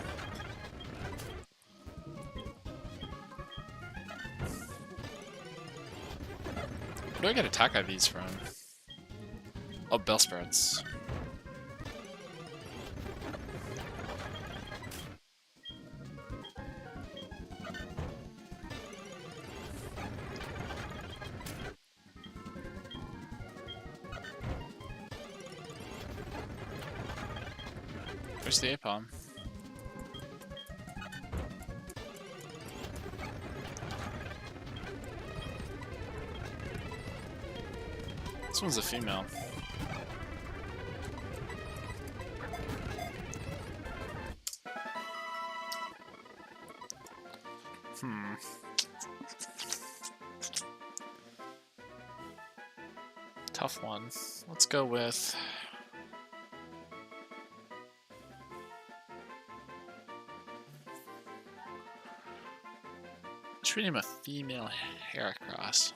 Where do I get attack IVs from? Oh, bell sprouts. Where's the Apom? This one's a female. Tough one. Let's go with... treat him a female Heracross.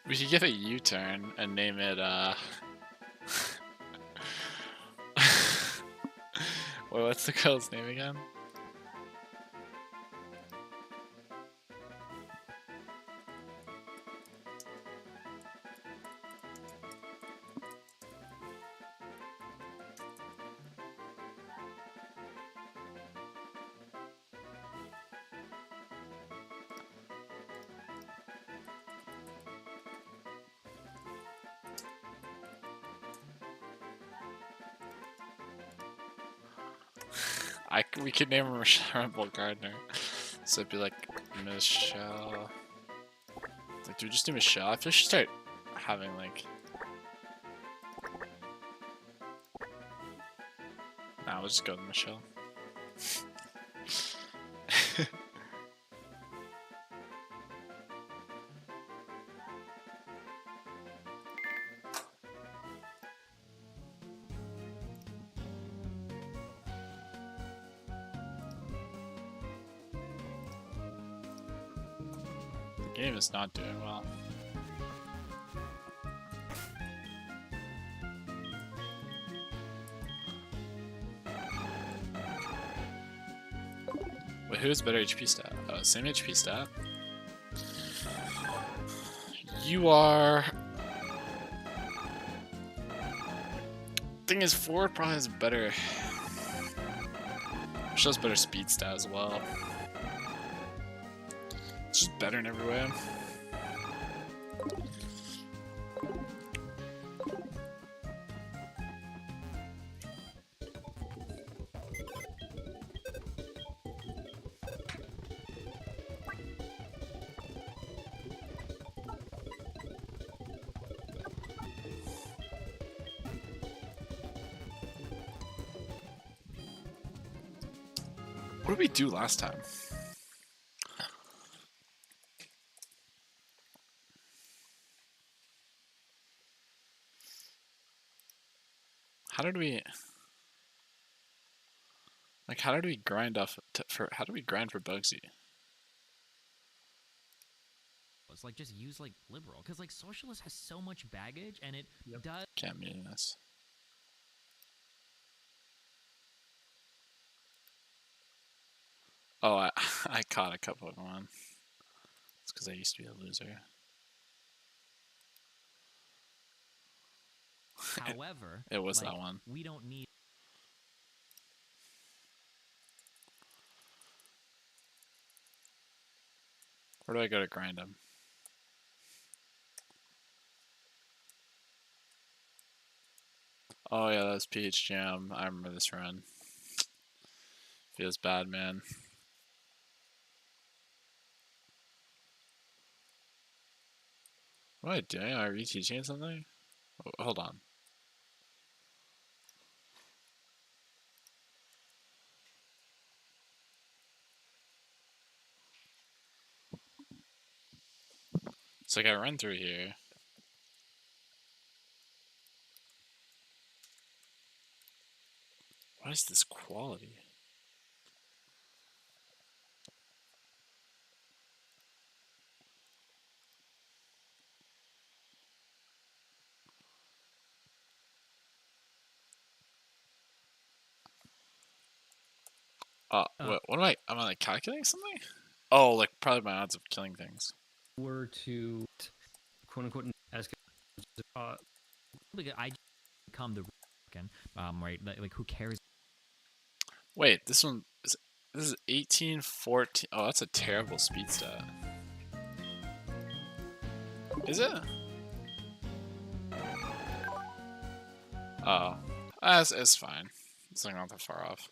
We could give a U-turn and name it, Wait, what's the girl's name again? We could name her Michelle Gardner. So it'd be like Michelle. Like, do we just do Michelle? I feel we should start having like. Nah, we'll just go with Michelle. The game is not doing well. Wait, who's better HP stat? Same HP stat. You are... Thing is, forward probably has better... Shows better speed stat as well. It's just better in every way. What did we do last time? How did we... Like, how did we grind off... how did we grind for Bugsy? It's like, just use, like, liberal. Because, like, socialist has so much baggage, and it does... Can't mean this. Oh, I caught a couple of Pokemon. It's because I used to be a loser. However, it was like, that one. We don't need. Where do I go to grind them? Oh yeah, that was PH Jam. I remember this run. Feels bad, man. What am I doing? Are you teaching something? Oh, hold on. It's like I run through here. What is this quality? What am I? Am I like calculating something? Oh, like probably my odds of killing things. Were to quote unquote as I become the right, like who cares? Wait, this is 1814. Oh, that's a terrible speed stat. Is it? Oh, it's fine. It's like not that far off.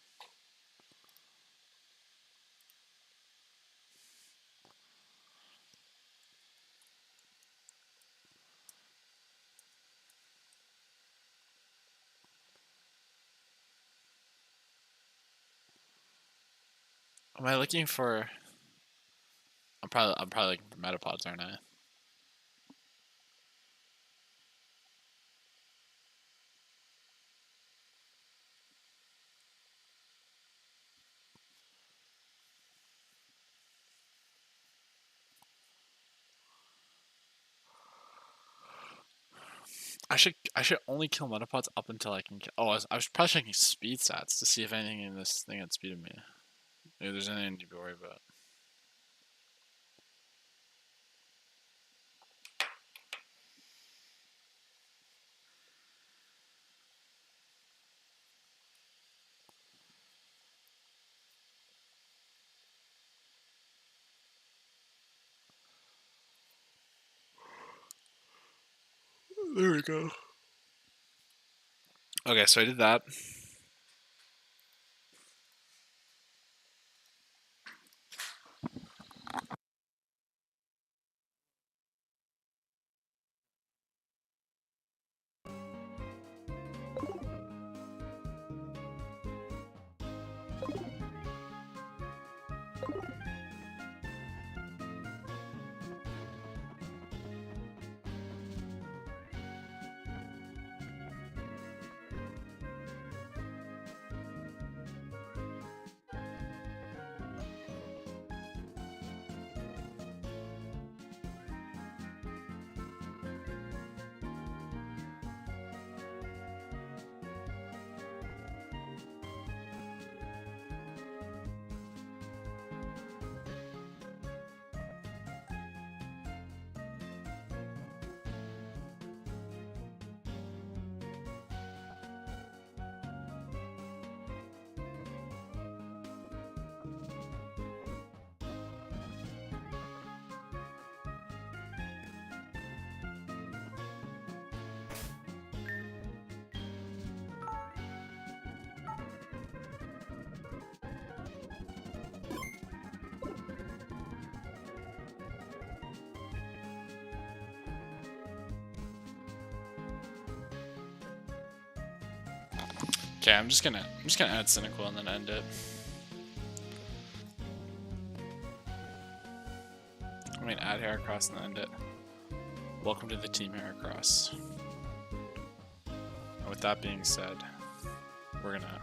Am I looking for? I'm probably looking for metapods, aren't I? I should only kill metapods up until I can kill. Oh, I was probably checking speed stats to see if anything in this thing had speeded me. Maybe there's anything to be worried about. There we go. Okay, so I did that. Okay, I'm just gonna add Cyndaquil and then end it. I mean, add Heracross and then end it. Welcome to the team, Heracross. And with that being said, we're gonna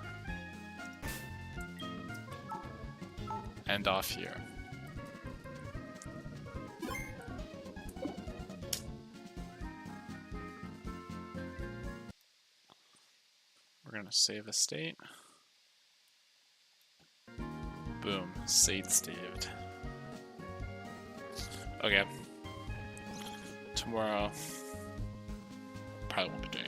end off here. We're gonna save a state. Boom. Saved Steved. Okay. Tomorrow, probably won't be doing